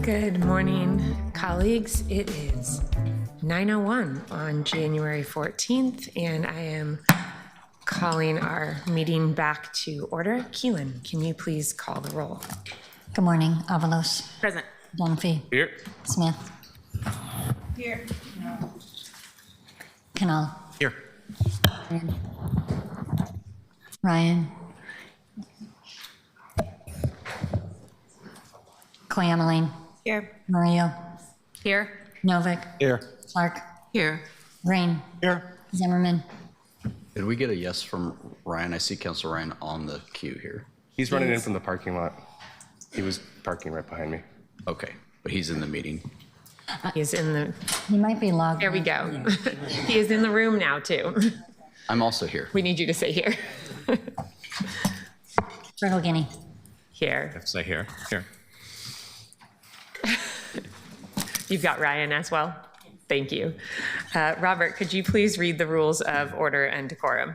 Good morning, colleagues. It is 9:01 on January 14th, and I am calling our meeting back to order. Keelan, can you please call the roll? Good morning. Avalos. Present. Dunphy. Here. Smith. Here. Canal. Here. Ryan. Clamley. Here. Mario. Here. Novik. Here. Clark. Here. Green. Here. Zimmerman. Did we get a yes from Ryan? I see Councilor Ryan on the queue here. He's running in from the parking lot. He was parking right behind me. Okay, but he's in the meeting. He's in the, He might be logged. there we go. He is in the room now, too. I'm also here. We need you to say here. Brittle Guinea. Here. Say here. Here. You've got Ryan as well. Thank you. Robert, could you please read the rules of order and decorum?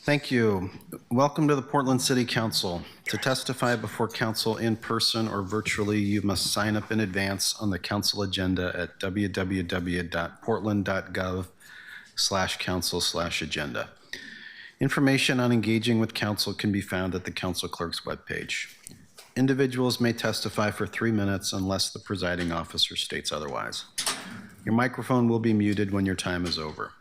Thank you. Welcome to the Portland City Council. To testify before council in person or virtually, you must sign up in advance on the council agenda at www.portland.gov/council/agenda. Information on engaging with council can be found at the council clerk's webpage. Individuals may testify for 3 minutes unless the presiding officer states otherwise. Your microphone will be muted when your time is over.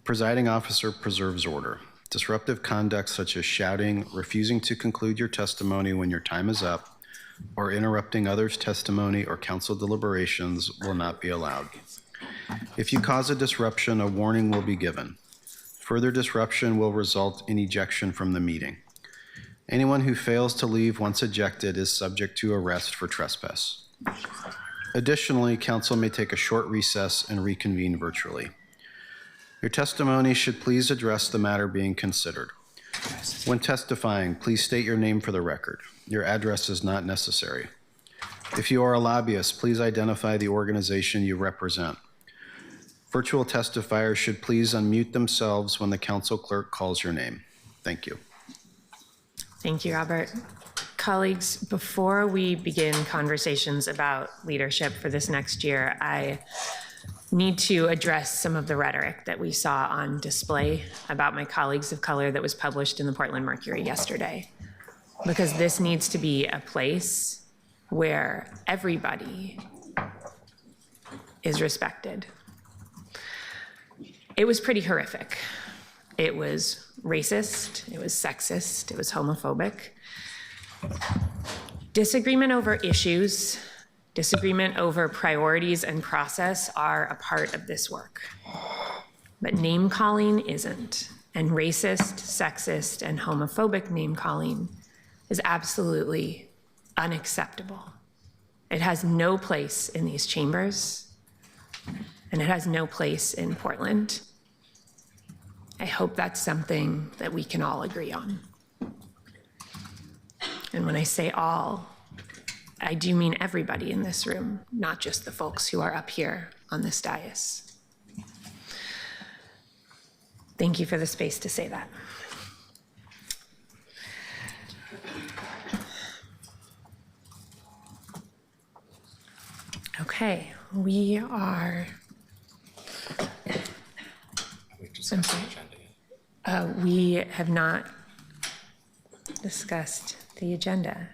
Presiding officer preserves order. Disruptive conduct such as shouting, refusing to conclude your testimony when your time is up, or interrupting others' testimony or council deliberations will not be allowed. If you cause a disruption, a warning will be given. Further disruption will result in ejection from the meeting. Anyone who fails to leave once ejected is subject to arrest for trespass. Additionally, council may take a short recess and reconvene virtually. Your testimony should please address the matter being considered. When testifying, please state your name for the record. Your address is not necessary. If you are a lobbyist, please identify the organization you represent. Virtual testifiers should please unmute themselves when the council clerk calls your name. Thank you. Thank you, Robert. Colleagues, before we begin conversations about leadership for this next year, I need to address some of the rhetoric that we saw on display about my colleagues of color that was published in the Portland Mercury yesterday, because this needs to be a place where everybody is respected. It was pretty horrific. It was racist, it was sexist, it was homophobic. Disagreement over issues, disagreement over priorities and process are a part of this work. But name calling isn't. And racist, sexist, and homophobic name calling is absolutely unacceptable. It has no place in these chambers, and it has no place in Portland. I hope that's something that we can all agree on. And when I say all, I do mean everybody in this room, not just the folks who are up here on this dais. Thank you for the space to say that. Okay, we are. I'm sorry. We have not discussed the agenda.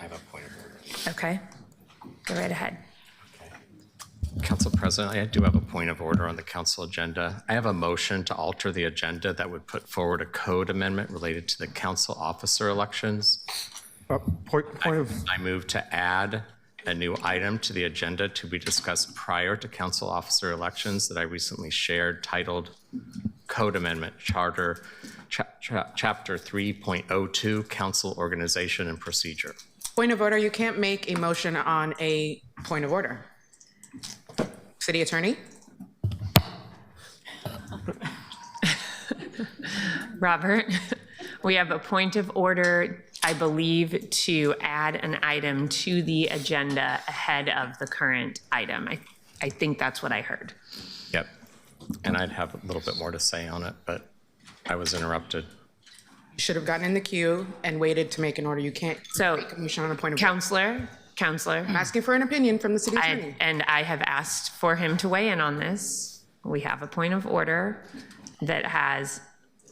I have a point of order. Okay, go right ahead. Council President, I do have a point of order on the council agenda. I have a motion to alter the agenda that would put forward a code amendment related to the council officer elections. I move to add a new item to the agenda to be discussed prior to council officer elections that I recently shared, titled Code Amendment Charter, Chapter 3.02, Council Organization and Procedure. Point of order, you can't make a motion on a point of order. City Attorney? Robert, we have a point of order, I believe, to add an item to the agenda ahead of the current item. I think that's what I heard. Yep. And I'd have a little bit more to say on it, but I was interrupted. You should have gotten in the queue and waited to make an order. You can't So, make a motion on a point of order. Counselor, Counselor, I'm asking for an opinion from the city attorney. and I have asked for him to weigh in on this. We have a point of order that has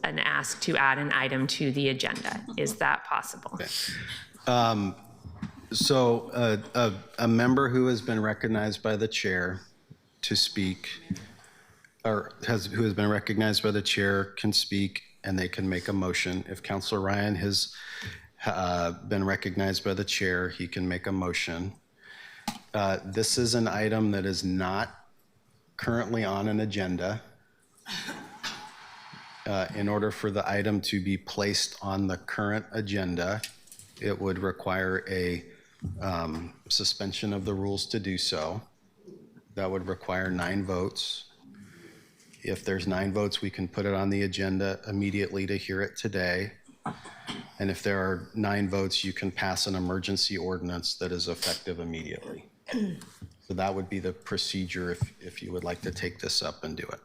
an ask to add an item to the agenda. Is that possible? So a member who has been recognized by the chair to speak, or who has been recognized by the chair can speak and they can make a motion. If Counselor Ryan has been recognized by the chair, he can make a motion. This is an item that is not currently on an agenda. In order for the item to be placed on the current agenda, it would require a suspension of the rules to do so. That would require 9 votes. If there's 9 votes, we can put it on the agenda immediately to hear it today. And if there are 9 votes, you can pass an emergency ordinance that is effective immediately. So that would be the procedure if you would like to take this up and do it.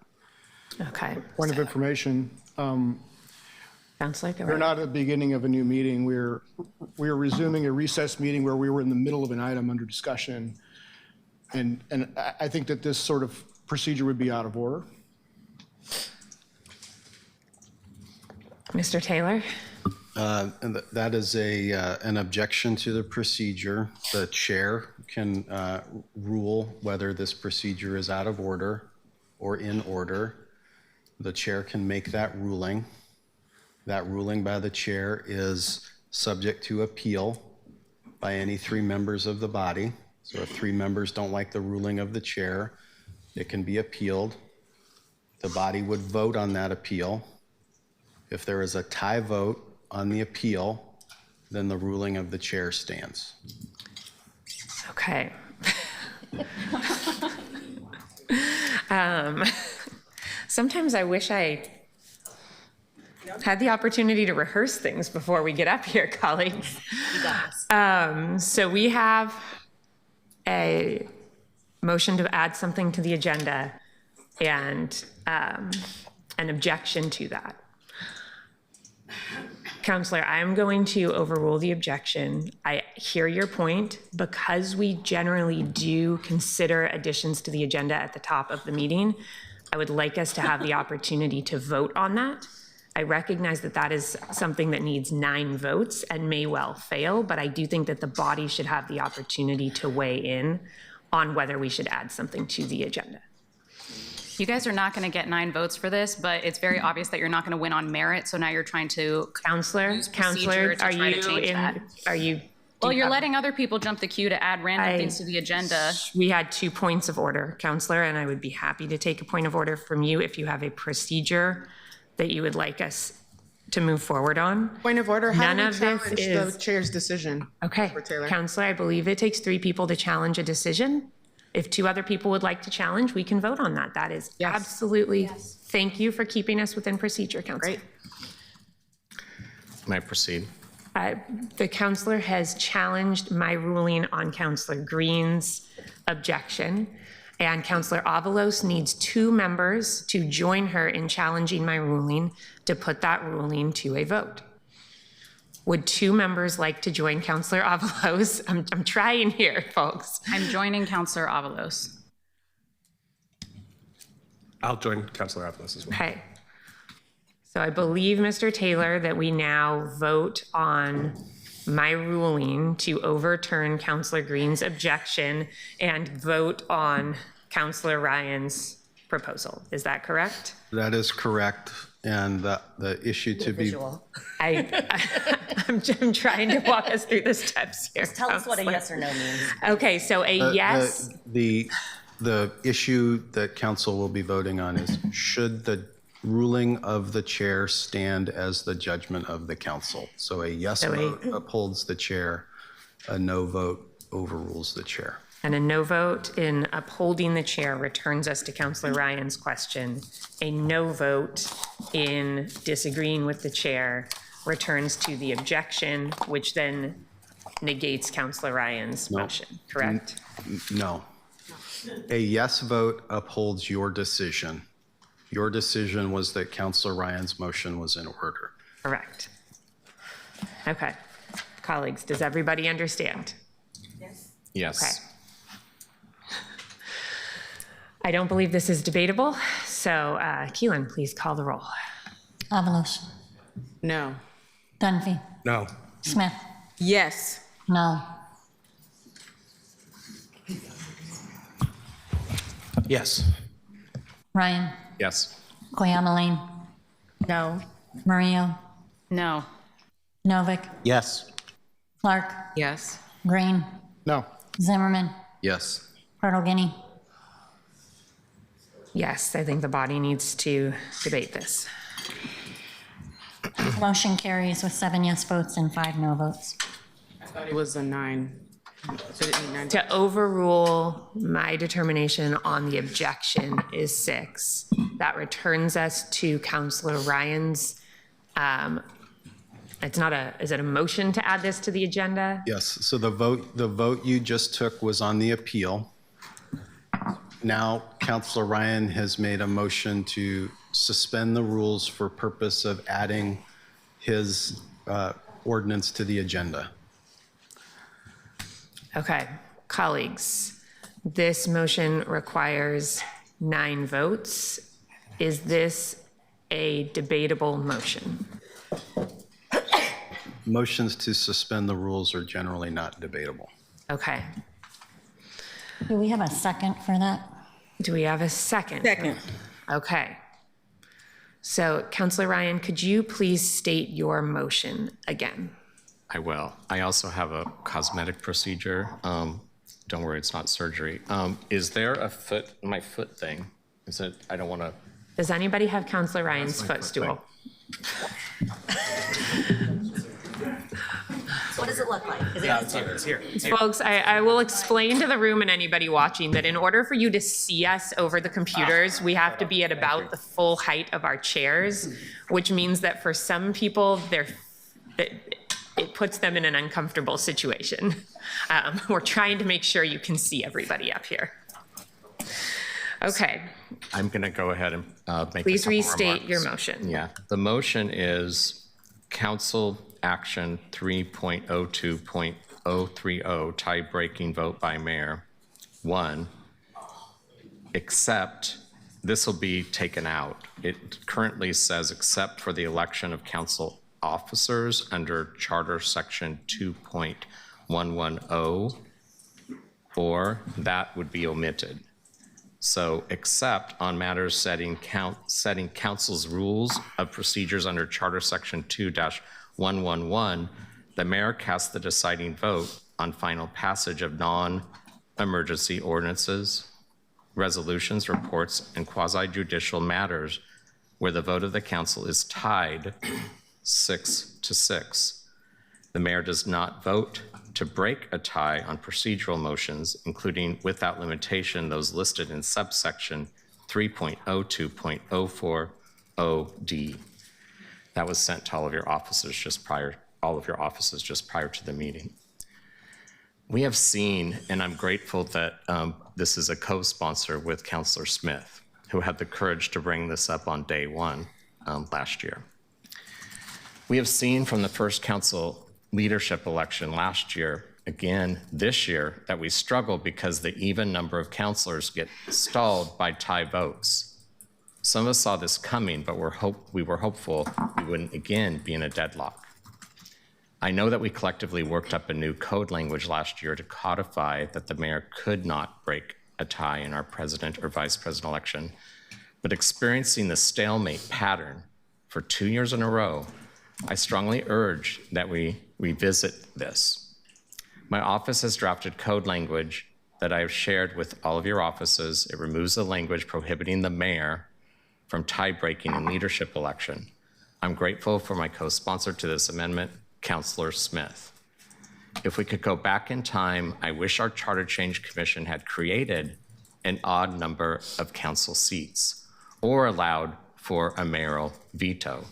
Okay. Point of information, Counselor, go we're ahead. not at the beginning of a new meeting. We're resuming a recessed meeting where we were in the middle of an item under discussion. And I think that this sort of procedure would be out of order. Mr. Taylor? And that is an objection to the procedure. The chair can rule whether this procedure is out of order or in order. The chair can make that ruling. That ruling by the chair is subject to appeal by any 3 members of the body. So if 3 members don't like the ruling of the chair, it can be appealed. The body would vote on that appeal. If there is a tie vote on the appeal, then the ruling of the chair stands. Okay. Sometimes I wish I had the opportunity to rehearse things before we get up here, colleagues. So we have a motion to add something to the agenda and an objection to that. Counselor, I am going to overrule the objection. I hear your point. Because we generally do consider additions to the agenda at the top of the meeting, I would like us to have the opportunity to vote on that. I recognize that that is something that needs 9 votes and may well fail, but I do think that the body should have the opportunity to weigh in on whether we should add something to the agenda. You guys are not going to get 9 votes for this, but it's very obvious that you're not going to win on merit. So now you're trying to Counselor, use procedure to are try to you change that. are you? Well, do you you're have- letting other people jump the queue to add random things to the agenda. We had 2 points of order, Counselor, and I would be happy to take a point of order from you if you have a procedure that you would like us to move forward on. Point of order, how None do we of this challenge is- the chair's decision? Okay, For Taylor. Counselor, I believe it takes 3 people to challenge a decision. If 2 other people would like to challenge, we can vote on that. That is Yes. absolutely, thank you for keeping us within procedure, Counselor. Great. May I proceed? The counselor has challenged my ruling on Counselor Green's objection, and Counselor Avalos needs 2 members to join her in challenging my ruling to put that ruling to a vote. Would 2 members like to join Counselor Avalos? I'm trying here, folks. I'm joining Counselor Avalos. I'll join Councilor Avalos as well. Okay. So I believe, Mr. Taylor, that we now vote on my ruling to overturn Counselor Green's objection and vote on Counselor Ryan's proposal. Is that correct? That is correct. And the issue to be, I'm trying to walk us through the steps here. Tell us what a Counselor. yes or no means. Okay, so a yes, the issue that council will be voting on is, should the ruling of the chair stand as the judgment of the council? So a yes So a- vote upholds the chair, a no vote overrules the chair. and a no vote in upholding the chair returns us to Counselor Ryan's question. A no vote in disagreeing with the chair returns to the objection, which then negates Counselor Ryan's motion, correct? No. A yes vote upholds your decision. Your decision was that Counselor Ryan's motion was in order. Correct. Okay. Colleagues, does everybody understand? Yes. Yes. I don't believe this is debatable, so Keelan, please call the roll. Avalos. No. Dunphy. No. Smith. Yes. No. Yes. Ryan. Yes. Quayamaline. No. Mario. No. Novick. Yes. Clark. Yes. Green. No. Zimmerman. Yes. Colonel Guinea. Yes, I think the body needs to debate this. Motion carries with 7 yes votes and 5 no votes. I thought it was a 9. So it didn't mean 9. To overrule my determination on the objection is 6. That returns us to Counselor Ryan's, it's not a, is it a motion to add this to the agenda? Yes, so the vote you just took was on the appeal. Now, Counselor Ryan has made a motion to suspend the rules for purpose of adding his ordinance to the agenda. Okay, colleagues, this motion requires 9 votes. Is this a debatable motion? Motions to suspend the rules are generally not debatable. Okay, Do we have a second for that? do we have a second? Second. Okay. So Counselor Ryan, could you please state your motion again? I will. I also have a cosmetic procedure. Don't worry, it's not surgery. Is there a my foot thing? Is it, I don't want to. Does anybody have Counselor Ryan's footstool? What does it look like? Is it Folks, I will explain to the room and anybody watching that in order for you to see us over the computers, we have to be at about the full height of our chairs, which means that for some people, it puts them in an uncomfortable situation. We're trying to make sure you can see everybody up here. Okay, I'm going to go ahead and make please a couple restate your remarks. motion. Yeah, the motion is Council Action 3.02.030, tie-breaking vote by mayor. 1, except, this will be taken out. It currently says except for the election of council officers under Charter Section 2.110, or that would be omitted. So except on matters setting council's rules of procedures under Charter Section 2-111, the mayor casts the deciding vote on final passage of non-emergency ordinances, resolutions, reports, and quasi-judicial matters where the vote of the council is tied 6-6. The mayor does not vote to break a tie on procedural motions, including without limitation those listed in subsection 3.02.040D. That was sent to all of your offices just prior to the meeting. We have seen, and I'm grateful that this is a co-sponsor with Councilor Smith, who had the courage to bring this up on day 1 last year. We have seen from the first council leadership election last year, again this year, that we struggle because the even number of councilors get stalled by tie votes. Some of us saw this coming, but we were hopeful we wouldn't again be in a deadlock. I know that we collectively worked up a new code language last year to codify that the mayor could not break a tie in our president or vice president election, but experiencing the stalemate pattern for 2 years in a row, I strongly urge that we revisit this. My office has drafted code language that I have shared with all of your offices. It removes the language prohibiting the mayor from tie breaking in leadership election. I'm grateful for my co-sponsor to this amendment, Councilor Smith. If we could go back in time, I wish our Charter Change Commission had created an odd number of council seats or allowed for a mayoral veto,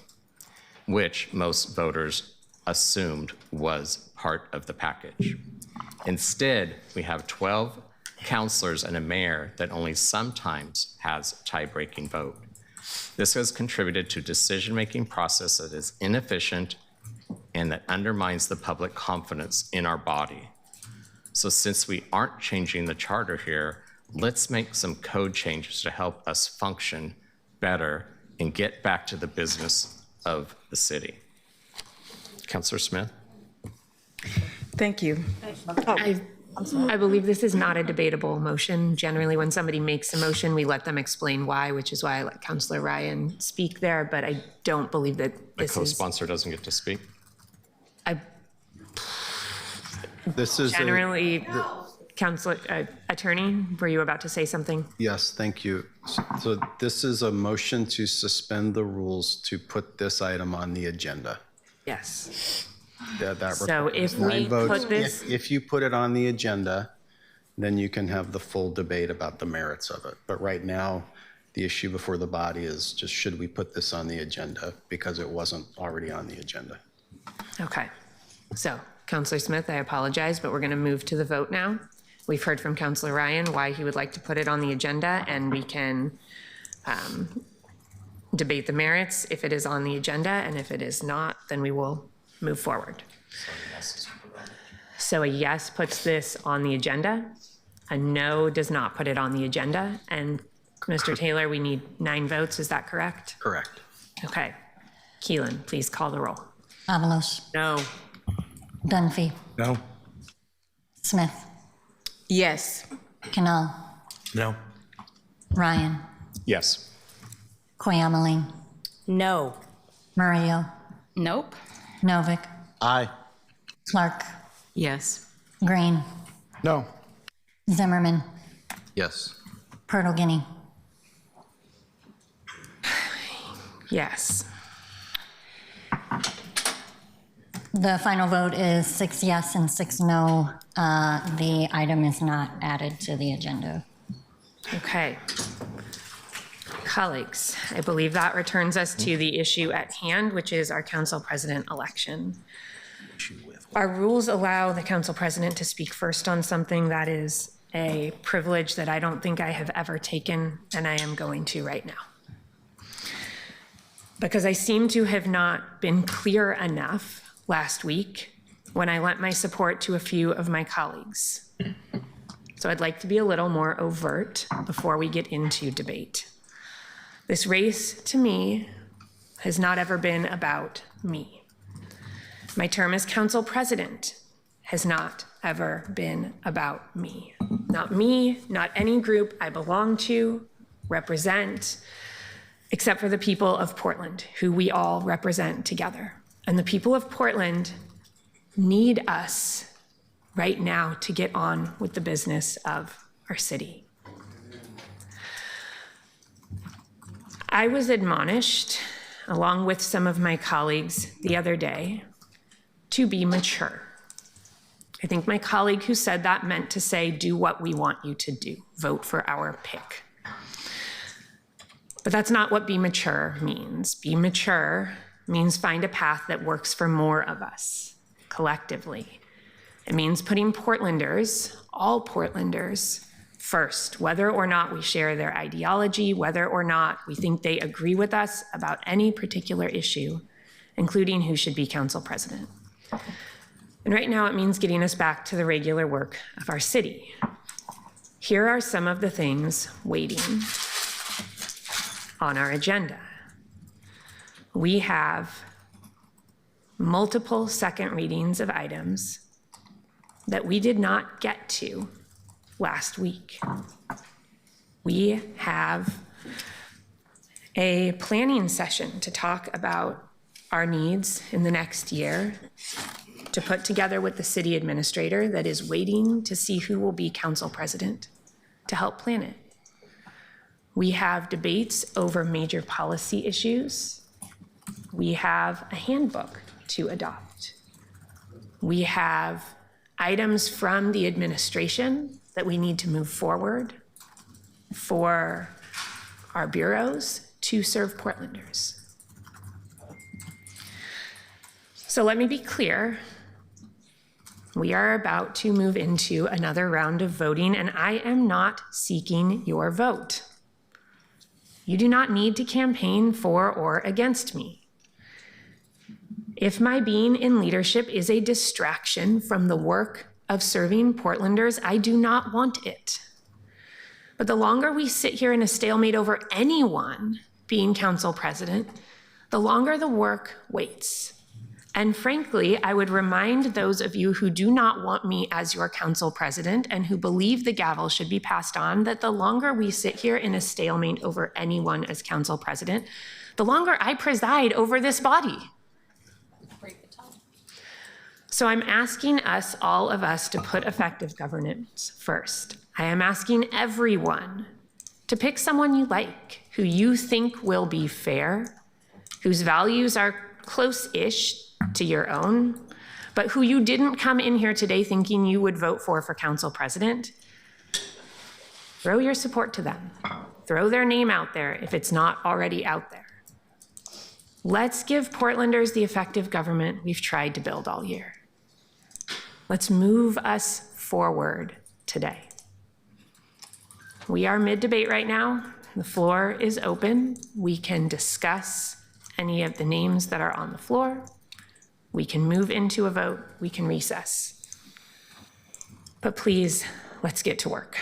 which most voters assumed was part of the package. Instead, we have 12 councilors and a mayor that only sometimes has tie-breaking vote. This has contributed to a decision-making process that is inefficient and that undermines the public confidence in our body. So since we aren't changing the charter here, let's make some code changes to help us function better and get back to the business of the city. Councillor Smith? Thank you. I believe this is not a debatable motion. Generally, when somebody makes a motion, we let them explain why, which is why I let Councillor Ryan speak there, but I don't believe that The this is. co-sponsor doesn't get to speak? This is, Generally, Councillor, Attorney, were you about to say something? yes, thank you. So this is a motion to suspend the rules to put this item on the agenda. Yes. That So requires if we 9 votes. put this- If you put it on the agenda, then you can have the full debate about the merits of it. But right now, the issue before the body is just, should we put this on the agenda because it wasn't already on the agenda? Okay. So, Councillor Smith, I apologize, but we're going to move to the vote now. We've heard from Councillor Ryan why he would like to put it on the agenda, and we can debate the merits if it is on the agenda, and if it is not, then we will move forward. So a yes puts this on the agenda, a no does not put it on the agenda, and Mr. Taylor, we need 9 votes, is that correct? Correct. Okay. Keelan, please call the roll. Avalos, No. Dunphy, No. Smith, Yes. Canal, No. Ryan, Yes. Koyamaline, No. Murillo, Nope. Novick, Aye. Clark, Yes. Green, No. Zimmerman, Yes. Purtle Guinea. Yes. The final vote is 6 yes and 6 no. The item is not added to the agenda. Okay. Colleagues, I believe that returns us to the issue at hand, which is our council president election. Our rules allow the council president to speak first on something. That is a privilege that I don't think I have ever taken, and I am going to right now. Because I seem to have not been clear enough last week when I lent my support to a few of my colleagues. So I'd like to be a little more overt before we get into debate. This race, to me, has not ever been about me. My term as council president has not ever been about me. Not me, not any group I belong to, represent, except for the people of Portland, who we all represent together. And the people of Portland need us right now to get on with the business of our city. I was admonished, along with some of my colleagues the other day, to be mature. I think my colleague who said that meant to say, do what we want you to do, vote for our pick. But that's not what be mature means. Be mature means find a path that works for more of us, collectively. It means putting Portlanders, all Portlanders, first, whether or not we share their ideology, whether or not we think they agree with us about any particular issue, including who should be council president. And right now it means getting us back to the regular work of our city. Here are some of the things waiting on our agenda. We have multiple second readings of items that we did not get to last week. We have a planning session to talk about our needs in the next year, to put together with the city administrator that is waiting to see who will be council president to help plan it. We have debates over major policy issues. We have a handbook to adopt. We have items from the administration that we need to move forward for our bureaus to serve Portlanders. So let me be clear. We are about to move into another round of voting, and I am not seeking your vote. You do not need to campaign for or against me. If my being in leadership is a distraction from the work of serving Portlanders. I do not want it. But the longer we sit here in a stalemate over anyone being council president, the longer the work waits. And frankly, I would remind those of you who do not want me as your council president and who believe the gavel should be passed on, that the longer we sit here in a stalemate over anyone as council president, the longer I preside over this body. So I'm asking us, all of us, to put effective governance first. I am asking everyone to pick someone you like, who you think will be fair, whose values are close-ish to your own, but who you didn't come in here today thinking you would vote for council president. Throw your support to them. Throw their name out there if it's not already out there. Let's give Portlanders the effective government we've tried to build all year. Let's move us forward today. We are mid-debate right now. The floor is open. We can discuss any of the names that are on the floor. We can move into a vote. We can recess. But please, let's get to work.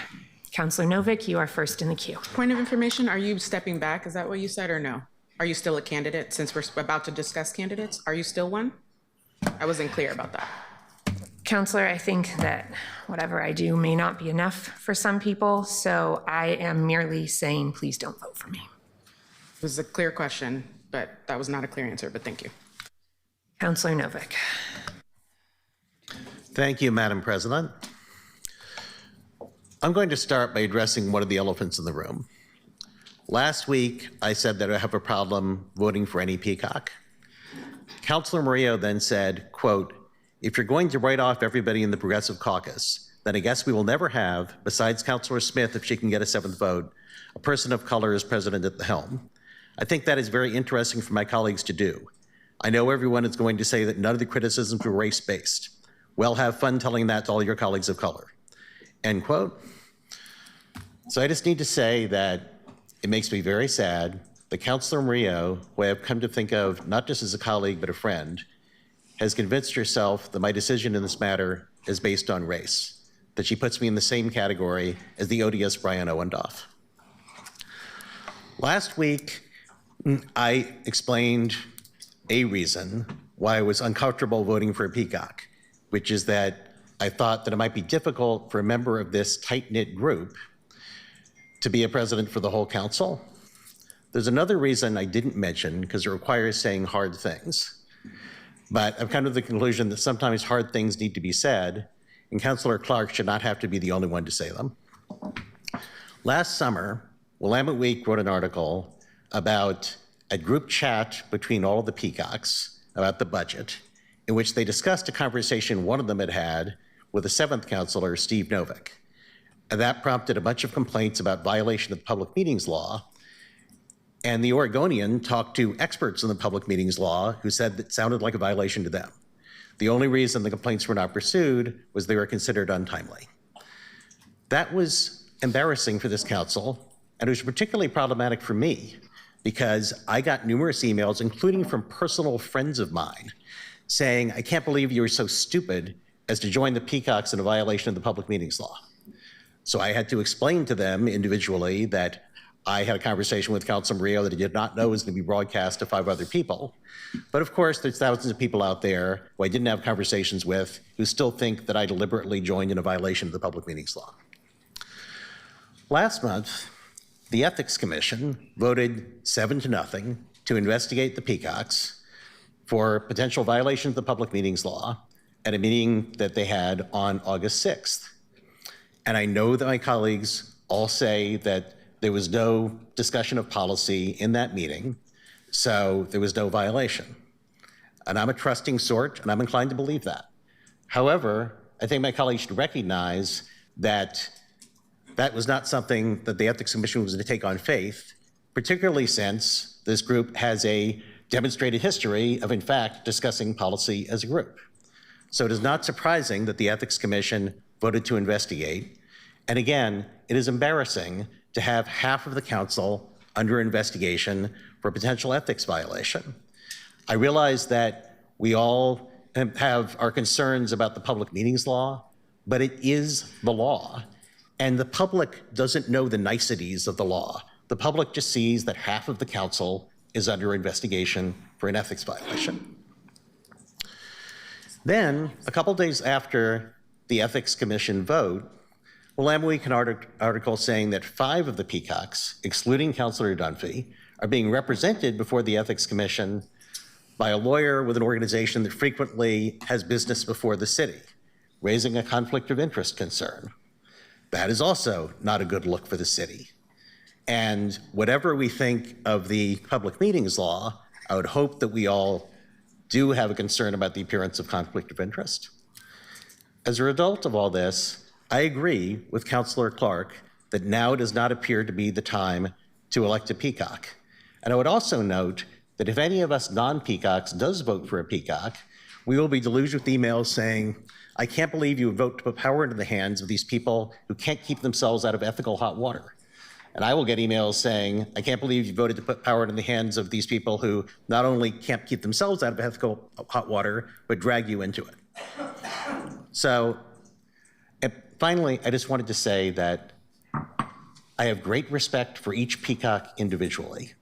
Councilor Novick, you are first in the queue. Point of information, are you stepping back? Is that what you said or no? Are you still a candidate since we're about to discuss candidates? Are you still one? I wasn't clear about that. Councilor, I think that whatever I do may not be enough for some people, so I am merely saying, please don't vote for me. It was a clear question, but that was not a clear answer, but thank you. Councilor Novick. Thank you, Madam President. I'm going to start by addressing one of the elephants in the room. Last week, I said that I have a problem voting for any peacock. Councilor Murillo then said, quote, "If you're going to write off everybody in the Progressive Caucus, then I guess we will never have, besides Councilor Smith, if she can get a 7th vote, a person of color as president at the helm." I think that is very interesting for my colleagues to do. I know everyone is going to say that none of the criticisms were race-based. Well, have fun telling that to all your colleagues of color. End quote. So I just need to say that it makes me very sad that Councilor Murillo, who I have come to think of not just as a colleague but a friend, has convinced herself that my decision in this matter is based on race, that she puts me in the same category as the odious Brian Owendoff. Last week, I explained a reason why I was uncomfortable voting for a peacock, which is that I thought that it might be difficult for a member of this tight-knit group to be a president for the whole council. There's another reason I didn't mention, because it requires saying hard things. But I've come to the conclusion that sometimes hard things need to be said, and Councilor Clark should not have to be the only one to say them. Last summer, Willamette Week wrote an article about a group chat between all the peacocks about the budget, in which they discussed a conversation one of them had had with the 7th councilor, Steve Novick. And that prompted a bunch of complaints about violation of the public meetings law. And the Oregonian talked to experts in the public meetings law who said that sounded like a violation to them. The only reason the complaints were not pursued was they were considered untimely. That was embarrassing for this council, and it was particularly problematic for me because I got numerous emails, including from personal friends of mine, saying, "I can't believe you were so stupid as to join the peacocks in a violation of the public meetings law." So I had to explain to them individually that I had a conversation with Councilor Murillo that I did not know was going to be broadcast to 5 other people. But of course, there's thousands of people out there who I didn't have conversations with who still think that I deliberately joined in a violation of the public meetings law. Last month, the Ethics Commission voted 7-0 to investigate the peacocks for potential violation of the public meetings law at a meeting that they had on August 6th. And I know that my colleagues all say that there was no discussion of policy in that meeting, so there was no violation. And I'm a trusting sort, and I'm inclined to believe that. However, I think my colleagues should recognize that that was not something that the Ethics Commission was going to take on faith, particularly since this group has a demonstrated history of, in fact, discussing policy as a group. So it is not surprising that the Ethics Commission voted to investigate. And again, it is embarrassing to have half of the council under investigation for a potential ethics violation. I realize that we all have our concerns about the public meetings law, but it is the law. And the public doesn't know the niceties of the law. The public just sees that half of the council is under investigation for an ethics violation. Then, a couple days after the Ethics Commission vote, Willamette Week an article saying that 5 of the Peacocks, excluding Councilor Dunphy, are being represented before the Ethics Commission by a lawyer with an organization that frequently has business before the city, raising a conflict of interest concern. That is also not a good look for the city. And whatever we think of the public meetings law, I would hope that we all do have a concern about the appearance of conflict of interest. As a result of all this, I agree with Councilor Clark that now does not appear to be the time to elect a peacock. And I would also note that if any of us non-peacocks does vote for a peacock, we will be deluged with emails saying, I can't believe you would vote to put power into the hands of these people who can't keep themselves out of ethical hot water. And I will get emails saying, I can't believe you voted to put power into the hands of these people who not only can't keep themselves out of ethical hot water, but drag you into it. So, and finally, I just wanted to say that I have great respect for each peacock individually.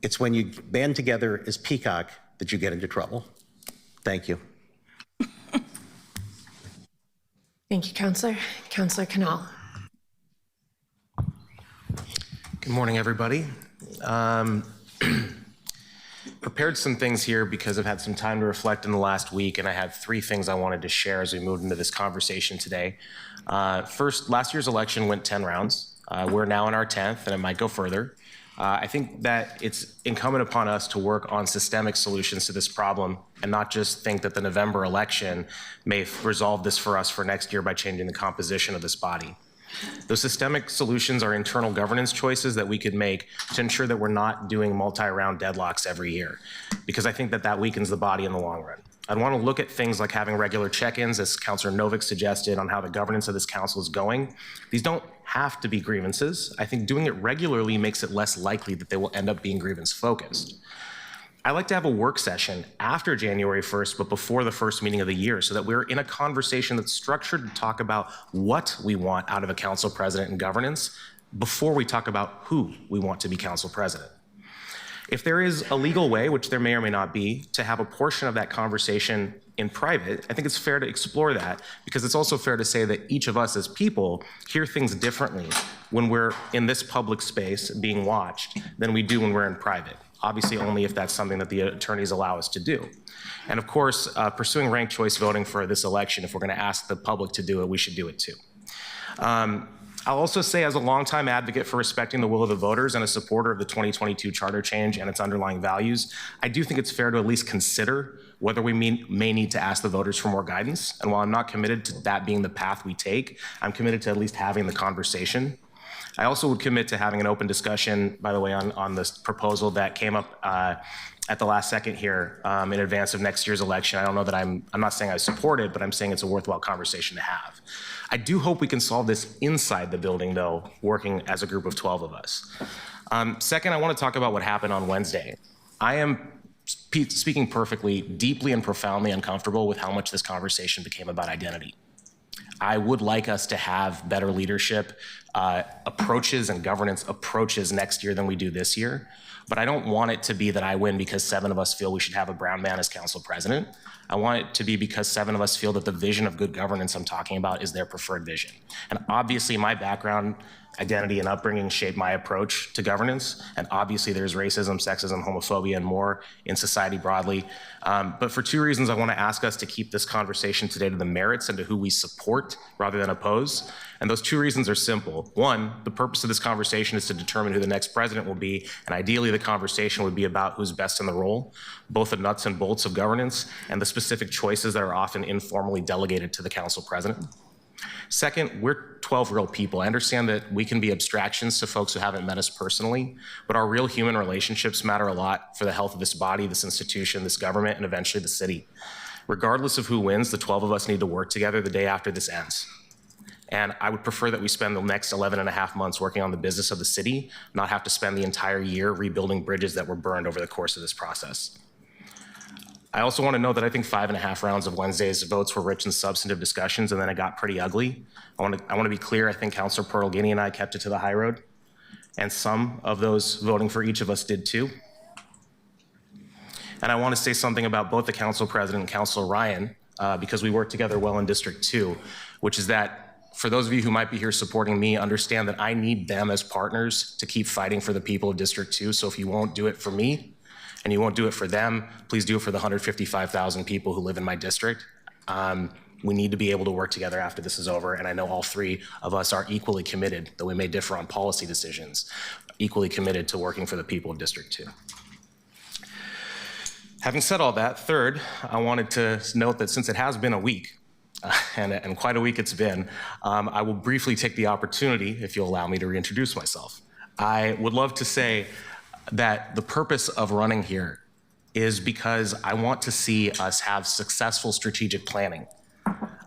It's when you band together as peacock that you get into trouble. Thank you. Thank you, Counselor. Counselor Canal. Good morning, everybody. Prepared some things here because I've had some time to reflect in the last week, and I had 3 things I wanted to share as we moved into this conversation today. First, last year's election went 10 rounds. We're now in our 10th, and it might go further. I think that it's incumbent upon us to work on systemic solutions to this problem and not just think that the November election may resolve this for us for next year by changing the composition of this body. Those systemic solutions are internal governance choices that we could make to ensure that we're not doing multi-round deadlocks every year, because I think that that weakens the body in the long run. I'd want to look at things like having regular check-ins, as Councilor Novick suggested, on how the governance of this council is going. These don't have to be grievances. I think doing it regularly makes it less likely that they will end up being grievance-focused. I like to have a work session after January 1st, but before the first meeting of the year, so that we're in a conversation that's structured to talk about what we want out of a council president and governance before we talk about who we want to be council president. If there is a legal way, which there may or may not be, to have a portion of that conversation in private, I think it's fair to explore that, because it's also fair to say that each of us as people hear things differently when we're in this public space being watched than we do when we're in private. Obviously only if that's something that the attorneys allow us to do. And of course, pursuing ranked choice voting for this election, if we're gonna ask the public to do it, we should do it too. I'll also say, as a longtime advocate for respecting the will of the voters and a supporter of the 2022 charter change and its underlying values, I do think it's fair to at least consider whether we may need to ask the voters for more guidance. And while I'm not committed to that being the path we take, I'm committed to at least having the conversation. I also would commit to having an open discussion, by the way, on this proposal that came up at the last second here in advance of next year's election. I don't know that I'm not saying I support it, but I'm saying it's a worthwhile conversation to have. I do hope we can solve this inside the building, though, working as a group of 12 of us. Second, I want to talk about what happened on Wednesday. I am, speaking perfectly, deeply and profoundly uncomfortable with how much this conversation became about identity. I would like us to have better leadership approaches and governance approaches next year than we do this year. But I don't want it to be that I win because 7 of us feel we should have a brown man as council president. I want it to be because 7 of us feel that the vision of good governance I'm talking about is their preferred vision. And obviously my background, identity, and upbringing shape my approach to governance. And obviously there's racism, sexism, homophobia, and more in society broadly. But for 2 reasons, I want to ask us to keep this conversation today to the merits and to who we support rather than oppose. And those 2 reasons are simple. 1, the purpose of this conversation is to determine who the next president will be. And ideally the conversation would be about who's best in the role, both the nuts and bolts of governance and the specific choices that are often informally delegated to the council president. Second, we're 12 real people. I understand that we can be abstractions to folks who haven't met us personally, but our real human relationships matter a lot for the health of this body, this institution, this government, and eventually the city. Regardless of who wins, the 12 of us need to work together the day after this ends. And I would prefer that we spend the next 11 and a half months working on the business of the city, not have to spend the entire year rebuilding bridges that were burned over the course of this process. I also want to note that I think 5.5 rounds of Wednesday's votes were rich in substantive discussions, and then it got pretty ugly. I want to be clear. I think Councilor Perlgini and I kept it to the high road, and some of those voting for each of us did too. And I want to say something about both the council president and Councilor Ryan, because we work together well in District 2, which is that for those of you who might be here supporting me, understand that I need them as partners to keep fighting for the people of District 2. So if you won't do it for me, and you won't do it for them, please do it for the 155,000 people who live in my district. We need to be able to work together after this is over, and I know all three of us are equally committed, though we may differ on policy decisions, equally committed to working for the people of District 2. Having said all that, third, I wanted to note that since it has been a week, and quite a week it's been, I will briefly take the opportunity, if you'll allow me, to reintroduce myself. I would love to say that the purpose of running here is because I want to see us have successful strategic planning.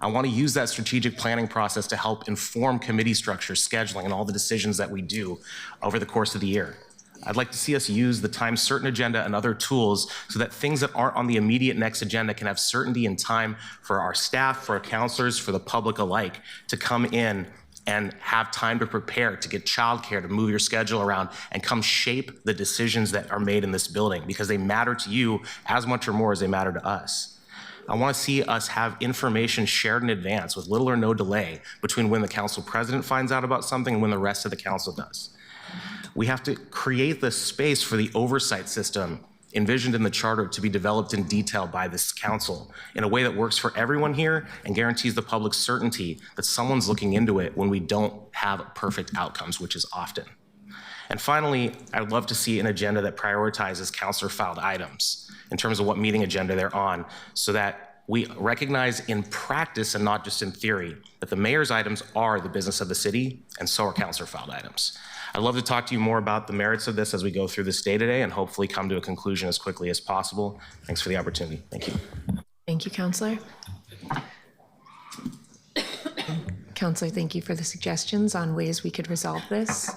I want to use that strategic planning process to help inform committee structure, scheduling, and all the decisions that we do over the course of the year. I'd like to see us use the time certain agenda and other tools so that things that aren't on the immediate next agenda can have certainty and time for our staff, for our counselors, for the public alike to come in and have time to prepare, to get childcare, to move your schedule around, and come shape the decisions that are made in this building, because they matter to you as much or more as they matter to us. I want to see us have information shared in advance with little or no delay between when the council president finds out about something and when the rest of the council does. We have to create the space for the oversight system envisioned in the charter to be developed in detail by this council in a way that works for everyone here and guarantees the public certainty that someone's looking into it when we don't have perfect outcomes, which is often. And finally, I would love to see an agenda that prioritizes councilor filed items in terms of what meeting agenda they're on, so that we recognize in practice and not just in theory that the mayor's items are the business of the city, and so are councilor filed items. I'd love to talk to you more about the merits of this as we go through this day today, and hopefully come to a conclusion as quickly as possible. Thanks for the opportunity. Thank you. Thank you, Counselor. Counselor, thank you for the suggestions on ways we could resolve this.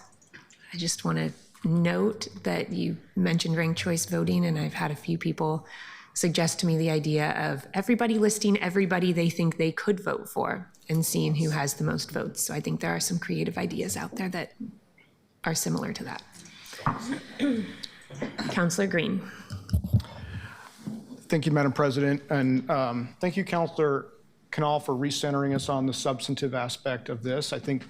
I just want to note that you mentioned ranked choice voting, and I've had a few people suggest to me the idea of everybody listing everybody they think they could vote for and seeing who has the most votes. So I think there are some creative ideas out there that are similar to that. Counselor Green. Thank you, Madam President. And thank you, Councilor Canal, for recentering us on the substantive aspect of this. I think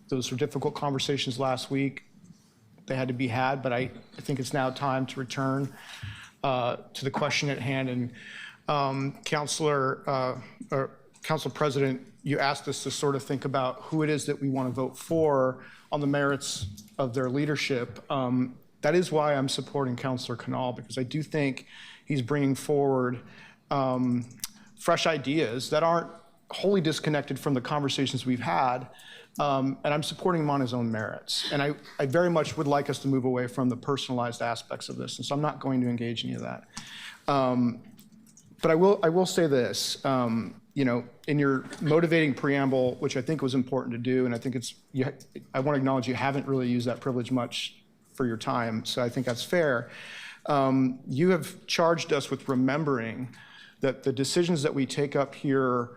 those were difficult conversations last week. They had to be had, but I think it's now time to return to the question at hand. And Council President, you asked us to sort of think about who it is that we want to vote for on the merits of their leadership. That is why I'm supporting Councilor Canal, because I do think he's bringing forward fresh ideas that aren't wholly disconnected from the conversations we've had. And I'm supporting him on his own merits. And I very much would like us to move away from the personalized aspects of this. And so I'm not going to engage any of that. But I will say this, you know, in your motivating preamble, which I think was important to do, and I think I want to acknowledge you haven't really used that privilege much for your time, so I think that's fair. You have charged us with remembering that the decisions that we take up here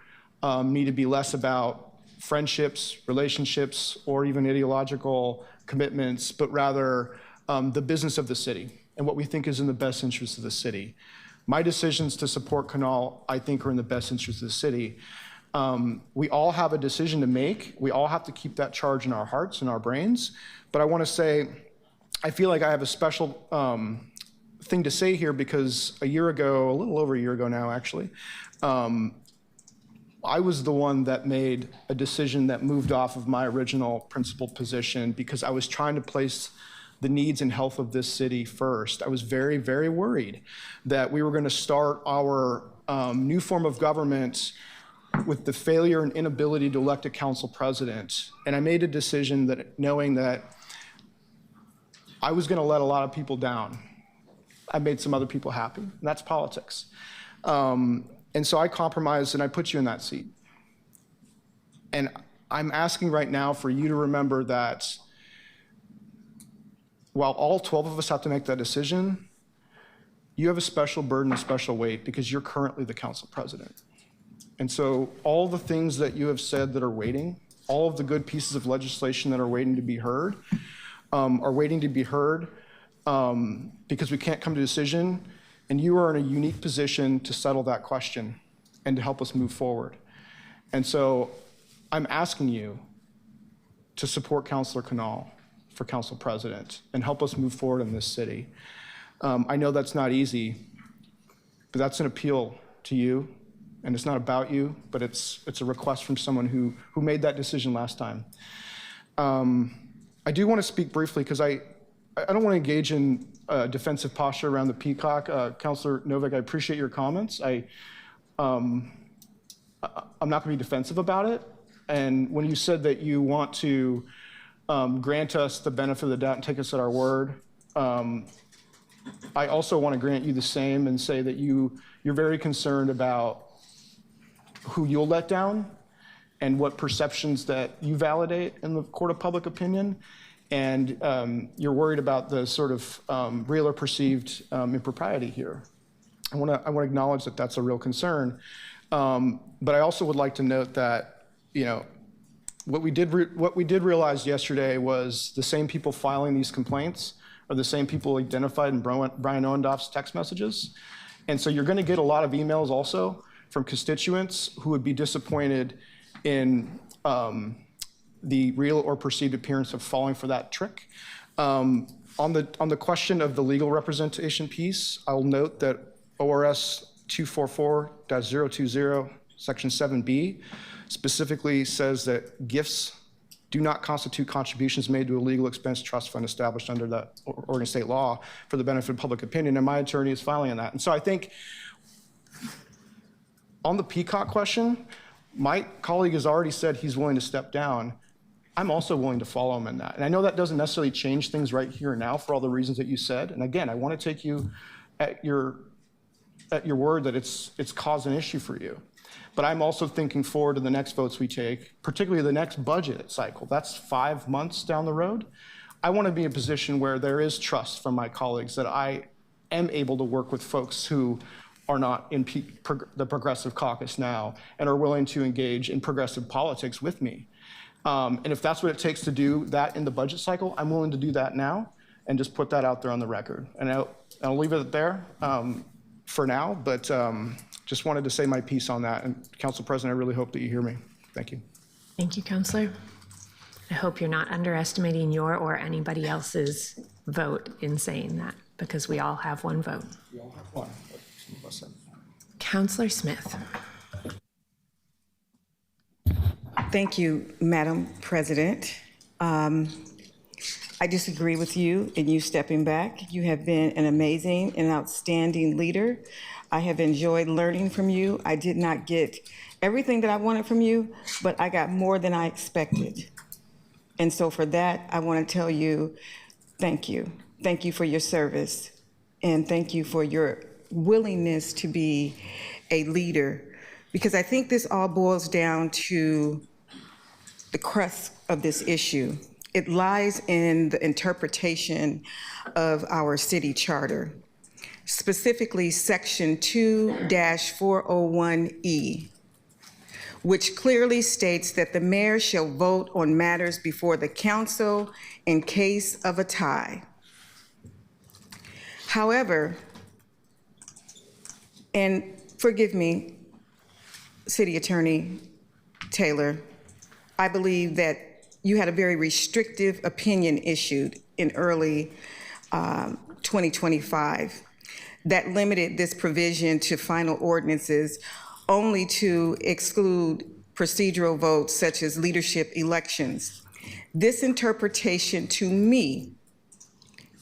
need to be less about friendships, relationships, or even ideological commitments, but rather the business of the city and what we think is in the best interest of the city. My decisions to support Canal, I think, are in the best interest of the city. We all have a decision to make. We all have to keep that charge in our hearts and our brains. But I want to say, I feel like I have a special thing to say here, because a year ago, a little over a year ago now, actually, I was the one that made a decision that moved off of my original principled position because I was trying to place the needs and health of this city first. I was very, very worried that we were going to start our new form of government with the failure and inability to elect a council president. And I made a decision that, knowing that I was going to let a lot of people down. I made some other people happy, and that's politics. And so I compromised and I put you in that seat. And I'm asking right now for you to remember that while all 12 of us have to make that decision, you have a special burden, a special weight, because you're currently the council president. And so all the things that you have said that are waiting, all of the good pieces of legislation that are waiting to be heard, because we can't come to a decision, and you are in a unique position to settle that question and to help us move forward. And so I'm asking you to support Councilor Canal for council president and help us move forward in this city. I know that's not easy, but that's an appeal to you, and it's not about you, but it's a request from someone who made that decision last time. I do want to speak briefly because I don't want to engage in a defensive posture around the Peacock. Councilor Novick, I appreciate your comments. I'm not going to be defensive about it. And when you said that you want to grant us the benefit of the doubt and take us at our word, I also want to grant you the same and say that you're very concerned about who you'll let down and what perceptions that you validate in the court of public opinion. And you're worried about the sort of real or perceived impropriety here. I want to acknowledge that that's a real concern. But I also would like to note that, you know, what we did realize yesterday was the same people filing these complaints are the same people identified in Brian Owendoff's text messages. And so you're going to get a lot of emails also from constituents who would be disappointed in the real or perceived appearance of falling for that trick. On the question of the legal representation piece, I'll note that ORS 244-020, Section 7B, specifically says that gifts do not constitute contributions made to a legal expense trust fund established under the Oregon state law for the benefit of public opinion, and my attorney is filing on that. And so I think on the Peacock question, my colleague has already said he's willing to step down. I'm also willing to follow him in that. And I know that doesn't necessarily change things right here and now for all the reasons that you said. And again, I want to take you at your word that it's caused an issue for you. But I'm also thinking forward to the next votes we take, particularly the next budget cycle. That's 5 months down the road. I want to be in a position where there is trust from my colleagues that I am able to work with folks who are not in the Progressive Caucus now and are willing to engage in progressive politics with me. And if that's what it takes to do that in the budget cycle, I'm willing to do that now and just put that out there on the record. And I'll leave it there for now, but just wanted to say my piece on that. And Council President, I really hope that you hear me. Thank you. Thank you, Counselor. I hope you're not underestimating your or anybody else's vote in saying that, because we all have one vote. We all have one, but some of us have. Counselor Smith. Thank you, Madam President. I disagree with you in you stepping back. You have been an amazing and outstanding leader. I have enjoyed learning from you. I did not get everything that I wanted from you, but I got more than I expected. And so for that, I want to tell you, thank you. Thank you for your service. And thank you for your willingness to be a leader. Because I think this all boils down to the crux of this issue. It lies in the interpretation of our city charter, specifically Section 2-401E, which clearly states that the mayor shall vote on matters before the council in case of a tie. However, and forgive me, City Attorney Taylor, I believe that you had a very restrictive opinion issued in early 2025 that limited this provision to final ordinances only to exclude procedural votes such as leadership elections. This interpretation, to me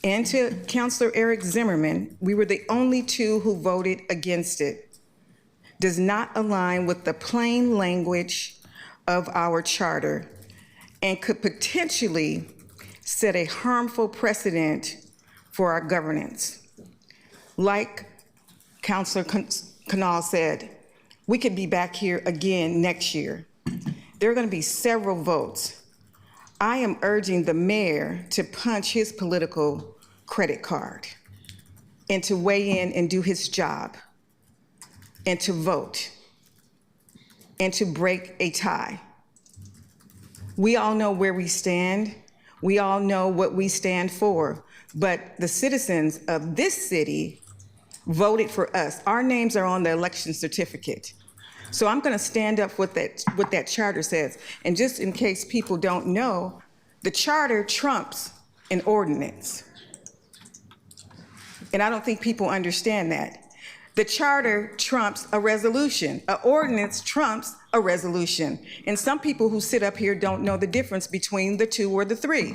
and to Councilor Eric Zimmerman, we were the only two who voted against it, does not align with the plain language of our charter and could potentially set a harmful precedent for our governance. Like Councilor Canal said, we could be back here again next year. There are going to be several votes. I am urging the mayor to punch his political credit card. and to weigh in and do his job and to vote and to break a tie. We all know where we stand. We all know what we stand for, but the citizens of this city voted for us. Our names are on the election certificate. So I'm going to stand up for what that charter says. And just in case people don't know, the charter trumps an ordinance. And I don't think people understand that. The charter trumps a resolution. An ordinance trumps a resolution. And some people who sit up here don't know the difference between the two or the three.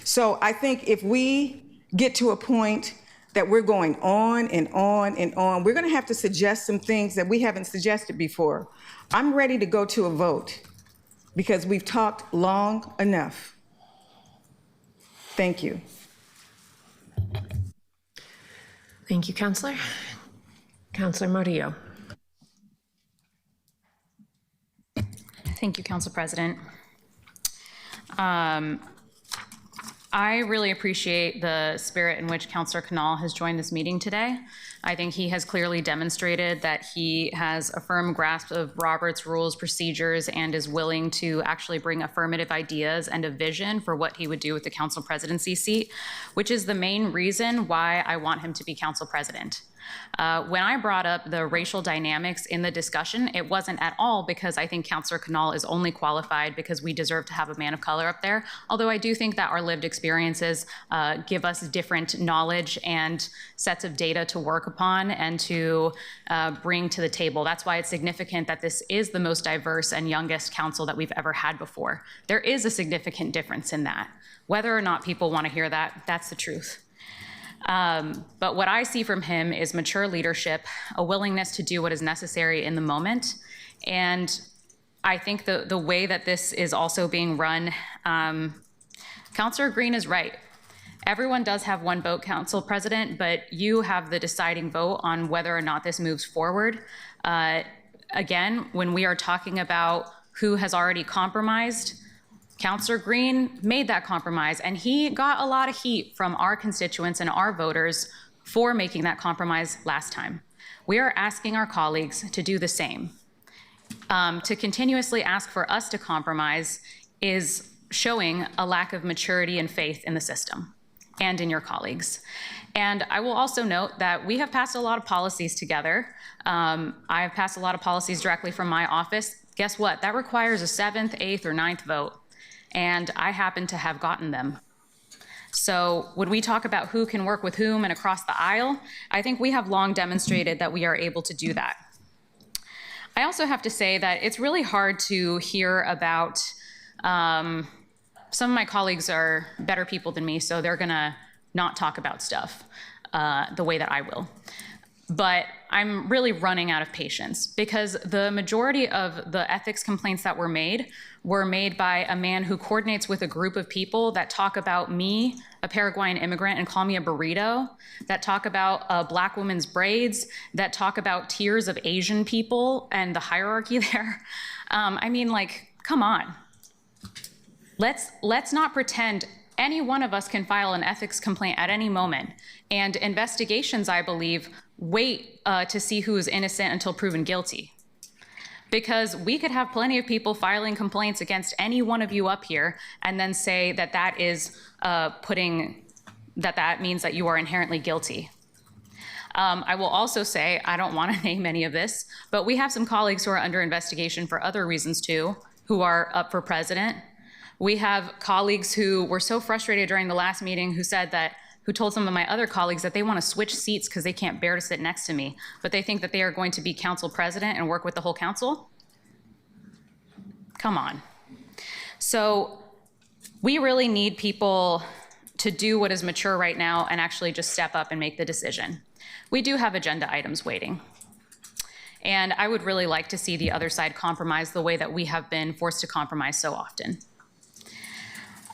So I think if we get to a point that we're going on and on and on, we're going to have to suggest some things that we haven't suggested before. I'm ready to go to a vote because we've talked long enough. Thank you. Thank you, Counselor. Counselor Murillo. Thank you, Council President. I really appreciate the spirit in which Councilor Canal has joined this meeting today. I think he has clearly demonstrated that he has a firm grasp of Robert's rules, procedures, and is willing to actually bring affirmative ideas and a vision for what he would do with the council presidency seat, which is the main reason why I want him to be council president. When I brought up the racial dynamics in the discussion, it wasn't at all because I think Councilor Canal is only qualified because we deserve to have a man of color up there. Although I do think that our lived experiences give us different knowledge and sets of data to work upon and to bring to the table. That's why it's significant that this is the most diverse and youngest council that we've ever had before. There is a significant difference in that. Whether or not people want to hear that, that's the truth. But what I see from him is mature leadership, a willingness to do what is necessary in the moment. And I think the way that this is also being run, Councilor Green is right. Everyone does have one vote, Council President, but you have the deciding vote on whether or not this moves forward. Again, when we are talking about who has already compromised, Councilor Green made that compromise, and he got a lot of heat from our constituents and our voters for making that compromise last time. We are asking our colleagues to do the same. To continuously ask for us to compromise is showing a lack of maturity and faith in the system and in your colleagues. And I will also note that we have passed a lot of policies together. I have passed a lot of policies directly from my office. Guess what? That requires a 7th, 8th, or 9th vote. And I happen to have gotten them. So when we talk about who can work with whom and across the aisle, I think we have long demonstrated that we are able to do that. I also have to say that it's really hard to hear about, some of my colleagues are better people than me, so they're gonna not talk about stuff the way that I will. But I'm really running out of patience because the majority of the ethics complaints that were made by a man who coordinates with a group of people that talk about me, a Paraguayan immigrant, and call me a burrito, that talk about a black woman's braids, that talk about tiers of Asian people and the hierarchy there. I mean, like, come on. Let's not pretend any one of us can file an ethics complaint at any moment. And investigations, I believe, wait to see who is innocent until proven guilty. Because we could have plenty of people filing complaints against any one of you up here and then say that that is that means that you are inherently guilty. I will also say, I don't want to name any of this, but we have some colleagues who are under investigation for other reasons too, who are up for president. We have colleagues who were so frustrated during the last meeting who told some of my other colleagues that they want to switch seats because they can't bear to sit next to me, but they think that they are going to be council president and work with the whole council. Come on. So we really need people to do what is mature right now and actually just step up and make the decision. We do have agenda items waiting. And I would really like to see the other side compromise the way that we have been forced to compromise so often.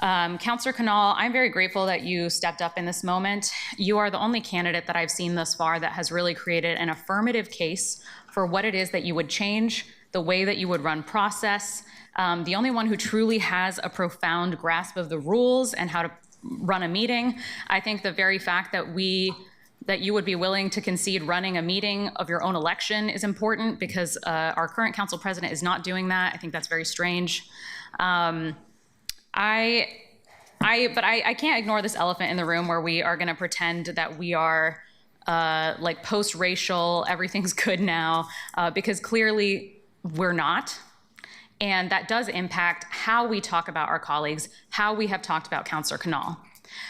Councilor Canal, I'm very grateful that you stepped up in this moment. You are the only candidate that I've seen thus far that has really created an affirmative case for what it is that you would change, the way that you would run process, the only one who truly has a profound grasp of the rules and how to run a meeting. I think the very fact that you would be willing to concede running a meeting of your own election is important, because our current council president is not doing that. I think that's very strange. But I can't ignore this elephant in the room where we are going to pretend that we are like post-racial, everything's good now, because clearly we're not. And that does impact how we talk about our colleagues, how we have talked about Councillor Canal.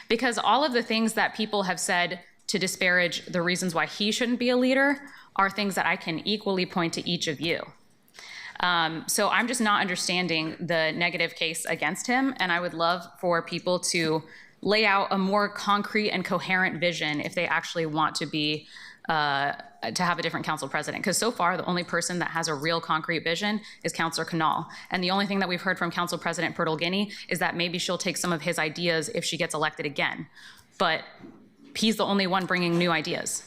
Because all of the things that people have said to disparage the reasons why he shouldn't be a leader are things that I can equally point to each of you. So I'm just not understanding the negative case against him, and I would love for people to lay out a more concrete and coherent vision if they actually want to be to have a different council president. Because so far, the only person that has a real concrete vision is Councillor Canal. And the only thing that we've heard from Council President Pirtle-Guiney is that maybe she'll take some of his ideas if she gets elected again. But he's the only one bringing new ideas.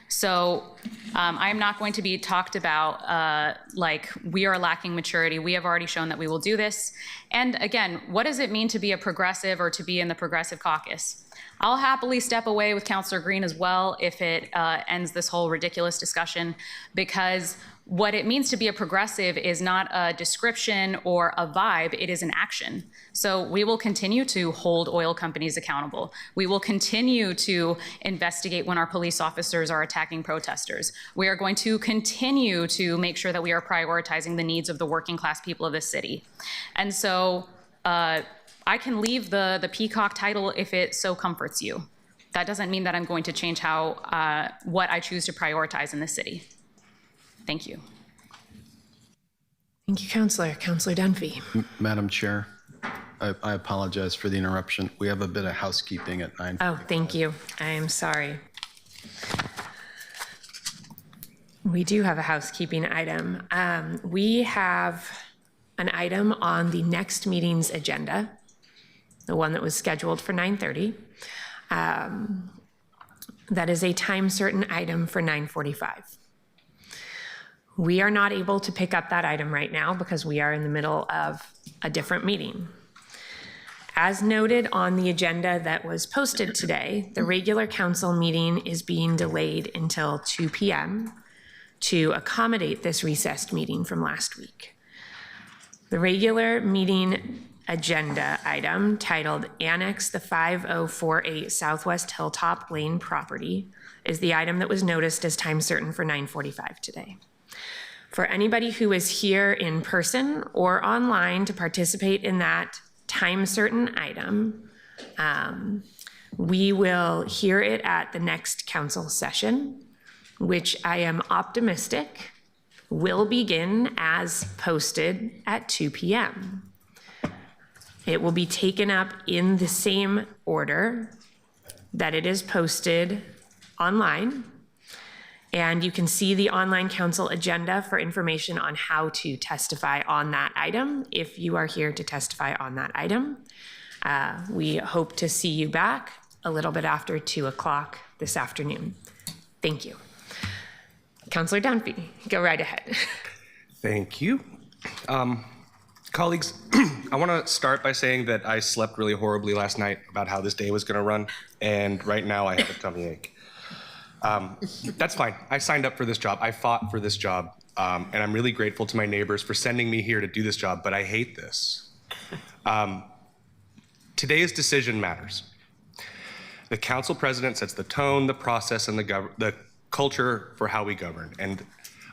So I'm not going to be talked about like we are lacking maturity. We have already shown that we will do this. And again, what does it mean to be a progressive or to be in the Progressive Caucus? I'll happily step away with Councillor Green as well if it ends this whole ridiculous discussion, because what it means to be a progressive is not a description or a vibe, it is an action. So we will continue to hold oil companies accountable. We will continue to investigate when our police officers are attacking protesters. We are going to continue to make sure that we are prioritizing the needs of the working class people of this city. And so I can leave the peacock title if it so comforts you. That doesn't mean that I'm going to change how what I choose to prioritize in this city. Thank you. Thank you, Councillor. Councillor Dunphy. Madam Chair, I apologize for the interruption. We have a bit of housekeeping at 9:00. Oh, thank you. I am sorry. We do have a housekeeping item. We have an item on the next meeting's agenda, the one that was scheduled for 9:30. That is a time certain item for 9:45. We are not able to pick up that item right now because we are in the middle of a different meeting. As noted on the agenda that was posted today, the regular council meeting is being delayed until 2 p.m. to accommodate this recessed meeting from last week. The regular meeting agenda item titled Annex the 5048 Southwest Hilltop Lane property is the item that was noticed as time certain for 9:45 today. For anybody who is here in person or online to participate in that time certain item, we will hear it at the next council session, which I am optimistic will begin as posted at 2 p.m. It will be taken up in the same order that it is posted online. And you can see the online council agenda for information on how to testify on that item if you are here to testify on that item. We hope to see you back a little bit after 2 o'clock this afternoon. Thank you. Councillor Dunphy, go right ahead. Thank you. Colleagues, I want to start by saying that I slept really horribly last night about how this day was going to run, and right now I have a tummy ache. That's fine. I signed up for this job. I fought for this job, and I'm really grateful to my neighbors for sending me here to do this job, but I hate this. Today's decision matters. The council president sets the tone, the process, and the culture for how we govern. And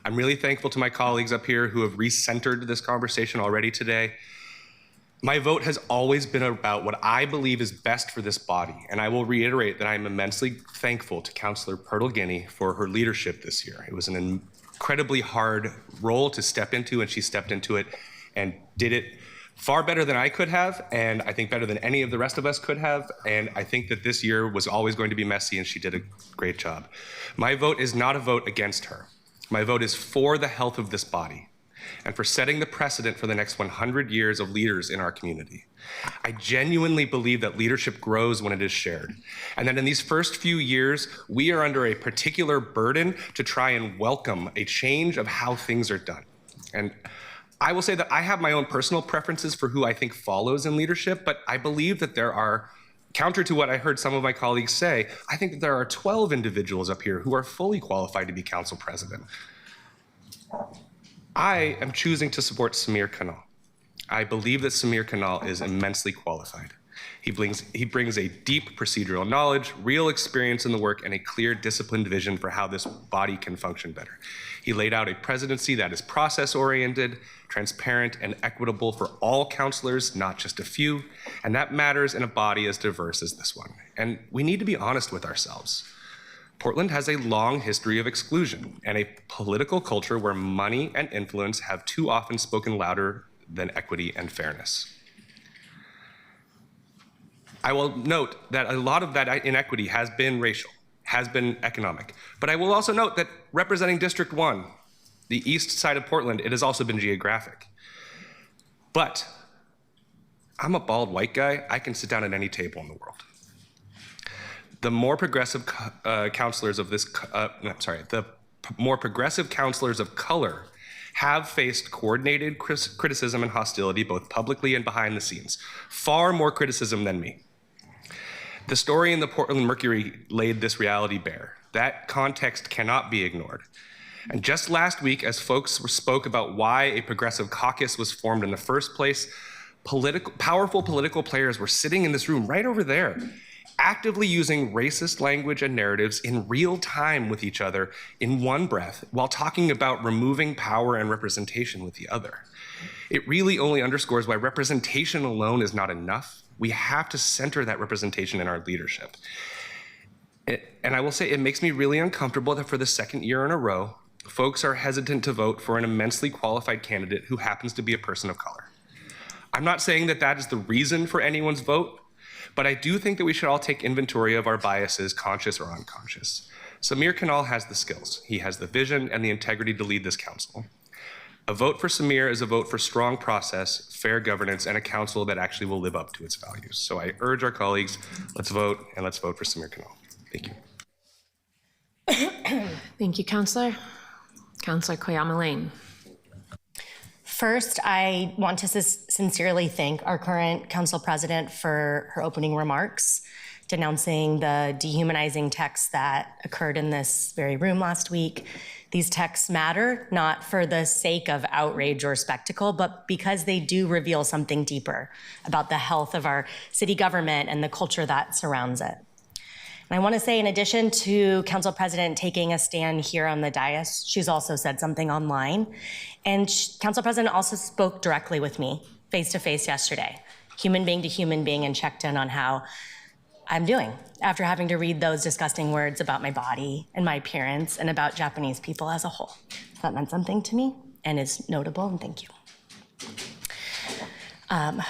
I'm really thankful to my colleagues up here who have recentered this conversation already today. My vote has always been about what I believe is best for this body, and I will reiterate that I am immensely thankful to Councillor Pirtle-Guiney for her leadership this year. It was an incredibly hard role to step into, and she stepped into it and did it far better than I could have, and I think better than any of the rest of us could have, and I think that this year was always going to be messy, and she did a great job. My vote is not a vote against her. My vote is for the health of this body and for setting the precedent for the next 100 years of leaders in our community. I genuinely believe that leadership grows when it is shared, and that in these first few years, we are under a particular burden to try and welcome a change of how things are done. And I will say that I have my own personal preferences for who I think follows in leadership, but I believe that there are Counter to what I heard some of my colleagues say, I think that there are 12 individuals up here who are fully qualified to be council president. I am choosing to support Samir Kanal. I believe that Samir Kanal is immensely qualified. He brings a deep procedural knowledge, real experience in the work, and a clear, disciplined vision for how this body can function better. He laid out a presidency that is process-oriented, transparent, and equitable for all counselors, not just a few, and that matters in a body as diverse as this one. And we need to be honest with ourselves. Portland has a long history of exclusion and a political culture where money and influence have too often spoken louder than equity and fairness. I will note that a lot of that inequity has been racial, has been economic. But I will also note that representing District 1, the east side of Portland, it has also been geographic. But I'm a bald white guy. I can sit down at any table in the world. The more progressive counselors of this, the more progressive counselors of color have faced coordinated criticism and hostility, both publicly and behind the scenes. Far more criticism than me. The story in the Portland Mercury laid this reality bare. That context cannot be ignored. And just last week, as folks spoke about why a progressive caucus was formed in the first place, powerful political players were sitting in this room right over there, actively using racist language and narratives in real time with each other in one breath, while talking about removing power and representation with the other. It really only underscores why representation alone is not enough. We have to center that representation in our leadership. And I will say it makes me really uncomfortable that for the second year in a row, folks are hesitant to vote for an immensely qualified candidate who happens to be a person of color. I'm not saying that that is the reason for anyone's vote, but I do think that we should all take inventory of our biases, conscious or unconscious. Samir Kanal has the skills. He has the vision and the integrity to lead this council. A vote for Samir is a vote for strong process, fair governance, and a council that actually will live up to its values. So I urge our colleagues, let's vote, and let's vote for Samir Kanal. Thank you. Thank you, Councillor. Councillor Koyama Lane. First, I want to sincerely thank our current council president for her opening remarks, denouncing the dehumanizing texts that occurred in this very room last week. These texts matter, not for the sake of outrage or spectacle, but because they do reveal something deeper about the health of our city government and the culture that surrounds it. And I want to say, in addition to Council President taking a stand here on the dais, she's also said something online. And Council President also spoke directly with me face-to-face yesterday, human being to human being, and checked in on how I'm doing after having to read those disgusting words about my body and my appearance and about Japanese people as a whole. That meant something to me and is notable, and thank you.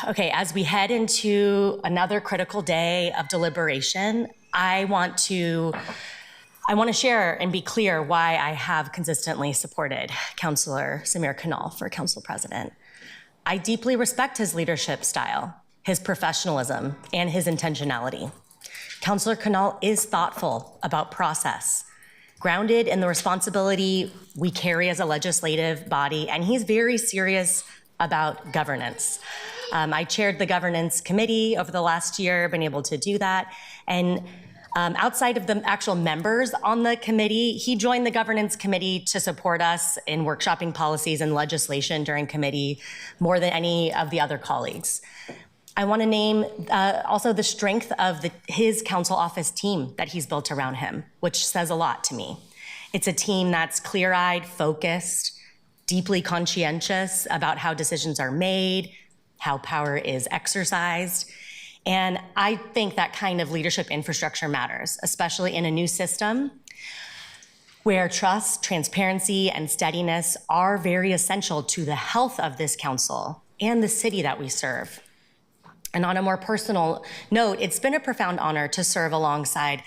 Okay, as we head into another critical day of deliberation, I want to share and be clear why I have consistently supported Councillor Samir Kanal for Council President. I deeply respect his leadership style, his professionalism, and his intentionality. Councillor Kanal is thoughtful about process, grounded in the responsibility we carry as a legislative body, and he's very serious about governance. I chaired the governance committee over the last year, been able to do that, and outside of the actual members on the committee, he joined the governance committee to support us in workshopping policies and legislation during committee more than any of the other colleagues. I want to name also the strength of his council office team that he's built around him, which says a lot to me. It's a team that's clear-eyed, focused, deeply conscientious about how decisions are made, how power is exercised. And I think that kind of leadership infrastructure matters, especially in a new system where trust, transparency, and steadiness are very essential to the health of this council and the city that we serve. And on a more personal note, it's been a profound honor to serve alongside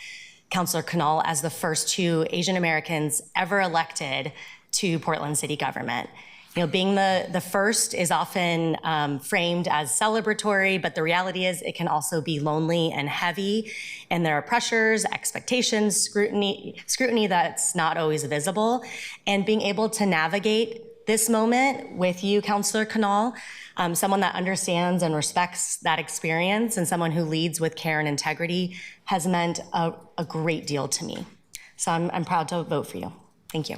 Councillor Kanal as the first two Asian Americans ever elected to Portland City government. You know, being the first is often framed as celebratory, but the reality is it can also be lonely and heavy, and there are pressures, expectations, scrutiny that's not always visible, and being able to navigate this moment with you, Counselor Canal, someone that understands and respects that experience and someone who leads with care and integrity has meant a great deal to me. So I'm proud to vote for you. Thank you.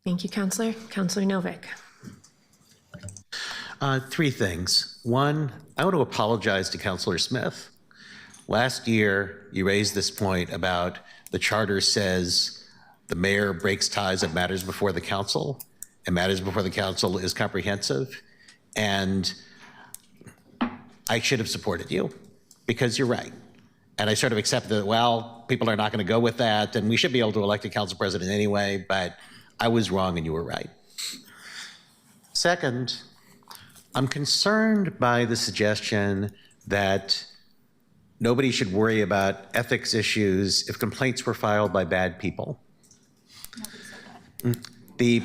Thank you, Counselor. Counselor Novick. Three things. One, I want to apologize to Counselor Smith. Last year, you raised this point about the charter says the mayor breaks ties at matters before the council, and matters before the council is comprehensive. And I should have supported you because you're right. And I sort of accepted that, well, people are not going to go with that, and we should be able to elect a council president anyway, but I was wrong and you were right. Second, I'm concerned by the suggestion that nobody should worry about ethics issues if complaints were filed by bad people. The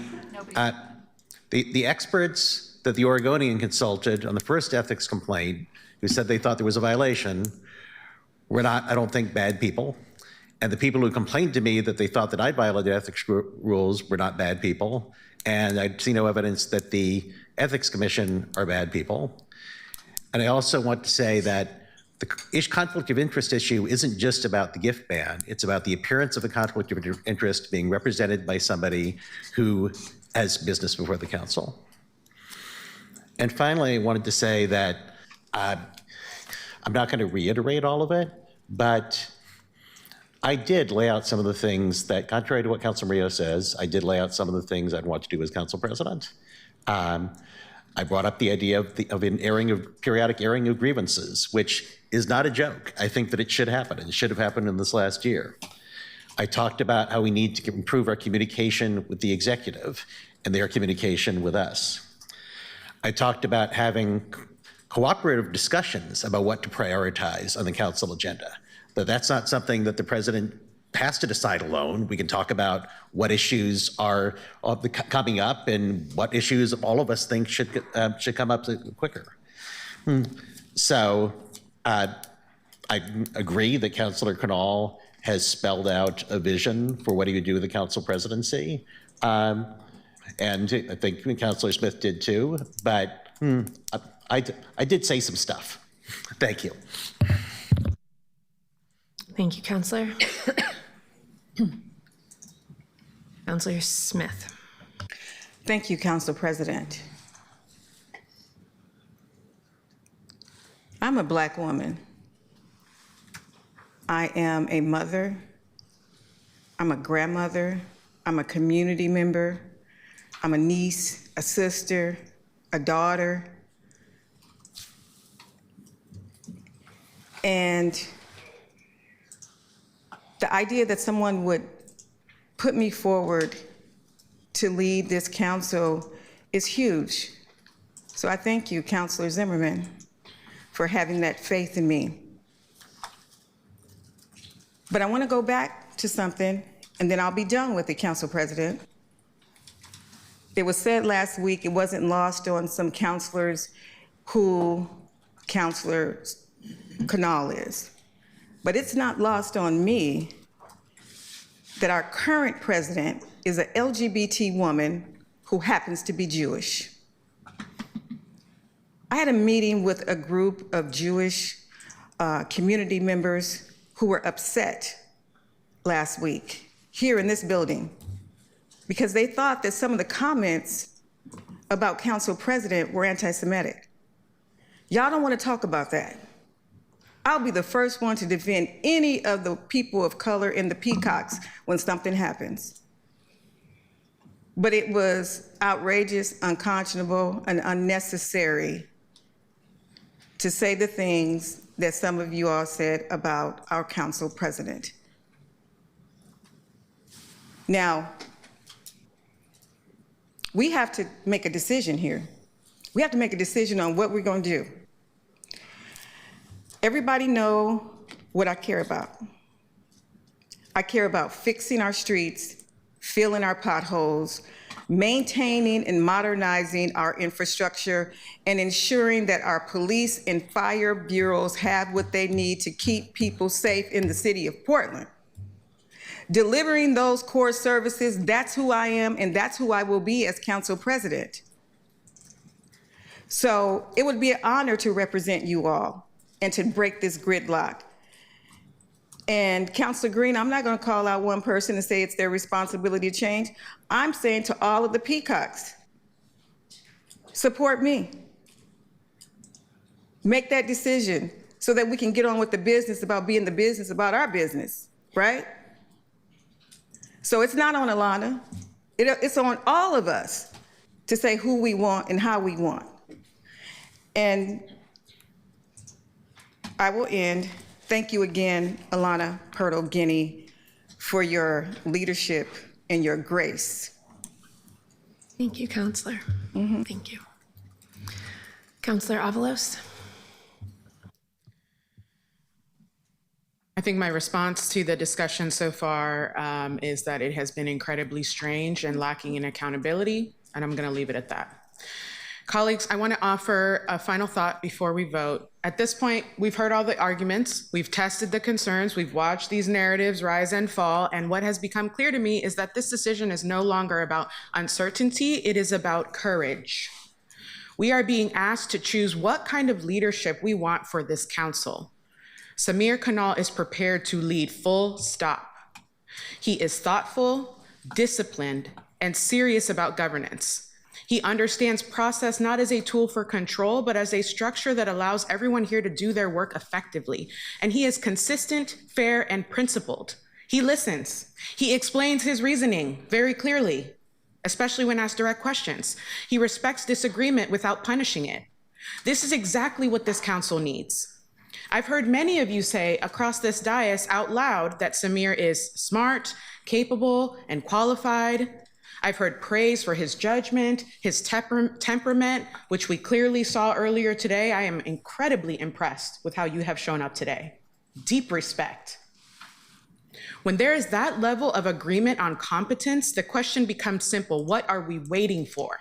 experts that the Oregonian consulted on the first ethics complaint, who said they thought there was a violation, were not, I don't think, bad people. And the people who complained to me that they thought that I violated ethics rules were not bad people. And I see no evidence that the Ethics Commission are bad people. And I also want to say that the conflict of interest issue isn't just about the gift ban. It's about the appearance of a conflict of interest being represented by somebody who has business before the council. And finally, I wanted to say that I'm not going to reiterate all of it, but I did lay out some of the things that, contrary to what Councilor Murillo says, I did lay out some of the things I'd want to do as council president. I brought up the idea of an periodic airing of grievances, which is not a joke. I think that it should happen, and it should have happened in this last year. I talked about how we need to improve our communication with the executive and their communication with us. I talked about having cooperative discussions about what to prioritize on the council agenda. But that's not something that the president has to decide alone. We can talk about what issues are coming up and what issues all of us think should come up quicker. So I agree that Councilor Canal has spelled out a vision for what he would do with the council presidency. And I think Councilor Smith did too, but I did say some stuff. Thank you. Thank you, Counselor. Counselor Smith. Thank you, Council President. I'm a Black woman. I am a mother. I'm a grandmother. I'm a community member. I'm a niece, a sister, a daughter. And the idea that someone would put me forward to lead this council is huge. So I thank you, Councilor Zimmerman, for having that faith in me. But I want to go back to something, and then I'll be done with it, Council President. It was said last week, it wasn't lost on some councilors who Councilor Canal is. But it's not lost on me that our current president is an LGBT woman who happens to be Jewish. I had a meeting with a group of Jewish community members who were upset last week here in this building because they thought that some of the comments about Council President were anti-Semitic. Y'all don't want to talk about that. I'll be the first one to defend any of the people of color in the Peacocks when something happens. But it was outrageous, unconscionable, and unnecessary to say the things that some of you all said about our council president. Now, we have to make a decision here. We have to make a decision on what we're going to do. Everybody know what I care about. I care about fixing our streets, filling our potholes, maintaining and modernizing our infrastructure, and ensuring that our police and fire bureaus have what they need to keep people safe in the city of Portland. delivering those core services, that's who I am and that's who I will be as council president. So it would be an honor to represent you all and to break this gridlock. And Councilor Green, I'm not going to call out one person and say it's their responsibility to change. I'm saying to all of the peacocks, support me. Make that decision so that we can get on with the business about being the business about our business, right? So it's not on Alana. It's on all of us to say who we want and how we want. And I will end. Thank you again, Alana Hurtle-Guiney, for your leadership and your grace. Thank you, Counselor. Thank you. Counselor Avalos? I think my response to the discussion so far is that it has been incredibly strange and lacking in accountability, and I'm going to leave it at that. Colleagues, I want to offer a final thought before we vote. At this point, we've heard all the arguments, we've tested the concerns, we've watched these narratives rise and fall, and what has become clear to me is that this decision is no longer about uncertainty, it is about courage. We are being asked to choose what kind of leadership we want for this council. Samir Kanal is prepared to lead, full stop. He is thoughtful, disciplined, and serious about governance. He understands process not as a tool for control, but as a structure that allows everyone here to do their work effectively. And he is consistent, fair, and principled. He listens. He explains his reasoning very clearly, especially when asked direct questions. He respects disagreement without punishing it. This is exactly what this council needs. I've heard many of you say across this dais out loud that Samir is smart, capable, and qualified. I've heard praise for his judgment, his temperament, which we clearly saw earlier today. I am incredibly impressed with how you have shown up today. Deep respect. When there is that level of agreement on competence, the question becomes simple: what are we waiting for?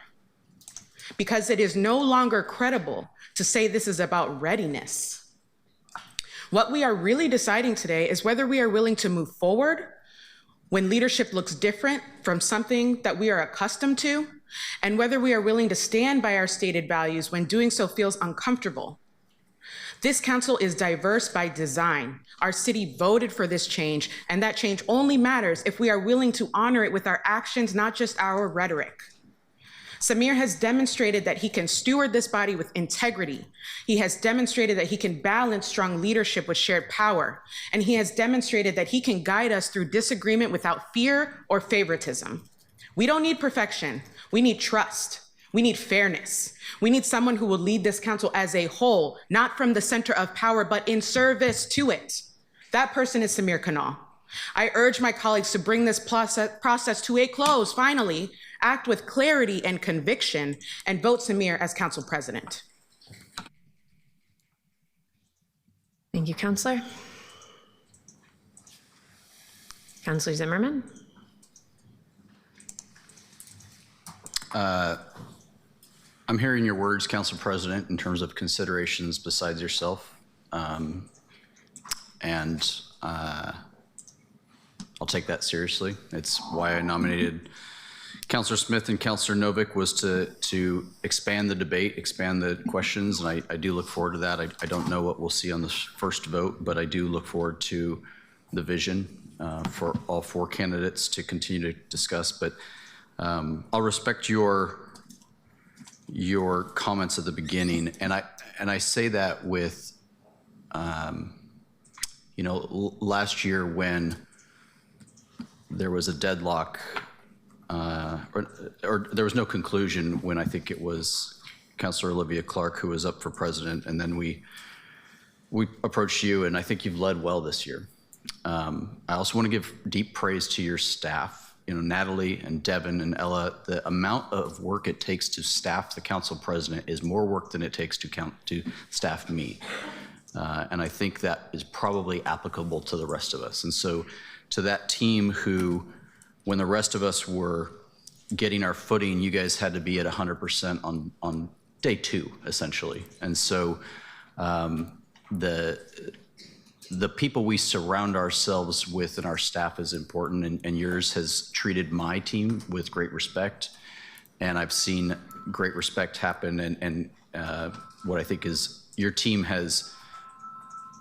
Because it is no longer credible to say this is about readiness. What we are really deciding today is whether we are willing to move forward when leadership looks different from something that we are accustomed to, and whether we are willing to stand by our stated values when doing so feels uncomfortable. This council is diverse by design. Our city voted for this change, and that change only matters if we are willing to honor it with our actions, not just our rhetoric. Samir has demonstrated that he can steward this body with integrity. He has demonstrated that he can balance strong leadership with shared power. And he has demonstrated that he can guide us through disagreement without fear or favoritism. We don't need perfection. We need trust. We need fairness. We need someone who will lead this council as a whole, not from the center of power, but in service to it. That person is Samir Kanal. I urge my colleagues to bring this process to a close, finally, act with clarity and conviction, and vote Samir as council president. Thank you, Counselor. Counselor Zimmerman? I'm hearing your words, Council President, in terms of considerations besides yourself. I'll take that seriously. It's why I nominated Councilor Smith and Councilor Novick, was to expand the debate, expand the questions, and I do look forward to that. I don't know what we'll see on this first vote, but I do look forward to the vision for all four candidates to continue to discuss. But I'll respect your comments at the beginning, and I say that with, last year when there was a deadlock, or there was no conclusion when I think it was Councilor Olivia Clark who was up for president, and then we approached you, and I think you've led well this year. I also want to give deep praise to your staff. Natalie and Devin and Ella, the amount of work it takes to staff the council president is more work than it takes to staff me. And I think that is probably applicable to the rest of us. And so to that team who, when the rest of us were getting our footing, you guys had to be at 100% on day two, essentially. And so the people we surround ourselves with and our staff is important, and yours has treated my team with great respect. And I've seen great respect happen, and what I think is your team has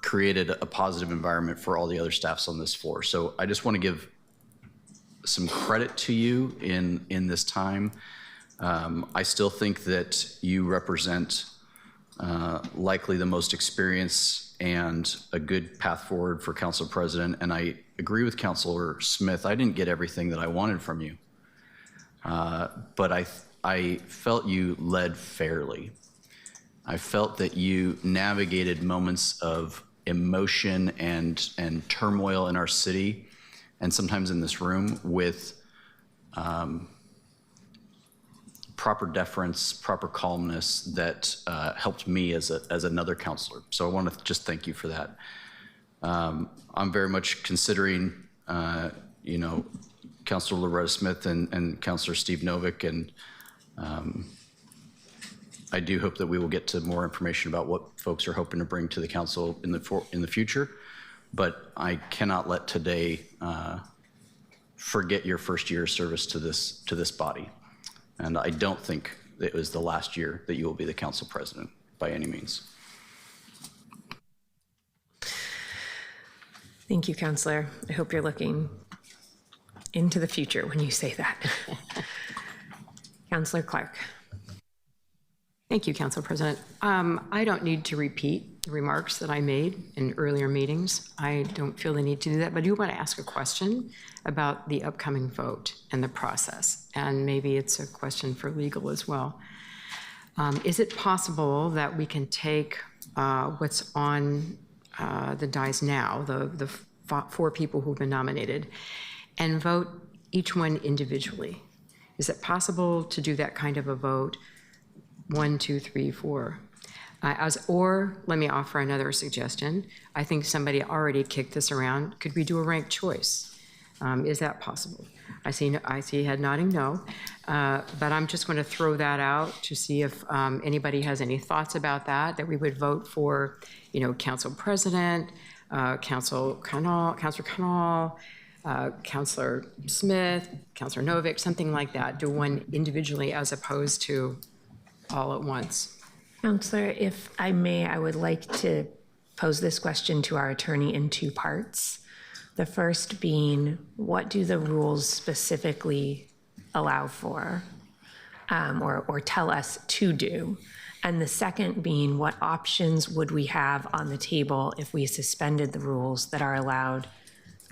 created a positive environment for all the other staffs on this floor. So I just want to give some credit to you in this time. I still think that you represent likely the most experience and a good path forward for Council President. And I agree with Councilor Smith. I didn't get everything that I wanted from you, but I felt you led fairly. I felt that you navigated moments of emotion and turmoil in our city, and sometimes in this room, with proper deference, proper calmness that helped me as another counselor. So I want to just thank you for that. I'm very much considering, Councilor Loretta Smith and Councilor Steve Novick, and I do hope that we will get to more information about what folks are hoping to bring to the council in the future. But I cannot let today forget your first year of service to this body. And I don't think it was the last year that you will be the council president by any means. Thank you, Counselor. I hope you're looking into the future when you say that. Counselor Clark. Thank you, Council President. I don't need to repeat the remarks that I made in earlier meetings. I don't feel the need to do that, but I do want to ask a question about the upcoming vote and the process, and maybe it's a question for legal as well. Is it possible that we can take what's on the dais now, the 4 people who've been nominated, and vote each one individually? Is it possible to do that kind of a vote? 1, 2, 3, 4. Or let me offer another suggestion. I think somebody already kicked this around. Could we do a ranked choice? Is that possible? I see head nodding no, but I'm just going to throw that out to see if anybody has any thoughts about that we would vote for, Council President, Councilor Canal, Councilor Smith, Councilor Novick, something like that. Do one individually as opposed to all at once. Counselor, if I may, I would like to pose this question to our attorney in 2 parts. The first being, what do the rules specifically allow for or tell us to do? And the second being, what options would we have on the table if we suspended the rules that are allowed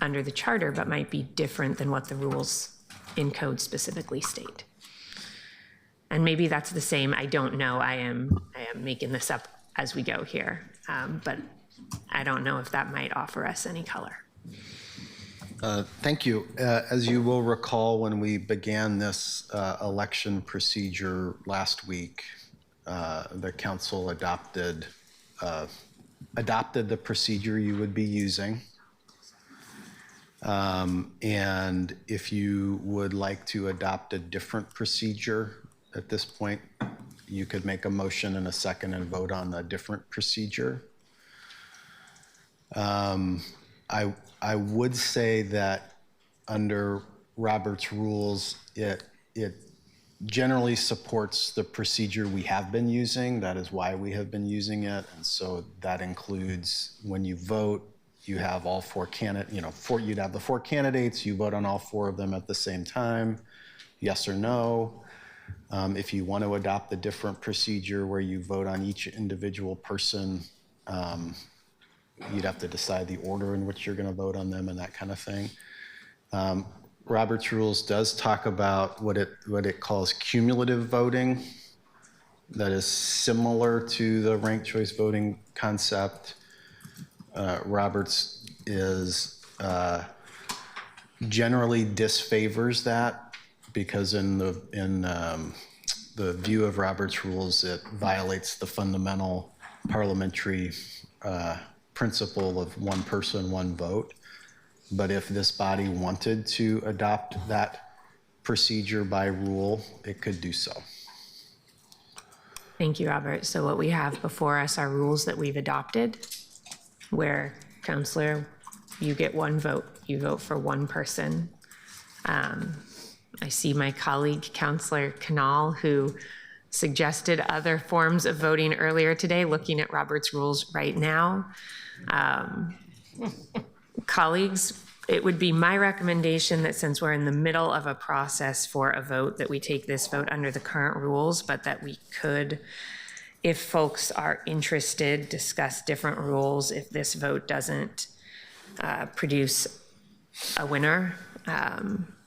under the charter but might be different than what the rules in code specifically state? And maybe that's the same. I don't know. I am making this up as we go here, but I don't know if that might offer us any color. Thank you. As you will recall, when we began this election procedure last week, the council adopted the procedure you would be using. And if you would like to adopt a different procedure at this point, you could make a motion in a second and vote on a different procedure. I would say that under Robert's rules, it generally supports the procedure we have been using. That is why we have been using it. And so that includes when you vote, you have all 4 candidates, you'd have the 4 candidates, you vote on all 4 of them at the same time, yes or no. If you want to adopt a different procedure where you vote on each individual person, you'd have to decide the order in which you're going to vote on them and that kind of thing. Robert's Rules does talk about what it calls cumulative voting. That is similar to the ranked choice voting concept. Roberts generally disfavors that because in the view of Robert's Rules, it violates the fundamental parliamentary principle of 1 person, 1 vote. But if this body wanted to adopt that procedure by rule, it could do so. Thank you, Robert. So what we have before us are rules that we've adopted, where Counselor, you get one vote. You vote for one person. I see my colleague, Counselor Canal, who suggested other forms of voting earlier today, looking at Robert's rules right now. Colleagues, it would be my recommendation that since we're in the middle of a process for a vote, that we take this vote under the current rules, but that we could, if folks are interested, discuss different rules if this vote doesn't produce a winner,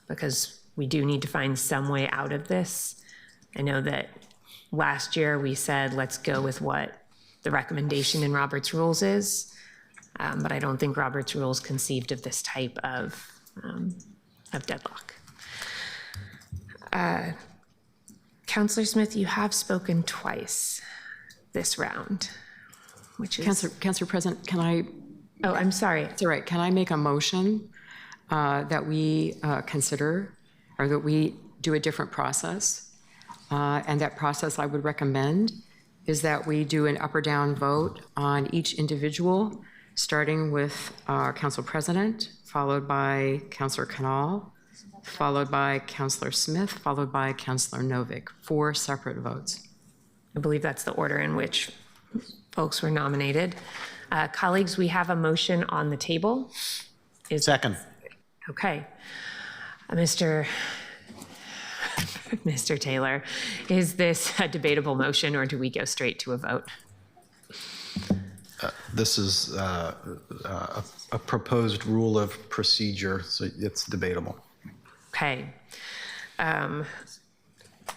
because we do need to find some way out of this. I know that last year we said, let's go with what the recommendation in Robert's rules is, but I don't think Robert's rules conceived of this type of deadlock. Counselor Smith, you have spoken twice this round, which is... Councilor President, can I... Oh, I'm sorry. It's all right. Can I make a motion that we consider, or that we do a different process? And that process I would recommend is that we do an up or down vote on each individual, starting with our Council President, followed by Councilor Canal, followed by Councilor Smith, followed by Councilor Novick. 4 separate votes. I believe that's the order in which folks were nominated. Colleagues, we have a motion on the table. Second. Okay. Mr. Taylor, is this a debatable motion, or do we go straight to a vote? This is a proposed rule of procedure, so it's debatable. Okay.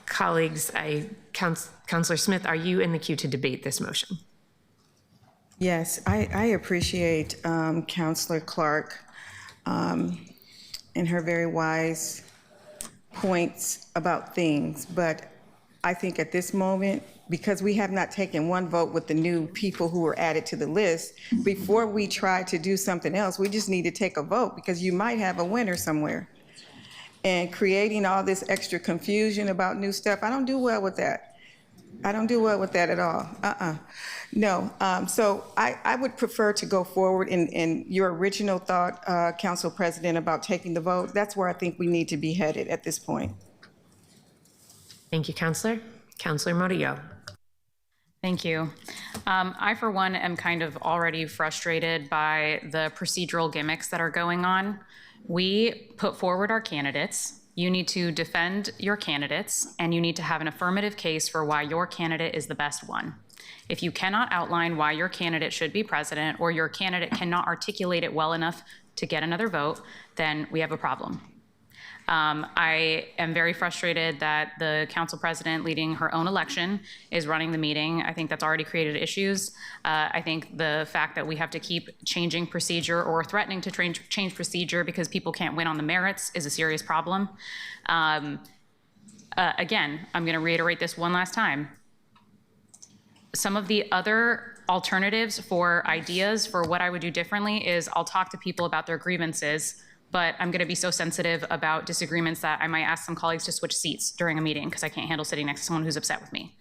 Colleagues, Councilor Smith, are you in the queue to debate this motion? Yes, I appreciate Counselor Clark and her very wise points about things, but I think at this moment, because we have not taken one vote with the new people who were added to the list, before we try to do something else, we just need to take a vote, because you might have a winner somewhere. And creating all this extra confusion about new stuff, I don't do well with that. I don't do well with that at all. No. So I would prefer to go forward in your original thought, Council President, about taking the vote. That's where I think we need to be headed at this point. Thank you, Counselor. Counselor Murillo. Thank you. I, for one, am kind of already frustrated by the procedural gimmicks that are going on. We put forward our candidates. You need to defend your candidates, and you need to have an affirmative case for why your candidate is the best one. If you cannot outline why your candidate should be president, or your candidate cannot articulate it well enough to get another vote, then we have a problem. I am very frustrated that the council president leading her own election is running the meeting. I think that's already created issues. I think the fact that we have to keep changing procedure or threatening to change procedure because people can't win on the merits is a serious problem. Again, I'm going to reiterate this one last time. Some of the other alternatives for ideas for what I would do differently is I'll talk to people about their grievances, but I'm going to be so sensitive about disagreements that I might ask some colleagues to switch seats during a meeting because I can't handle sitting next to someone who's upset with me.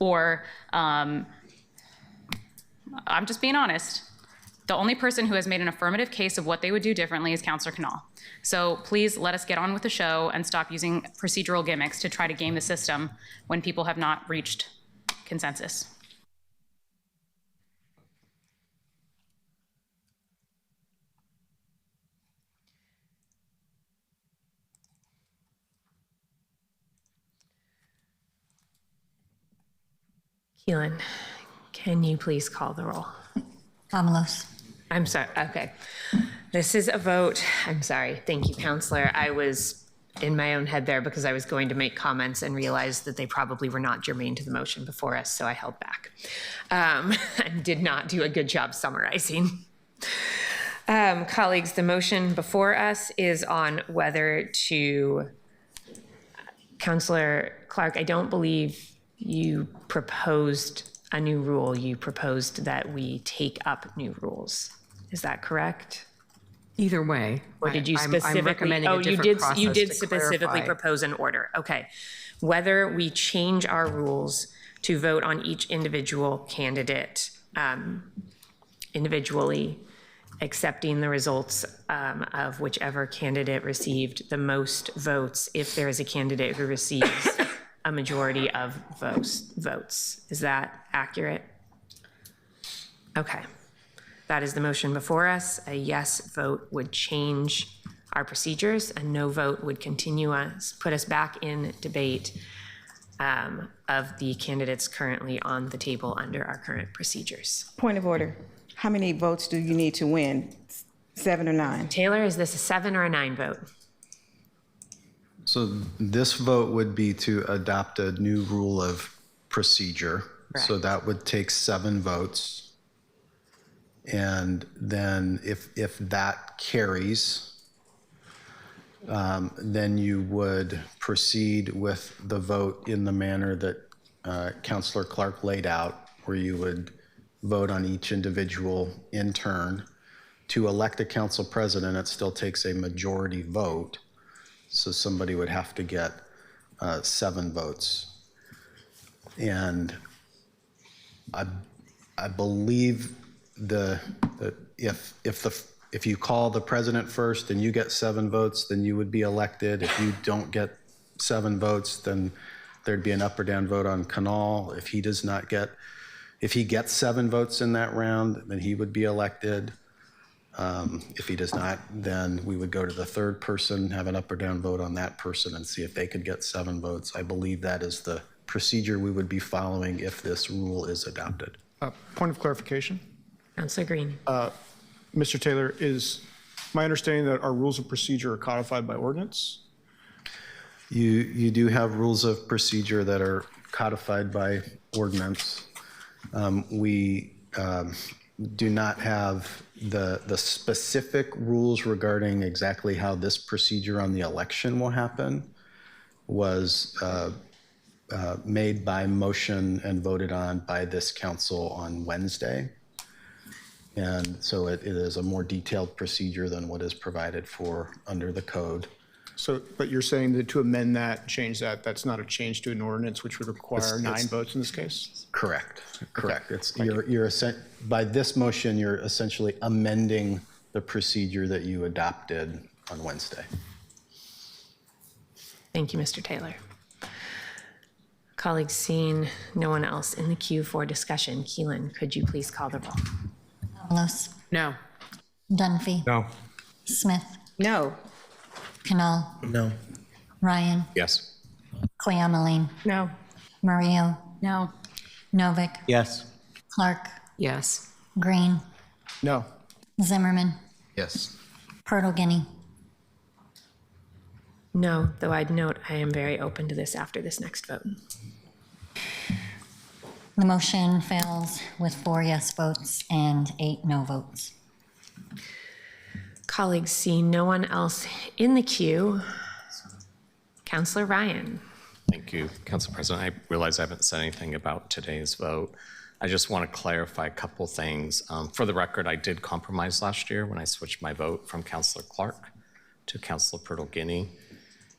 Or I'm just being honest. The only person who has made an affirmative case of what they would do differently is Councilor Canal. So please let us get on with the show and stop using procedural gimmicks to try to game the system when people have not reached consensus. Keelan, can you please call the roll? Vamonos. I'm sorry. Okay. This is a vote. I'm sorry. Thank you, Counselor. I was in my own head there because I was going to make comments and realized that they probably were not germane to the motion before us, so I held back. And did not do a good job summarizing. Colleagues, the motion before us is on whether to... Counselor Clark, I don't believe you proposed a new rule. You proposed that we take up new rules. Is that correct? Either way. Or did you I'm specifically? recommending a different process You did to specifically clarify. propose an order. Okay. Whether we change our rules to vote on each individual candidate individually accepting the results of whichever candidate received the most votes if there is a candidate who receives a majority of votes. Is that accurate? Okay. That is the motion before us. A yes vote would change our procedures. A no vote would continue us, put us back in debate of the candidates currently on the table under our current procedures. Point of order. How many votes do you need to win? 7 or 9? Taylor, is this a 7 or a 9 vote? So this vote would be to adopt a new rule of procedure. So Correct. that would take 7 votes. And then if that carries, then you would proceed with the vote in the manner that Councilor Clark laid out, where you would vote on each individual in turn. To elect a council president, it still takes a majority vote. So somebody would have to get 7 votes. And I believe if you call the president first and you get 7 votes, then you would be elected. If you don't get 7 votes, then there'd be an up or down vote on Kanal. If he gets 7 votes in that round, then he would be elected. If he does not, then we would go to the third person, have an up or down vote on that person and see if they could get 7 votes. I believe that is the procedure we would be following if this rule is adopted. Point of clarification. Councilor Green. Mr. Taylor, is my understanding that our rules of procedure are codified by ordinance? You do have rules of procedure that are codified by ordinance. We do not have the specific rules regarding exactly how this procedure on the election will happen. Was made by motion and voted on by this council on Wednesday. And so it is a more detailed procedure than what is provided for under the code. So, but you're saying that to amend that, change that, that's not a change to an ordinance, which would require 9 votes in this case? Correct. It's by this motion, you're essentially amending the procedure that you adopted on Wednesday. Thank you, Mr. Taylor. Colleagues, seeing no one else in the queue for discussion, Keelan, could you please call the roll? Avalos. No. Dunphy. No. Smith. No. Canal. No. Ryan. Yes. Cleomeline. No. Murillo. No. Novick. Yes. Clark. Yes. Green. No. Zimmerman. Yes. Purtle Guinea. No, though I'd note I am very open to this after this next vote. The motion fails with 4 yes votes and 8 no votes. Colleagues, seeing no one else in the queue, Councilor Ryan. Thank you, Council President. I realize I haven't said anything about today's vote. I just want to clarify a couple things. For the record, I did compromise last year when I switched my vote from Councilor Clark to Councilor Purtle Guinea.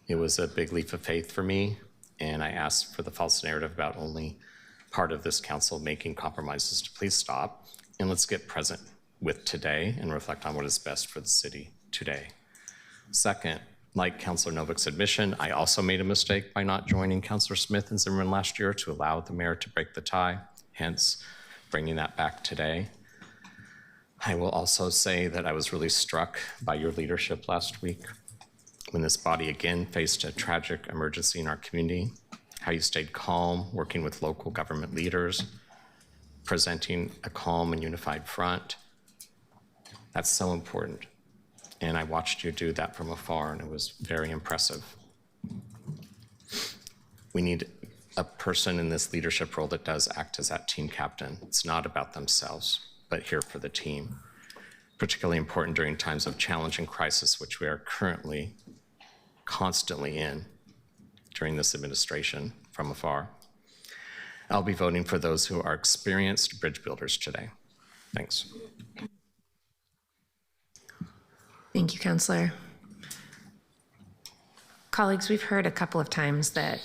It was a big leap of faith for me, and I asked for the false narrative about only part of this council making compromises to please stop, and let's get present with today and reflect on what is best for the city today. Second, like Councilor Novick's admission, I also made a mistake by not joining Councilor Smith and Zimmerman last year to allow the mayor to break the tie, hence bringing that back today. I will also say that I was really struck by your leadership last week when this body again faced a tragic emergency in our community, how you stayed calm, working with local government leaders, presenting a calm and unified front. That's so important. And I watched you do that from afar, and it was very impressive. We need a person in this leadership role that does act as that team captain. It's not about themselves, but here for the team. Particularly important during times of challenge and crisis, which we are currently constantly in during this administration from afar. I'll be voting for those who are experienced bridge builders today. Thanks. Thank you, Councilor. Colleagues, we've heard a couple of times that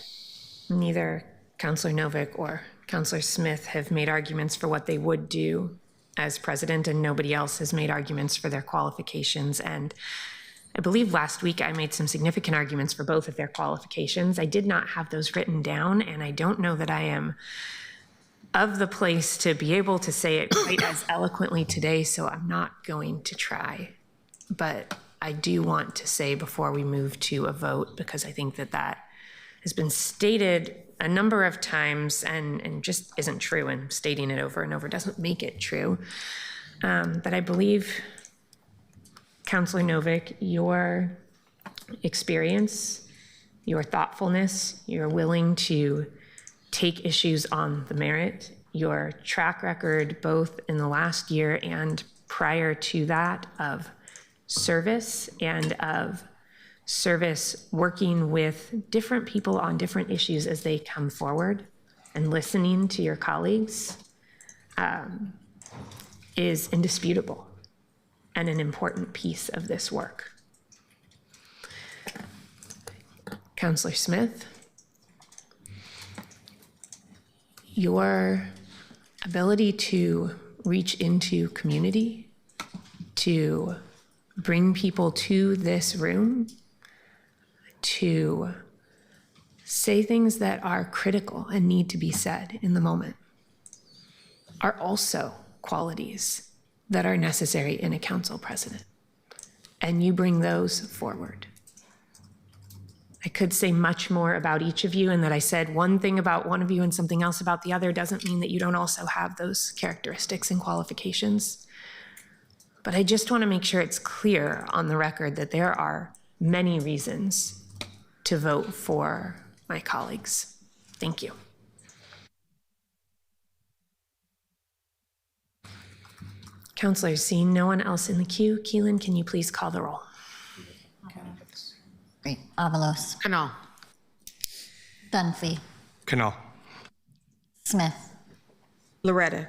neither Councilor Novick or Councilor Smith have made arguments for what they would do as president, and nobody else has made arguments for their qualifications. And I believe last week I made some significant arguments for both of their qualifications. I did not have those written down, and I don't know that I am of the place to be able to say it quite as eloquently today, so I'm not going to try. But I do want to say before we move to a vote, because I think that that has been stated a number of times and just isn't true, and stating it over and over doesn't make it true, that I believe, Councilor Novick, your experience, your thoughtfulness, your willing to take issues on the merit, your track record both in the last year and prior to that of service and of service working with different people on different issues as they come forward and listening to your colleagues is indisputable and an important piece of this work. Councilor Smith, your ability to reach into community, to bring people to this room, to say things that are critical and need to be said in the moment, are also qualities that are necessary in a council president. And you bring those forward. I could say much more about each of you, and that I said one thing about one of you and something else about the other doesn't mean that you don't also have those characteristics and qualifications. But I just want to make sure it's clear on the record that there are many reasons to vote for my colleagues. Thank you. Councilors, seeing no one else in the queue, Keelan, can you please call the roll? Great. Avalos. Canal. Dunphy. Canal. Smith. Loretta.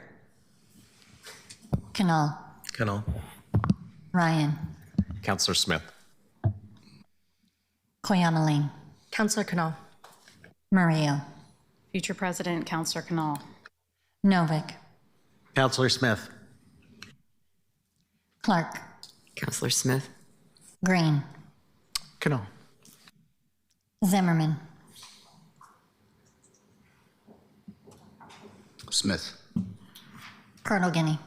Canal. Canal. Ryan. Counselor Smith. Koyamaling. Counselor Canal. Murillo. Future President, Counselor Canal. Novick. Counselor Smith. Clark. Counselor Smith. Green. Canal. Zimmerman. Smith. Colonel Guinea.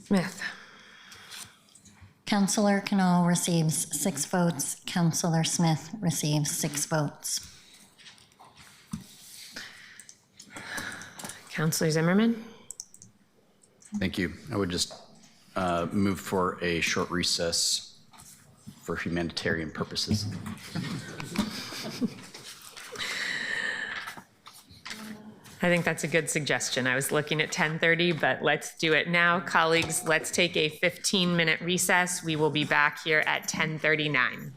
Smith. Councilor Canal receives 6 votes. Councilor Smith receives 6 votes. Councilor Zimmerman. Thank you. I would just move for a short recess for humanitarian purposes. I think that's a good suggestion. I was looking at 10:30, but let's do it now. Colleagues, let's take a 15-minute recess. We will be back here at 10:39.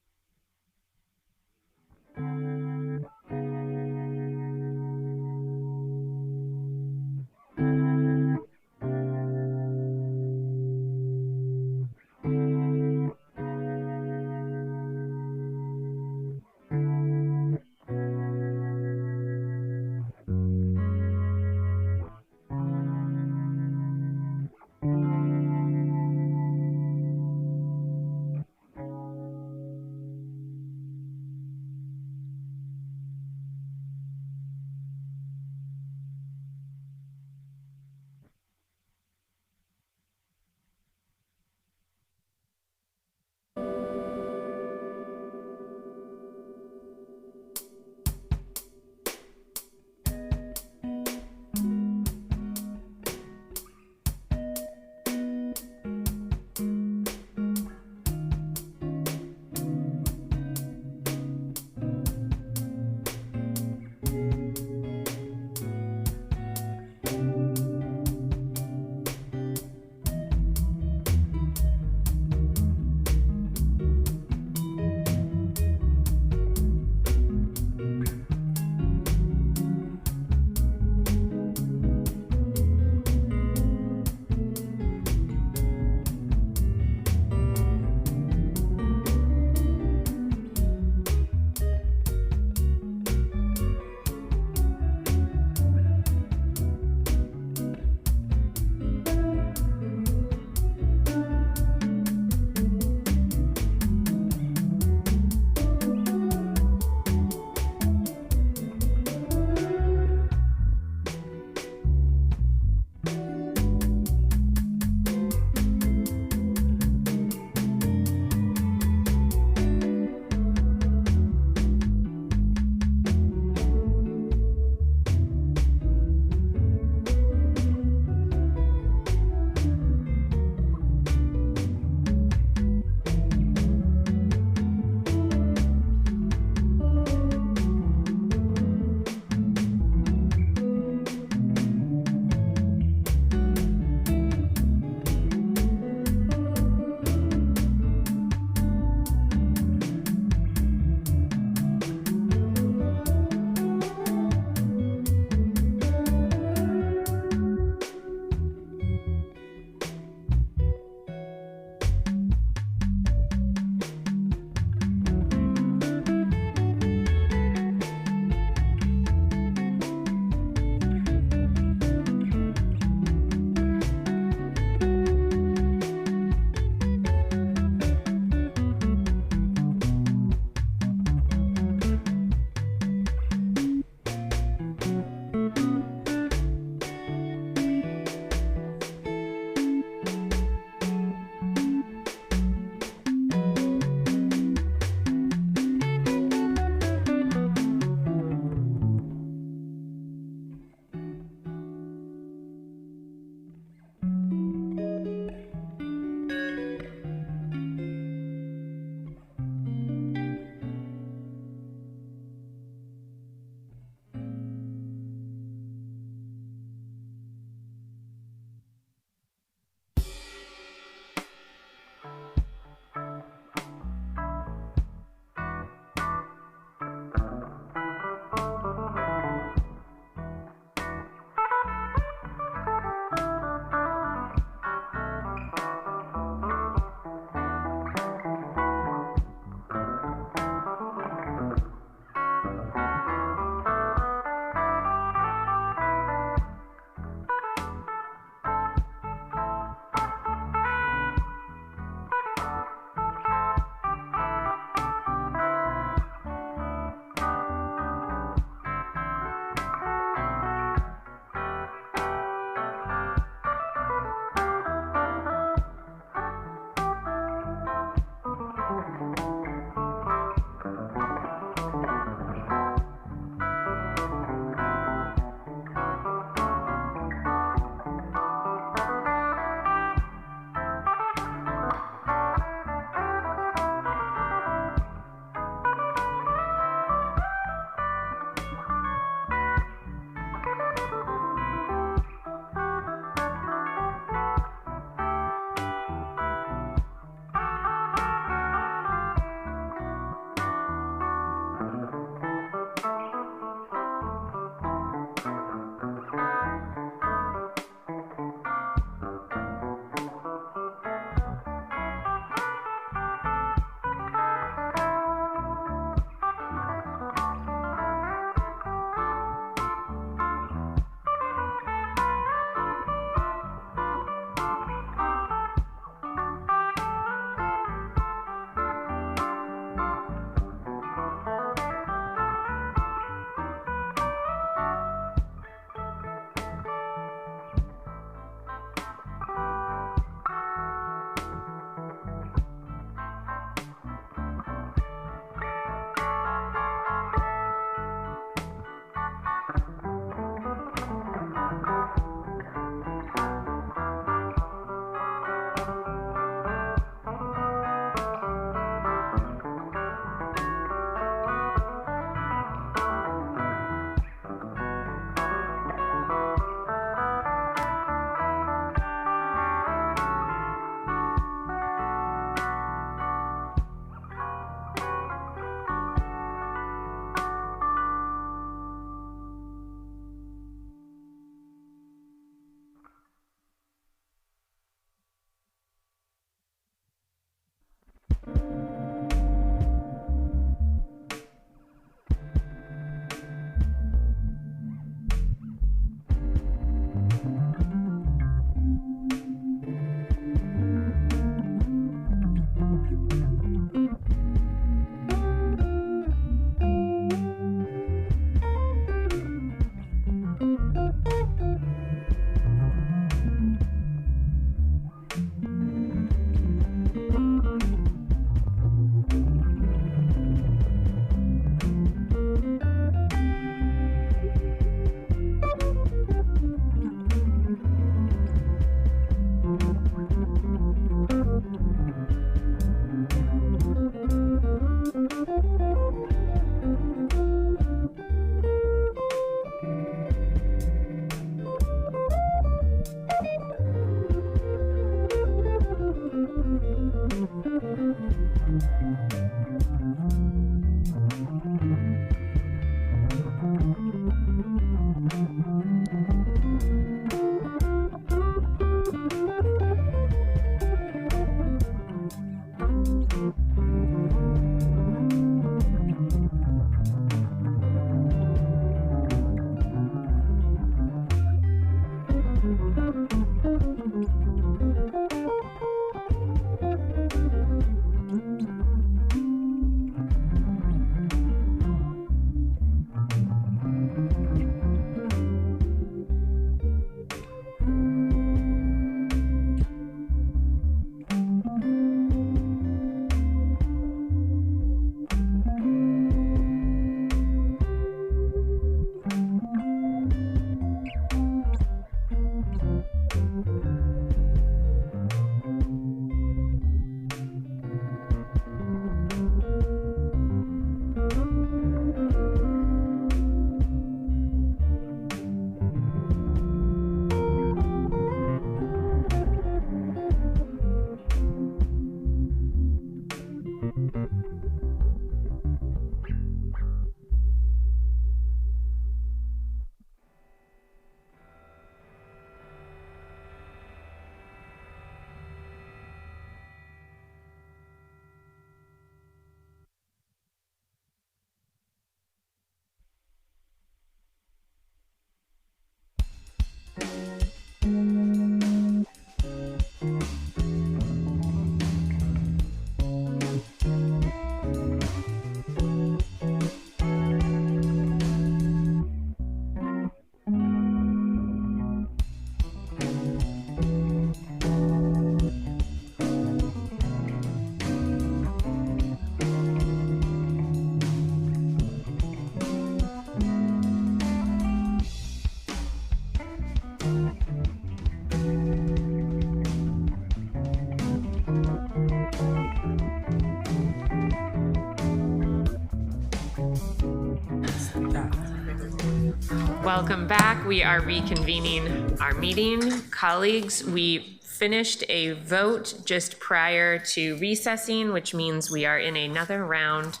Welcome back. We are reconvening our meeting. Colleagues, we finished a vote just prior to recessing, which means we are in another round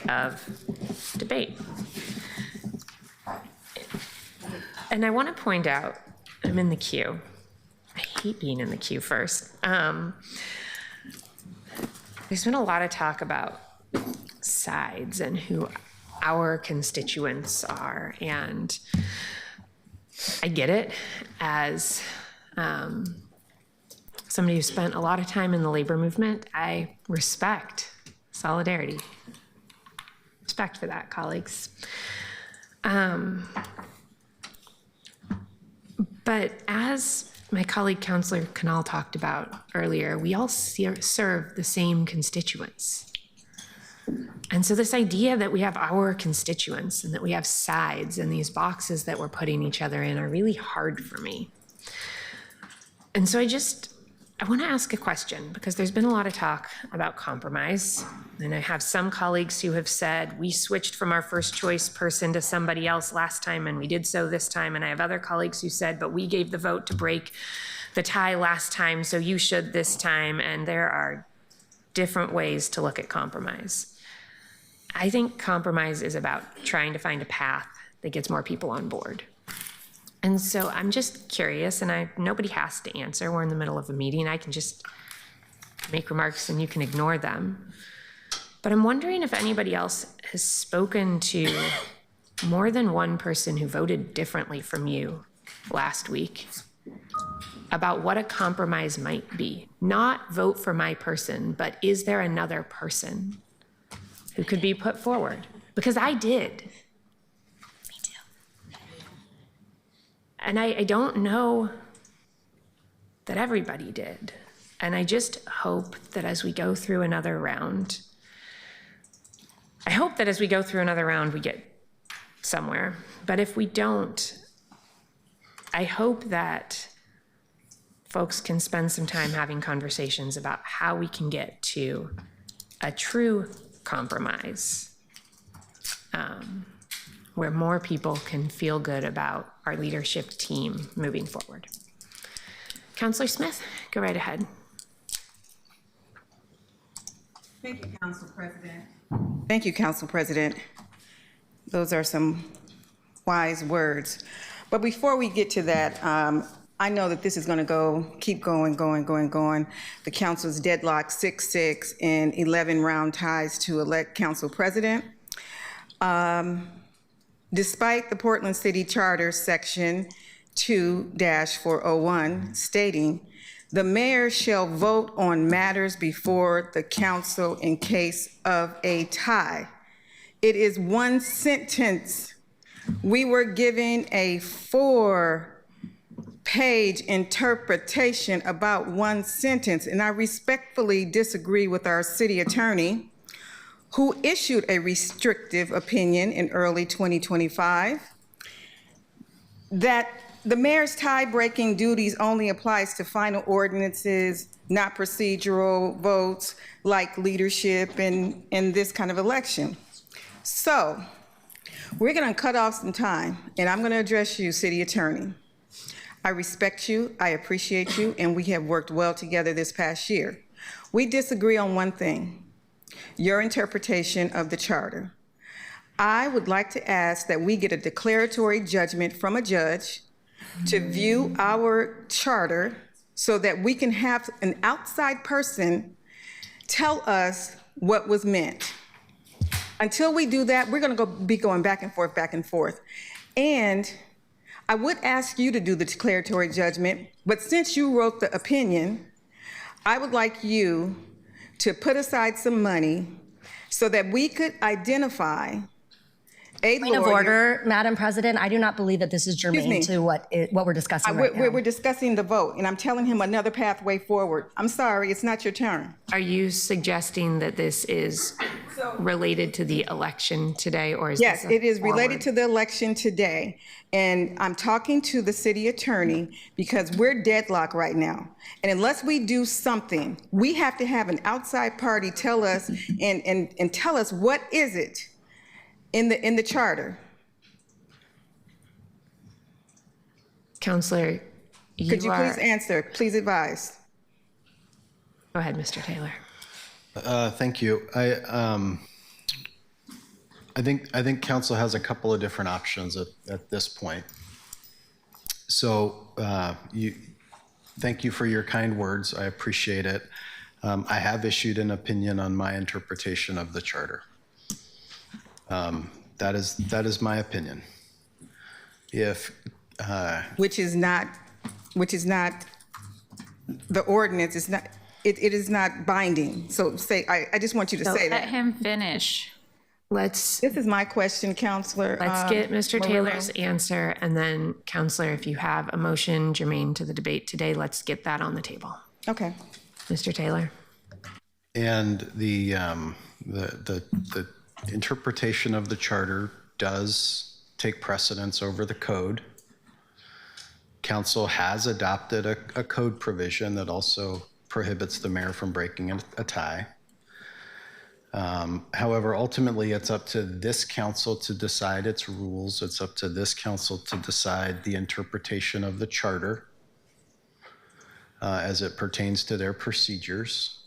of debate. And I want to point out, I'm in the queue. I hate being in the queue first. There's been a lot of talk about sides and who our constituents are, and I get it as somebody who spent a lot of time in the labor movement. I respect solidarity. Respect for that, colleagues. But as my colleague, Councillor Canal, talked about earlier, we all serve the same constituents. And so this idea that we have our constituents and that we have sides and these boxes that we're putting each other in are really hard for me. And so I want to ask a question, because there's been a lot of talk about compromise. And I have some colleagues who have said, we switched from our first choice person to somebody else last time, and we did so this time. And I have other colleagues who said, but we gave the vote to break the tie last time, so you should this time. And there are different ways to look at compromise. I think compromise is about trying to find a path that gets more people on board. And so I'm just curious, and nobody has to answer. We're in the middle of a meeting. I can just make remarks and you can ignore them. But I'm wondering if anybody else has spoken to more than one person who voted differently from you last week about what a compromise might be. Not vote for my person, but is there another person who could be put forward? Because I did. Me too. And I don't know that everybody did. And I just hope that as we go through another round, we get somewhere. But if we don't, I hope that folks can spend some time having conversations about how we can get to a true compromise where more people can feel good about our leadership team moving forward. Councillor Smith, go right ahead. Thank you, Council President. Thank you, Council President. Those are some wise words. But before we get to that, I know that this is going to keep going. The council's deadlocked 6-6 in 11 round ties to elect council president. Despite the Portland City Charter Section 2-401 stating, the mayor shall vote on matters before the council in case of a tie. It is one sentence. We were given a 4-page interpretation about one sentence, and I respectfully disagree with our city attorney, who issued a restrictive opinion in early 2025, that the mayor's tie-breaking duties only applies to final ordinances, not procedural votes like leadership in this kind of election. So we're going to cut off some time, and I'm going to address you, city attorney. I respect you, I appreciate you, and we have worked well together this past year. We disagree on one thing, your interpretation of the charter. I would like to ask that we get a declaratory judgment from a judge to view our charter so that we can have an outside person tell us what was meant. Until we do that, we're going to be going back and forth. And I would ask you to do the declaratory judgment, but since you wrote the opinion, I would like you to put aside some money so that we could identify a Point of lawyer. order, Madam President, I do not believe that this is germane to what we're discussing right now. We're discussing the vote, and I'm telling him another pathway forward. I'm sorry, it's not your turn. Are you suggesting that this is related to the election today, or is Yes, this it is related to the election today. And I'm talking to the city attorney because we're deadlocked right now. And unless we do something, we have to have an outside party tell us and tell us what is it in the charter. Counselor, Could you are. please answer? Please advise. Go ahead, Mr. Taylor. Thank you. I think council has a couple of different options at this point. So thank you for your kind words. I appreciate it. I have issued an opinion on my interpretation of the charter. That is my opinion. If Which is not the ordinance. It's not. It is not binding. So I just want you to say Let that. him finish. This is my question, Counselor. Let's get Mr. Murillo. Taylor's answer, and then, Counselor, if you have a motion germane to the debate today, let's get that on the table. Okay. Mr. Taylor. And the interpretation of the charter does take precedence over the code. Council has adopted a code provision that also prohibits the mayor from breaking a tie. However, ultimately, it's up to this council to decide its rules. It's up to this council to decide the interpretation of the charter as it pertains to their procedures.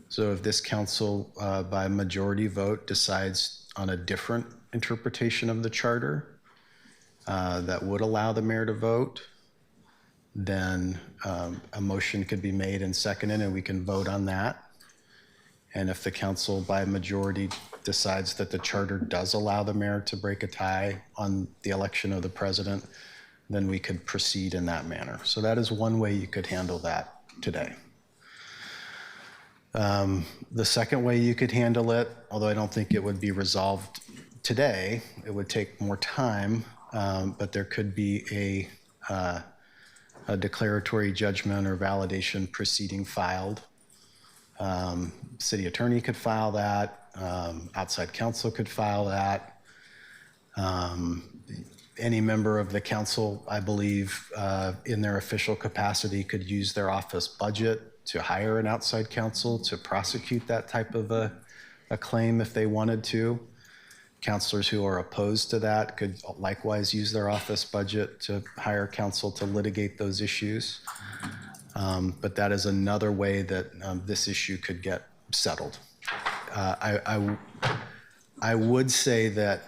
So if this council by majority vote decides on a different interpretation of the charter that would allow the mayor to vote, then a motion could be made and seconded, and we can vote on that. And if the council by majority decides that the charter does allow the mayor to break a tie on the election of the president, then we could proceed in that manner. So that is one way you could handle that today. The second way you could handle it, although I don't think it would be resolved today, it would take more time, but there could be a declaratory judgment or validation proceeding filed. City attorney could file that. Outside counsel could file that. Any member of the council, I believe, in their official capacity could use their office budget to hire an outside counsel to prosecute that type of a claim if they wanted to. Counselors who are opposed to that could likewise use their office budget to hire counsel to litigate those issues. But that is another way that this issue could get settled. I would say that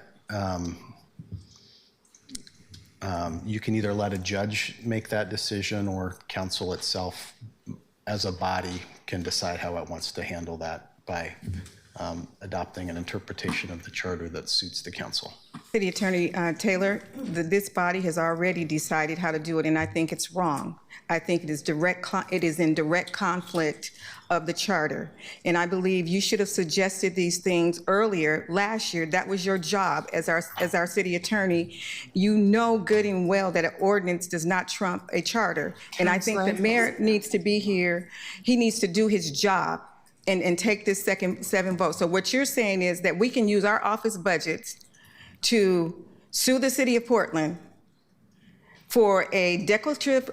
you can either let a judge make that decision, or council itself as a body can decide how it wants to handle that by adopting an interpretation of the charter that suits the council. City Attorney Taylor, this body has already decided how to do it, and I think it's wrong. I think it is in direct conflict of the charter, and I believe you should have suggested these things earlier last year. That was your job as our city attorney. You know good and well that an ordinance does not trump a charter, and I think the mayor needs to be here. He needs to do his job and take this second 7 votes. So what you're saying is that we can use our office budgets to sue the city of Portland for a declaratory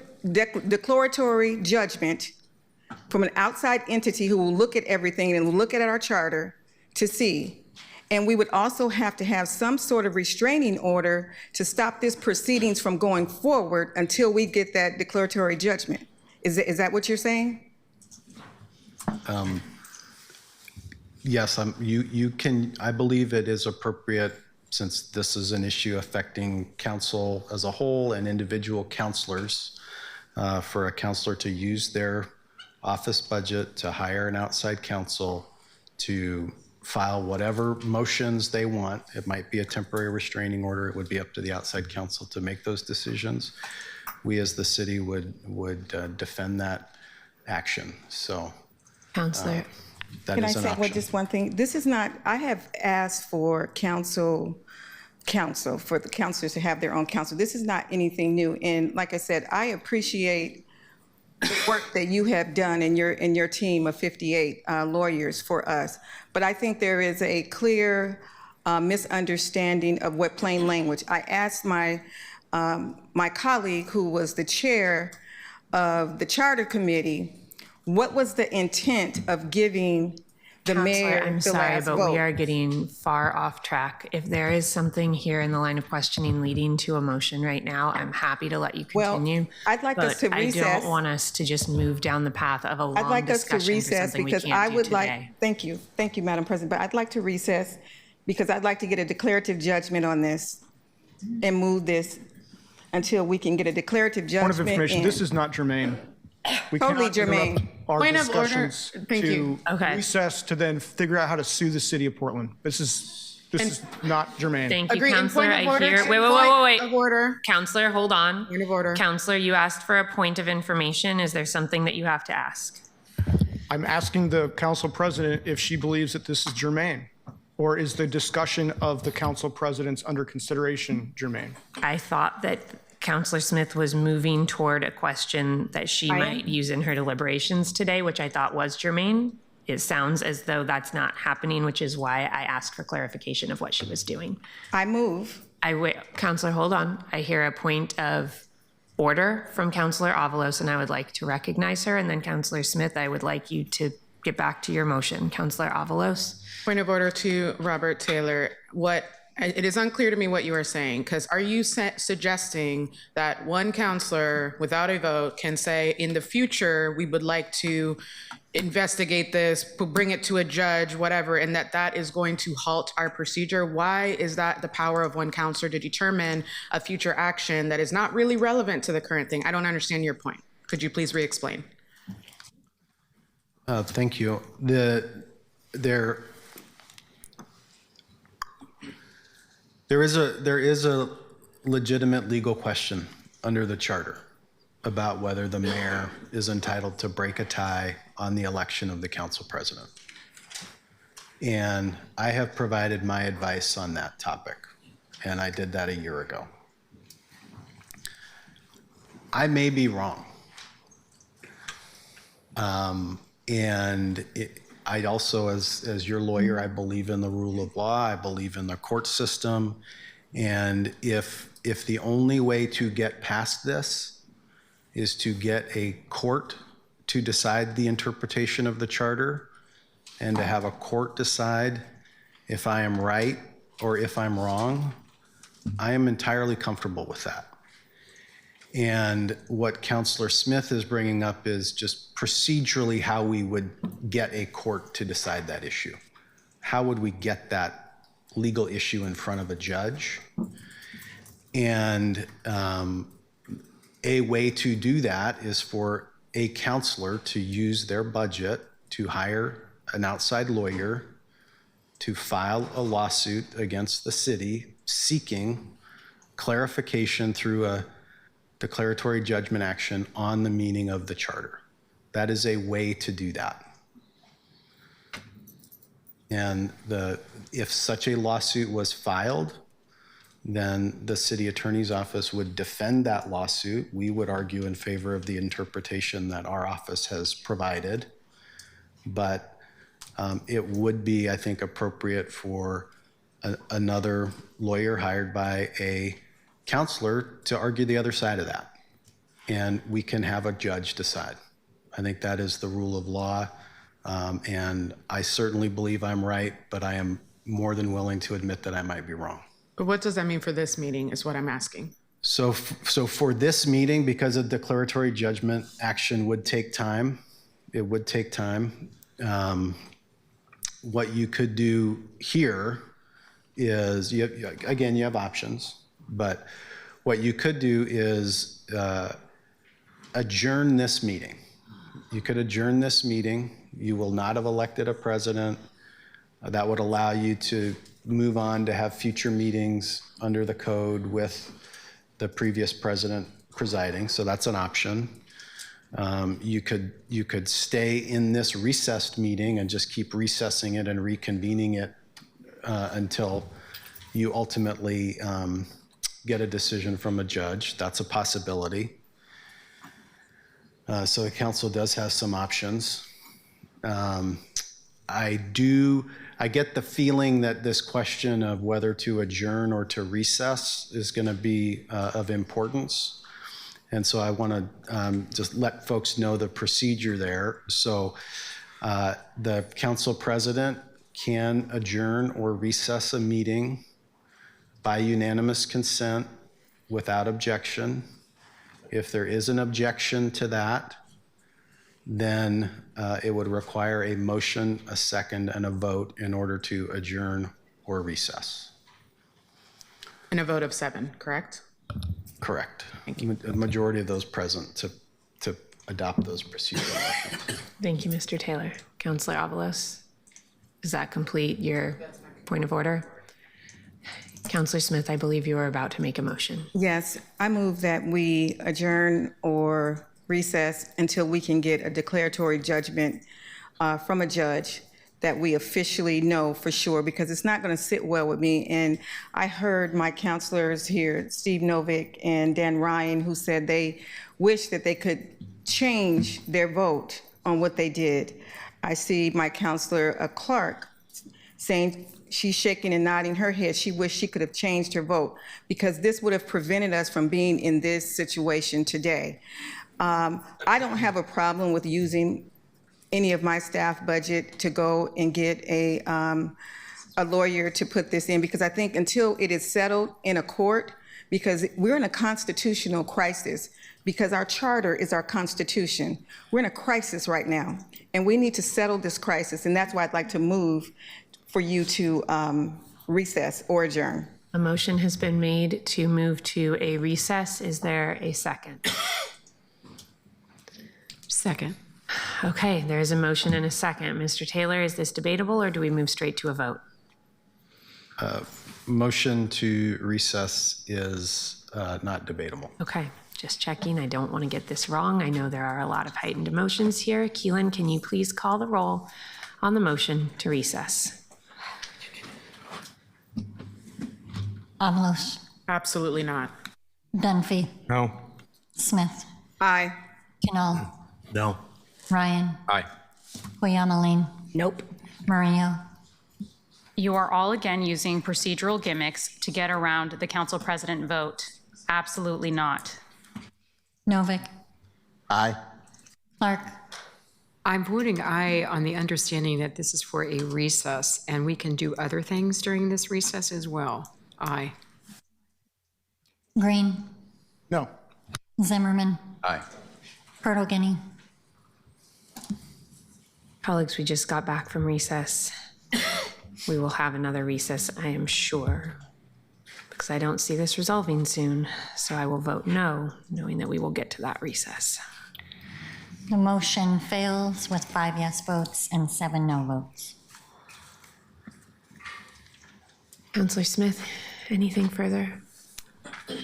judgment from an outside entity who will look at everything and will look at our charter to see. And we would also have to have some sort of restraining order to stop this proceedings from going forward until we get that declaratory judgment. Is that what you're saying? Yes, you can. I believe it is appropriate, since this is an issue affecting council as a whole and individual councilors, for a councilor to use their office budget to hire an outside counsel to file whatever motions they want. It might be a temporary restraining order. It would be up to the outside counsel to make those decisions. We as the city would defend that action. So, Counselor. That Can I is an say option. just one thing? This is not, I have asked for council, for the councilors to have their own counsel. This is not anything new. And like I said, I appreciate the work that you have done in your team of 58 lawyers for us. But I think there is a clear misunderstanding of what plain language. I asked my colleague, who was the chair of the charter committee, what was the intent of giving the mayor, I'm the sorry, last but vote. we are getting far off track. If there is something here in the line of questioning leading to a motion right now, I'm happy to let you Well, continue. I'd like us to But I recess. don't want us to just move down the path of a I'd long like us to discussion for recess something we because I can't do would like, today. thank you, Madam President, but I'd like to recess because I'd like to get a declarative judgment on this and move this until we can get a declarative Point judgment. of information, and- this is not germane. We Totally cannot interrupt germane. our Point of order. discussions Thank to you. Okay. recess to then figure out how to sue the city of Portland. This is not germane. Thank you, Agreed. And Counselor. point of I order, hear, too. wait. Point of order. Counselor, hold on. Point of order. Counselor, you asked for a point of information. Is there something that you have to ask? I'm asking the council president if she believes that this is germane, or is the discussion of the council president's under consideration germane? I thought that Counselor Smith was moving toward a question that she might use in her deliberations today, which I thought was germane. It sounds as though that's not happening, which is why I asked for clarification of what she was doing. I move. Counselor, hold on. I hear a point of order from Counselor Avalos, and I would like to recognize her. And then Counselor Smith, I would like you to get back to your motion. Counselor Avalos? Point of order to Robert Taylor. It is unclear to me what you are saying, because are you suggesting that one counselor without a vote can say, in the future, we would like to investigate this, bring it to a judge, whatever, and that is going to halt our procedure? Why is that the power of one counselor to determine a future action that is not really relevant to the current thing? I don't understand your point. Could you please re-explain? Thank you. There is a legitimate legal question under the charter about whether the mayor is entitled to break a tie on the election of the council president. And I have provided my advice on that topic, and I did that a year ago. I may be wrong. I also, as your lawyer, I believe in the rule of law. I believe in the court system. And if the only way to get past this is to get a court to decide the interpretation of the charter and to have a court decide if I am right or if I'm wrong, I am entirely comfortable with that. And what Counselor Smith is bringing up is just procedurally how we would get a court to decide that issue. How would we get that legal issue in front of a judge? And a way to do that is for a counselor to use their budget to hire an outside lawyer to file a lawsuit against the city seeking clarification through a declaratory judgment action on the meaning of the charter. That is a way to do that. And if such a lawsuit was filed, then the city attorney's office would defend that lawsuit. We would argue in favor of the interpretation that our office has provided. But it would be, I think, appropriate for another lawyer hired by a counselor to argue the other side of that. And we can have a judge decide. I think that is the rule of law. And I certainly believe I'm right, but I am more than willing to admit that I might be wrong. But what does that mean for this meeting is what I'm asking. So for this meeting, because a declaratory judgment action would take time, it would take time. What you could do here is, you have options, but what you could do is adjourn this meeting. You could adjourn this meeting. You will not have elected a president. That would allow you to move on to have future meetings under the code with the previous president presiding. So that's an option. You could stay in this recessed meeting and just keep recessing it and reconvening it until you ultimately get a decision from a judge. That's a possibility. So the council does have some options. I get the feeling that this question of whether to adjourn or to recess is going to be of importance. And so I want to just let folks know the procedure there. So The council president can adjourn or recess a meeting by unanimous consent without objection. If there is an objection to that, then it would require a motion, a second, and a vote in order to adjourn or recess. And a vote of 7, correct? Correct. A majority of those present to adopt those procedural motions. Thank you, Mr. Taylor. Counselor Avalos, does that complete your point of order? Counselor Smith, I believe you were about to make a motion. Yes, I move that we adjourn or recess until we can get a declaratory judgment from a judge that we officially know for sure, because it's not going to sit well with me. And I heard my counselors here, Steve Novick and Dan Ryan, who said they wish that they could change their vote on what they did. I see my counselor Clark saying she's shaking and nodding her head. She wished she could have changed her vote, because this would have prevented us from being in this situation today. I don't have a problem with using any of my staff budget to go and get a lawyer to put this in, because I think until it is settled in a court, because we're in a constitutional crisis, because our charter is our constitution. We're in a crisis right now, and we need to settle this crisis, and that's why I'd like to move for you to recess or adjourn. A motion has been made to move to a recess. Is there a second? Second. Okay, there is a motion and a second. Mr. Taylor, is this debatable, or do we move straight to a vote? Motion to recess is not debatable. Okay, just checking. I don't want to get this wrong. I know there are a lot of heightened emotions here. Keelan, can you please call the roll on the motion to recess? Avalos, Absolutely not. Dunphy, No. Smith, Aye. Canal, No. Ryan, Aye. Oyamaline, Nope. Murillo, You are all again using procedural gimmicks to get around the council president vote. Absolutely not. Novick, Aye. Clark, I'm voting aye on the understanding that this is for a recess, and we can do other things during this recess as well. Aye. Green, No. Zimmerman, Aye. Bertolini, Colleagues, we just got back from recess. We will have another recess, I am sure, because I don't see this resolving soon. So I will vote no, knowing that we will get to that recess. The motion fails with 5 yes votes and 7 no votes. Counselor Smith, anything further?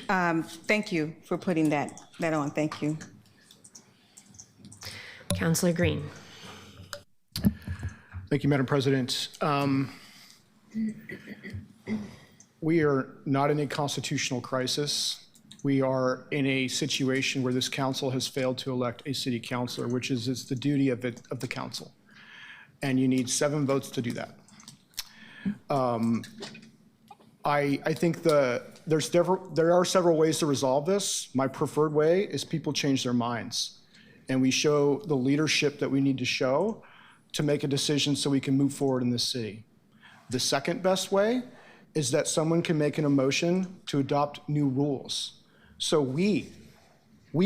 Thank you for putting that on. Thank you. Counselor Green. Thank you, Madam President. We are not in a constitutional crisis. We are in a situation where this council has failed to elect a city councilor, which is it's the duty of the council. And you need 7 votes to do that. I think there are several ways to resolve this. My preferred way is people change their minds, and we show the leadership that we need to show to make a decision so we can move forward in this city. The second best way is that someone can make an motion to adopt new rules. So we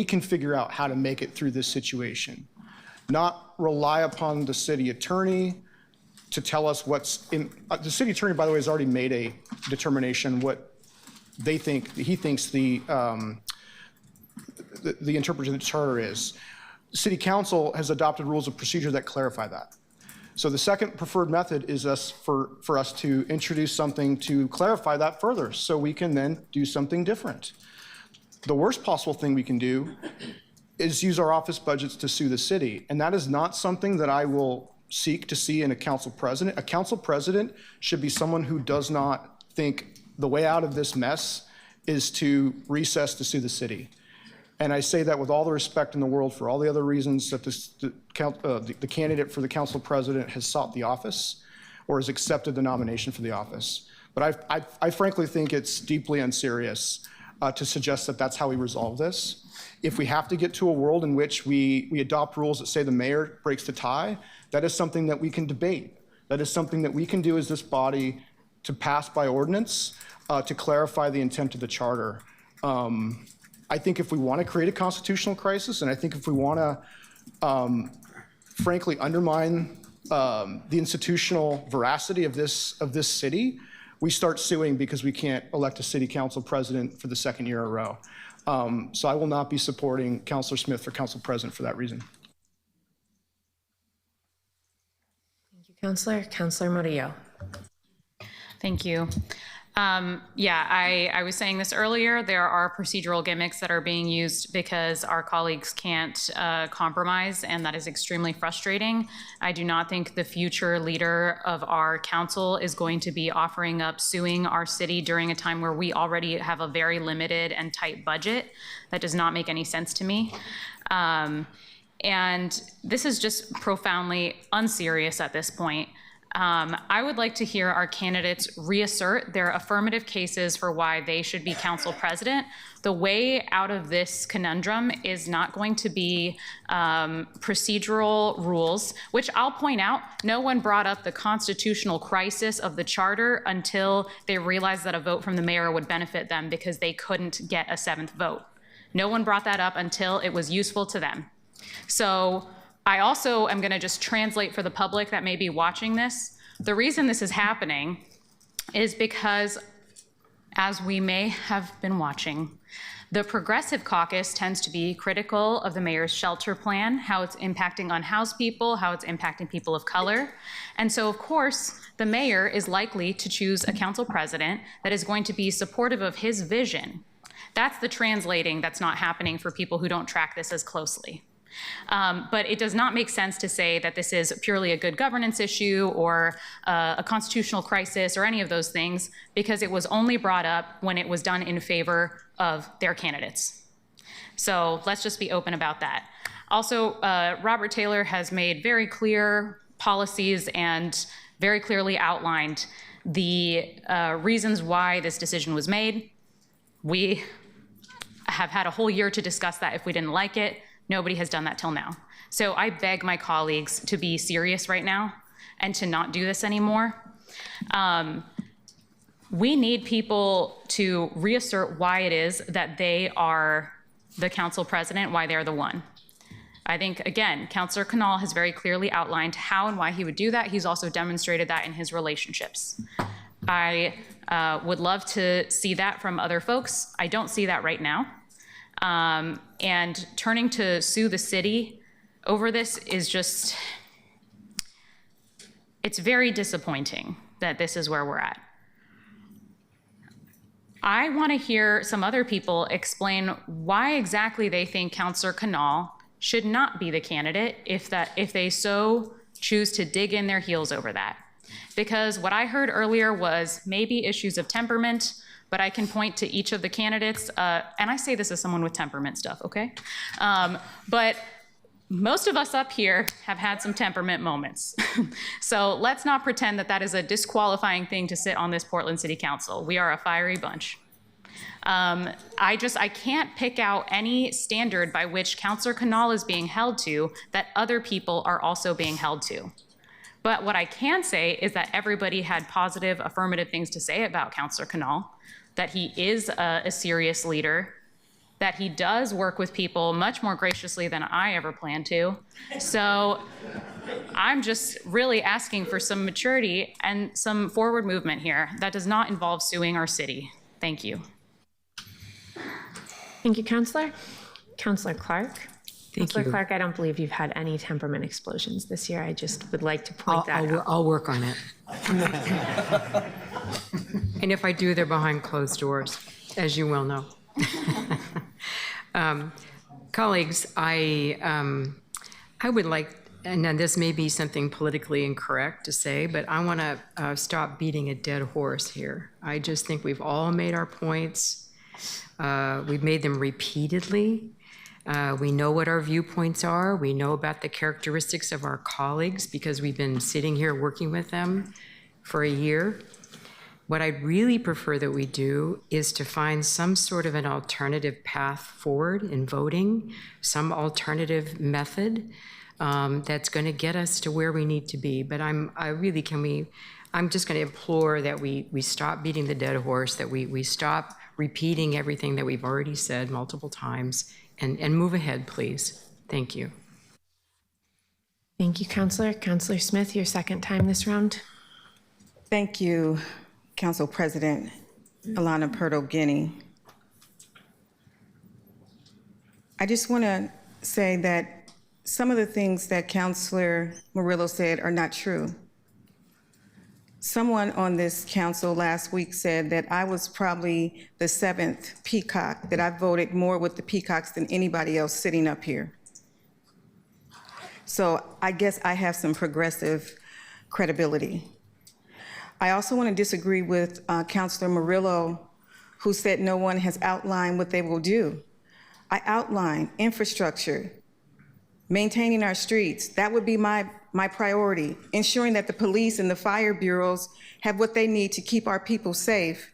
can figure out how to make it through this situation, not rely upon the city attorney to tell us what's in. The city attorney, by the way, has already made a determination what he thinks the interpretation of the charter is. City council has adopted rules of procedure that clarify that. So the second preferred method is for us to introduce something to clarify that further, so we can then do something different. The worst possible thing we can do is use our office budgets to sue the city, and that is not something that I will seek to see in a council president. A council president should be someone who does not think the way out of this mess is to recess to sue the city. And I say that with all the respect in the world for all the other reasons that the candidate for the council president has sought the office or has accepted the nomination for the office. But I frankly think it's deeply unserious to suggest that that's how we resolve this. If we have to get to a world in which we adopt rules that say the mayor breaks the tie, that is something that we can debate. That is something that we can do as this body to pass by ordinance to clarify the intent of the charter. I think if we want to create a constitutional crisis, and I think if we want to, frankly, undermine the institutional veracity of this city, we start suing because we can't elect a city council president for the second year in a row. So I will not be supporting Councilor Smith for council president for that reason. Thank you, Councilor. Councilor Murillo. Thank you. Yeah, I was saying this earlier, there are procedural gimmicks that are being used because our colleagues can't compromise, and that is extremely frustrating. I do not think the future leader of our council is going to be offering up suing our city during a time where we already have a very limited and tight budget. That does not make any sense to me. And this is just profoundly unserious at this point. I would like to hear our candidates reassert their affirmative cases for why they should be council president. The way out of this conundrum is not going to be procedural rules, which I'll point out, no one brought up the constitutional crisis of the charter until they realized that a vote from the mayor would benefit them because they couldn't get a 7th vote. No one brought that up until it was useful to them. So I also am going to just translate for the public that may be watching this. The reason this is happening is because, as we may have been watching, the Progressive Caucus tends to be critical of the mayor's shelter plan, how it's impacting unhoused people, how it's impacting people of color. And so, of course, the mayor is likely to choose a council president that is going to be supportive of his vision. That's the translating that's not happening for people who don't track this as closely. But it does not make sense to say that this is purely a good governance issue or a constitutional crisis or any of those things, because it was only brought up when it was done in favor of their candidates. So let's just be open about that. Also, Robert Taylor has made very clear policies and very clearly outlined the reasons why this decision was made. We have had a whole year to discuss that if we didn't like it. Nobody has done that till now. So I beg my colleagues to be serious right now and to not do this anymore. We need people to reassert why it is that they are the council president, why they're the one. I think, again, Councilor Canal has very clearly outlined how and why he would do that. He's also demonstrated that in his relationships. I would love to see that from other folks. I don't see that right now. And turning to sue the city over this is just, it's very disappointing that this is where we're at. I want to hear some other people explain why exactly they think Councilor Canal should not be the candidate if they so choose to dig in their heels over that. Because what I heard earlier was maybe issues of temperament, but I can point to each of the candidates, and I say this as someone with temperament stuff, okay? But most of us up here have had some temperament moments. So let's not pretend that that is a disqualifying thing to sit on this Portland City Council. We are a fiery bunch. I can't pick out any standard by which Councilor Canal is being held to that other people are also being held to. But what I can say is that everybody had positive, affirmative things to say about Councilor Canal, that he is a serious leader, that he does work with people much more graciously than I ever planned to. So I'm just really asking for some maturity and some forward movement here. That does not involve suing our city. Thank you. Thank you, Councilor. Councilor Clark. Thank Councilor you. Clark, I don't believe you've had any temperament explosions this year. I just would like to point that out. I'll work on it. And if I do, they're behind closed doors, as you well know. Colleagues, I would like, and this may be something politically incorrect to say, but I want to stop beating a dead horse here. I just think we've all made our points. We've made them repeatedly. We know what our viewpoints are. We know about the characteristics of our colleagues because we've been sitting here working with them for a year. What I'd really prefer that we do is to find some sort of an alternative path forward in voting, some alternative method that's going to get us to where we need to be. But I'm just going to implore that we stop beating the dead horse, that we stop repeating everything that we've already said multiple times, and move ahead, please. Thank you. Thank you, Counselor. Counselor Smith, your second time this round. Thank you, Council President Alana Perdo-Guiney. I just want to say that some of the things that Councilor Murillo said are not true. Someone on this council last week said that I was probably the 7th peacock, that I voted more with the peacocks than anybody else sitting up here. So I guess I have some progressive credibility. I also want to disagree with Councilor Murillo, who said no one has outlined what they will do. I outlined infrastructure, maintaining our streets. That would be my priority, ensuring that the police and the fire bureaus have what they need to keep our people safe.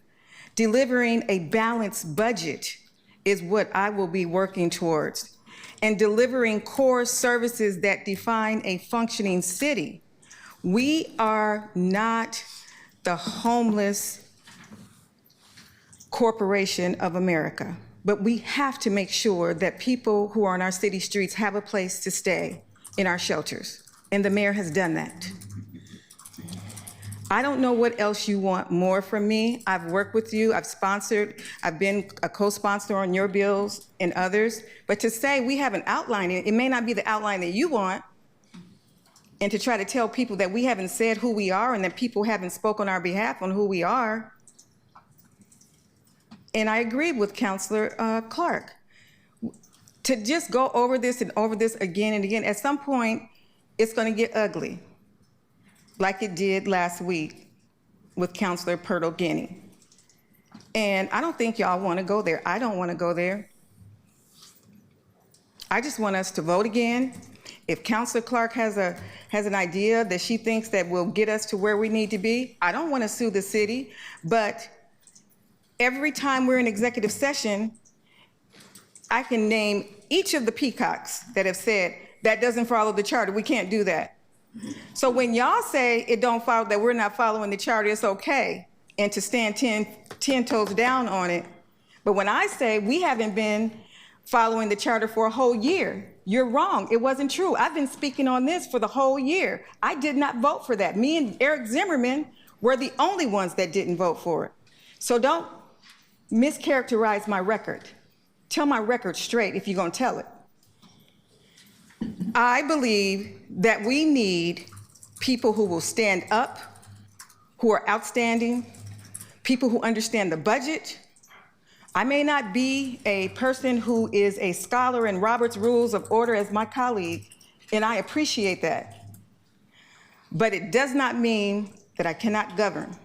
Delivering a balanced budget is what I will be working towards, and delivering core services that define a functioning city. We are not the homeless corporation of America, but we have to make sure that people who are on our city streets have a place to stay in our shelters, and the mayor has done that. I don't know what else you want more from me. I've worked with you, I've been a co-sponsor on your bills and others, but to say we haven't outlined it, it may not be the outline that you want, and to try to tell people that we haven't said who we are and that people haven't spoken on our behalf on who we are. And I agree with Councilor Clark. To just go over this and over this again and again, at some point, it's going to get ugly, like it did last week with Councilor Perdo-Guiney. And I don't think y'all want to go there. I don't want to go there. I just want us to vote again. If Councilor Clark has an idea that she thinks that will get us to where we need to be, I don't want to sue the city, but every time we're in executive session, I can name each of the peacocks that have said, that doesn't follow the charter, we can't do that. So when y'all say it don't follow, that we're not following the charter, it's okay, and to stand 10 toes down on it. But when I say we haven't been following the charter for a whole year, you're wrong, it wasn't true. I've been speaking on this for the whole year. I did not vote for that. Me and Eric Zimmerman were the only ones that didn't vote for it. So don't mischaracterize my record. Tell my record straight if you're gonna tell it. I believe that we need people who will stand up, who are outstanding, people who understand the budget. I may not be a person who is a scholar in Robert's Rules of Order as my colleague, and I appreciate that. But it does not mean that I cannot govern.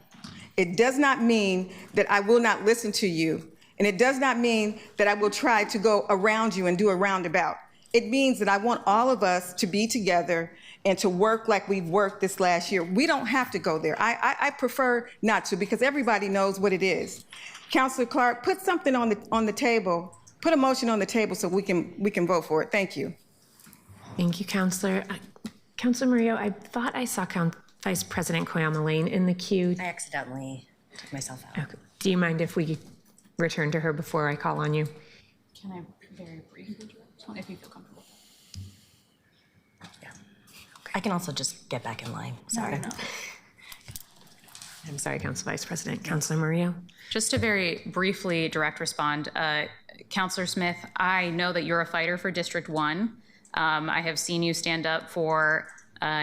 It does not mean that I will not listen to you. And it does not mean that I will try to go around you and do a roundabout. It means that I want all of us to be together and to work like we've worked this last year. We don't have to go there. I prefer not to, because everybody knows what it is. Councilor Clark, put something on the table, put a motion on the table so we can vote for it. Thank you. Thank you, Counselor. Counselor Murillo, I thought I saw Vice President Koyama Lane in the queue. I accidentally took myself out. Okay. Do you mind if we return to her before I call on you? Can I very briefly direct if you feel comfortable? Yeah. I can also just get back in line. Sorry. No. I'm sorry, Council Vice President. Counselor Murillo. Just to very briefly direct respond, Counselor Smith, I know that you're a fighter for District 1. I have seen you stand up for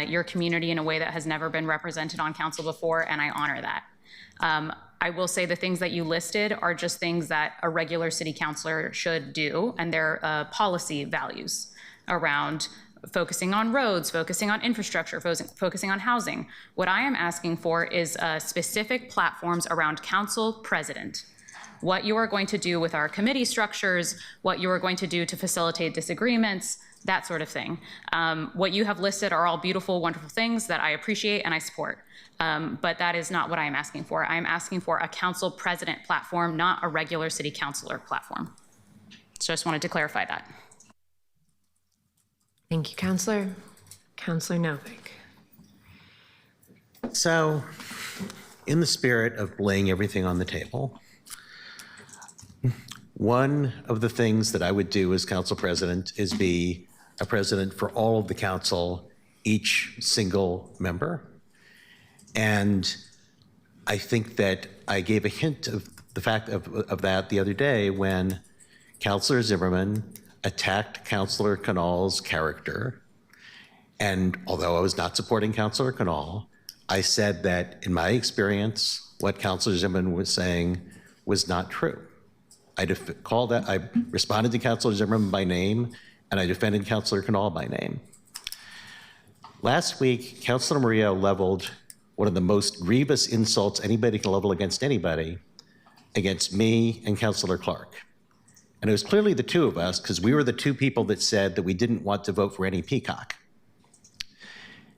your community in a way that has never been represented on council before, and I honor that. I will say the things that you listed are just things that a regular city councilor should do, and they're policy values around focusing on roads, focusing on infrastructure, focusing on housing. What I am asking for is specific platforms around council president. What you are going to do with our committee structures, what you are going to do to facilitate disagreements, that sort of thing. What you have listed are all beautiful, wonderful things that I appreciate and I support. But that is not what I am asking for. I am asking for a council president platform, not a regular city councilor platform. So just wanted to clarify that. Thank you, Counselor. Counselor Novick. So, in the spirit of laying everything on the table, one of the things that I would do as council president is be a president for all of the council, each single member. And I think that I gave a hint of the fact of that the other day when Councilor Zimmerman attacked Councilor Canal's character. And although I was not supporting Councilor Canal, I said that in my experience, what Councilor Zimmerman was saying was not true. I responded to Councilor Zimmerman by name, and I defended Councilor Canal by name. Last week, Councilor Murillo leveled one of the most grievous insults anybody can level against anybody, against me and Councilor Clark. And it was clearly the two of us, because we were the two people that said that we didn't want to vote for any Peacock.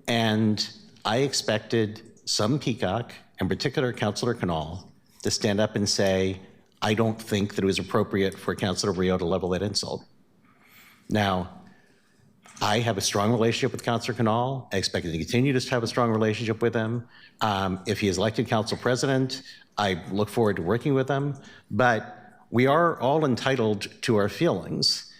And I expected some Peacock, in particular Councilor Canal, to stand up and say, I don't think that it was appropriate for Councilor Murillo to level that insult. Now, I have a strong relationship with Councilor Canal. I expect to continue to have a strong relationship with him. If he is elected council president, I look forward to working with him. But we are all entitled to our feelings.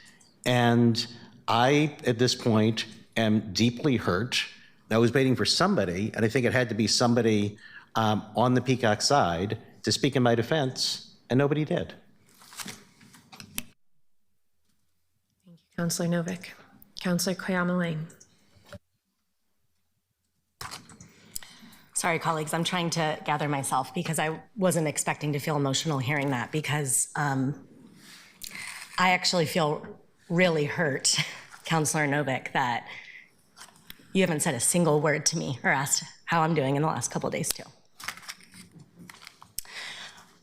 And I, at this point, am deeply hurt. I was waiting for somebody, and I think it had to be somebody on the Peacock side to speak in my defense, and nobody did. Thank you, Counselor Novick. Counselor Koyama-Lang. Sorry, colleagues, I'm trying to gather myself because I wasn't expecting to feel emotional hearing that because I actually feel really hurt, Counselor Novick, that you haven't said a single word to me or asked how I'm doing in the last couple of days too.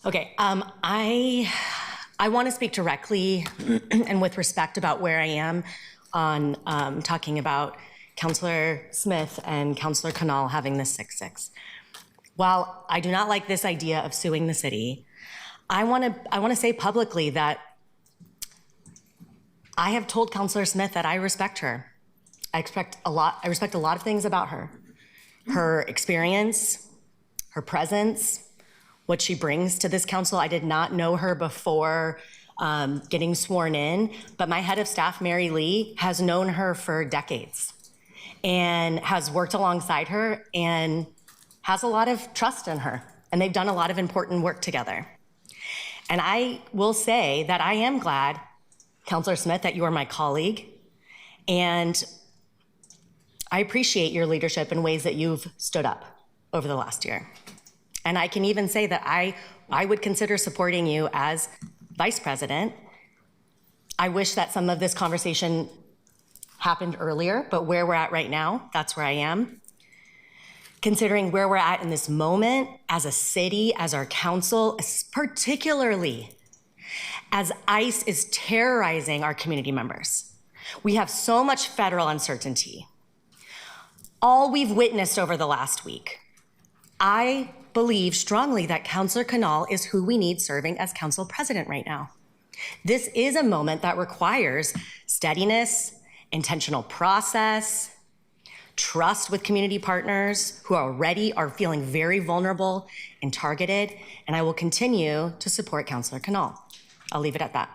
Okay, I want to speak directly and with respect about where I am on talking about Councilor Smith and Councilor Canal having this 6-6. While I do not like this idea of suing the city, I want to say publicly that I have told Councilor Smith that I respect her. I respect a lot of things about her. Her experience, her presence, what she brings to this council. I did not know her before getting sworn in, but my head of staff, Mary Lee, has known her for decades and has worked alongside her and has a lot of trust in her. And they've done a lot of important work together. And I will say that I am glad, Councilor Smith, that you are my colleague. And I appreciate your leadership in ways that you've stood up over the last year. And I can even say that I would consider supporting you as vice president. I wish that some of this conversation happened earlier, but where we're at right now, that's where I am. Considering where we're at in this moment as a city, as our council, particularly as ICE is terrorizing our community members. We have so much federal uncertainty. All we've witnessed over the last week, I believe strongly that Councilor Canal is who we need serving as council president right now. This is a moment that requires steadiness, intentional process, trust with community partners who already are feeling very vulnerable and targeted, and I will continue to support Councilor Canal. I'll leave it at that.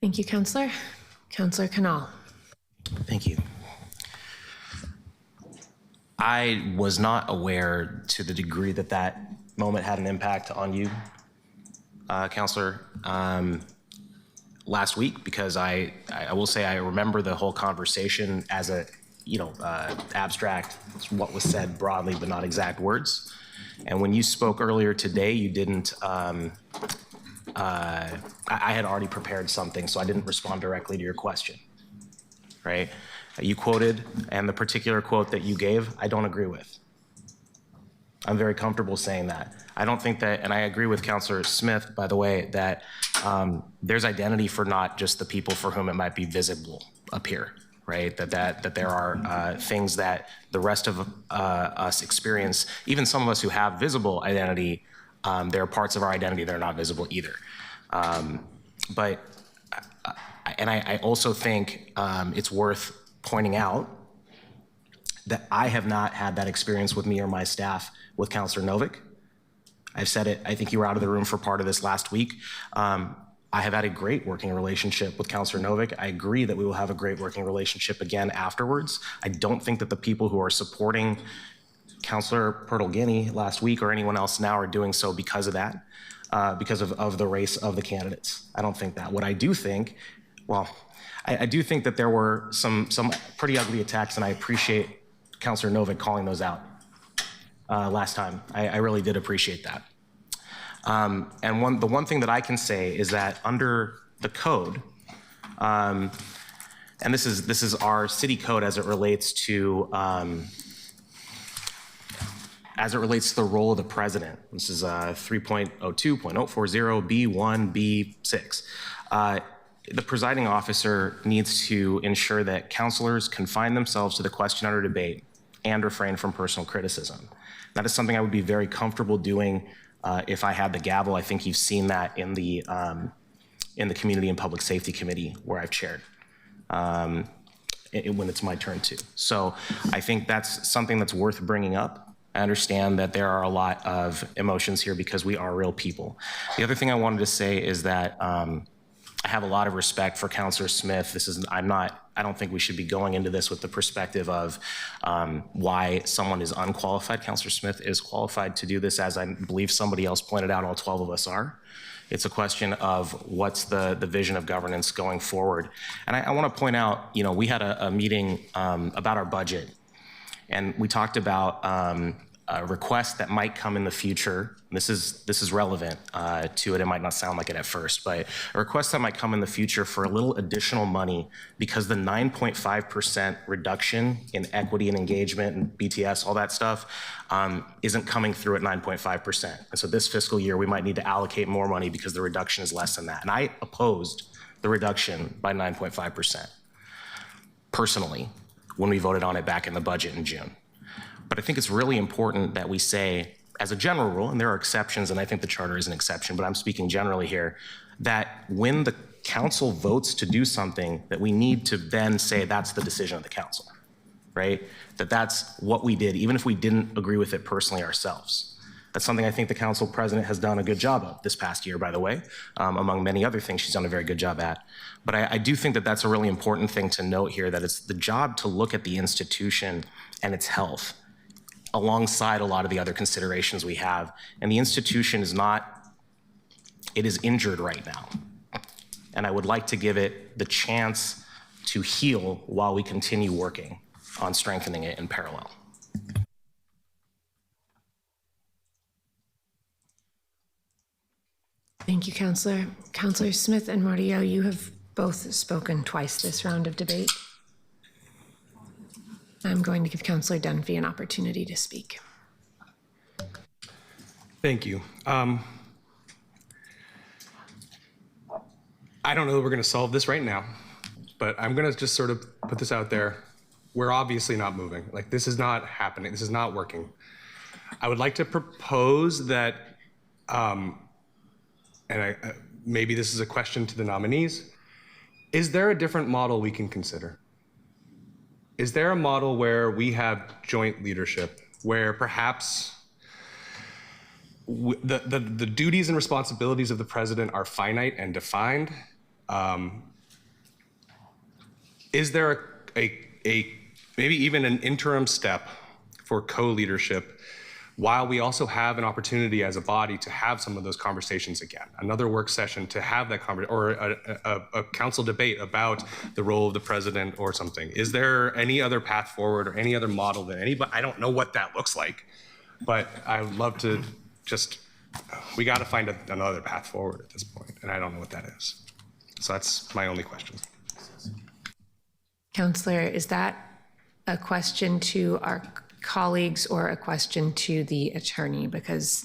Thank you, Counselor. Counselor Canal. Thank you. I was not aware to the degree that that moment had an impact on you, Counselor, last week, because I will say I remember the whole conversation as a, abstract, what was said broadly, but not exact words. And when you spoke earlier today, you didn't, I had already prepared something, so I didn't respond directly to your question, right? You quoted, and the particular quote that you gave, I don't agree with. I'm very comfortable saying that. I don't think that, and I agree with Councilor Smith, by the way, that there's identity for not just the people for whom it might be visible up here, right? That there are things that the rest of us experience, even some of us who have visible identity, there are parts of our identity that are not visible either. But I also think it's worth pointing out that I have not had that experience with me or my staff with Counselor Novick. I've said it, I think you were out of the room for part of this last week. I have had a great working relationship with Counselor Novick. I agree that we will have a great working relationship again afterwards. I don't think that the people who are supporting Counselor Pirtle-Guiney last week or anyone else now are doing so because of that, because of the race of the candidates. I don't think that. What I do think, well, I do think that there were some pretty ugly attacks, and I appreciate Counselor Novick calling those out last time. I really did appreciate that. And the one thing that I can say is that under the code, and this is our city code as it relates to the role of the president. This is 3.02.040B1B6. The presiding officer needs to ensure that counselors confine themselves to the question under debate and refrain from personal criticism. That is something I would be very comfortable doing if I had the gavel. I think you've seen that in the Community and Public Safety Committee where I've chaired when it's my turn to. So I think that's something that's worth bringing up. I understand that there are a lot of emotions here because we are real people. The other thing I wanted to say is that I have a lot of respect for Counselor Smith. I don't think we should be going into this with the perspective of why someone is unqualified. Counselor Smith is qualified to do this, as I believe somebody else pointed out, all 12 of us are. It's a question of what's the vision of governance going forward. And I want to point out, we had a meeting about our budget, and we talked about a request that might come in the future. This is relevant to it. It might not sound like it at first, but a request that might come in the future for a little additional money because the 9.5% reduction in equity and engagement and BTS, all that stuff, isn't coming through at 9.5%. And so this fiscal year, we might need to allocate more money because the reduction is less than that. And I opposed the reduction by 9.5% personally when we voted on it back in the budget in June. But I think it's really important that we say, as a general rule, and there are exceptions, and I think the charter is an exception, but I'm speaking generally here, that when the council votes to do something, that we need to then say that's the decision of the council, right? That's what we did, even if we didn't agree with it personally ourselves. That's something I think the council president has done a good job of this past year, by the way, among many other things she's done a very good job at. But I do think that that's a really important thing to note here, that it's the job to look at the institution and its health alongside a lot of the other considerations we have. And the institution is injured right now. And I would like to give it the chance to heal while we continue working on strengthening it in parallel. Thank you, Counselor. Counselor Smith and Murillo, you have both spoken twice this round of debate. I'm going to give Counselor Dunphy an opportunity to speak. Thank you. I don't know that we're going to solve this right now, but I'm going to just sort of put this out there. We're obviously not moving. Like, this is not happening. This is not working. I would like to propose that, maybe this is a question to the nominees, is there a different model we can consider? Is there a model where we have joint leadership, where perhaps the duties and responsibilities of the president are finite and defined? Is there a maybe even an interim step for co-leadership while we also have an opportunity as a body to have some of those conversations again, another work session to have that conversation, or a council debate about the role of the president or something? Is there any other path forward or any other model that anybody, I don't know what that looks like, but I would love to just, we got to find another path forward at this point, and I don't know what that is. So that's my only question. Counselor, is that a question to our colleagues or a question to the attorney? Because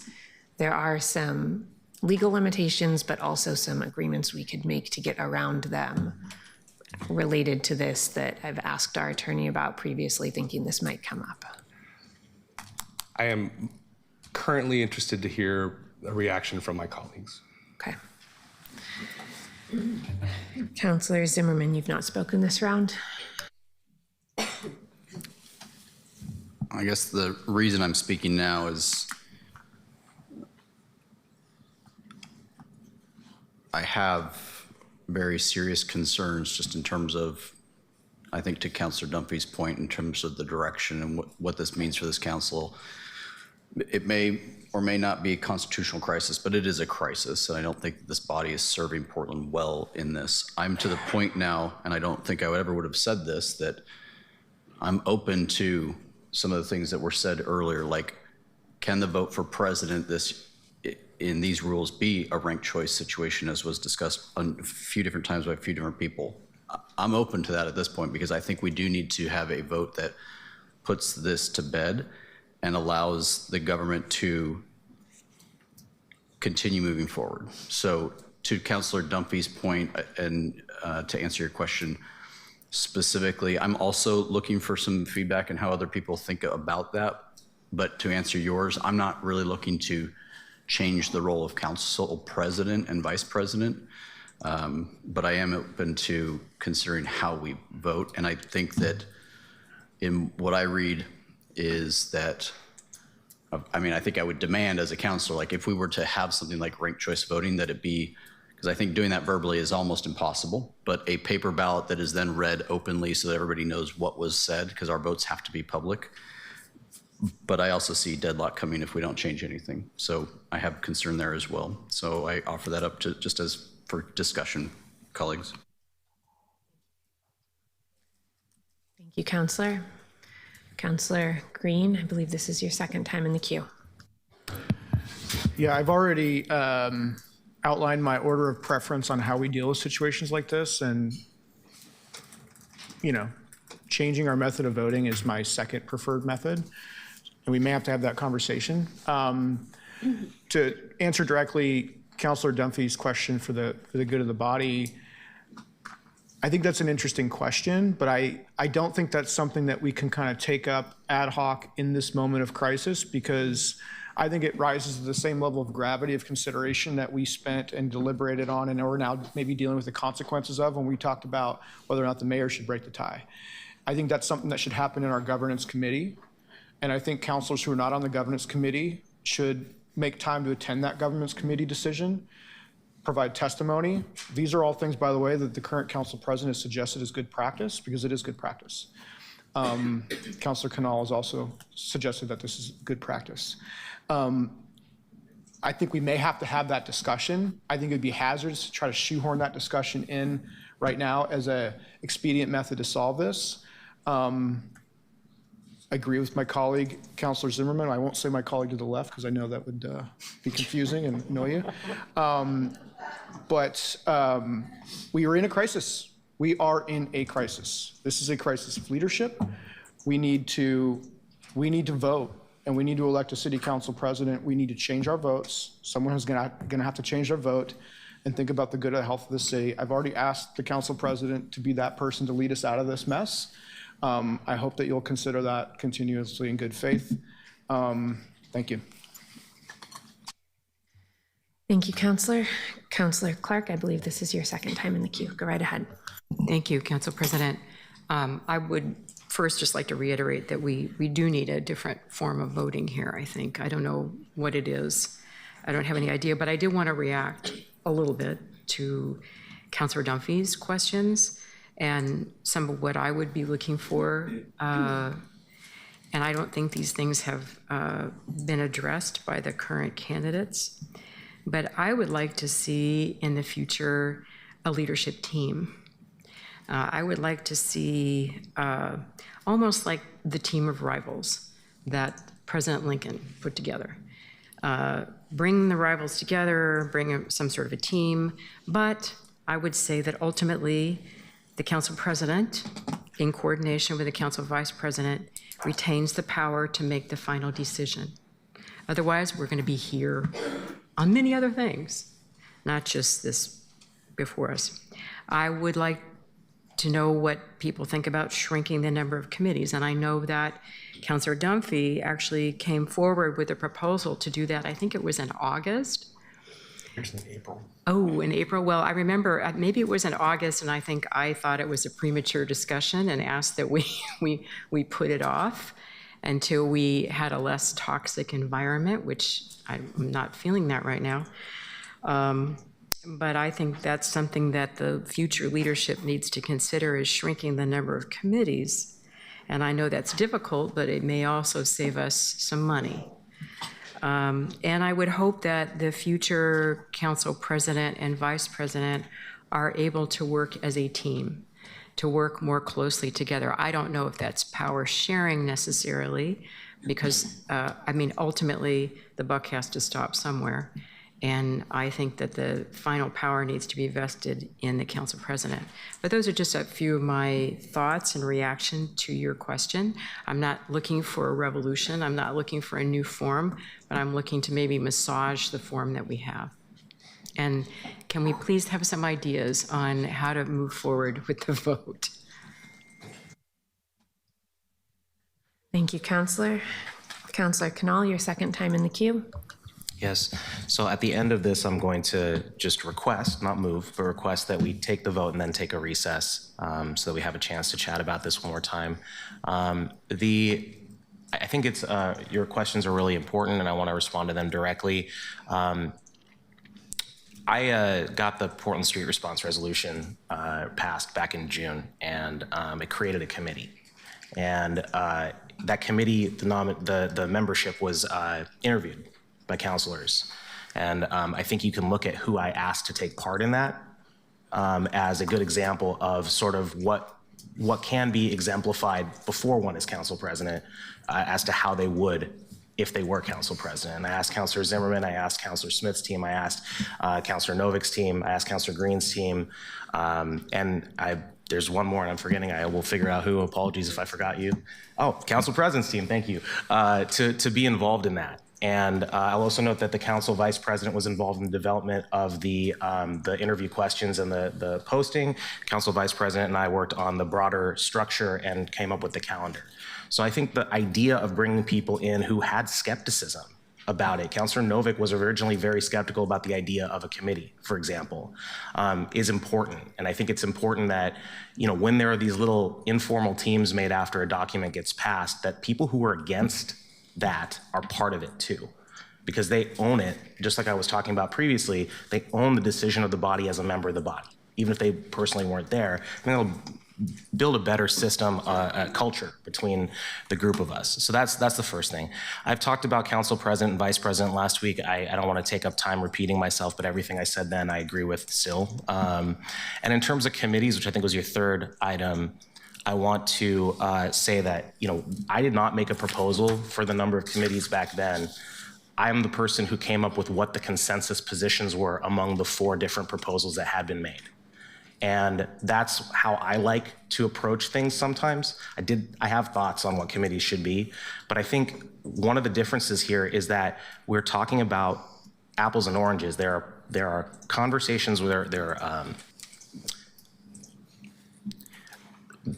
there are some legal limitations, but also some agreements we could make to get around them related to this that I've asked our attorney about previously, thinking this might come up. I am currently interested to hear a reaction from my colleagues. Okay. Counselor Zimmerman, you've not spoken this round. I guess the reason I'm speaking now is I have very serious concerns just in terms of, I think to Councilor Dunphy's point, in terms of the direction and what this means for this council. It may or may not be a constitutional crisis, but it is a crisis, and I don't think this body is serving Portland well in this. I'm to the point now, and I don't think I would have said this, that I'm open to some of the things that were said earlier, like can the vote for president in these rules be a ranked choice situation, as was discussed a few different times by a few different people? I'm open to that at this point because I think we do need to have a vote that puts this to bed and allows the government to continue moving forward. So to Councilor Dunphy's point, and to answer your question specifically, I'm also looking for some feedback on how other people think about that. But to answer yours, I'm not really looking to change the role of council president and vice president. But I am open to considering how we vote. And I think that in what I read is that, I mean, I think I would demand as a counselor, like if we were to have something like ranked choice voting, that it be, because I think doing that verbally is almost impossible, but a paper ballot that is then read openly so that everybody knows what was said, because our votes have to be public. But I also see deadlock coming if we don't change anything. So I have concern there as well. So I offer that up to just as for discussion, colleagues. Thank you, Counselor. Counselor Green, I believe this is your second time in the queue. Yeah, I've already outlined my order of preference on how we deal with situations like this, and, you know, changing our method of voting is my second preferred method, and we may have to have that conversation. To answer directly Councilor Dunphy's question for the good of the body, I think that's an interesting question, but I don't think that's something that we can kind of take up ad hoc in this moment of crisis, because I think it rises to the same level of gravity of consideration that we spent and deliberated on and are now maybe dealing with the consequences of when we talked about whether or not the mayor should break the tie. I think that's something that should happen in our governance committee. And I think councilors who are not on the governance committee should make time to attend that governance committee decision, provide testimony. These are all things, by the way, that the current council president has suggested is good practice, because it is good practice. Councilor Canal has also suggested that this is good practice. I think we may have to have that discussion. I think it'd be hazardous to try to shoehorn that discussion in right now as an expedient method to solve this. I agree with my colleague, Councilor Zimmerman. I won't say my colleague to the left because I know that would be confusing and annoy you. But we are in a crisis. We are in a crisis. This is a crisis of leadership. We need to vote, and we need to elect a city council president. We need to change our votes. Someone is gonna have to change their vote and think about the good of the health of the city. I've already asked the council president to be that person to lead us out of this mess. I hope that you'll consider that continuously in good faith. Thank you. Thank you, Counselor. Counselor Clark, I believe this is your second time in the queue. Go right ahead. Thank you, Council President. I would first just like to reiterate that we do need a different form of voting here, I think. I don't know what it is. I don't have any idea, but I did want to react a little bit to Councilor Dunphy's questions and some of what I would be looking for. And I don't think these things have been addressed by the current candidates. But I would like to see in the future a leadership team. I would like to see almost like the team of rivals that President Lincoln put together. Bring the rivals together, bring some sort of a team, but I would say that ultimately the council president, in coordination with the council vice president, retains the power to make the final decision. Otherwise, we're going to be here on many other things, not just this before us. I would like to know what people think about shrinking the number of committees. And I know that Councilor Dunphy actually came forward with a proposal to do that. I think it was in August. Actually, in April. Oh, in April. Well, I remember maybe it was in August, and I thought it was a premature discussion and asked that we put it off until we had a less toxic environment, which I'm not feeling that right now. But I think that's something that the future leadership needs to consider, is shrinking the number of committees. And I know that's difficult, but it may also save us some money. And I would hope that the future council president and vice president are able to work as a team, to work more closely together. I don't know if that's power sharing necessarily, because, I mean, ultimately, the buck has to stop somewhere. And I think that the final power needs to be vested in the council president. But those are just a few of my thoughts in reaction to your question. I'm not looking for a revolution. I'm not looking for a new form, but I'm looking to maybe massage the form that we have. And can we please have some ideas on how to move forward with the vote? Thank you, Councilor. Councilor Canal, your second time in the queue. Yes. So at the end of this, I'm going to just request, not move, but request that we take the vote and then take a recess so that we have a chance to chat about this one more time. I think it's your questions are really important, and I want to respond to them directly. I got the Portland Street Response Resolution passed back in June, and it created a committee. And that committee, the membership was interviewed by counselors. And I think you can look at who I asked to take part in that as a good example of sort of what can be exemplified before one is council president as to how they would if they were council president. And I asked Councilor Zimmerman, I asked Councilor Smith's team, I asked Councilor Novik's team, I asked Councilor Green's team, and there's one more and I'm forgetting. I will figure out who. Apologies if I forgot you. Oh, Council President's team, thank you, to be involved in that. And I'll also note that the council vice president was involved in the development of the interview questions and the posting. Council vice president and I worked on the broader structure and came up with the calendar. So I think the idea of bringing people in who had skepticism about it, Councilor Novik was originally very skeptical about the idea of a committee, for example, is important. And I think it's important that, you know, when there are these little informal teams made after a document gets passed, that people who are against that are part of it too, because they own it. Just like I was talking about previously, they own the decision of the body as a member of the body, even if they personally weren't there. And it'll build a better system, culture between the group of us. So that's the first thing. I've talked about council president and vice president last week. I don't want to take up time repeating myself, but everything I said then I agree with still. And in terms of committees, which I think was your third item, I want to say that, you know, I did not make a proposal for the number of committees back then. I'm the person who came up with what the consensus positions were among the 4 different proposals that had been made. And that's how I like to approach things sometimes. I have thoughts on what committees should be, but I think one of the differences here is that we're talking about apples and oranges. There are conversations where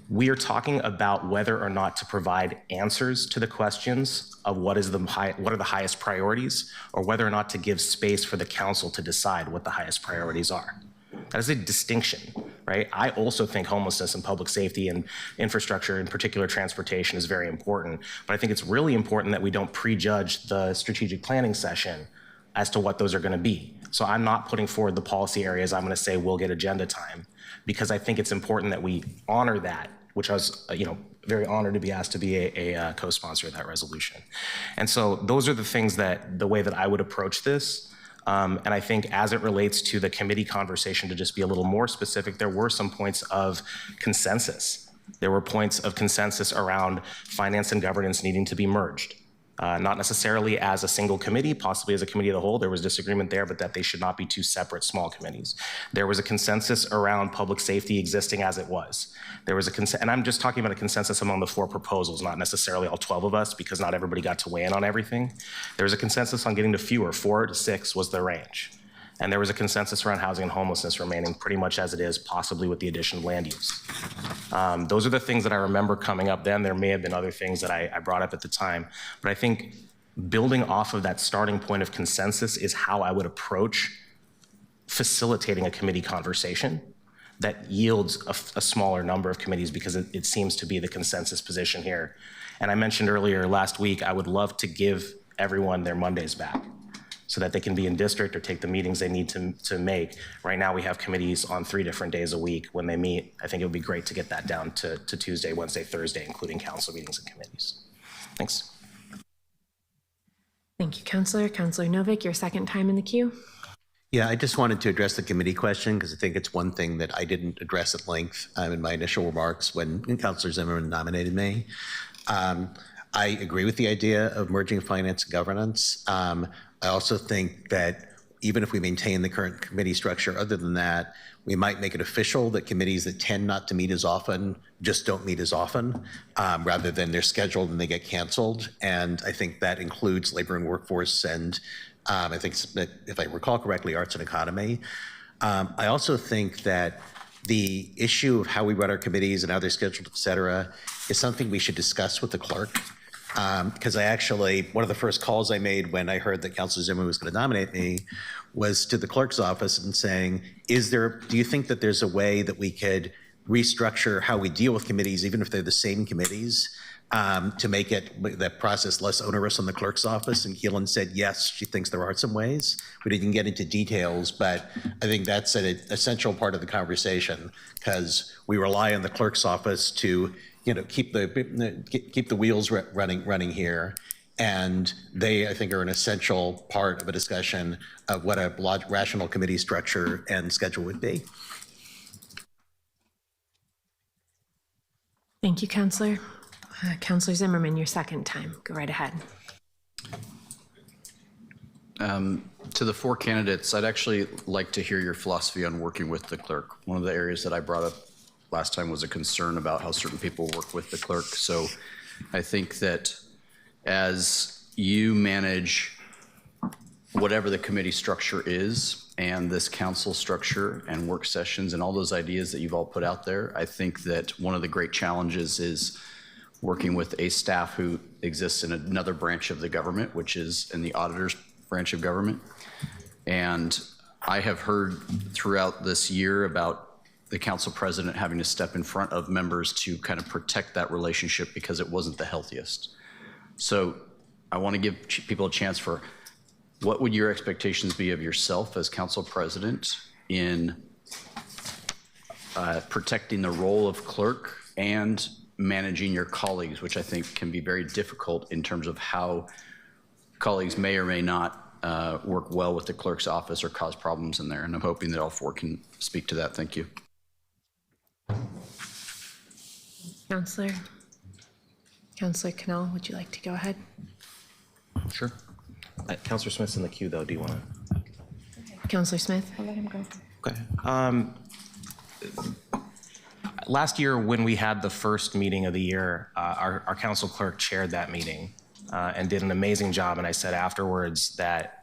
we are talking about whether or not to provide answers to the questions of what are the highest priorities, or whether or not to give space for the council to decide what the highest priorities are. That is a distinction, right? I also think homelessness and public safety and infrastructure, in particular transportation, is very important. But I think it's really important that we don't prejudge the strategic planning session as to what those are going to be. So I'm not putting forward the policy areas I'm going to say we'll get agenda time, because I think it's important that we honor that, which I was, very honored to be asked to be a co-sponsor of that resolution. And so those are the way that I would approach this. And I think as it relates to the committee conversation, to just be a little more specific, there were some points of consensus. There were points of consensus around finance and governance needing to be merged. not necessarily as a single committee, possibly as a committee of the whole. There was disagreement there, but that they should not be two separate small committees. There was a consensus around public safety existing as it was. There was and I'm just talking about a consensus among the 4 proposals, not necessarily all 12 of us, because not everybody got to weigh in on everything. There was a consensus on getting to fewer, 4 to 6 was the range. And there was a consensus around housing and homelessness remaining pretty much as it is, possibly with the addition of land use. Those are the things that I remember coming up then. There may have been other things that I brought up at the time, but I think building off of that starting point of consensus is how I would approach facilitating a committee conversation that yields a smaller number of committees, because it seems to be the consensus position here. And I mentioned earlier last week, I would love to give everyone their Mondays back, so that they can be in district or take the meetings they need to make. Right now, we have committees on 3 different days a week when they meet. I think it would be great to get that down to Tuesday, Wednesday, Thursday, including council meetings and committees. Thanks. Thank you, Councilor. Councilor Novick, your second time in the queue. Yeah, I just wanted to address the committee question because I think it's one thing that I didn't address at length in my initial remarks when Councilor Zimmerman nominated me. I agree with the idea of merging finance and governance. I also think that even if we maintain the current committee structure, other than that, we might make it official that committees that tend not to meet as often just don't meet as often, rather than they're scheduled and they get canceled. And I think that includes labor and workforce and I think, if I recall correctly, arts and economy. I also think that the issue of how we run our committees and how they're scheduled, et cetera, is something we should discuss with the clerk. Because one of the first calls I made when I heard that Councilor Zimmerman was going to nominate me was to the clerk's office and saying, do you think that there's a way that we could restructure how we deal with committees, even if they're the same committees, to make that process less onerous on the clerk's office? And Keelan said, yes, she thinks there are some ways. We didn't get into details, but I think that's an essential part of the conversation, because we rely on the clerk's office to keep the wheels running here, and they, I think, are an essential part of a discussion of what a rational committee structure and schedule would be. Thank you, Councilor. Councilor Zimmerman, your second time. Go right ahead. To the 4 candidates, I'd actually like to hear your philosophy on working with the clerk. One of the areas that I brought up last time was a concern about how certain people work with the clerk. So I think that as you manage whatever the committee structure is and this council structure and work sessions and all those ideas that you've all put out there, I think that one of the great challenges is working with a staff who exists in another branch of the government, which is in the auditor's branch of government. And I have heard throughout this year about the council president having to step in front of members to kind of protect that relationship because it wasn't the healthiest. So I want to give people a chance for what would your expectations be of yourself as council president in protecting the role of clerk and managing your colleagues, which I think can be very difficult in terms of how colleagues may or may not work well with the clerk's office or cause problems in there. And I'm hoping that all 4 can speak to that. Thank you. Councilor Canal, would you like to go ahead? Sure. Councilor Smith's in the queue, though. Do you want to? Councilor Smith? I'll let him go. Okay. Last year, when we had the first meeting of the year, our council clerk chaired that meeting and did an amazing job. And I said afterwards that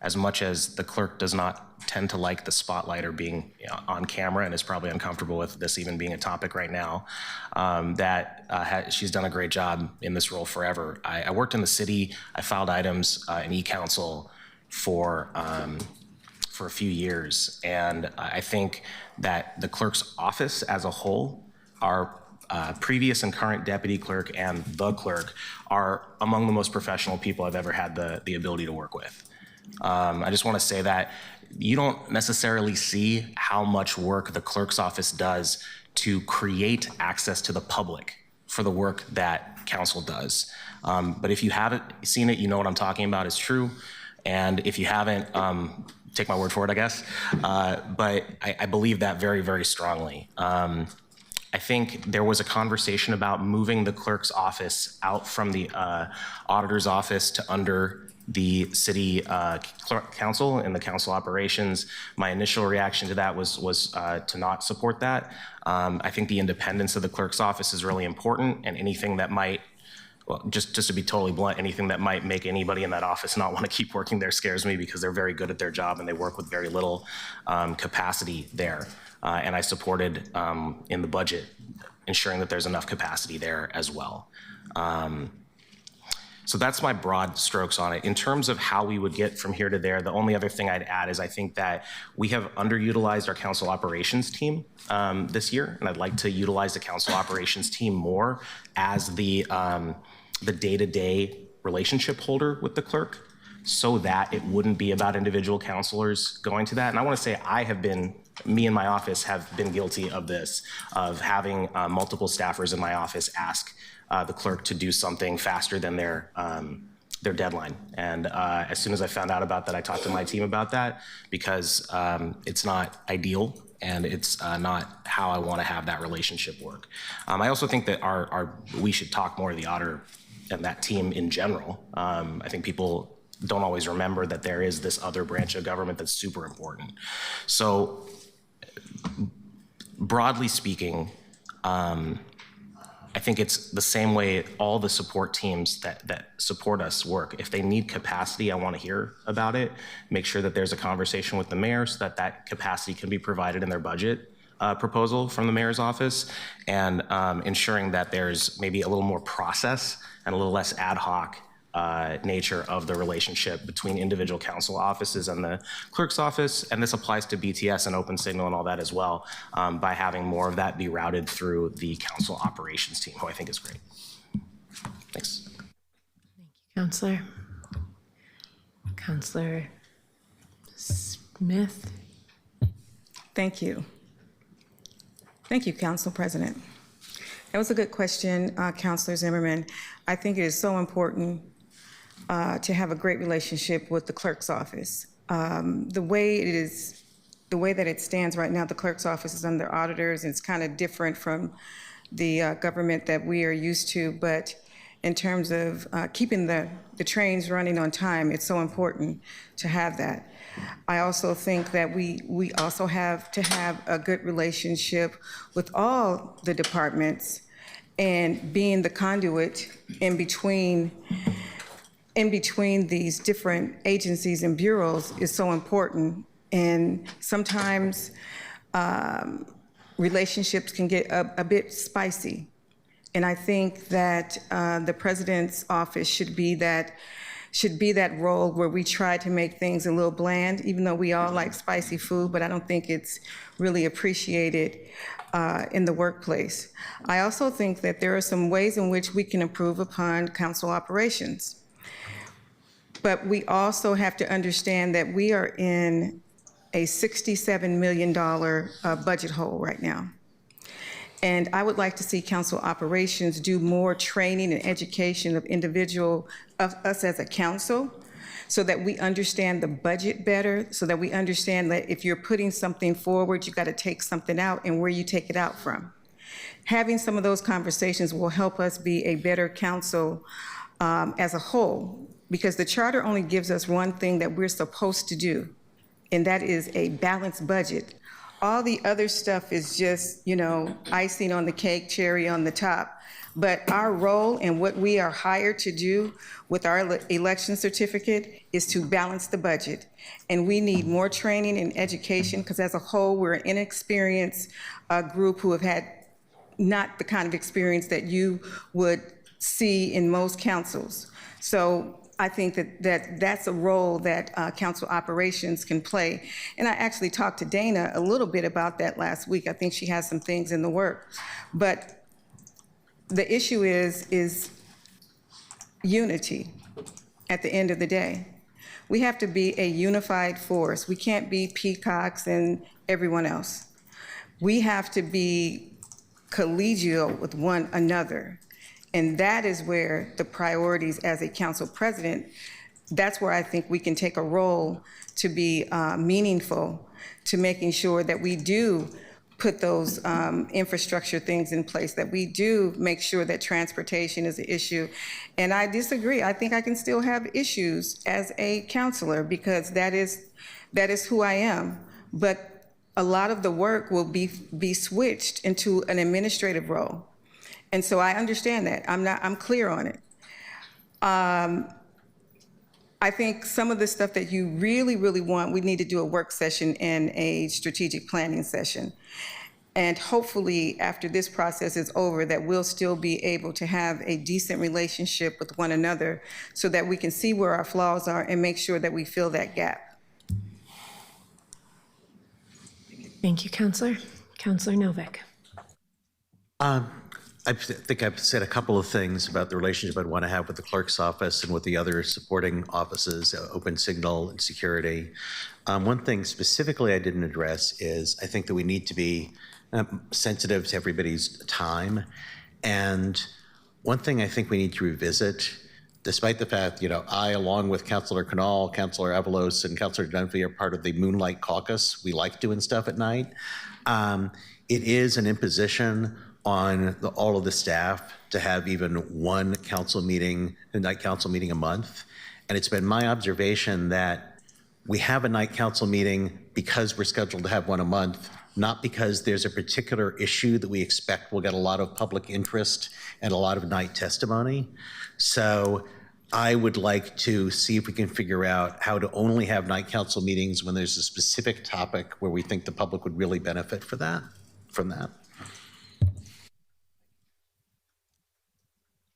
as much as the clerk does not tend to like the spotlight or being on camera and is probably uncomfortable with this even being a topic right now, she's done a great job in this role forever. I worked in the city. I filed items in e-council for a few years. And I think that the clerk's office as a whole, our previous and current deputy clerk and the clerk, are among the most professional people I've ever had the ability to work with. I just want to say that you don't necessarily see how much work the clerk's office does to create access to the public for the work that council does. But if you haven't seen it, you know what I'm talking about is true. And if you haven't, take my word for it, I guess. But I believe that very, very strongly. I think there was a conversation about moving the clerk's office out from the auditor's office to under the city council and the council operations. My initial reaction to that was to not support that. I think the independence of the clerk's office is really important, and anything that might, well, just to be totally blunt, anything that might make anybody in that office not want to keep working there scares me, because they're very good at their job and they work with very little capacity there. And I supported in the budget ensuring that there's enough capacity there as well. So that's my broad strokes on it. In terms of how we would get from here to there, the only other thing I'd add is I think that we have underutilized our council operations team this year, and I'd like to utilize the council operations team more as the day-to-day relationship holder with the clerk, so that it wouldn't be about individual counselors going to that. And I want to say me and my office have been guilty of this, of having multiple staffers in my office ask the clerk to do something faster than their deadline. And as soon as I found out about that, I talked to my team about that, because it's not ideal and it's not how I want to have that relationship work. I also think that we should talk more to the auditor and that team in general. I think people don't always remember that there is this other branch of government that's super important. So broadly speaking, I think it's the same way all the support teams that support us work. If they need capacity, I want to hear about it. Make sure that there's a conversation with the mayor so that that capacity can be provided in their budget proposal from the mayor's office, and ensuring that there's maybe a little more process and a little less ad hoc nature of the relationship between individual council offices and the clerk's office. And this applies to BTS and Open Signal and all that as well, by having more of that be routed through the council operations team, who I think is great. Thanks. Thank you, Counselor. Counselor Smith. Thank you. Thank you, Council President. That was a good question, Counselor Zimmerman. I think it is so important to have a great relationship with the clerk's office. The way that it stands right now, the clerk's office is under auditors, and it's kind of different from the government that we are used to. But in terms of keeping the trains running on time, it's so important to have that. I also think that we also have to have a good relationship with all the departments, and being the conduit in between these different agencies and bureaus is so important. And sometimes relationships can get a bit spicy. And I think that the president's office should be that role where we try to make things a little bland, even though we all like spicy food, but I don't think it's really appreciated in the workplace. I also think that there are some ways in which we can improve upon council operations. But we also have to understand that we are in a $67 million budget hole right now. And I would like to see council operations do more training and education of us as a council, so that we understand the budget better, so that we understand that if you're putting something forward, you got to take something out, and where you take it out from. Having some of those conversations will help us be a better council as a whole, because the charter only gives us one thing that we're supposed to do, and that is a balanced budget. All the other stuff is just, icing on the cake, cherry on the top. But our role and what we are hired to do with our election certificate is to balance the budget. And we need more training and education, because as a whole, we're an inexperienced group who have had not the kind of experience that you would see in most councils. So I think that's a role that council operations can play. And I actually talked to Dana a little bit about that last week. I think she has some things in the works. But the issue is unity at the end of the day. We have to be a unified force. We can't be peacocks and everyone else. We have to be collegial with one another. And that is where the priorities as a council president, that's where I think we can take a role to be meaningful to making sure that we do put those infrastructure things in place, that we do make sure that transportation is an issue. And I disagree. I think I can still have issues as a counselor because that is who I am. But a lot of the work will be switched into an administrative role. And so I understand that. I'm clear on it. I think some of the stuff that you really, really want, we need to do a work session and a strategic planning session. And hopefully after this process is over, that we'll still be able to have a decent relationship with one another so that we can see where our flaws are and make sure that we fill that gap. Thank you, Counselor. Counselor Novick. I think I've said a couple of things about the relationship I'd want to have with the clerk's office and with the other supporting offices, Open Signal and security. One thing specifically I didn't address is I think that we need to be sensitive to everybody's time. And one thing I think we need to revisit, despite the fact, I, along with Councilor Canal, Councilor Avalos, and Councilor Dunphy are part of the Moonlight Caucus. We like doing stuff at night. It is an imposition on all of the staff to have even one night council meeting a month. And it's been my observation that we have a night council meeting because we're scheduled to have one a month, not because there's a particular issue that we expect will get a lot of public interest and a lot of night testimony. So I would like to see if we can figure out how to only have night council meetings when there's a specific topic where we think the public would really benefit from that.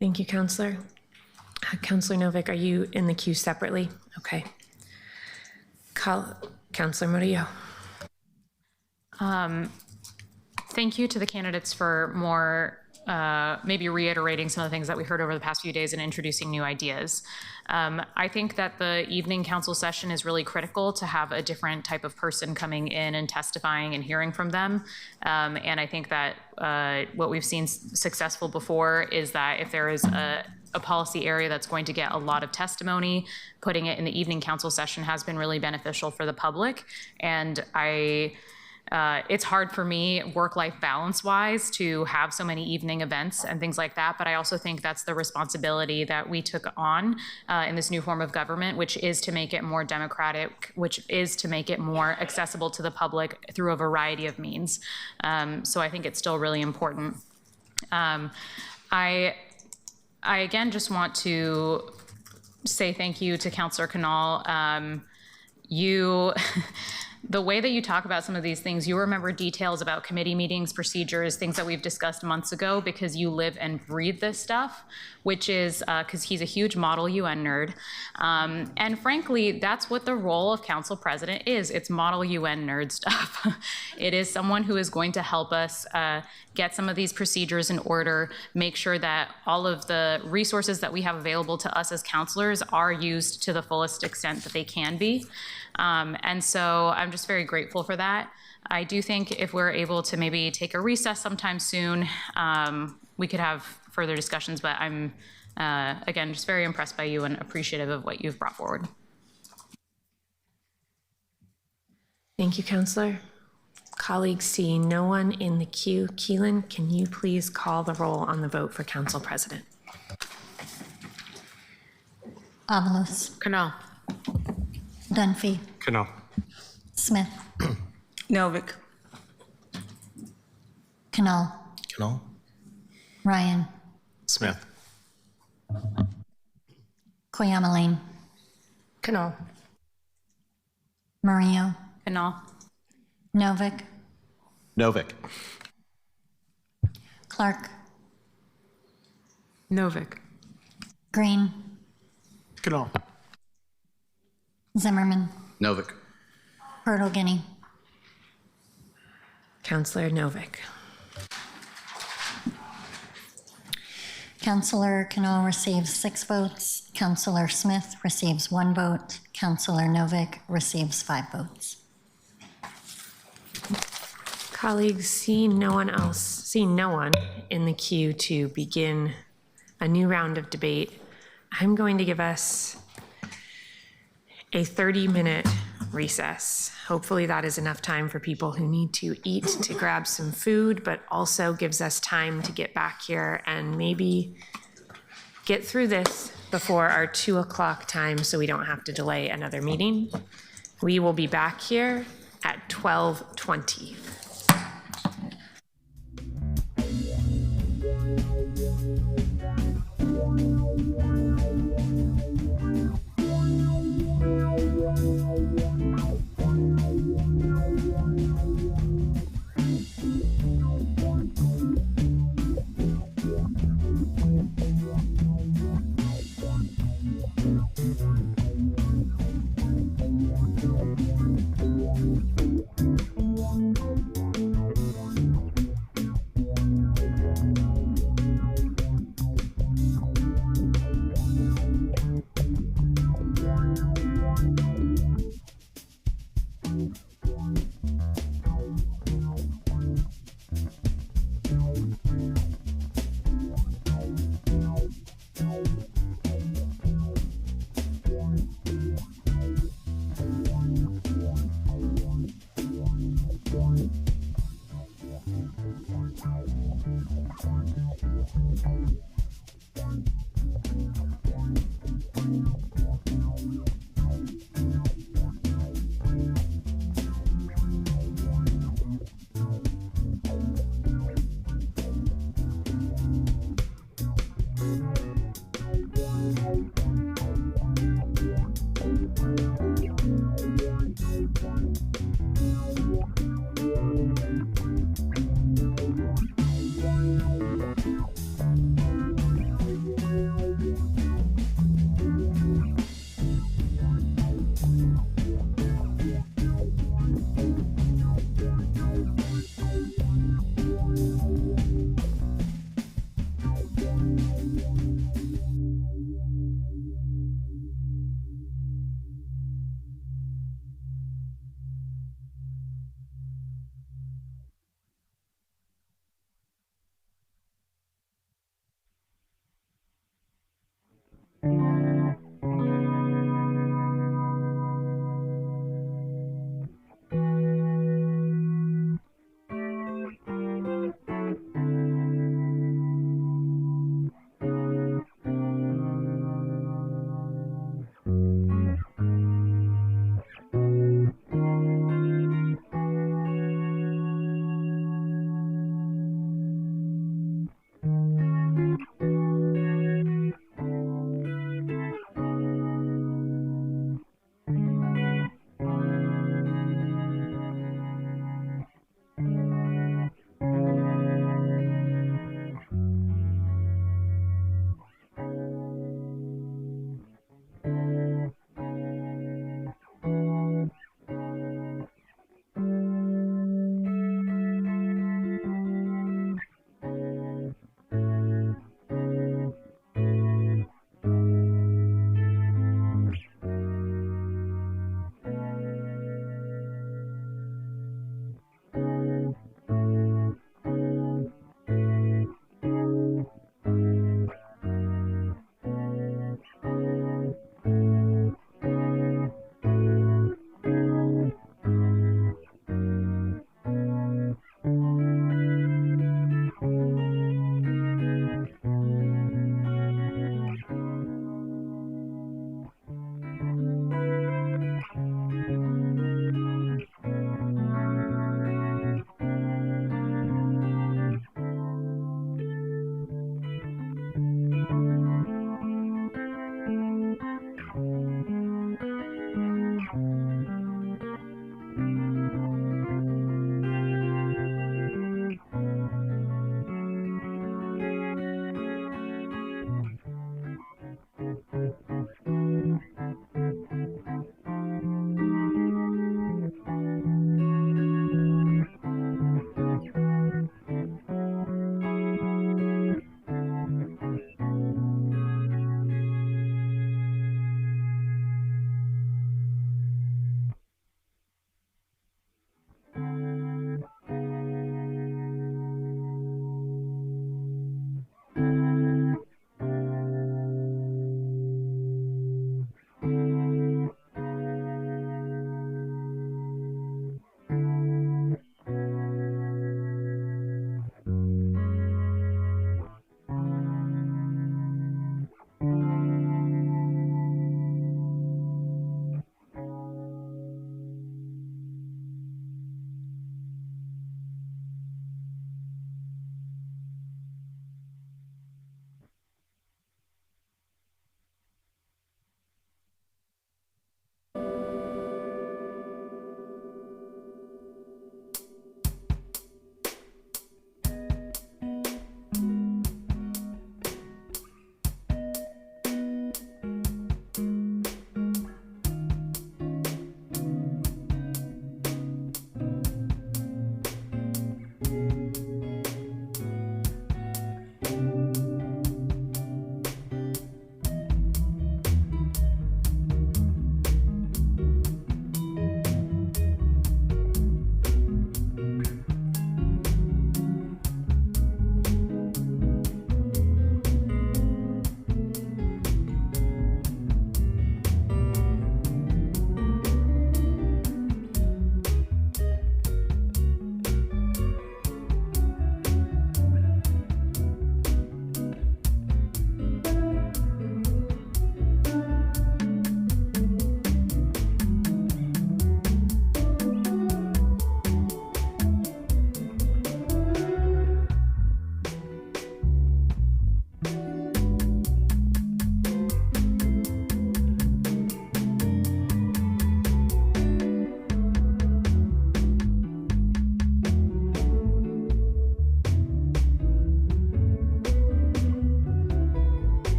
Thank you, Counselor. Counselor Novick, are you in the queue separately? Okay. Counselor Murillo. Thank you to the candidates for more, maybe reiterating some of the things that we heard over the past few days and introducing new ideas. I think that the evening council session is really critical to have a different type of person coming in and testifying and hearing from them. And I think that what we've seen successful before is that if there is a policy area that's going to get a lot of testimony, putting it in the evening council session has been really beneficial for the public. And it's hard for me work-life balance-wise to have so many evening events and things like that, but I also think that's the responsibility that we took on in this new form of government, which is to make it more democratic, which is to make it more accessible to the public through a variety of means. So I think it's still really important. I again just want to say thank you to Councilor Canal. The way that you talk about some of these things, you remember details about committee meetings, procedures, things that we've discussed months ago because you live and breathe this stuff, which is because he's a huge Model UN nerd. And frankly, that's what the role of council president is. It's Model UN nerd stuff. It is someone who is going to help us get some of these procedures in order, make sure that all of the resources that we have available to us as counselors are used to the fullest extent that they can be. And so I'm just very grateful for that. I do think if we're able to maybe take a recess sometime soon, we could have further discussions, but I'm, again, just very impressed by you and appreciative of what you've brought forward. Thank you, Counselor. Colleagues, seeing no one in the queue, Keelan, can you please call the roll on the vote for Council President? Avalos. Canal. Dunphy. Canal. Smith. Novick. Canal. Canal. Ryan. Smith. Koyamaline. Canal. Murillo. Canal. Novick. Novick. Clark. Novick. Green. Canal. Zimmerman. Novick. Hurtle Guinea. Counselor Novick. Councillor Canal receives 6 votes. Councillor Smith receives 1 vote. Councillor Novick receives 5 votes. Colleagues, seeing no one in the queue to begin a new round of debate, I'm going to give us a 30-minute recess. Hopefully that is enough time for people who need to eat to grab some food, but also gives us time to get back here and maybe get through this before our 2 o'clock time so we don't have to delay another meeting. We will be back here at 12:20.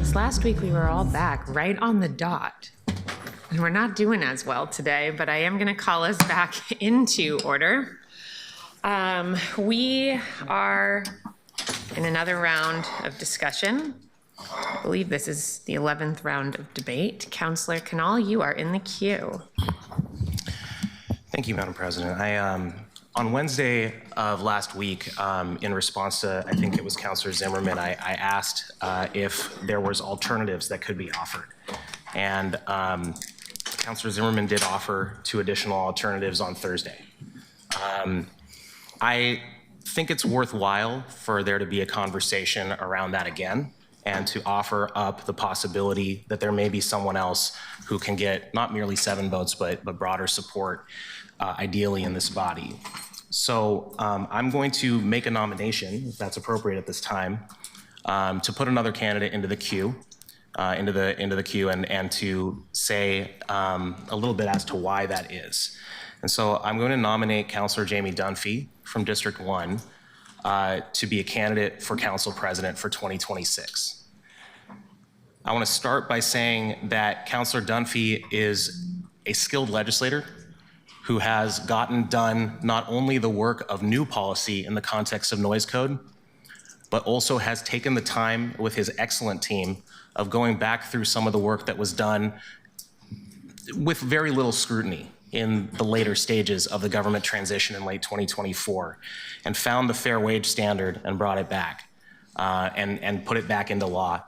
Colleagues, last week we were all back right on the dot. And we're not doing as well today, but I am going to call us back into order. We are in another round of discussion. I believe this is the 11th round of debate. Councillor Canal, you are in the queue. Thank you, Madam President. On Wednesday of last week, in response to, I think it was Councillor Zimmerman, I asked if there was alternatives that could be offered. And Councillor Zimmerman did offer 2 additional alternatives on Thursday. I think it's worthwhile for there to be a conversation around that again, and to offer up the possibility that there may be someone else who can get not merely 7 votes, but broader support, ideally in this body. So I'm going to make a nomination, if that's appropriate at this time, to put another candidate into the queue, into the queue, and to say a little bit as to why that is. And so I'm going to nominate Councillor Jamie Dunphy from District 1 to be a candidate for Council President for 2026. I want to start by saying that Councillor Dunphy is a skilled legislator who has gotten done not only the work of new policy in the context of noise code, but also has taken the time with his excellent team of going back through some of the work that was done with very little scrutiny in the later stages of the government transition in late 2024, and found the fair wage standard and brought it back and put it back into law.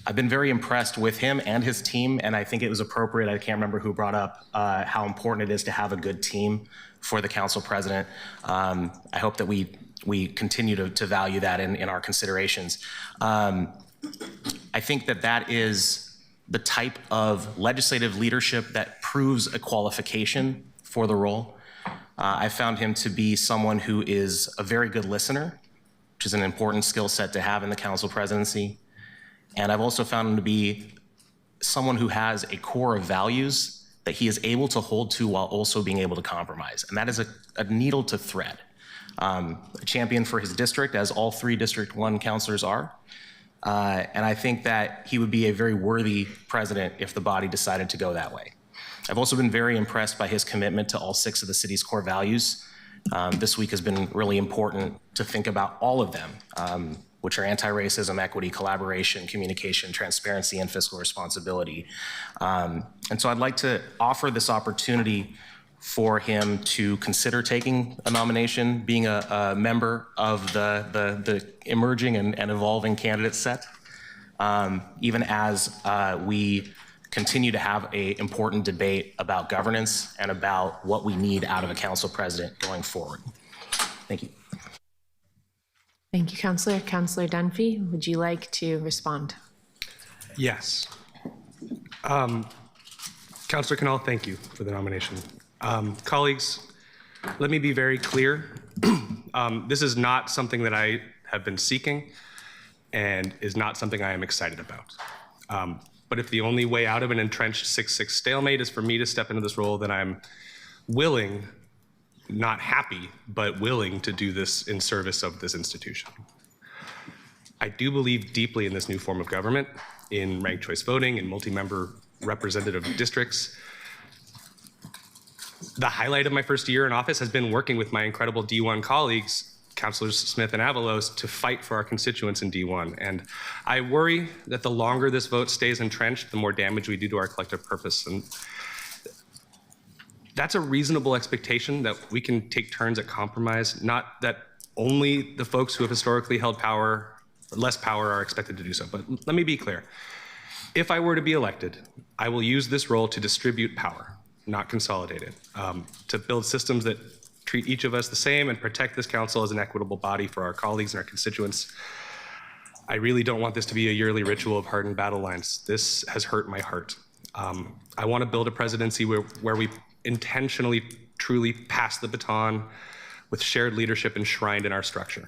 I've been very impressed with him and his team, and I think it was appropriate, I can't remember who brought up how important it is to have a good team for the council president. I hope that we continue to value that in our considerations. I think that is the type of legislative leadership that proves a qualification for the role. I found him to be someone who is a very good listener, which is an important skill set to have in the council presidency. And I've also found him to be someone who has a core of values that he is able to hold to while also being able to compromise. And that is a needle to thread. A champion for his district, as all 3 District 1 councilors are. And I think that he would be a very worthy president if the body decided to go that way. I've also been very impressed by his commitment to all 6 of the city's core values. This week has been really important to think about all of them, which are anti-racism, equity, collaboration, communication, transparency, and fiscal responsibility. And so I'd like to offer this opportunity for him to consider taking a nomination, being a member of the emerging and evolving candidate set, even as we continue to have an important debate about governance and about what we need out of a council president going forward. Thank you. Thank you, Councillor. Councillor Dunphy, would you like to respond? Yes. Councillor Canal, thank you for the nomination. Colleagues, let me be very clear. This is not something that I have been seeking and is not something I am excited about. But if the only way out of an entrenched 6-6 stalemate is for me to step into this role, then I'm willing, not happy, but willing to do this in service of this institution. I do believe deeply in this new form of government, in ranked choice voting, in multi-member representative districts. The highlight of my first year in office has been working with my incredible D1 colleagues, Councilors Smith and Avalos, to fight for our constituents in D1. And I worry that the longer this vote stays entrenched, the more damage we do to our collective purpose. And that's a reasonable expectation, that we can take turns at compromise, not that only the folks who have historically held power, or less power, are expected to do so. But let me be clear. If I were to be elected, I will use this role to distribute power, not consolidate it, to build systems that treat each of us the same and protect this council as an equitable body for our colleagues and our constituents. I really don't want this to be a yearly ritual of hardened battle lines. This has hurt my heart. I want to build a presidency where we intentionally, truly pass the baton with shared leadership enshrined in our structure.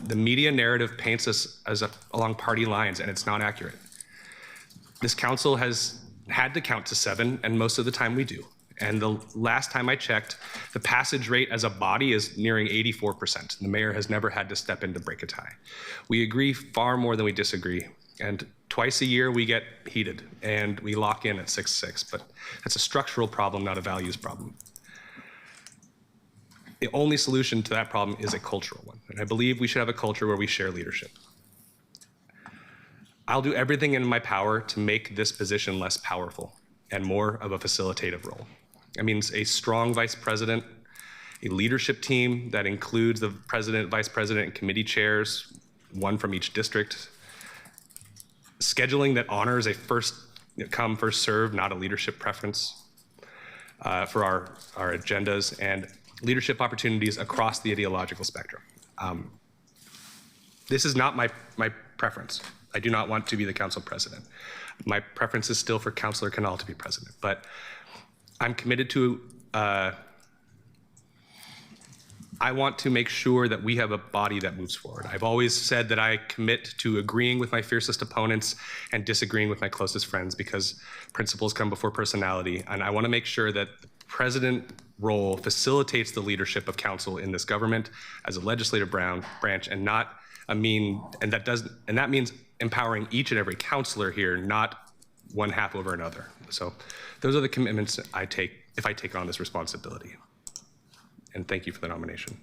The media narrative paints us as along party lines, and it's not accurate. This council has had to count to 7, and most of the time we do. And the last time I checked, the passage rate as a body is nearing 84%. The mayor has never had to step in to break a tie. We agree far more than we disagree. And twice a year we get heated and we lock in at 6-6, but that's a structural problem, not a values problem. The only solution to that problem is a cultural one. And I believe we should have a culture where we share leadership. I'll do everything in my power to make this position less powerful and more of a facilitative role. That means a strong vice president, a leadership team that includes the president, vice president, and committee chairs, one from each district, scheduling that honors a first come, first serve, not a leadership preference for our agendas, and leadership opportunities across the ideological spectrum. This is not my preference. I do not want to be the council president. My preference is still for Councillor Canal to be president, but I'm committed to, I want to make sure that we have a body that moves forward. I've always said that I commit to agreeing with my fiercest opponents and disagreeing with my closest friends because principles come before personality. And I want to make sure that the president role facilitates the leadership of council in this government as a legislative branch and not a that means empowering each and every councillor here, not one half over another. So those are the commitments I take if I take on this responsibility. And thank you for the nomination.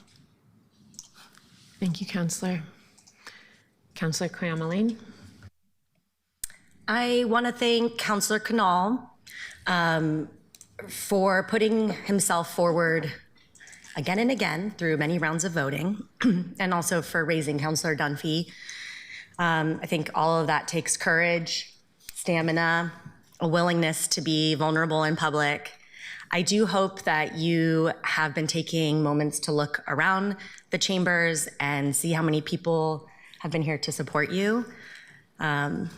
Thank you, Councillor. Councillor Cramelin. I want to thank Councillor Canal for putting himself forward again and again through many rounds of voting, and also for raising Councillor Dunphy. I think all of that takes courage, stamina, a willingness to be vulnerable in public. I do hope that you have been taking moments to look around the chambers and see how many people have been here to support you, how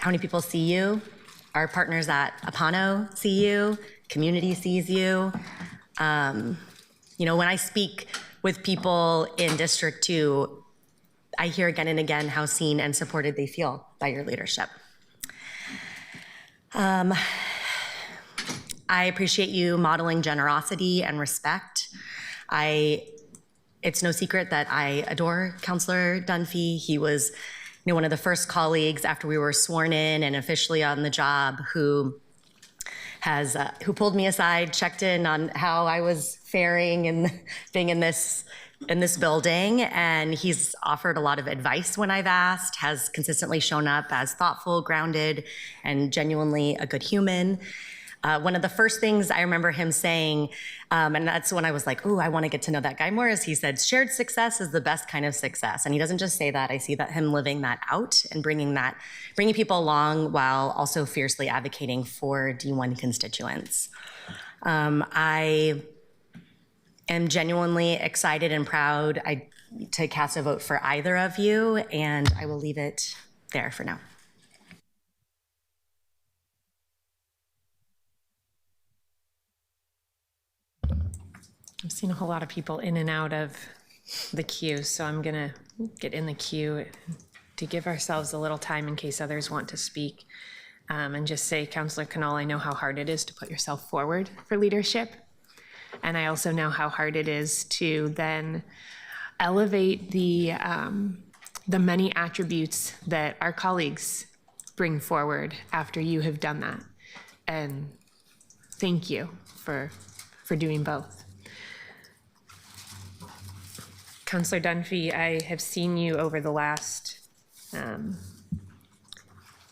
many people see you. Our partners at Apano see you, community sees you. You know, when I speak with people in District 2, I hear again and again how seen and supported they feel by your leadership. I appreciate you modeling generosity and respect. It's no secret that I adore Councillor Dunphy. He was one of the first colleagues after we were sworn in and officially on the job who pulled me aside, checked in on how I was faring and being in this building, and he's offered a lot of advice when I've asked, has consistently shown up as thoughtful, grounded, and genuinely a good human. One of the first things I remember him saying, and that's when I was like, "Ooh, I want to get to know that guy more," is he said, "Shared success is the best kind of success." And he doesn't just say that, I see that him living that out and bringing people along while also fiercely advocating for D1 constituents. I am genuinely excited and proud to cast a vote for either of you, and I will leave it there for now. I've seen a whole lot of people in and out of the queue, so I'm gonna get in the queue to give ourselves a little time in case others want to speak. And just say, Councillor Canal, I know how hard it is to put yourself forward for leadership. And I also know how hard it is to then elevate the many attributes that our colleagues bring forward after you have done that. And thank you for doing both. Councillor Dunphy, I have seen you over the last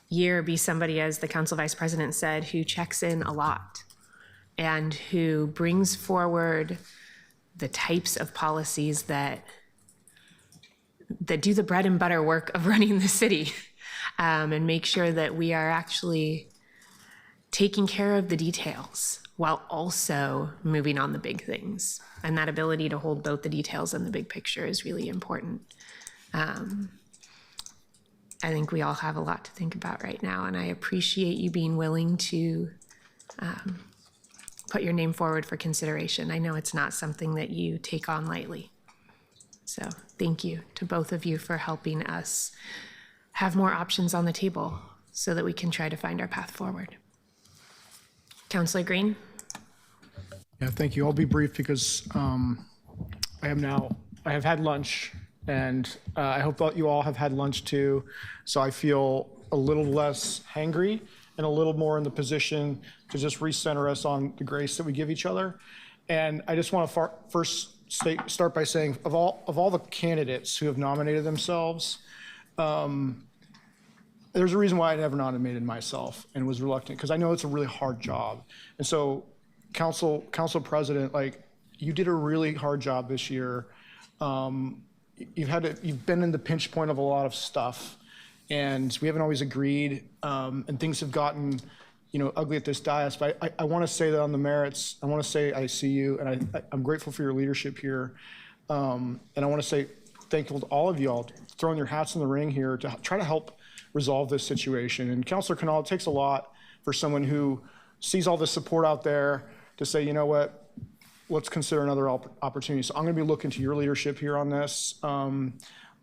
year be somebody, as the council vice president said, who checks in a lot and who brings forward the types of policies that do the bread and butter work of running the city, and make sure that we are actually taking care of the details while also moving on the big things. And that ability to hold both the details and the big picture is really important. I think we all have a lot to think about right now, and I appreciate you being willing to put your name forward for consideration. I know it's not something that you take on lightly. So thank you to both of you for helping us have more options on the table so that we can try to find our path forward. Councillor Green? Yeah, thank you. I'll be brief because I have had lunch And I hope that you all have had lunch too. So I feel a little less hangry and a little more in the position to just recenter us on the grace that we give each other. And I just want to first start by saying, of all the candidates who have nominated themselves, there's a reason why I never nominated myself and was reluctant, because I know it's a really hard job. And so, Council President, like, you did a really hard job this year. You've been in the pinch point of a lot of stuff, and we haven't always agreed, and things have gotten, ugly at this dais. But I want to say that on the merits, I want to say I see you, and I'm grateful for your leadership here. And I want to say thankful to all of you all throwing your hats in the ring here to try to help resolve this situation. And Councilor Canal, it takes a lot for someone who sees all this support out there to say, you know what, let's consider another opportunity. So I'm going to be looking to your leadership here on this. I'm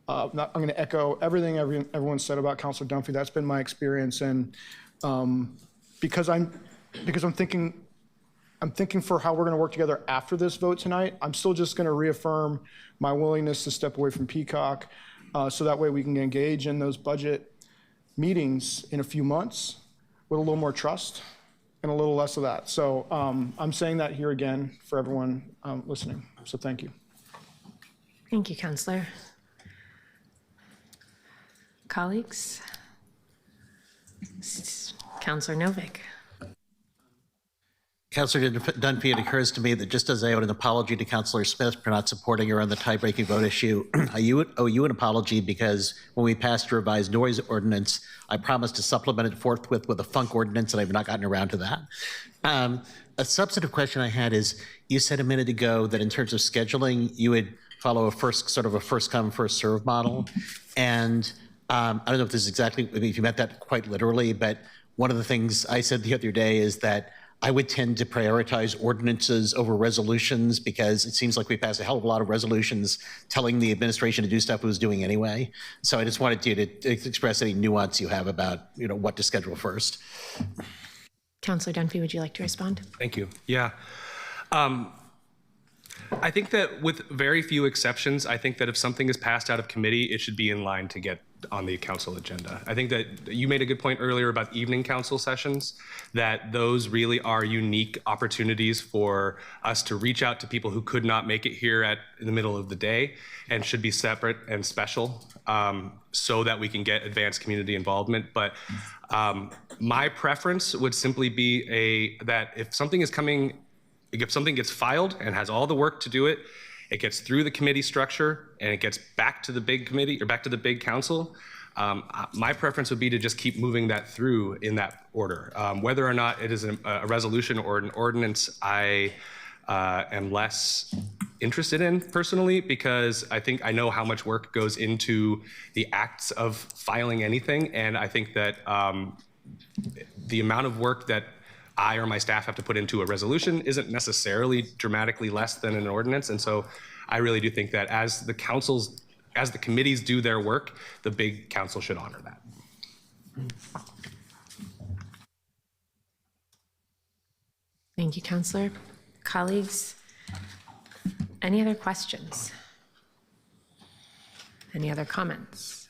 going to echo everything everyone said about Councilor Dunphy. That's been my experience. And because I'm thinking for how we're going to work together after this vote tonight, I'm still just going to reaffirm my willingness to step away from Peacock, so that way we can engage in those budget meetings in a few months with a little more trust and a little less of that. So I'm saying that here again for everyone listening. So thank you. Thank you, Councillor. Colleagues? Councillor Novick. Councilor Dunphy, it occurs to me that just as I owe an apology to Councilor Smith for not supporting her on the tie-breaking vote issue, I owe you an apology because when we passed a revised noise ordinance, I promised to supplement it forthwith with a funk ordinance, and I've not gotten around to that. A substantive question I had is, you said a minute ago that in terms of scheduling, you would follow a first come, first serve model. And I don't know if this is exactly, if you meant that quite literally, but one of the things I said the other day is that I would tend to prioritize ordinances over resolutions because it seems like we passed a hell of a lot of resolutions telling the administration to do stuff it was doing anyway. So I just wanted you to express any nuance you have about, what to schedule first. Councillor Dunphy, would you like to respond? Thank you. Yeah. I think that with very few exceptions, I think that if something is passed out of committee, it should be in line to get on the council agenda. I think that you made a good point earlier about evening council sessions, that those really are unique opportunities for us to reach out to people who could not make it here in the middle of the day and should be separate and special, so that we can get advanced community involvement. But my preference would simply be that if something gets filed and has all the work to do it, it gets through the committee structure and it gets back to the big committee or back to the big council. My preference would be to just keep moving that through in that order. Whether or not it is a resolution or an ordinance, I am less interested in personally, because I think I know how much work goes into the acts of filing anything. And I think that the amount of work that I or my staff have to put into a resolution isn't necessarily dramatically less than an ordinance. And so I really do think that as the committees do their work, the big council should honor that. Thank you, Councillor. Colleagues, any other questions? Any other comments?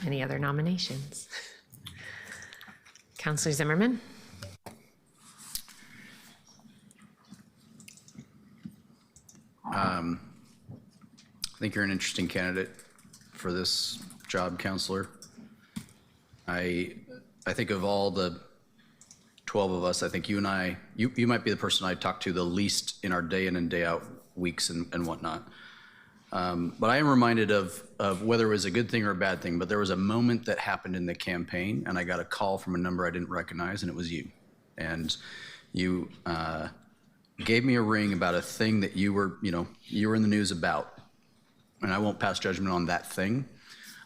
Any other nominations? Councillor Zimmerman? I think you're an interesting candidate for this job, Counselor. I think of all the 12 of us, I think you and I, you might be the person I talk to the least in our day in and day out weeks and whatnot. But I am reminded of whether it was a good thing or a bad thing, but there was a moment that happened in the campaign and I got a call from a number I didn't recognize, and it was you. And you gave me a ring about a thing that you were in the news about. And I won't pass judgment on that thing.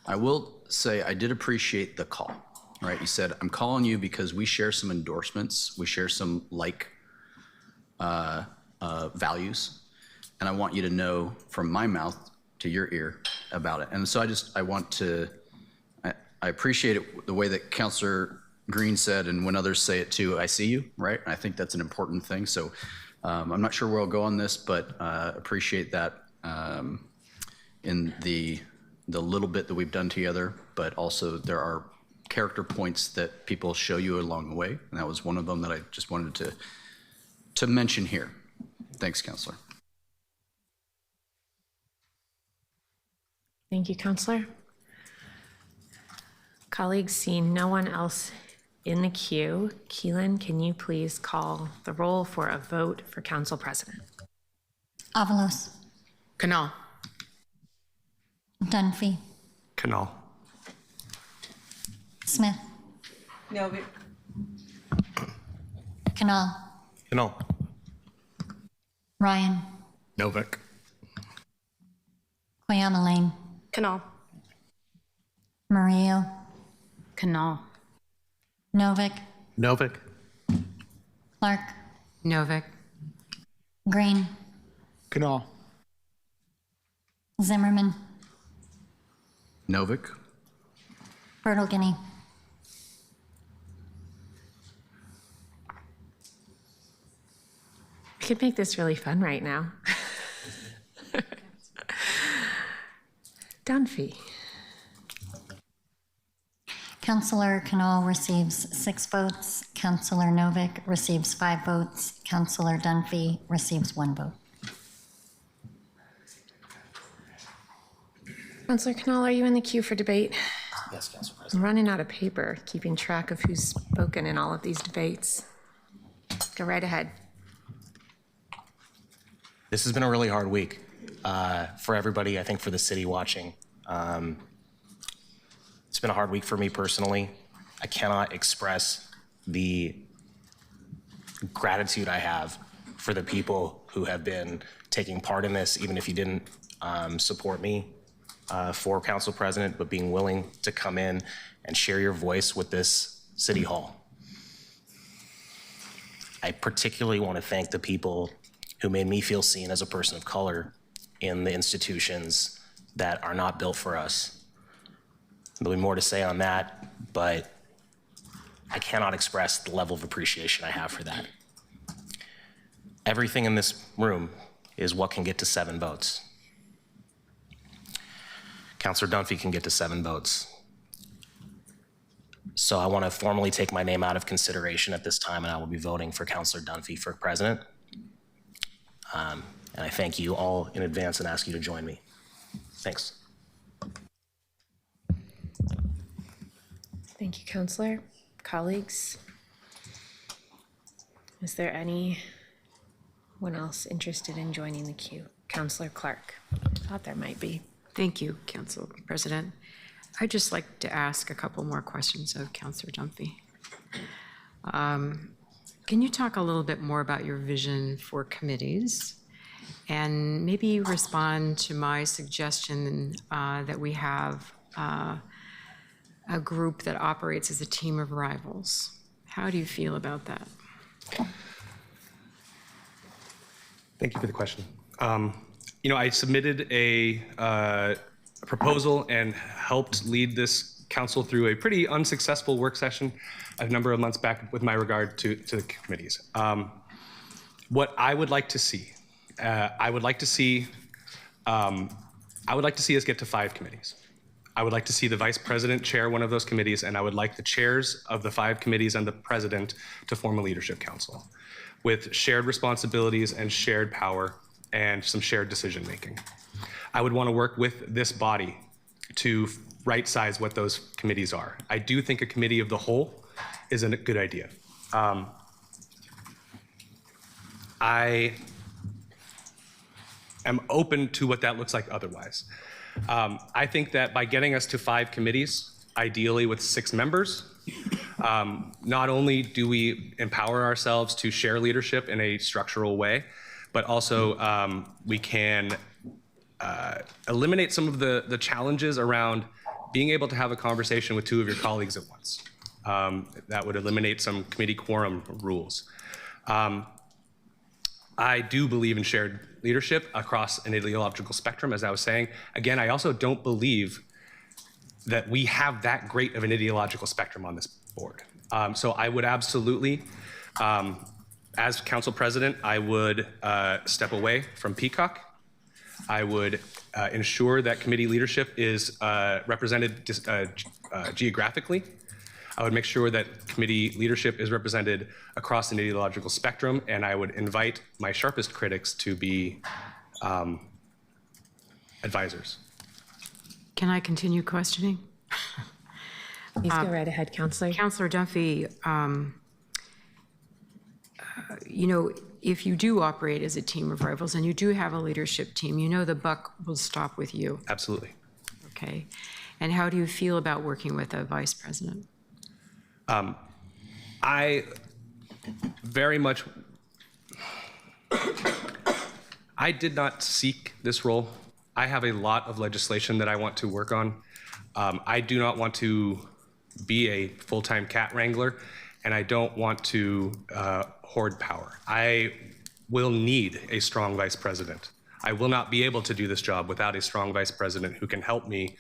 I will say I did appreciate the call, right? You said, I'm calling you because we share some endorsements. We share some values. And I want you to know from my mouth to your ear about it. And so I appreciate it the way that Councilor Green said, and when others say it too, I see you, right? And I think that's an important thing. So I'm not sure where I'll go on this, but appreciate that in the little bit that we've done together, but also there are character points that people show you along the way, and that was one of them that I just wanted to mention here. Thanks, Counselor. Thank you, Counselor. Colleagues, seeing no one else in the queue, Keelan, can you please call the roll for a vote for Council President? Avalos. Canal. Dunphy. Canal. Smith. Novick. Canal. Canal. Ryan. Novick. Quayama Lane. Canal. Murillo. Canal. Novick. Novick. Clark. Novick. Green. Canal. Zimmerman. Novick. Bertelgany. We could make this really fun right now. Dunphy. Councillor Canal receives 6 votes. Councillor Novick receives 5 votes. Councillor Dunphy receives 1 vote. Councillor Canal, are you in the queue for debate? Yes, Council I'm President. running out of paper, keeping track of who's spoken in all of these debates. Go right ahead. This has been a really hard week for everybody, I think for the city watching. It's been a hard week for me personally. I cannot express the gratitude I have for the people who have been taking part in this, even if you didn't support me for Council President, but being willing to come in and share your voice with this City Hall. I particularly want to thank the people who made me feel seen as a person of color in the institutions that are not built for us. There'll be more to say on that, but I cannot express the level of appreciation I have for that. Everything in this room is what can get to 7 votes. Councilor Dunphy can get to 7 votes. So I want to formally take my name out of consideration at this time, and I will be voting for Councilor Dunphy for president. And I thank you all in advance and ask you to join me. Thanks. Thank you, Counselor. Colleagues, is there anyone else interested in joining the queue? Counselor Clark. Thought there might be. Thank you, Council President. I'd just like to ask a couple more questions of Councilor Dunphy. Can you talk a little bit more about your vision for committees? And maybe respond to my suggestion that we have a group that operates as a team of rivals. How do you feel about that? Thank you for the question. I submitted a proposal and helped lead this council through a pretty unsuccessful work session a number of months back with my regard to the committees. What I would like to see, I would like to see us get to 5 committees. I would like to see the vice president chair one of those committees, and I would like the chairs of the 5 committees and the president to form a leadership council with shared responsibilities and shared power and some shared decision making. I would want to work with this body to right size what those committees are. I do think a committee of the whole is a good idea. I am open to what that looks like otherwise. I think that by getting us to 5 committees, ideally with 6 members, not only do we empower ourselves to share leadership in a structural way, but also we can eliminate some of the challenges around being able to have a conversation with 2 of your colleagues at once. That would eliminate some committee quorum rules. I do believe in shared leadership across an ideological spectrum, as I was saying. Again, I also don't believe that we have that great of an ideological spectrum on this board. So I would absolutely, as council president, I would step away from Peacock. I would ensure that committee leadership is represented geographically. I would make sure that committee leadership is represented across an ideological spectrum, and I would invite my sharpest critics to be advisors. Can I continue questioning? Please go right ahead, Counselor. Counselor Dunphy, you know, if you do operate as a team of rivals and you do have a leadership team, you know the buck will stop with you. Absolutely. Okay. And how do you feel about working with a vice president? I very much, I did not seek this role. I have a lot of legislation that I want to work on. I do not want to be a full-time cat wrangler, and I don't want to hoard power. I will need a strong vice president. I will not be able to do this job without a strong vice president who can help me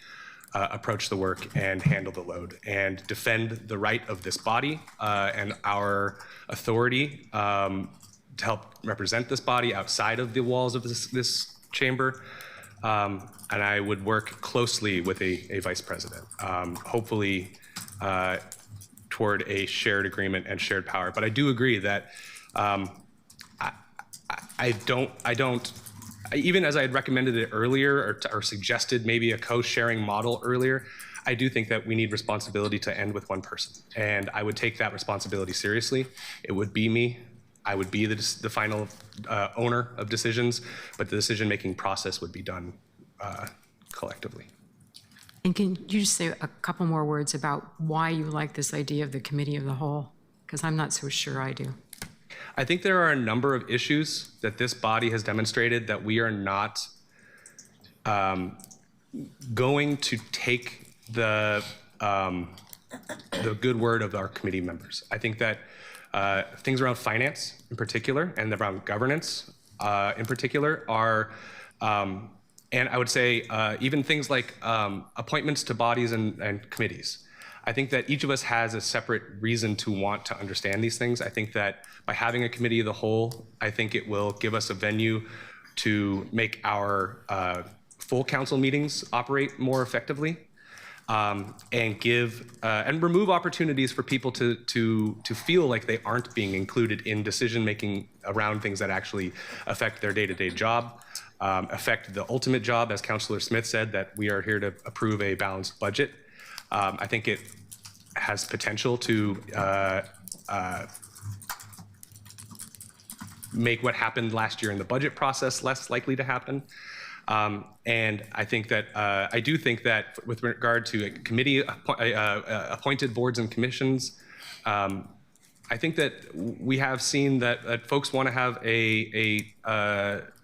approach the work and handle the load and defend the right of this body and our authority to help represent this body outside of the walls of this chamber. And I would work closely with a vice president, hopefully toward a shared agreement and shared power. But I do agree that I don't, even as I had recommended it earlier or suggested maybe a co-sharing model earlier, I do think that we need responsibility to end with one person. And I would take that responsibility seriously. It would be me. I would be the final owner of decisions, but the decision-making process would be done collectively. And can you just say a couple more words about why you like this idea of the committee of the whole? Because I'm not so sure I do. I think there are a number of issues that this body has demonstrated that we are not going to take the good word of our committee members. I think that things around finance in particular and around governance in particular are, and I would say even things like appointments to bodies and committees. I think that each of us has a separate reason to want to understand these things. I think that by having a committee of the whole, I think it will give us a venue to make our full council meetings operate more effectively, and give and remove opportunities for people to feel like they aren't being included in decision making around things that actually affect their day-to-day job, affect the ultimate job, as Councillor Smith said, that we are here to approve a balanced budget. I think it has potential to make what happened last year in the budget process less likely to happen. And I think that I do think that with regard to a committee appointed boards and commissions, I think that we have seen that folks want to have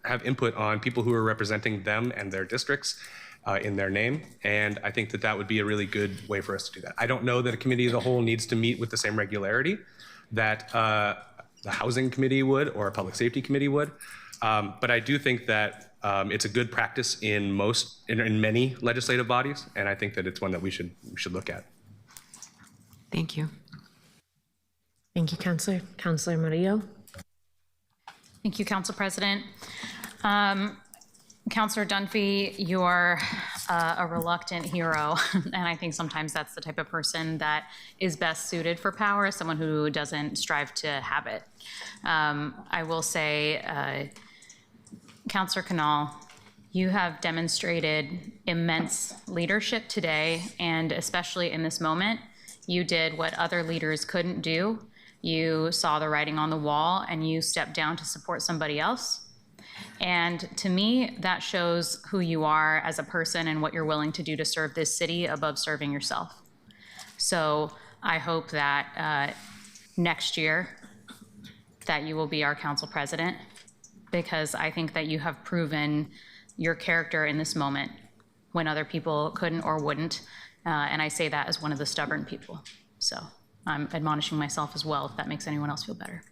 have input on people who are representing them and their districts in their name. And I think that that would be a really good way for us to do that. I don't know that a committee of the whole needs to meet with the same regularity that the housing committee would or a public safety committee would. But I do think that it's a good practice in many legislative bodies, and I think that it's one that we should look at. Thank you. Thank you, Counselor. Counselor Murillo. Thank you, Council President. Counselor Dunphy, you're a reluctant hero, and I think sometimes that's the type of person that is best suited for power, someone who doesn't strive to have it. I will say, Counselor Canal, you have demonstrated immense leadership today, and especially in this moment, you did what other leaders couldn't do. You saw the writing on the wall, and you stepped down to support somebody else. And to me, that shows who you are as a person and what you're willing to do to serve this city above serving yourself. So I hope that next year that you will be our council president, because I think that you have proven your character in this moment when other people couldn't or wouldn't. And I say that as one of the stubborn people. So I'm admonishing myself as well, if that makes anyone else feel better.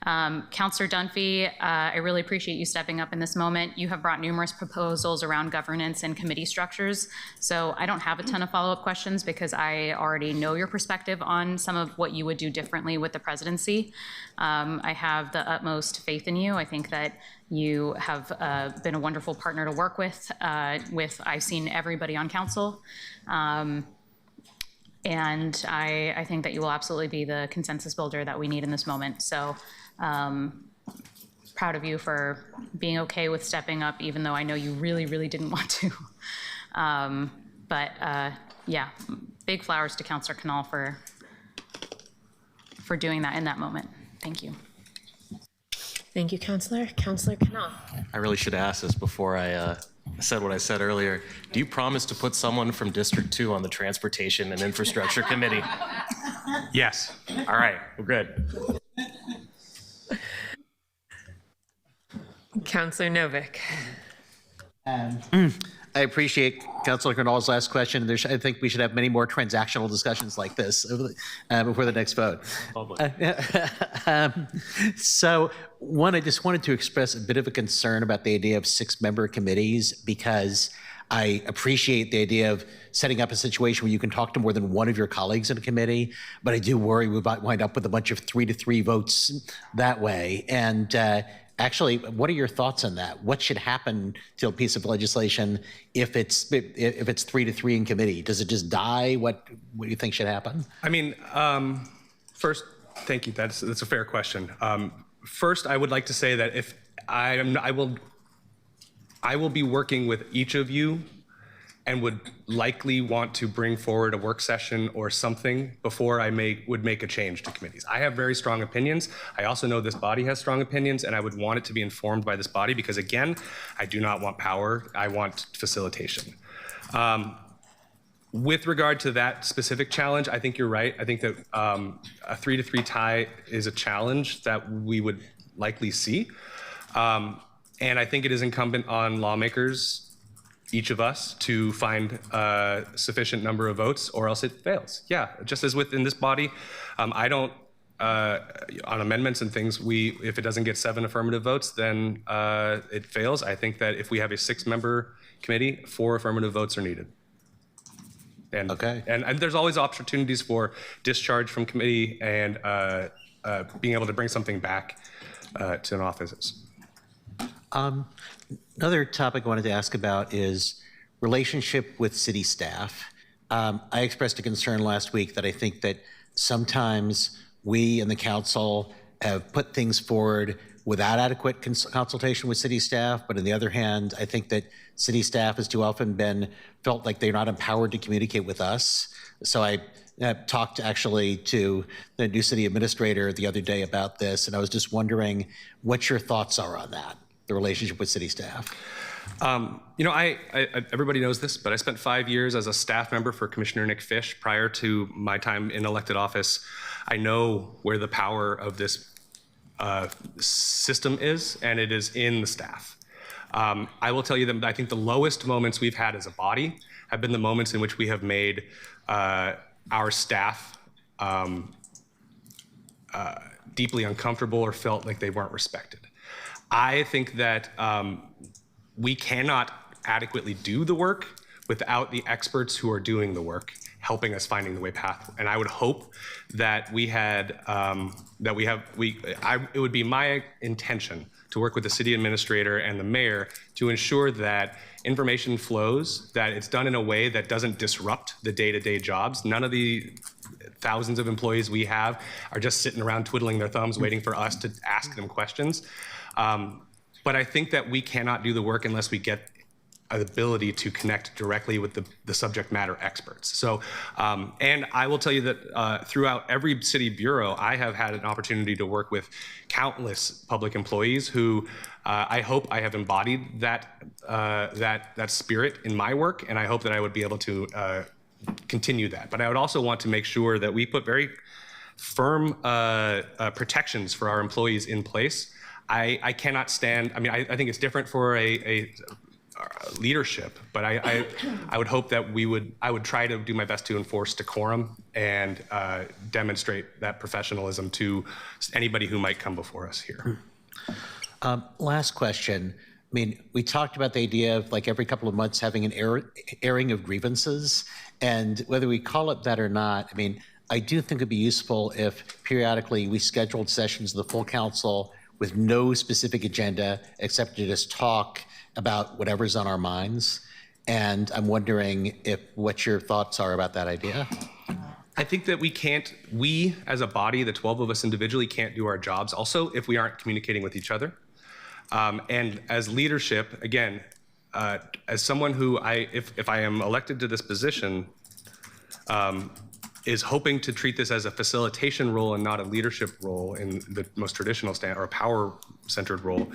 Counselor Dunphy, I really appreciate you stepping up in this moment. You have brought numerous proposals around governance and committee structures, so I don't have a ton of follow-up questions because I already know your perspective on some of what you would do differently with the presidency. I have the utmost faith in you. I think that you have been a wonderful partner to work with. I've seen everybody on council. And I think that you will absolutely be the consensus builder that we need in this moment. So proud of you for being okay with stepping up, even though I know you really, really didn't want to. Yeah, big flowers to Councillor Knoll for doing that in that moment. Thank you. Thank you, Councillor. Councillor Knoll. I really should ask this before I said what I said earlier. Do you promise to put someone from District 2 on the Transportation and Infrastructure Committee? Yes. All right, we're good. Councillor Novick. I appreciate Councilor Knoll's last question. I think we should have many more transactional discussions like this before the next vote. So, one, I just wanted to express a bit of a concern about the idea of 6-member committees, because I appreciate the idea of setting up a situation where you can talk to more than one of your colleagues in a committee, but I do worry we might wind up with a bunch of 3-3 votes that way. And actually, what are your thoughts on that? What should happen to a piece of legislation if it's 3-3 in committee? Does it just die? What do you think should happen? I mean, first, thank you. That's a fair question. First, I would like to say that if I will be working with each of you and would likely want to bring forward a work session or something before I would make a change to committees. I have very strong opinions. I also know this body has strong opinions, and I would want it to be informed by this body because, again, I do not want power. I want facilitation. With regard to that specific challenge, I think you're right. I think that a 3-3 tie is a challenge that we would likely see. And I think it is incumbent on lawmakers, each of us, to find a sufficient number of votes, or else it fails. Yeah, just as within this body, I don't, on amendments and things, if it doesn't get 7 affirmative votes, then it fails. I think that if we have a 6-member committee, 4 affirmative votes are needed. And, okay. And there's always opportunities for discharge from committee and being able to bring something back to an office. Another topic I wanted to ask about is relationship with city staff. I expressed a concern last week that I think that sometimes we in the council have put things forward without adequate consultation with city staff, but on the other hand, I think that city staff has too often felt like they're not empowered to communicate with us. So I talked actually to the new city administrator the other day about this, and I was just wondering what your thoughts are on that, the relationship with city staff. You know, everybody knows this, but I spent 5 years as a staff member for Commissioner Nick Fish prior to my time in elected office. I know where the power of this system is, and it is in the staff. I will tell you that I think the lowest moments we've had as a body have been the moments in which we have made our staff deeply uncomfortable or felt like they weren't respected. I think that we cannot adequately do the work without the experts who are doing the work helping us finding the way path. And I would hope that it would be my intention to work with the city administrator and the mayor to ensure that information flows, that it's done in a way that doesn't disrupt the day-to-day jobs. None of the thousands of employees we have are just sitting around twiddling their thumbs waiting for us to ask them questions. But I think that we cannot do the work unless we get an ability to connect directly with the subject matter experts. So, and I will tell you that throughout every city bureau, I have had an opportunity to work with countless public employees who I hope I have embodied that spirit in my work, and I hope that I would be able to continue that. But I would also want to make sure that we put very firm protections for our employees in place. I cannot stand, I mean, I think it's different for a leadership, but I would hope that I would try to do my best to enforce decorum and demonstrate that professionalism to anybody who might come before us here. Last question. I mean, we talked about the idea of like every couple of months having an airing of grievances, and whether we call it that or not, I mean, I do think it'd be useful if periodically we scheduled sessions of the full council with no specific agenda except to just talk about whatever's on our minds. And I'm wondering what your thoughts are about that idea. I think that we as a body, the 12 of us individually, can't do our jobs also if we aren't communicating with each other. And as leadership, again, as someone who if I am elected to this position, is hoping to treat this as a facilitation role and not a leadership role in the most traditional or a power-centered role.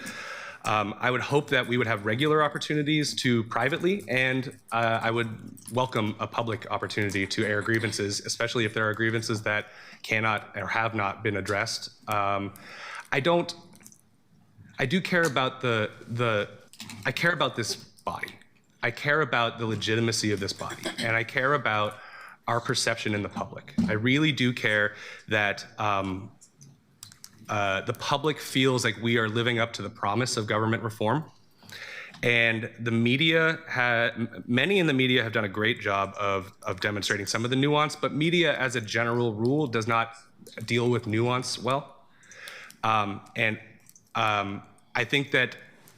I would hope that we would have regular opportunities to privately, and I would welcome a public opportunity to air grievances, especially if there are grievances that cannot or have not been addressed. I do care about I care about this body. I care about the legitimacy of this body, and I care about our perception in the public. I really do care that the public feels like we are living up to the promise of government reform. And the media, many in the media have done a great job of demonstrating some of the nuance, but media as a general rule does not deal with nuance well. I think that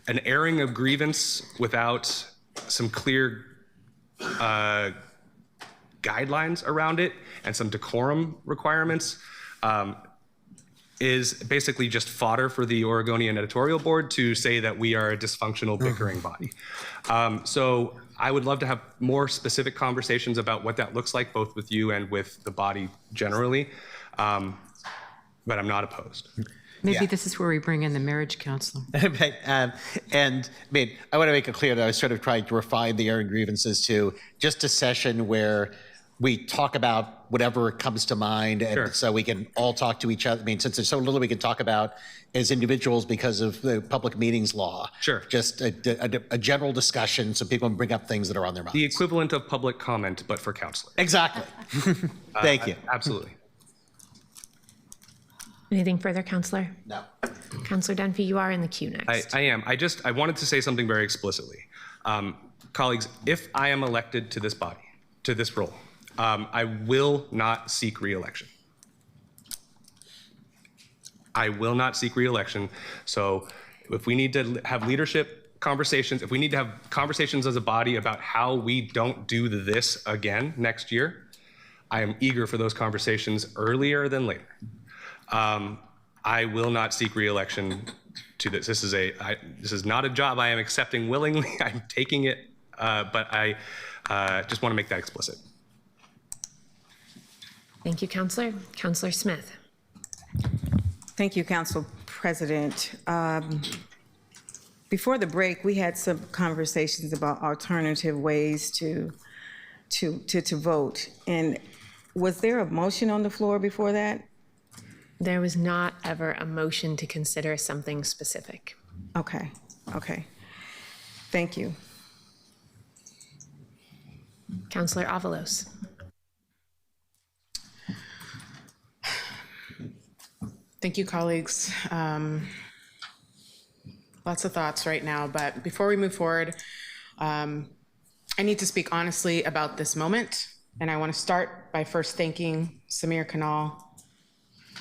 an airing of grievance without some clear guidelines around it and some decorum requirements is basically just fodder for the Oregonian editorial board to say that we are a dysfunctional bickering body. So I would love to have more specific conversations about what that looks like, both with you and with the body generally, but I'm not opposed. Maybe this is where we bring in the marriage counselor. And I mean, I want to make it clear that I was sort of trying to refine the airing grievances to just a session where we talk about whatever comes to mind, and so we can all talk to each other. I mean, since there's so little we can talk about as individuals because of the public meetings law. Sure. Just a general discussion so people can bring up things that are on their minds. The equivalent of public comment, but for counselors. Exactly. Thank you. Absolutely. Anything further, Counselor? No. Counselor Dunphy, you are in the queue next. I am. I wanted to say something very explicitly. Colleagues, if I am elected to this body, to this role, I will not seek re-election. I will not seek re-election. So if we need to have leadership conversations, if we need to have conversations as a body about how we don't do this again next year, I am eager for those conversations earlier than later. I will not seek re-election to this. This is not a job I am accepting willingly. I'm taking it, but I just want to make that explicit. Thank you, Counselor. Counselor Smith. Thank you, Council President. Before the break, we had some conversations about alternative ways to vote. And was there a motion on the floor before that? There was not ever a motion to consider something specific. Okay. Thank you. Counselor Avalos. Thank you, colleagues. Lots of thoughts right now, but before we move forward, I need to speak honestly about this moment, and I want to start by first thanking Samir Kanal.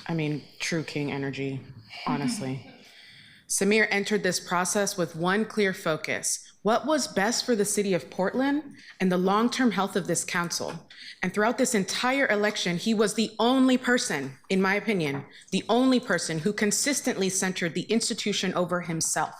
I mean, true king energy, honestly. Samir entered this process with one clear focus: what was best for the city of Portland and the long-term health of this council. And throughout this entire election, he was the only person, in my opinion, the only person who consistently centered the institution over himself.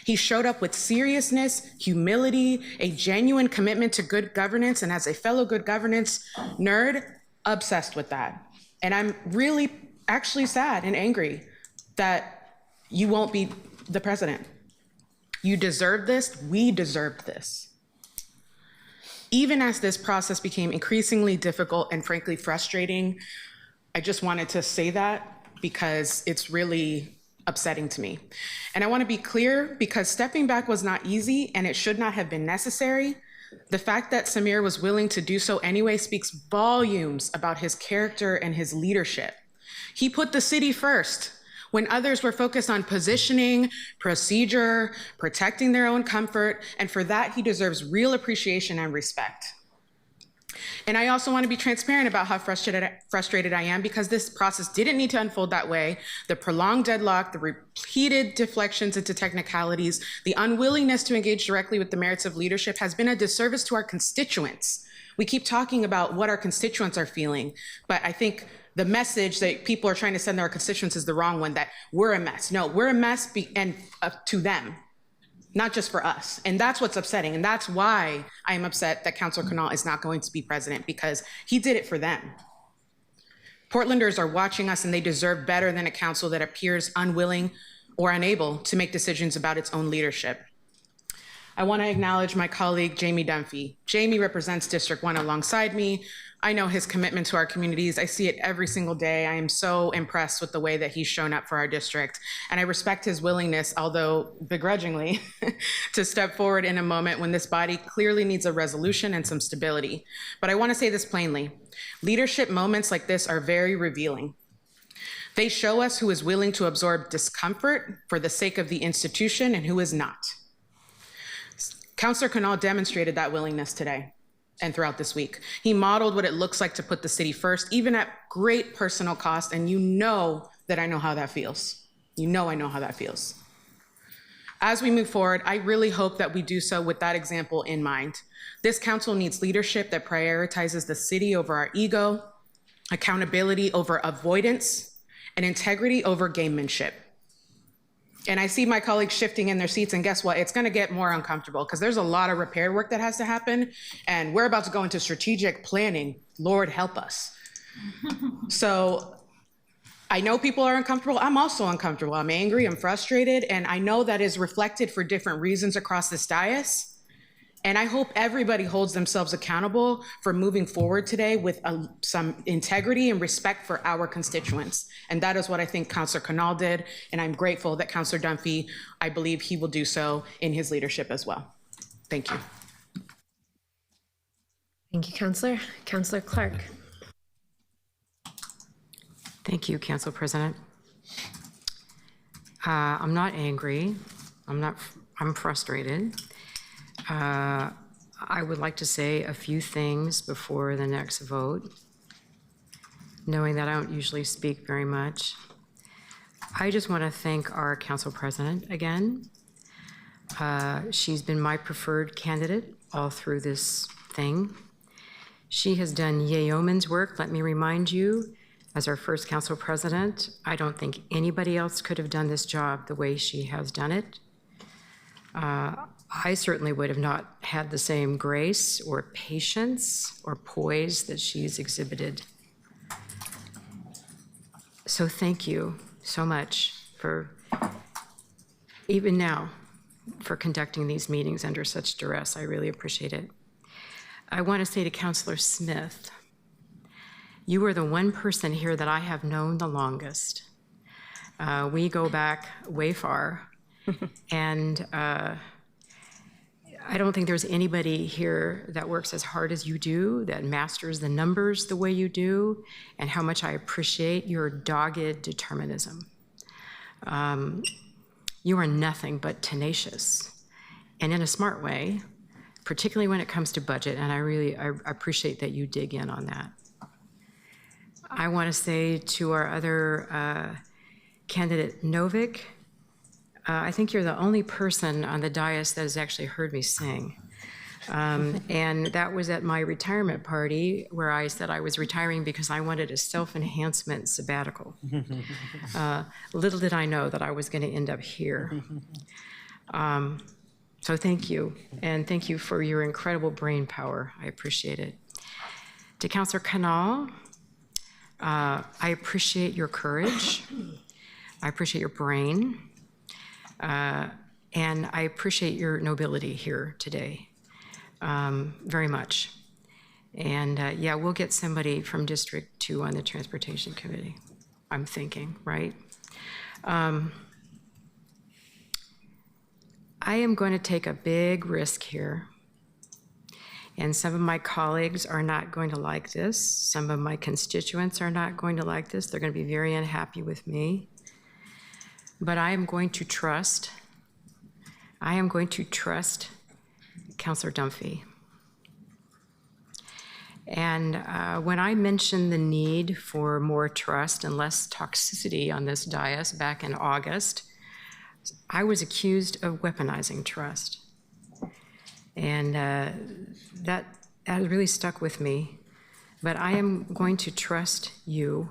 He showed up with seriousness, humility, a genuine commitment to good governance, and as a fellow good governance nerd, obsessed with that. And I'm really actually sad and angry that you won't be the president. You deserve this. We deserved this. Even as this process became increasingly difficult and frankly frustrating, I just wanted to say that because it's really upsetting to me. And I want to be clear, because stepping back was not easy and it should not have been necessary. The fact that Samir was willing to do so anyway speaks volumes about his character and his leadership. He put the city first when others were focused on positioning, procedure, protecting their own comfort, and for that, he deserves real appreciation and respect. And I also want to be transparent about how frustrated I am, because this process didn't need to unfold that way. The prolonged deadlock, the repeated deflections into technicalities, the unwillingness to engage directly with the merits of leadership has been a disservice to our constituents. We keep talking about what our constituents are feeling, but I think the message that people are trying to send to our constituents is the wrong one, that we're a mess. No, we're a mess to them, not just for us. And that's what's upsetting. And that's why I am upset that Councilor Canal is not going to be president, because he did it for them. Portlanders are watching us, and they deserve better than a council that appears unwilling or unable to make decisions about its own leadership. I want to acknowledge my colleague, Jamie Dunphy. Jamie represents District 1 alongside me. I know his commitment to our communities. I see it every single day. I am so impressed with the way that he's shown up for our district. And I respect his willingness, although begrudgingly, to step forward in a moment when this body clearly needs a resolution and some stability. But I want to say this plainly. Leadership moments like this are very revealing. They show us who is willing to absorb discomfort for the sake of the institution and who is not. Councilor Canal demonstrated that willingness today and throughout this week. He modeled what it looks like to put the city first, even at great personal cost, and you know that I know how that feels. You know I know how that feels. As we move forward, I really hope that we do so with that example in mind. This council needs leadership that prioritizes the city over our ego, accountability over avoidance, and integrity over gamemanship. And I see my colleagues shifting in their seats, and guess what? It's going to get more uncomfortable, because there's a lot of repair work that has to happen, and we're about to go into strategic planning. Lord help us. So I know people are uncomfortable. I'm also uncomfortable. I'm angry, I'm frustrated, and I know that is reflected for different reasons across this dais. And I hope everybody holds themselves accountable for moving forward today with some integrity and respect for our constituents. And that is what I think Councilor Canal did. And I'm grateful that Councilor Dunphy, I believe he will do so in his leadership as well. Thank you. Thank you, Councilor. Councilor Clark. Thank you, Council President. I'm not angry. I'm frustrated. I would like to say a few things before the next vote, knowing that I don't usually speak very much. I just want to thank our council president again. She's been my preferred candidate all through this thing. She has done yeoman's work, let me remind you, as our first council president. I don't think anybody else could have done this job the way she has done it. I certainly would have not had the same grace or patience or poise that she's exhibited. So thank you so much for, even now, for conducting these meetings under such duress. I really appreciate it. I want to say to Councilor Smith, you are the one person here that I have known the longest. We go back way far, and I don't think there's anybody here that works as hard as you do, that masters the numbers the way you do, and how much I appreciate your dogged determinism. You are nothing but tenacious, and in a smart way, particularly when it comes to budget, and I appreciate that you dig in on that. I want to say to our other candidate, Novick, I think you're the only person on the dais that has actually heard me sing. And that was at my retirement party, where I said I was retiring because I wanted a self-enhancement sabbatical. Little did I know that I was going to end up here. So thank you, and thank you for your incredible brain power. I appreciate it. To Councilor Canal, I appreciate your courage. I appreciate your brain. And I appreciate your nobility here today, very much. And yeah, we'll get somebody from District 2 on the Transportation Committee, I'm thinking, right? I am going to take a big risk here. And some of my colleagues are not going to like this. Some of my constituents are not going to like this. They're going to be very unhappy with me. But I am going to trust Councilor Dunphy. And when I mentioned the need for more trust and less toxicity on this dais back in August, I was accused of weaponizing trust. And that has really stuck with me. But I am going to trust you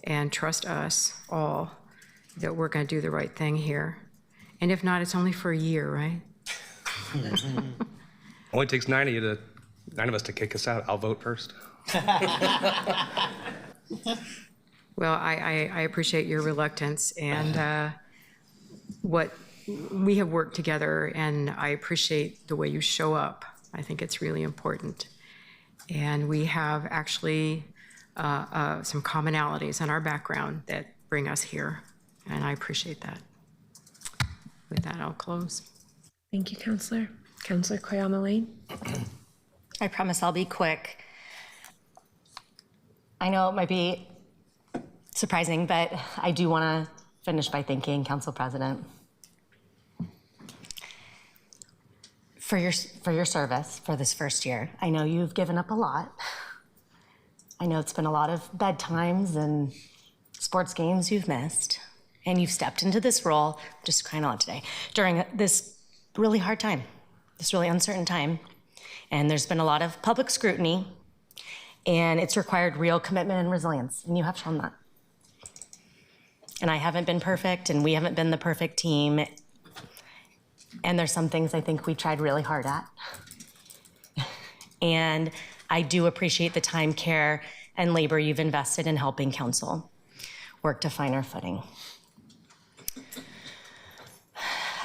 and trust us all that we're going to do the right thing here. And if not, it's only for a year, right? Only takes 9 of us to kick us out. I'll vote first. Well, I appreciate your reluctance and what we have worked together, and I appreciate the way you show up. I think it's really important. And we have actually some commonalities in our background that bring us here, and I appreciate that. With that, I'll close. Thank you, Counselor. Counselor Koyama Lane. I promise I'll be quick. I know it might be surprising, but I do want to finish by thanking Council President for your service for this first year. I know you've given up a lot. I know it's been a lot of bedtimes and sports games you've missed, and you've stepped into this role, just crying a lot today, during this really hard time, this really uncertain time. And there's been a lot of public scrutiny, and it's required real commitment and resilience, and you have shown that. And I haven't been perfect, and we haven't been the perfect team. And there's some things I think we tried really hard at. And I do appreciate the time, care, and labor you've invested in helping council work to find our footing.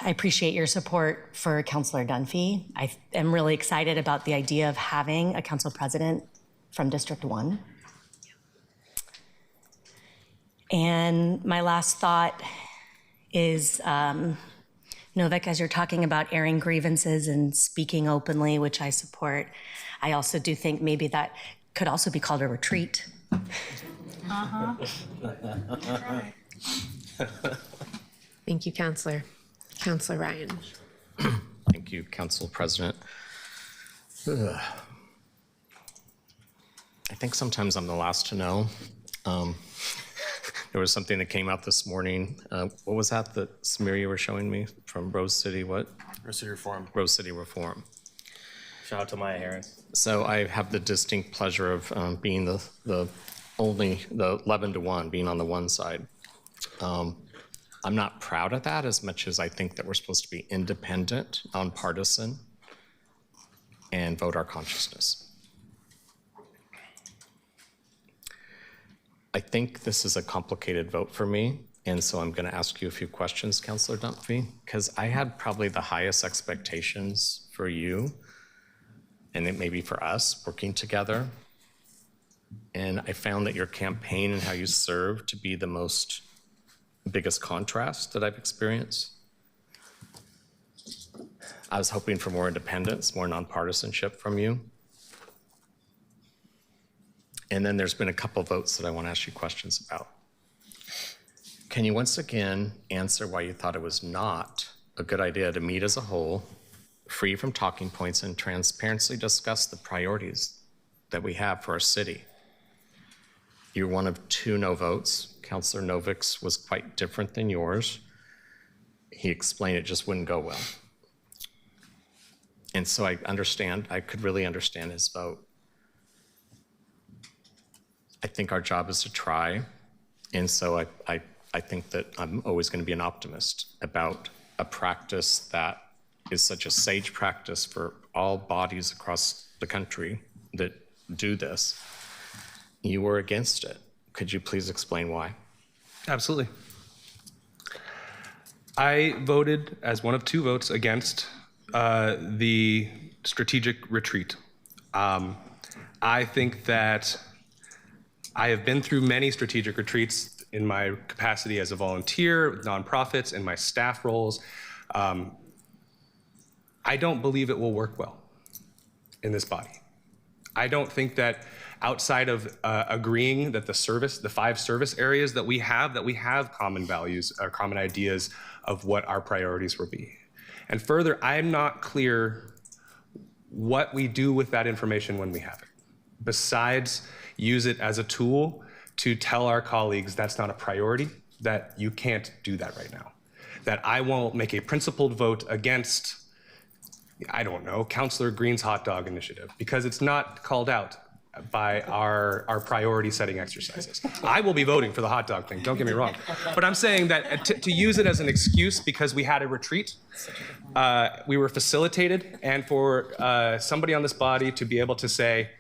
I appreciate your support for Councilor Dunphy. I am really excited about the idea of having a council president from District 1. And my last thought is, Novik, as you're talking about airing grievances and speaking openly, which I support, I also do think maybe that could also be called a retreat. Thank you, Counselor. Counselor Ryan. Thank you, Council President. I think sometimes I'm the last to know. There was something that came out this morning. What was that Samir, you were showing me from Rose City, what? Rose City Reform. Rose City Reform. Shout out to Maya Harris. So I have the distinct pleasure of being the 11-1, being on the one side. I'm not proud of that as much as I think that we're supposed to be independent, nonpartisan, and vote our consciousness. I think this is a complicated vote for me, and so I'm going to ask you a few questions, Councilor Dunphy, because I had probably the highest expectations for you, and it may be for us working together. And I found that your campaign and how you serve to be the biggest contrast that I've experienced. I was hoping for more independence, more nonpartisanship from you. And then there's been a couple votes that I want to ask you questions about. Can you once again answer why you thought it was not a good idea to meet as a whole, free from talking points, and transparently discuss the priorities that we have for our city? You're one of 2 no votes. Councilor Novik's was quite different than yours. He explained it just wouldn't go well. And so I could really understand his vote. I think our job is to try. And so I think that I'm always going to be an optimist about a practice that is such a sage practice for all bodies across the country that do this. You were against it. Could you please explain why? Absolutely. I voted as one of 2 votes against the strategic retreat. I think that I have been through many strategic retreats in my capacity as a volunteer with nonprofits and my staff roles. I don't believe it will work well in this body. I don't think that outside of agreeing that the 5 service areas that we have common values or common ideas of what our priorities will be. And further, I'm not clear what we do with that information when we have it, besides use it as a tool to tell our colleagues that's not a priority, that you can't do that right now, that I won't make a principled vote against, I don't know, Councillor Green's hot dog initiative, because it's not called out by our priority setting exercises. I will be voting for the hot dog thing, don't get me wrong. But I'm saying that to use it as an excuse because we had a retreat, we were facilitated, and for somebody on this body to be able to say,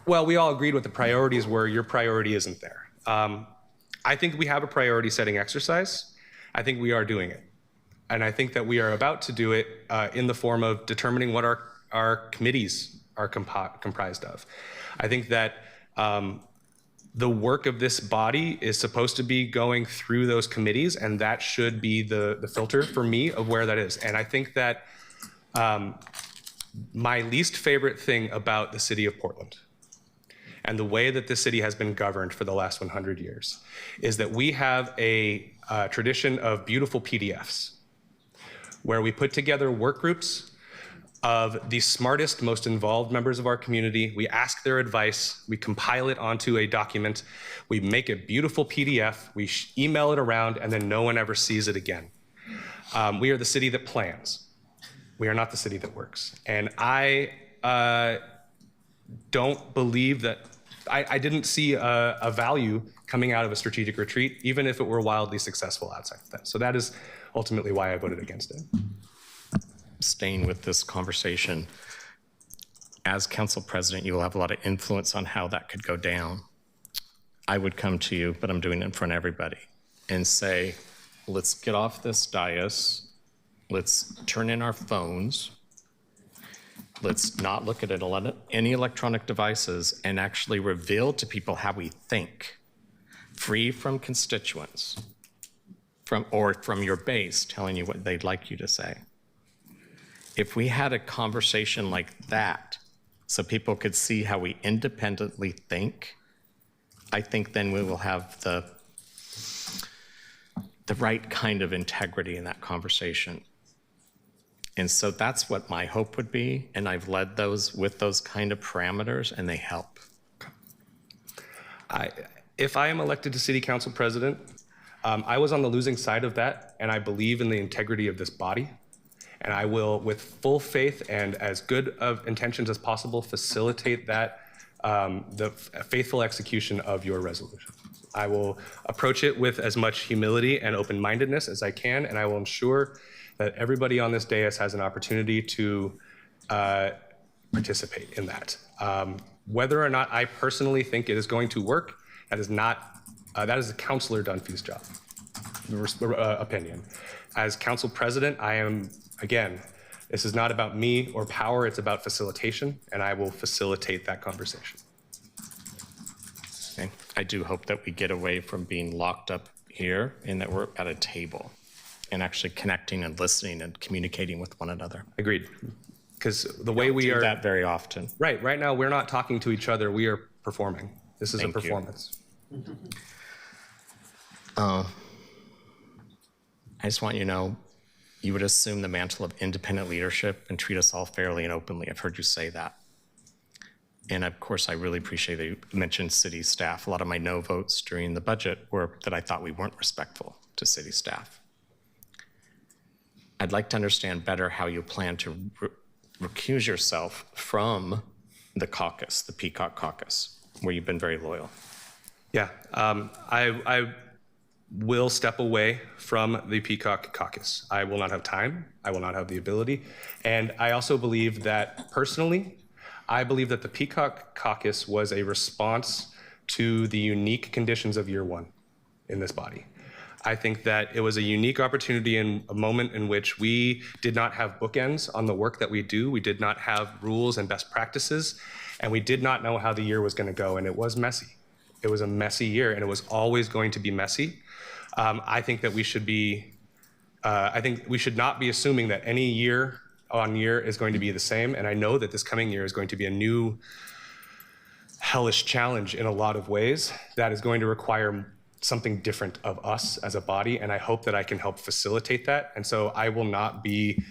well, we all agreed what the priorities were, your priority isn't there. I think we have a priority setting exercise. I think we are doing it. And I think that we are about to do it in the form of determining what our committees are comprised of. I think that the work of this body is supposed to be going through those committees, and that should be the filter for me of where that is. And I think that my least favorite thing about the city of Portland and the way that this city has been governed for the last 100 years is that we have a tradition of beautiful PDFs where we put together work groups of the smartest, most involved members of our community. We ask their advice, we compile it onto a document, we make a beautiful PDF, we email it around, and then no one ever sees it again. We are the city that plans. We are not the city that works. And I don't believe that, I didn't see a value coming out of a strategic retreat, even if it were wildly successful outside of that. So that is ultimately why I voted against it. Staying with this conversation, as council president, you will have a lot of influence on how that could go down. I would come to you, but I'm doing it in front of everybody, and say, let's get off this dais, let's turn in our phones, let's not look at any electronic devices, and actually reveal to people how we think, free from constituents, or from your base telling you what they'd like you to say. If we had a conversation like that, so people could see how we independently think, I think then we will have the right kind of integrity in that conversation. And so that's what my hope would be, and I've led those with those kind of parameters, and they help. If I am elected to city council president, I was on the losing side of that, and I believe in the integrity of this body. And I will, with full faith and as good of intentions as possible, facilitate that, the faithful execution of your resolution. I will approach it with as much humility and open-mindedness as I can, and I will ensure that everybody on this dais has an opportunity to participate in that. Whether or not I personally think it is going to work, that is not, that is Councillor Dunphy's job, opinion. As council president, I am, again, this is not about me or power, it's about facilitation, and I will facilitate that conversation. Okay. I do hope that we get away from being locked up here and that we're at a table and actually connecting and listening and communicating with one another. Agreed. Because the way we are... that very often. Right now we're not talking to each other, we are performing. This is a performance. I just want you to know, you would assume the mantle of independent leadership and treat us all fairly and openly. I've heard you say that. And of course, I really appreciate that you mentioned city staff. A lot of my no votes during the budget were that I thought we weren't respectful to city staff. I'd like to understand better how you plan to recuse yourself from the caucus, the Peacock Caucus, where you've been very loyal. Yeah, I will step away from the Peacock Caucus. I will not have time, I will not have the ability, and I also believe that, personally, I believe that the Peacock Caucus was a response to the unique conditions of year one in this body. I think that it was a unique opportunity in a moment in which we did not have bookends on the work that we do. We did not have rules and best practices, and we did not know how the year was going to go, and it was messy. It was a messy year, and it was always going to be messy. I think that we should be, I think we should not be assuming that any year on year is going to be the same. And I know that this coming year is going to be a new hellish challenge in a lot of ways that is going to require something different of us as a body. And I hope that I can help facilitate that. And so I will not be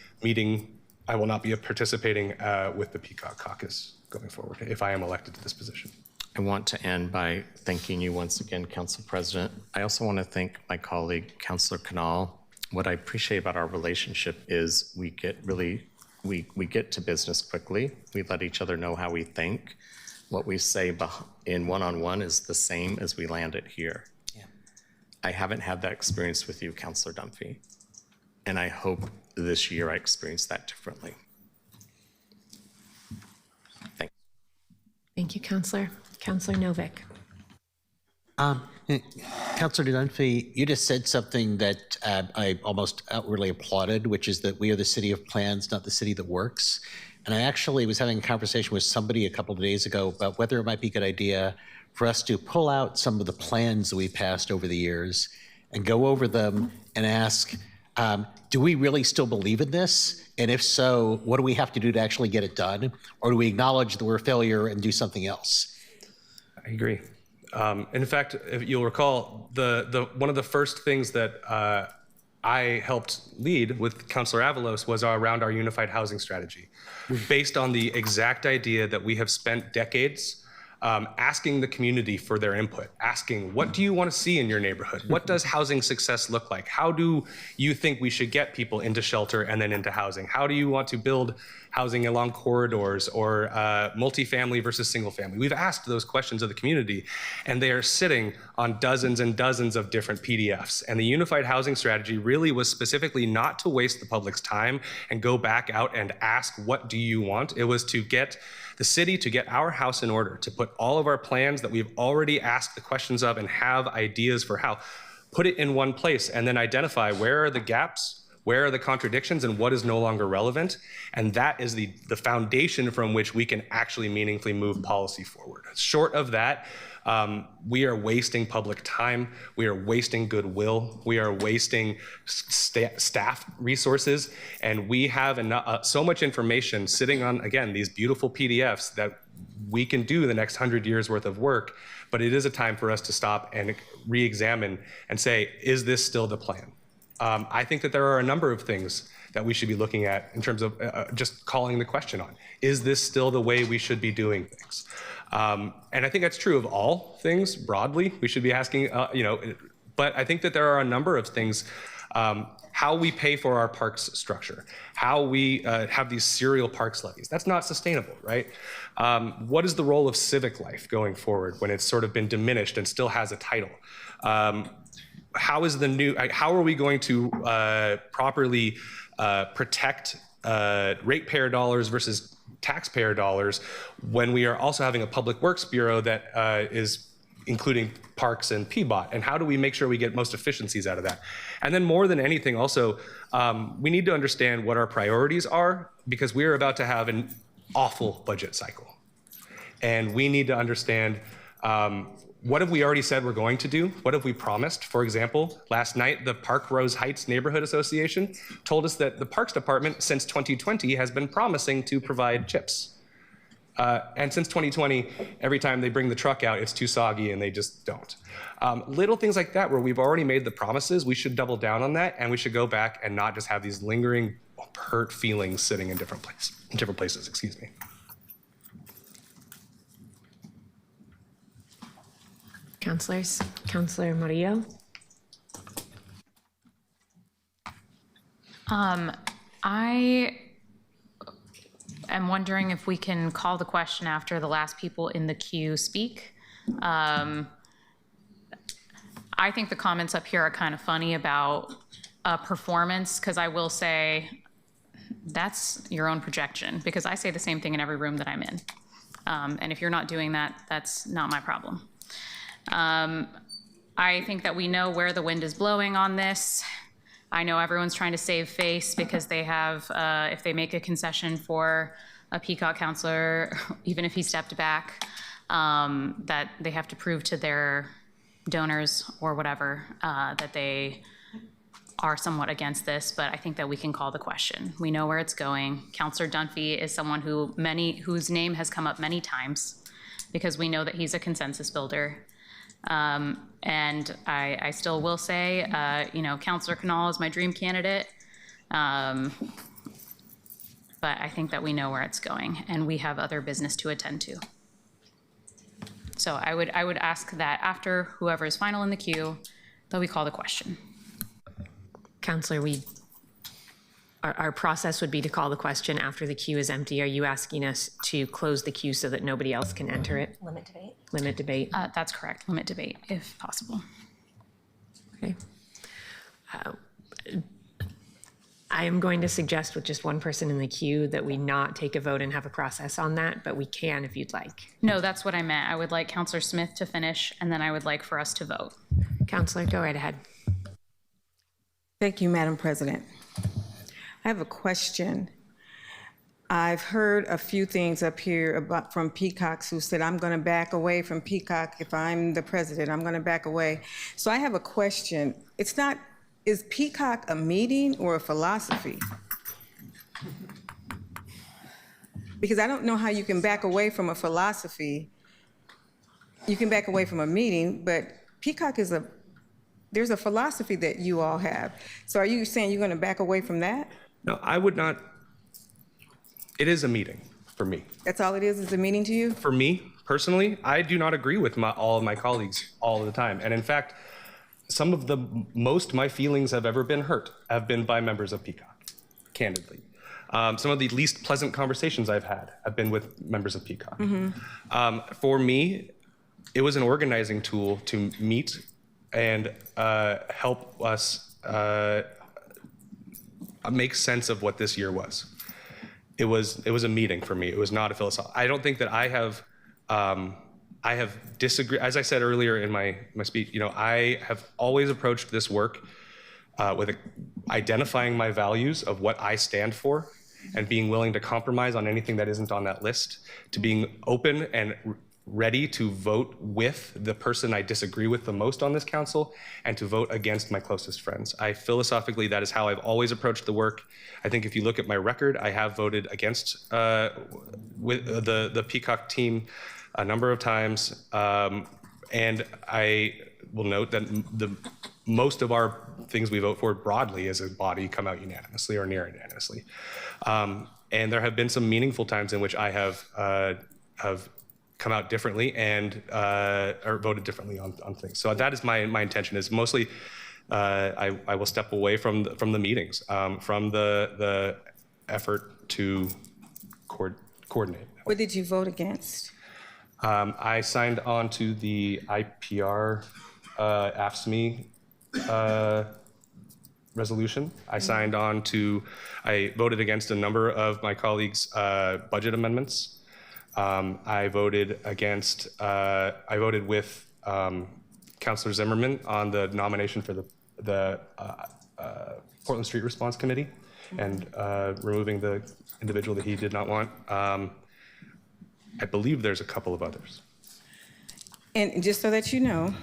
participating with the Peacock Caucus going forward if I am elected to this position. I want to end by thanking you once again, Council President. I also want to thank my colleague, Councilor Canal. What I appreciate about our relationship is we get to business quickly. We let each other know how we think. What we say in one-on-one is the same as we land it here. Yeah. I haven't had that experience with you, Councilor Dunphy, and I hope this year I experience that differently. Thank you. Thank you, Councilor. Councilor Novick. Councilor Dunphy, you just said something that I almost outwardly applauded, which is that we are the city of plans, not the city that works. And I actually was having a conversation with somebody a couple of days ago about whether it might be a good idea for us to pull out some of the plans that we passed over the years and go over them and ask, do we really still believe in this? And if so, what do we have to do to actually get it done? Or do we acknowledge that we're a failure and do something else? I agree. In fact, if you'll recall, one of the first things that I helped lead with Councilor Avalos was around our unified housing strategy, based on the exact idea that we have spent decades asking the community for their input, asking, what do you want to see in your neighborhood? What does housing success look like? How do you think we should get people into shelter and then into housing? How do you want to build housing along corridors or multifamily versus single family? We've asked those questions of the community, and they are sitting on dozens and dozens of different PDFs. And the unified housing strategy really was specifically not to waste the public's time and go back out and ask, what do you want? It was to get the city to get our house in order, to put all of our plans that we've already asked the questions of and have ideas for how, put it in one place and then identify where are the gaps, where are the contradictions, and what is no longer relevant. And that is the foundation from which we can actually meaningfully move policy forward. Short of that, we are wasting public time, we are wasting goodwill, we are wasting staff resources, and we have so much information sitting on, again, these beautiful PDFs that we can do the next 100 years worth of work, but it is a time for us to stop and re-examine and say, is this still the plan? I think that there are a number of things that we should be looking at in terms of just calling the question on. Is this still the way we should be doing things? And I think that's true of all things broadly. We should be asking, but I think that there are a number of things, how we pay for our parks structure, how we have these serial parks levies. That's not sustainable, right? What is the role of civic life going forward when it's sort of been diminished and still has a title? How are we going to properly protect ratepayer dollars versus taxpayer dollars when we are also having a public works bureau that is including parks and PBOT? And how do we make sure we get most efficiencies out of that? And then more than anything also, we need to understand what our priorities are, because we are about to have an awful budget cycle. And we need to understand what have we already said we're going to do? What have we promised? For example, last night, the Park Rose Heights Neighborhood Association told us that the Parks Department since 2020 has been promising to provide chips. And since 2020, every time they bring the truck out, it's too soggy and they just don't. Little things like that where we've already made the promises, we should double down on that, and we should go back and not just have these lingering hurt feelings sitting in different places, excuse me. Councilors, Councilor Murillo. I am wondering if we can call the question after the last people in the queue speak. I think the comments up here are kind of funny about performance, because I will say that's your own projection, because I say the same thing in every room that I'm in. And if you're not doing that, that's not my problem. I think that we know where the wind is blowing on this. I know everyone's trying to save face because they have, if they make a concession for a Peacock councilor, even if he stepped back, that they have to prove to their donors or whatever that they are somewhat against this, but I think that we can call the question. We know where it's going. Counselor Dunphy is someone whose name has come up many times because we know that he's a consensus builder. And I still will say, Counselor Canal is my dream candidate. But I think that we know where it's going and we have other business to attend to. So I would ask that after whoever is final in the queue, that we call the question. Counselor, our process would be to call the question after the queue is empty. Are you asking us to close the queue so that nobody else can enter it? Limit debate. Limit debate? That's correct. Limit debate if possible. Okay. I am going to suggest with just one person in the queue that we not take a vote and have a process on that, but we can if you'd like. No, that's what I meant. I would like Counselor Smith to finish, and then I would like for us to vote. Counselor, go right ahead. Thank you, Madam President. I have a question. I've heard a few things up here from Peacocks who said, I'm going to back away from Peacock. If I'm the president, I'm going to back away. So I have a question. Is Peacock a meeting or a philosophy? Because I don't know how you can back away from a philosophy. You can back away from a meeting, but Peacock there's a philosophy that you all have. So are you saying you're going to back away from that? No, I would not. It is a meeting for me. That's all it is a meeting to you? For me, personally, I do not agree with all of my colleagues all the time. And in fact, some of the most my feelings have ever been hurt have been by members of Peacock, candidly. Some of the least pleasant conversations I've had have been with members of Peacock. For me, it was an organizing tool to meet and help us make sense of what this year was. It was a meeting for me. It was not a philosophy. I don't think that I have disagreed. As I said earlier in my speech, I have always approached this work with identifying my values of what I stand for and being willing to compromise on anything that isn't on that list, to being open and ready to vote with the person I disagree with the most on this council and to vote against my closest friends. Philosophically, that is how I've always approached the work. I think if you look at my record, I have voted against with the Peacock team a number of times. And I will note that most of our things we vote for broadly as a body come out unanimously or near unanimously. And there have been some meaningful times in which I have come out differently and or voted differently on things. So that is my intention. Is mostly I will step away from the meetings, from the effort to coordinate. What did you vote against? I signed on to the IPR AFSCME resolution. I voted against a number of my colleagues' budget amendments. I voted with Councilor Zimmerman on the nomination for the Portland Street Response Committee and removing the individual that he did not want. I believe there's a couple of others. And just so that you know,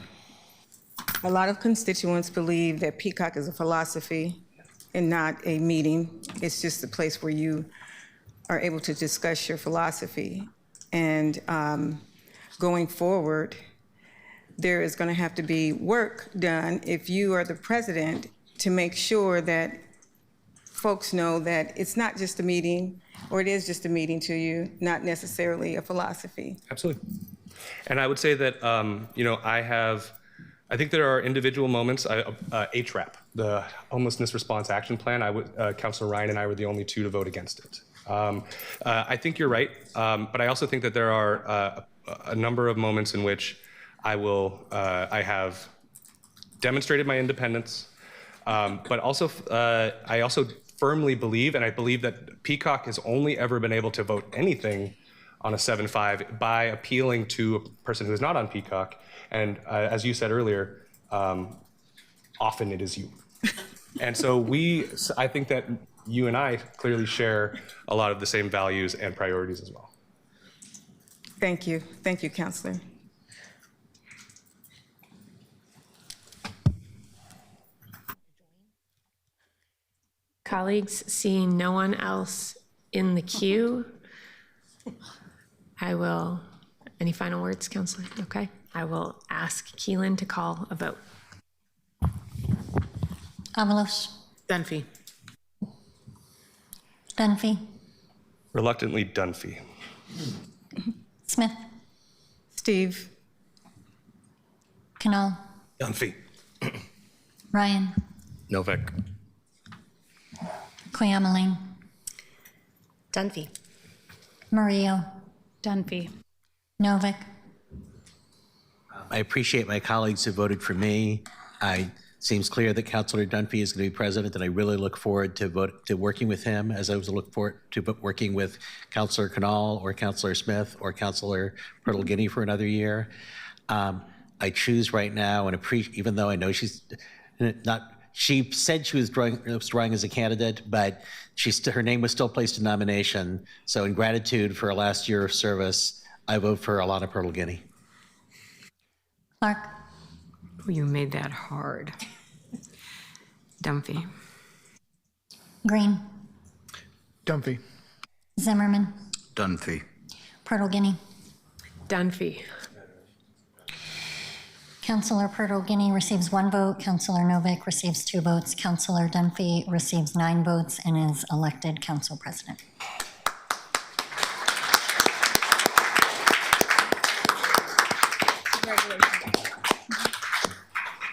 a lot of constituents believe that Peacock is a philosophy and not a meeting. It's just a place where you are able to discuss your philosophy. And going forward, there is going to have to be work done if you are the president to make sure that folks know that it's not just a meeting, or it is just a meeting to you, not necessarily a philosophy. Absolutely. And I would say that, I think there are individual moments, HRAP, the Homelessness Response Action Plan, Councilor Ryan and I were the only two to vote against it. I think you're right, but I also think that there are a number of moments in which I have demonstrated my independence, but also I also firmly believe, and I believe that Peacock has only ever been able to vote anything on a 7-5 by appealing to a person who is not on Peacock. And as you said earlier, often it is you. And so I think that you and I clearly share a lot of the same values and priorities as well. Thank you. Thank you, Councilor. Colleagues, seeing no one else in the queue, any final words, Counselor? Okay. I will ask Keelan to call a vote. Avalos. Dunphy. Dunphy. Reluctantly, Dunphy. Smith. Steve. Canal. Dunphy. Ryan. Novak. Quayamaline. Dunphy. Murillo. Dunphy. Novick. I appreciate my colleagues who voted for me. It seems clear that Councilor Dunphy is going to be president, and I really look forward to working with him, as I was look forward to working with Councilor Canal or Councilor Smith or Councilor Purtle-Guinea for another year. I choose right now, and even though I know she's not, she said she was drawing as a candidate, but her name was still placed in nomination. So in gratitude for her last year of service, I vote for Alana Purtle-Guinea. Clark. Oh, you made that hard. Dunphy. Green. Dunphy. Zimmerman. Dunphy. Purtle-Guinea. Dunphy. Councilor Purtle-Guinea receives 1 vote. Councilor Novick receives 2 votes. Councilor Dunphy receives 9 votes and is elected council president.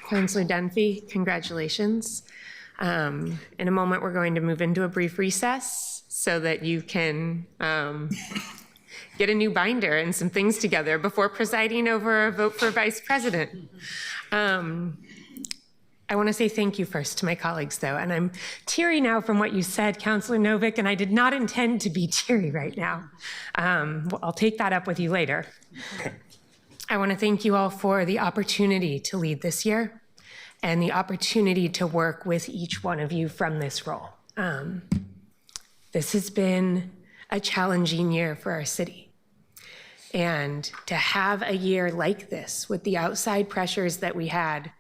Councilor Dunphy, congratulations. In a moment, we're going to move into a brief recess so that you can get a new binder and some things together before presiding over a vote for vice president. I want to say thank you first to my colleagues, though, and I'm teary now from what you said, Councilor Novick, and I did not intend to be teary right now. I'll take that up with you later. I want to thank you all for the opportunity to lead this year and the opportunity to work with each one of you from this role. This has been a challenging year for our city. And to have a year like this with the outside pressures that we had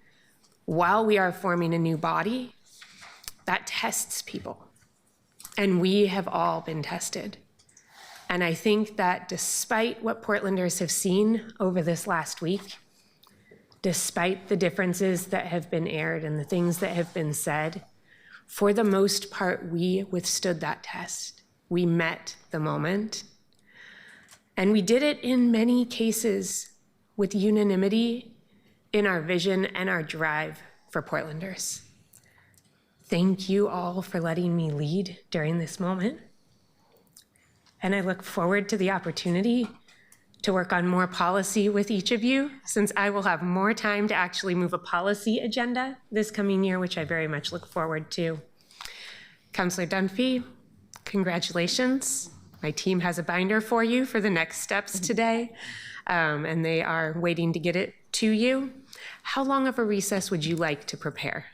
while we are forming a new body, that tests people. And we have all been tested. And I think that despite what Portlanders have seen over this last week, despite the differences that have been aired and the things that have been said, for the most part, we withstood that test. We met the moment. And we did it in many cases with unanimity in our vision and our drive for Portlanders. Thank you all for letting me lead during this moment. And I look forward to the opportunity to work on more policy with each of you, since I will have more time to actually move a policy agenda this coming year, which I very much look forward to. Councilor Dunphy, congratulations. My team has a binder for you for the next steps today, and they are waiting to get it to you. How long of a recess would you like to prepare?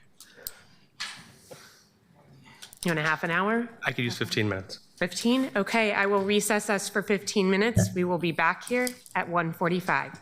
You want a half an hour? I could use 15 minutes. 15? Okay, I will recess us for 15 minutes. We will be back here at 1:45.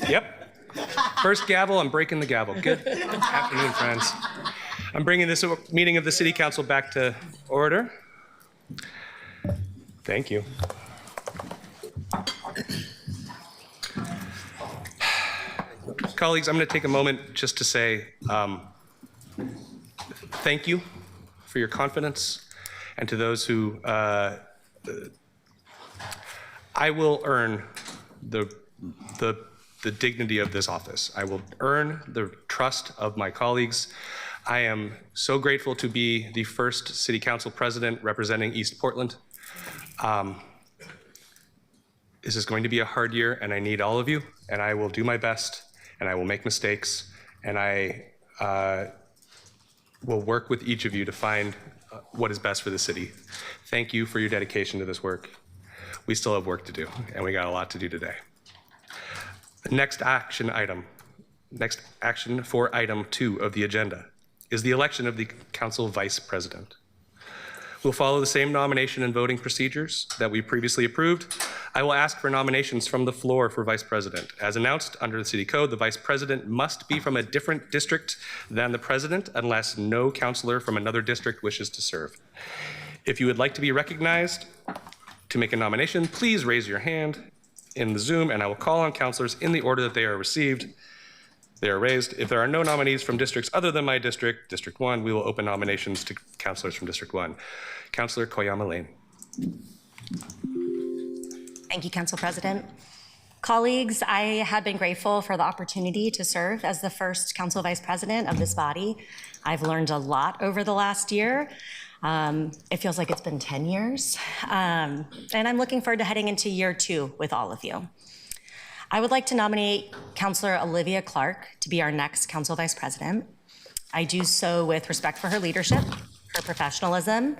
Yep. First gavel, I'm breaking the gavel. Good afternoon, friends. I'm bringing this meeting of the City Council back to order. Thank you. Colleagues, I'm going to take a moment just to say thank you for your confidence, and to those who I will earn the dignity of this office. I will earn the trust of my colleagues. I am so grateful to be the first City Council President representing East Portland. This is going to be a hard year, and I need all of you, and I will do my best, and I will make mistakes, and I will work with each of you to find what is best for the city. Thank you for your dedication to this work. We still have work to do, and we got a lot to do today. The next action for item 2 of the agenda is the election of the council vice president. We'll follow the same nomination and voting procedures that we previously approved. I will ask for nominations from the floor for vice president. As announced under the city code, the vice president must be from a different district than the president unless no councilor from another district wishes to serve. If you would like to be recognized to make a nomination, please raise your hand in the Zoom, and I will call on councilors in the order that they are received. They are raised. If there are no nominees from districts other than my district, District 1, we will open nominations to councilors from District 1. Councilor Koyama Lane. Thank you, Council President. Colleagues, I have been grateful for the opportunity to serve as the first Council Vice President of this body. I've learned a lot over the last year. It feels like it's been 10 years. And I'm looking forward to heading into year 2 with all of you. I would like to nominate Councilor Olivia Clark to be our next Council Vice President. I do so with respect for her leadership, her professionalism,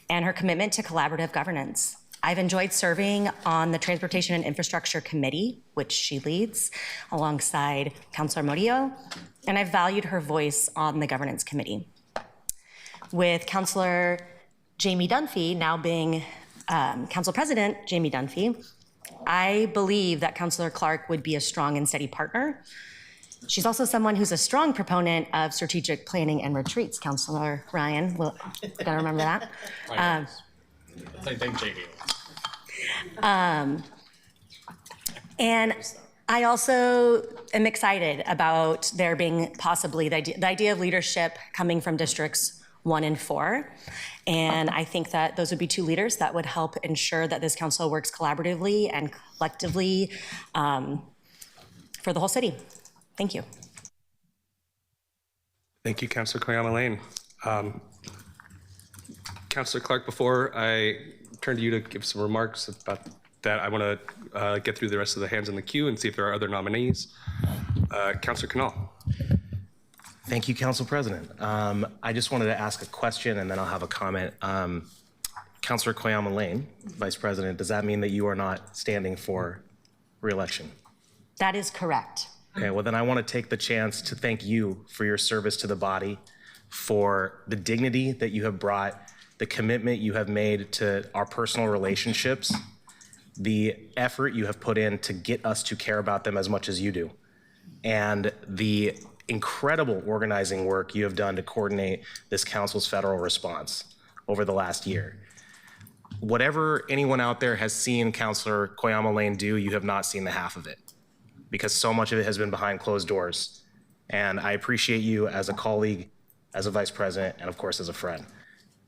and her commitment to collaborative governance. I've enjoyed serving on the Transportation and Infrastructure Committee, which she leads, alongside Councilor Murillo, and I've valued her voice on the Governance Committee. With Councilor Jamie Dunphy now being Council President Jamie Dunphy, I believe that Councilor Clark would be a strong and steady partner. She's also someone who's a strong proponent of strategic planning and retreats. Councilor Ryan, gotta remember that. I think JD. And I also am excited about there being possibly the idea of leadership coming from districts 1 and 4. And I think that those would be 2 leaders that would help ensure that this council works collaboratively and collectively for the whole city. Thank you. Thank you, Councilor Koyama Lane. Councilor Clark, before I turn to you to give some remarks about that, I want to get through the rest of the hands in the queue and see if there are other nominees. Councilor Canal. Thank you, Council President. I just wanted to ask a question and then I'll have a comment. Councilor Koyama Lane, Vice President, does that mean that you are not standing for re-election? That is correct. Okay, well then I want to take the chance to thank you for your service to the body, for the dignity that you have brought, the commitment you have made to our personal relationships, the effort you have put in to get us to care about them as much as you do, and the incredible organizing work you have done to coordinate this council's federal response over the last year. Whatever anyone out there has seen Councilor Koyama Lane do, you have not seen the half of it, because so much of it has been behind closed doors. And I appreciate you as a colleague, as a vice president, and of course as a friend.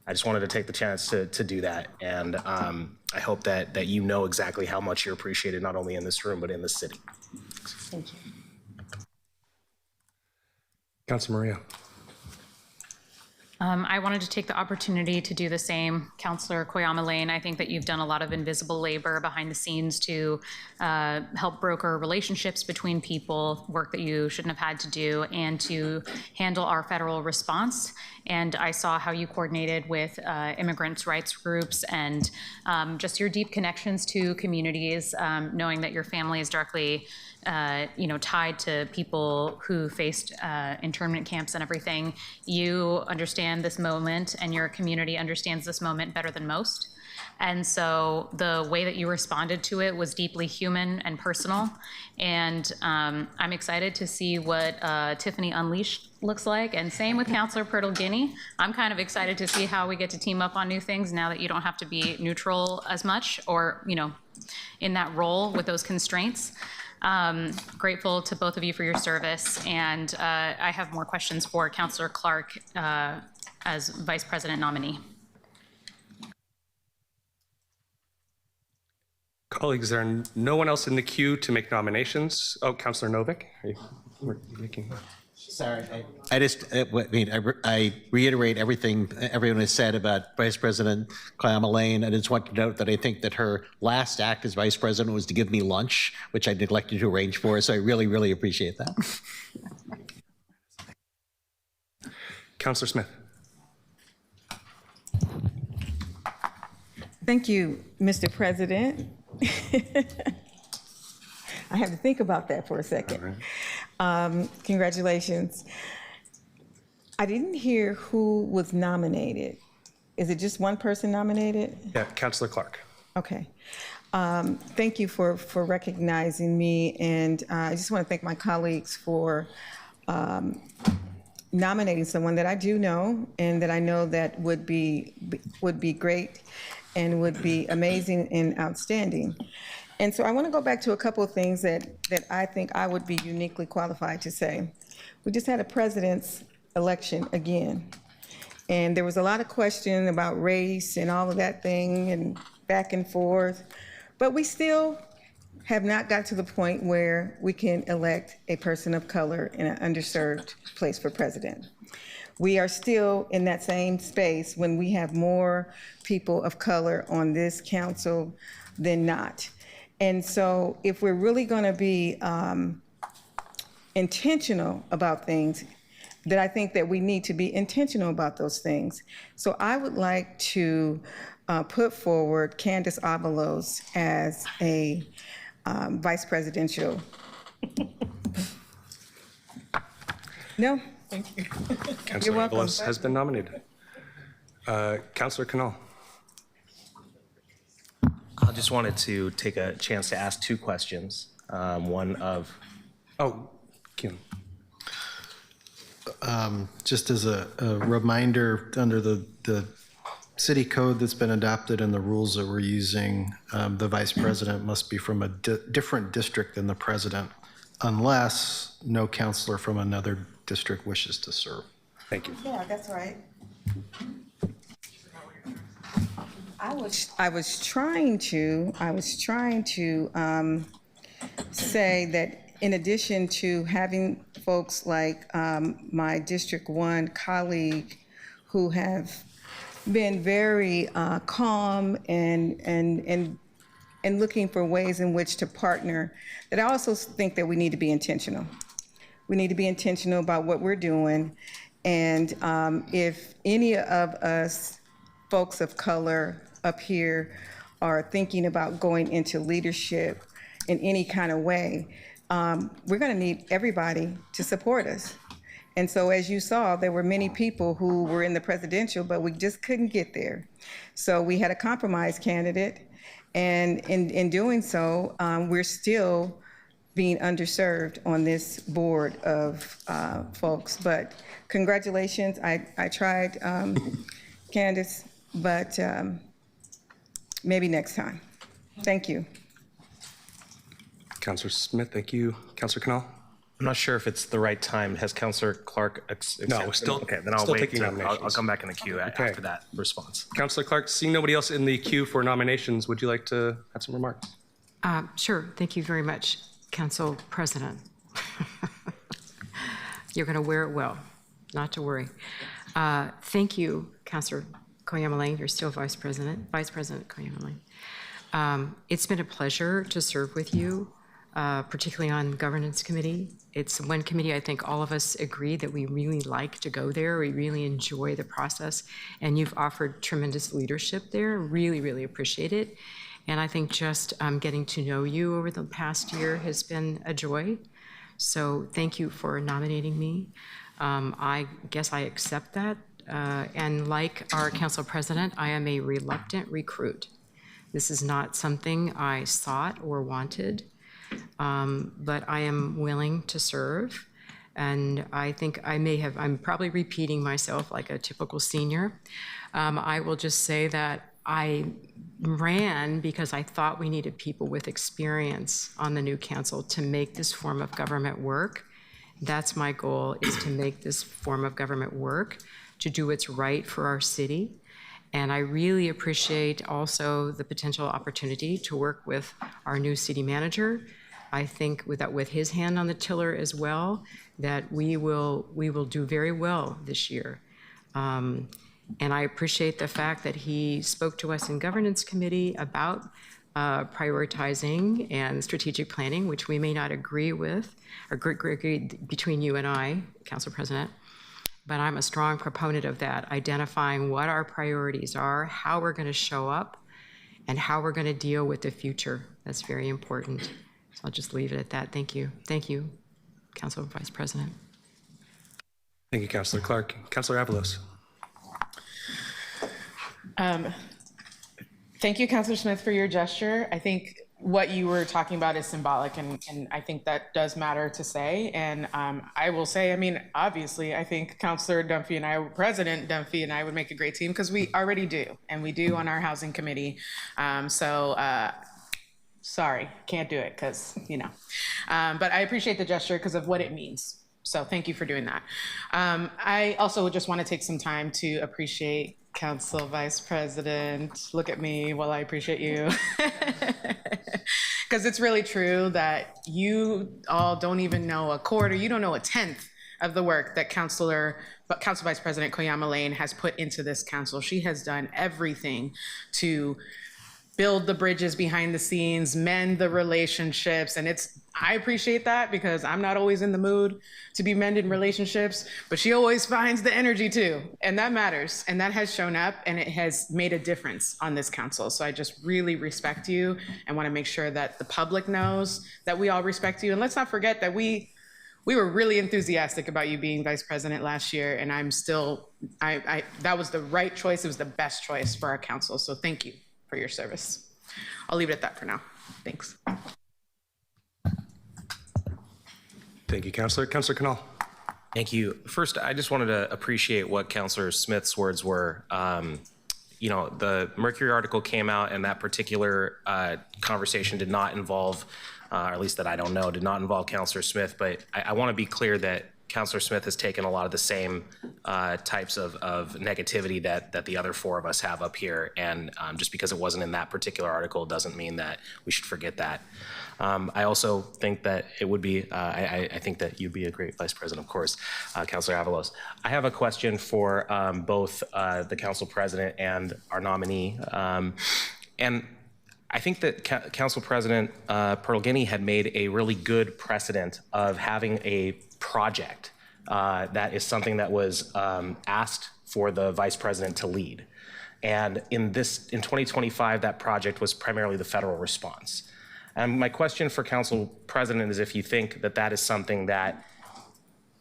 I just wanted to take the chance to do that. And I hope that you know exactly how much you're appreciated, not only in this room, but in this city. Thank you. Councilor Murillo. I wanted to take the opportunity to do the same. Councilor Koyama Lane, I think that you've done a lot of invisible labor behind the scenes to help broker relationships between people, work that you shouldn't have had to do, and to handle our federal response. And I saw how you coordinated with immigrants' rights groups and just your deep connections to communities, knowing that your family is directly tied to people who faced internment camps and everything. You understand this moment, and your community understands this moment better than most. And so the way that you responded to it was deeply human and personal. And I'm excited to see what Tiffany Unleashed looks like. And same with Councilor Purtle-Guinea. I'm kind of excited to see how we get to team up on new things now that you don't have to be neutral as much or, in that role with those constraints. Grateful to both of you for your service. And I have more questions for Councilor Clark as Vice President nominee. Colleagues, there are no one else in the queue to make nominations. Oh, Councilor Novick, are you making? Sorry, I reiterate everything everyone has said about Vice President Kyama-Lane. I just want to note that I think that her last act as Vice President was to give me lunch, which I neglected to arrange for, so I really, really appreciate that. Councilor Smith. Thank you, Mr. President. I have to think about that for a second. Congratulations. I didn't hear who was nominated. Is it just one person nominated? Yeah, Councilor Clark. Okay. Thank you for recognizing me, and I just want to thank my colleagues for nominating someone that I do know and that I know that would be great and would be amazing and outstanding. And so I want to go back to a couple of things that I think I would be uniquely qualified to say. We just had a president's election again, and there was a lot of question about race and all of that thing and back and forth, but we still have not got to the point where we can elect a person of color in an underserved place for president. We are still in that same space when we have more people of color on this council than not. And so if we're really going to be intentional about things, then I think that we need to be intentional about those things. So I would like to put forward Candace Avalos as a vice presidential. No, thank you. Councilor welcome. Avalos has been nominated. Councilor Canal. I just wanted to take a chance to ask two questions. One of... Oh, Kim. Just as a reminder, under the city code that's been adopted and the rules that we're using, the vice president must be from a different district than the president, unless no councilor from another district wishes to serve. Thank you. Yeah, that's right. I was trying to say that in addition to having folks like my District 1 colleague who have been very calm and looking for ways in which to partner, that I also think that we need to be intentional. We need to be intentional about what we're doing. And if any of us folks of color up here are thinking about going into leadership in any kind of way, we're going to need everybody to support us. And so as you saw, there were many people who were in the presidential, but we just couldn't get there. So we had a compromise candidate, and in doing so, we're still being underserved on this board of folks. But congratulations, I tried, Candace, but maybe next time. Thank you. Councilor Smith, thank you. Councilor Canal. I'm not sure if it's the right time. Has Councilor Clark accepted? No, still- Okay, then I'll still wait. taking nominations. I'll come back in the queue Okay. after that response. Councilor Clark, seeing nobody else in the queue for nominations, would you like to have some remarks? Sure. Thank you very much, Council President. You're going to wear it well, not to worry. Thank you, Councilor Kyama-Lane. You're still Vice President Kyama-Lane. It's been a pleasure to serve with you, particularly on Governance Committee. It's one committee I think all of us agree that we really like to go there. We really enjoy the process, and you've offered tremendous leadership there. Really, really appreciate it. And I think just getting to know you over the past year has been a joy. So thank you for nominating me. I guess I accept that. And like our council president, I am a reluctant recruit. This is not something I sought or wanted, but I am willing to serve. And I think I'm probably repeating myself like a typical senior. I will just say that I ran because I thought we needed people with experience on the new council to make this form of government work. That's my goal, is to make this form of government work, to do what's right for our city. And I really appreciate also the potential opportunity to work with our new city manager. I think with his hand on the tiller as well, that we will do very well this year. And I appreciate the fact that he spoke to us in Governance Committee about prioritizing and strategic planning, which we may not agree with, or agree between you and I, Council President. But I'm a strong proponent of that, identifying what our priorities are, how we're going to show up, and how we're going to deal with the future. That's very important. So I'll just leave it at that. Thank you. Thank you, Council Vice President. Thank you, Councilor Clark. Councilor Avalos. Thank you, Councilor Smith, for your gesture. I think what you were talking about is symbolic, and I think that does matter to say. And I will say, I mean, obviously, I think Councilor Dunphy and I, President Dunphy and I would make a great team, because we already do, and we do on our housing committee. Sorry, can't do it because, you know. But I appreciate the gesture because of what it means. So thank you for doing that. I also just want to take some time to appreciate Council Vice President. Look at me while I appreciate you. Because it's really true that you all don't even know a quarter, you don't know a tenth of the work that Council Vice President Koyama Lane has put into this council. She has done everything to build the bridges behind the scenes, mend the relationships. And I appreciate that, because I'm not always in the mood to be mending relationships, but she always finds the energy too. And that matters. And that has shown up, and it has made a difference on this council. So I just really respect you and want to make sure that the public knows that we all respect you. And let's not forget that we were really enthusiastic about you being vice president last year. And I'm still, that was the right choice. It was the best choice for our council. So thank you for your service. I'll leave it at that for now. Thanks. Thank you, Councilor. Councilor Canal. Thank you. First, I just wanted to appreciate what Councilor Smith's words were. You know, the Mercury article came out, and that particular conversation did not involve, or at least that I don't know, did not involve Councilor Smith. But I want to be clear that Councilor Smith has taken a lot of the same types of negativity that the other four of us have up here. And just because it wasn't in that particular article doesn't mean that we should forget that. I also think that it would be, I think that you'd be a great vice president, of course, Councilor Avalos. I have a question for both the council president and our nominee. And I think that Council President Perl-Guiney had made a really good precedent of having a project that is something that was asked for the vice president to lead. And in 2025, that project was primarily the federal response. And my question for Council President is if you think that that is something that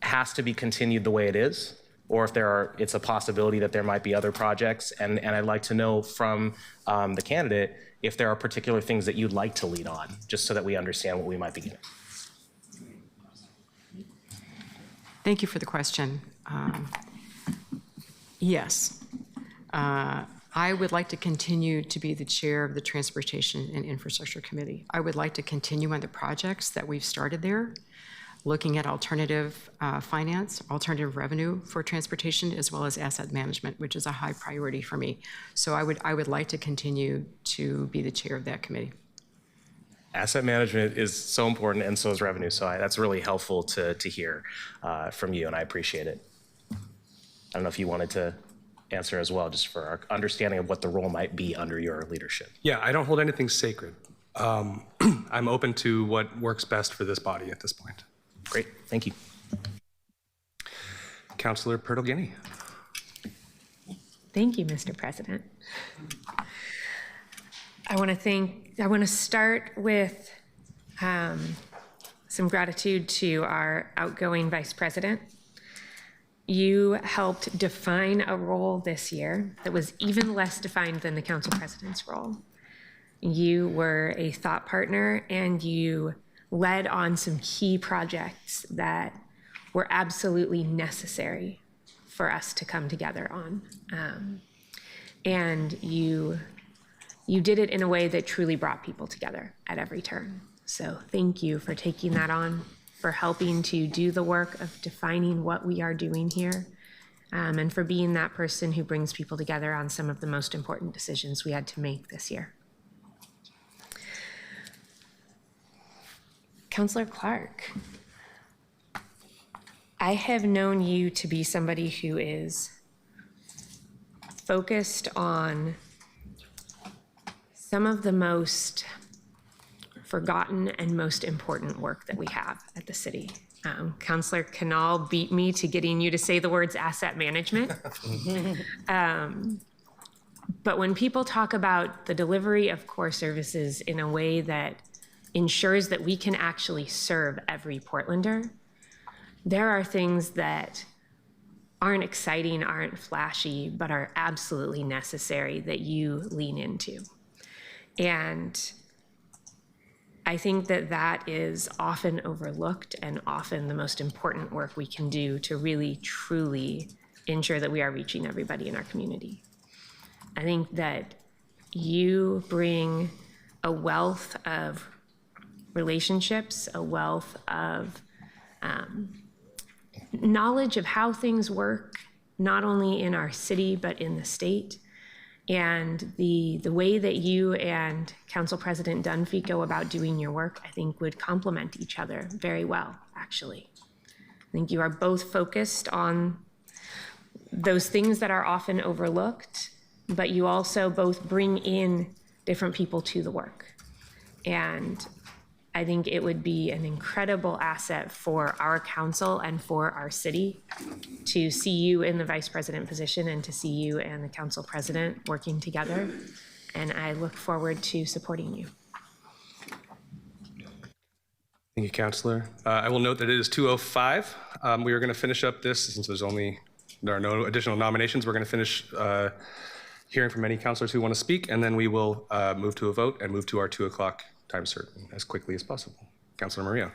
has to be continued the way it is, or if it's a possibility that there might be other projects. And I'd like to know from the candidate if there are particular things that you'd like to lead on, just so that we understand what we might be getting. Thank you for the question. Yes. I would like to continue to be the chair of the Transportation and Infrastructure Committee. I would like to continue on the projects that we've started there, looking at alternative finance, alternative revenue for transportation, as well as asset management, which is a high priority for me. So I would like to continue to be the chair of that committee. Asset management is so important, and so is revenue. So that's really helpful to hear from you, and I appreciate it. I don't know if you wanted to answer as well, just for our understanding of what the role might be under your leadership. Yeah, I don't hold anything sacred. I'm open to what works best for this body at this point. Great, thank you. Councilor Perl-Guiney. Thank you, Mr. President. I want to start with some gratitude to our outgoing vice president. You helped define a role this year that was even less defined than the council president's role. You were a thought partner, and you led on some key projects that were absolutely necessary for us to come together on. And you did it in a way that truly brought people together at every turn. So thank you for taking that on, for helping to do the work of defining what we are doing here, and for being that person who brings people together on some of the most important decisions we had to make this year. Councillor Clark, I have known you to be somebody who is focused on some of the most forgotten and most important work that we have at the city. Councillor Canal beat me to getting you to say the words asset management. But when people talk about the delivery of core services in a way that ensures that we can actually serve every Portlander, there are things that aren't exciting, aren't flashy, but are absolutely necessary that you lean into. And I think that that is often overlooked and often the most important work we can do to really, truly ensure that we are reaching everybody in our community. I think that you bring a wealth of relationships, a wealth of knowledge of how things work, not only in our city, but in the state. And the way that you and Council President Dunphy go about doing your work, I think would complement each other very well, actually. I think you are both focused on those things that are often overlooked, but you also both bring in different people to the work. And I think it would be an incredible asset for our council and for our city to see you in the vice president position and to see you and the council president working together. And I look forward to supporting you. Thank you, Councillor. I will note that it is 2:05. We are going to finish up this since there are no additional nominations. We're going to finish hearing from any councillors who want to speak, and then we will move to a vote and move to our 2 o'clock time certain as quickly as possible. Councillor Murillo.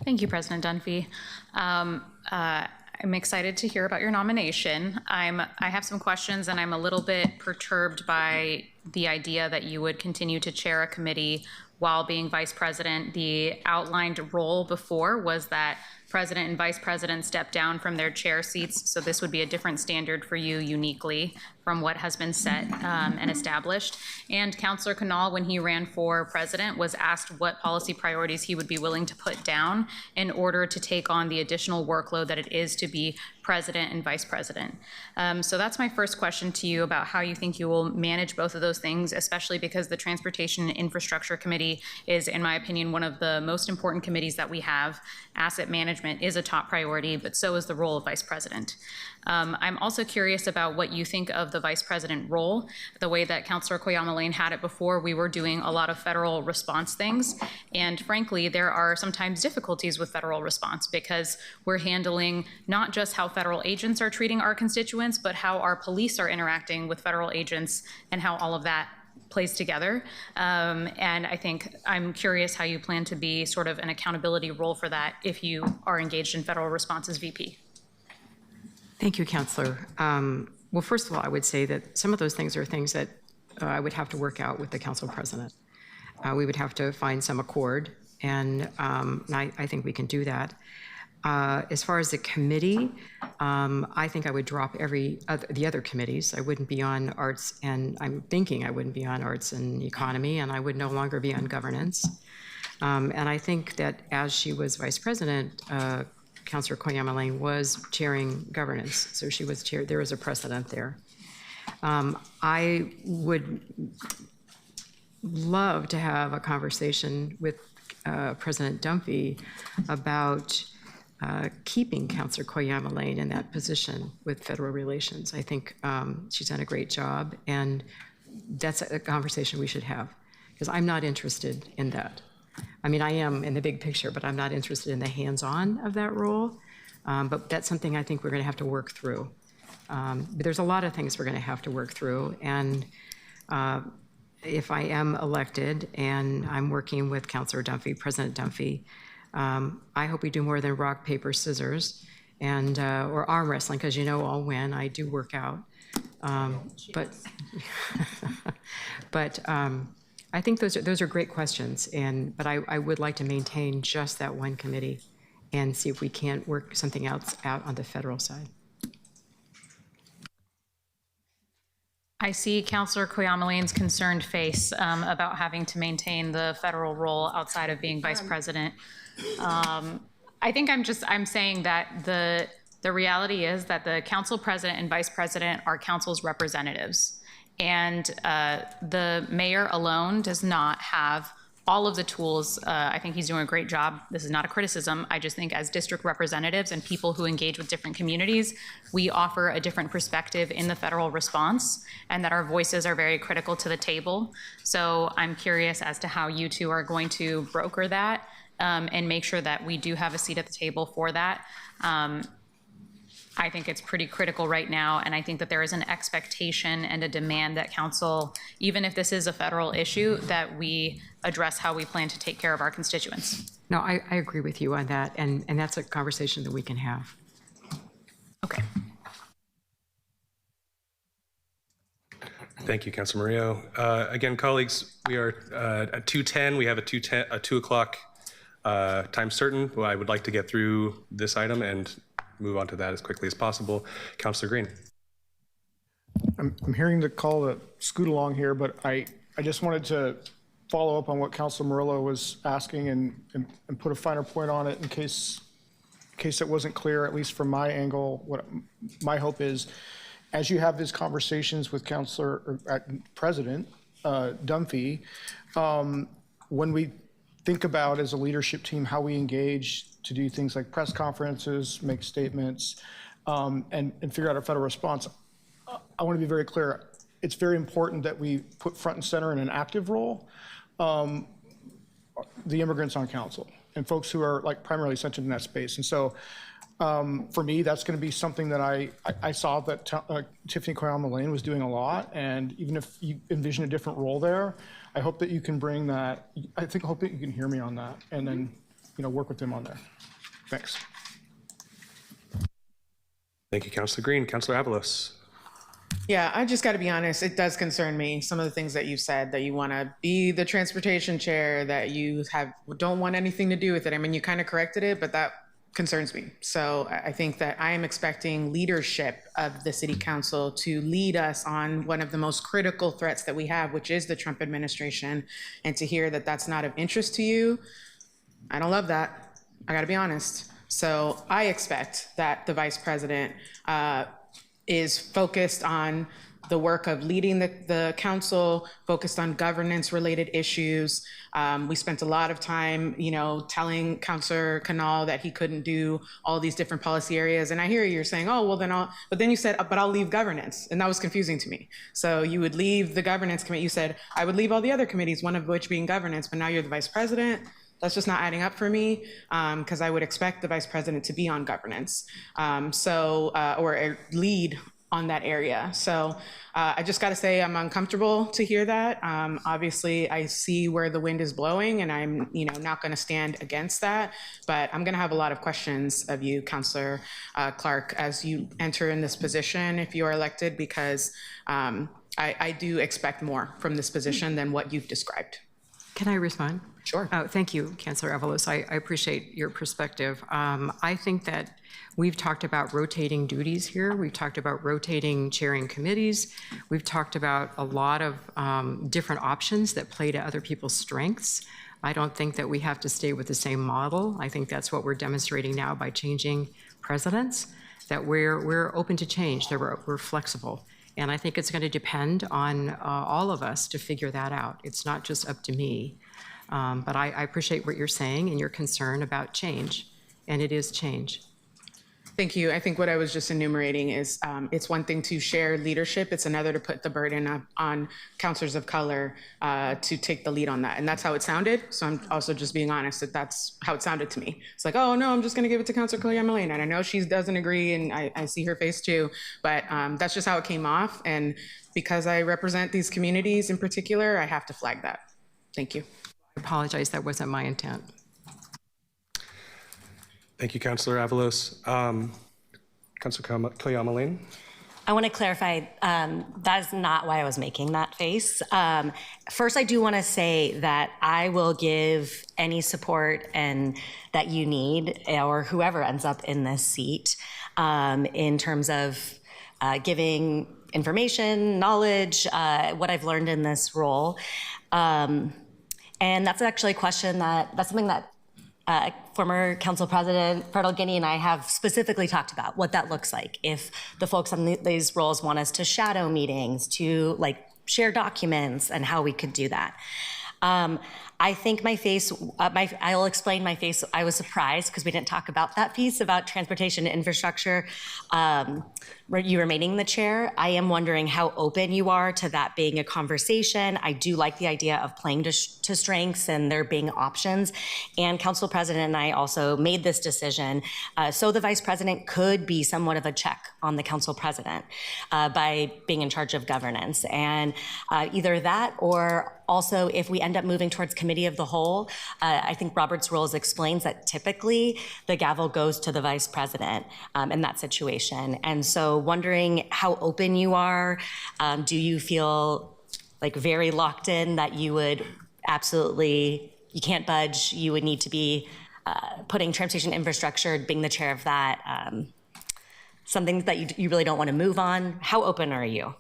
Thank you, President Dunphy. I'm excited to hear about your nomination. I have some questions, and I'm a little bit perturbed by the idea that you would continue to chair a committee while being vice president. The outlined role before was that president and vice president step down from their chair seats, so this would be a different standard for you uniquely from what has been set and established. And Councillor Canal, when he ran for president, was asked what policy priorities he would be willing to put down in order to take on the additional workload that it is to be president and vice president. So that's my first question to you about how you think you will manage both of those things, especially because the Transportation and Infrastructure Committee is, in my opinion, one of the most important committees that we have. Asset management is a top priority, but so is the role of vice president. I'm also curious about what you think of the vice president role. The way that Councillor Koyama Lane had it before, we were doing a lot of federal response things. And frankly, there are sometimes difficulties with federal response because we're handling not just how federal agents are treating our constituents, but how our police are interacting with federal agents and how all of that plays together. And I think I'm curious how you plan to be sort of an accountability role for that if you are engaged in federal response as VP. Thank you, Councillor. Well, first of all, I would say that some of those things are things that I would have to work out with the council president. We would have to find some accord, and I think we can do that. As far as the committee, I think I would drop the other committees. I wouldn't be on arts, and I'm thinking I wouldn't be on arts and economy, and I would no longer be on governance. And I think that as she was vice president, Councillor Koyama Lane was chairing governance, so she was chair. There is a precedent there. I would love to have a conversation with President Dunphy about keeping Councillor Koyama Lane in that position with federal relations. I think she's done a great job, and that's a conversation we should have, because I'm not interested in that. I mean, I am in the big picture, but I'm not interested in the hands-on of that role. But that's something I think we're going to have to work through. But there's a lot of things we're going to have to work through, and if I am elected and I'm working with Councilor Dunphy, President Dunphy, I hope we do more than rock, paper, scissors, and or arm wrestling, because you know I'll win. I do work out. But I think those are great questions, but I would like to maintain just that one committee and see if we can't work something else out on the federal side. I see Councillor Koyamalane's concerned face about having to maintain the federal role outside of being vice president. I think I'm saying that the reality is that the council president and vice president are council's representatives. And the mayor alone does not have all of the tools. I think he's doing a great job. This is not a criticism. I just think as district representatives and people who engage with different communities, we offer a different perspective in the federal response, and that our voices are very critical to the table. So I'm curious as to how you two are going to broker that and make sure that we do have a seat at the table for that. I think it's pretty critical right now, and I think that there is an expectation and a demand that council, even if this is a federal issue, that we address how we plan to take care of our constituents. No, I agree with you on that, and that's a conversation that we can have. Okay. Thank you, Councilor Murillo. Again, colleagues, we are at 2:10. We have a 2 o'clock time certain. Well, I would like to get through this item and move on to that as quickly as possible. Councilor Green. I'm hearing the call to scoot along here, but I just wanted to follow up on what Councilor Murillo was asking and put a finer point on it in case it wasn't clear, at least from my angle. What my hope is, as you have these conversations with President Dunphy, when we think about as a leadership team how we engage to do things like press conferences, make statements, and figure out a federal response, I want to be very clear. It's very important that we put front and center in an active role the immigrants on council and folks who are like primarily centered in that space. And so for me, that's going to be something that I saw that Tiffany Koyamalane was doing a lot. And even if you envision a different role there, I hope that you can bring that. I hope that you can hear me on that, and then work with them on there. Thanks. Thank you, Councilor Green. Councilor Avalos. Yeah, I just got to be honest. It does concern me, some of the things that you said, that you want to be the transportation chair, that you don't want anything to do with it. I mean, you kind of corrected it, but that concerns me. So I think that I am expecting leadership of the city council to lead us on one of the most critical threats that we have, which is the Trump administration. And to hear that that's not of interest to you, I don't love that. I got to be honest. So I expect that the vice president is focused on the work of leading the council, focused on governance-related issues. We spent a lot of time, telling Councilor Canal that he couldn't do all these different policy areas. And I hear you're saying, oh, well, but then you said, but I'll leave governance. And that was confusing to me. So you would leave the governance committee. You said, I would leave all the other committees, one of which being governance, but now you're the vice president. That's just not adding up for me, because I would expect the vice president to be on governance, or lead on that area. So I just got to say I'm uncomfortable to hear that. Obviously, I see where the wind is blowing, and I'm not going to stand against that. But I'm going to have a lot of questions of you, Councilor Clark, as you enter in this position if you are elected, because I do expect more from this position than what you've described. Can I respond? Sure. Thank you, Councilor Avalos. I appreciate your perspective. I think that we've talked about rotating duties here. We've talked about rotating chairing committees. We've talked about a lot of different options that play to other people's strengths. I don't think that we have to stay with the same model. I think that's what we're demonstrating now by changing presidents, that we're open to change, that we're flexible. And I think it's going to depend on all of us to figure that out. It's not just up to me. But I appreciate what you're saying and your concern about change, and it is change. Thank you. I think what I was just enumerating is it's one thing to share leadership. It's another to put the burden on counselors of color to take the lead on that. And that's how it sounded. So I'm also just being honest that that's how it sounded to me. It's like, oh, no, I'm just going to give it to Counselor Cleyama Lane. And I know she doesn't agree, and I see her face too. But that's just how it came off. And because I represent these communities in particular, I have to flag that. Thank you. I apologize, that wasn't my intent. Thank you, Councilor Avalos. Councilor Cleyama Lane. I want to clarify, that is not why I was making that face. First, I do want to say that I will give any support and that you need, or whoever ends up in this seat, in terms of giving information, knowledge, what I've learned in this role. And that's actually a question that's something that former Council President Fertile Guinea and I have specifically talked about, what that looks like. If the folks on these roles want us to shadow meetings, to share documents, and how we could do that. I think my face, I'll explain my face. I was surprised because we didn't talk about that piece about transportation infrastructure. You remaining the chair, I am wondering how open you are to that being a conversation. I do like the idea of playing to strengths and there being options. And Council President and I also made this decision so the Vice President could be somewhat of a check on the Council President by being in charge of governance. And either that, or also if we end up moving towards Committee of the Whole, I think Robert's Rules explains that typically the gavel goes to the Vice President in that situation. And so wondering how open you are. Do you feel very locked in that you would absolutely, you can't budge, you would need to be putting transportation infrastructure, being the chair of that, something that you really don't want to move on? How open are you?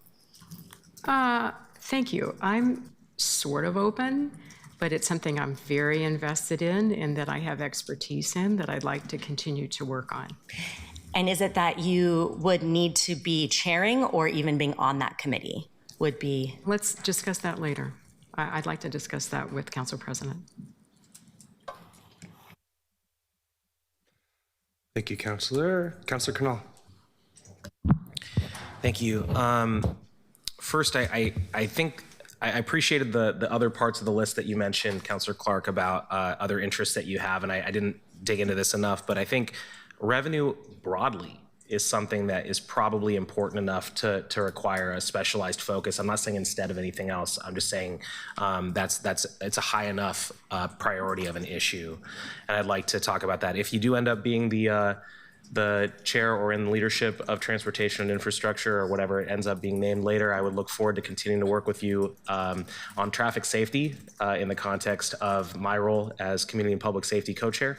Thank you. I'm sort of open, but it's something I'm very invested in and that I have expertise in that I'd like to continue to work on. And is it that you would need to be chairing or even being on that committee would be? Let's discuss that later. I'd like to discuss that with Council President. Thank you, Councilor. Councilor Canal. Thank you. First, I think I appreciated the other parts of the list that you mentioned, Councilor Clark, about other interests that you have, and I didn't dig into this enough, but I think revenue broadly is something that is probably important enough to require a specialized focus. I'm not saying instead of anything else. I'm just saying it's a high enough priority of an issue, and I'd like to talk about that. If you do end up being the chair or in leadership of transportation and infrastructure or whatever it ends up being named later, I would look forward to continuing to work with you on traffic safety in the context of my role as community and public safety co-chair.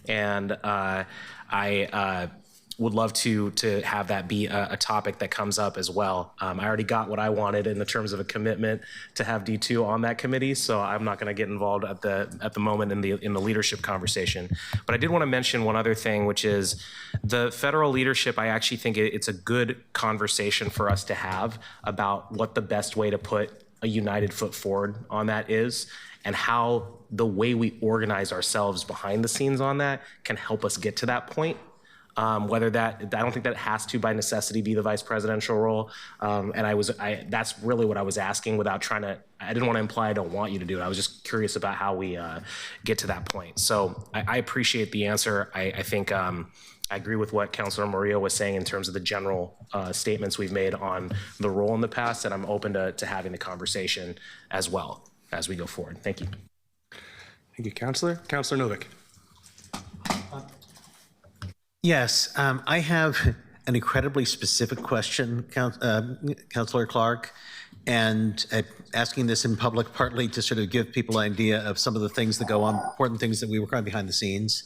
And I would love to have that be a topic that comes up as well. I already got what I wanted in the terms of a commitment to have D2 on that committee, so I'm not going to get involved at the moment in the leadership conversation. But I did want to mention one other thing, which is the federal leadership. I actually think it's a good conversation for us to have about what the best way to put a united foot forward on that is, and how the way we organize ourselves behind the scenes on that can help us get to that point. Whether that, I don't think that it has to by necessity be the vice presidential role. And that's really what I was asking without trying to, I didn't want to imply I don't want you to do it. I was just curious about how we get to that point. So I appreciate the answer. I think I agree with what Councilor Murillo was saying in terms of the general statements we've made on the role in the past, and I'm open to having the conversation as well as we go forward. Thank you. Thank you, Councilor. Councilor Novick. Yes, I have an incredibly specific question, Councilor Clark, and asking this in public partly to sort of give people an idea of some of the things that go on, important things that we work on behind the scenes.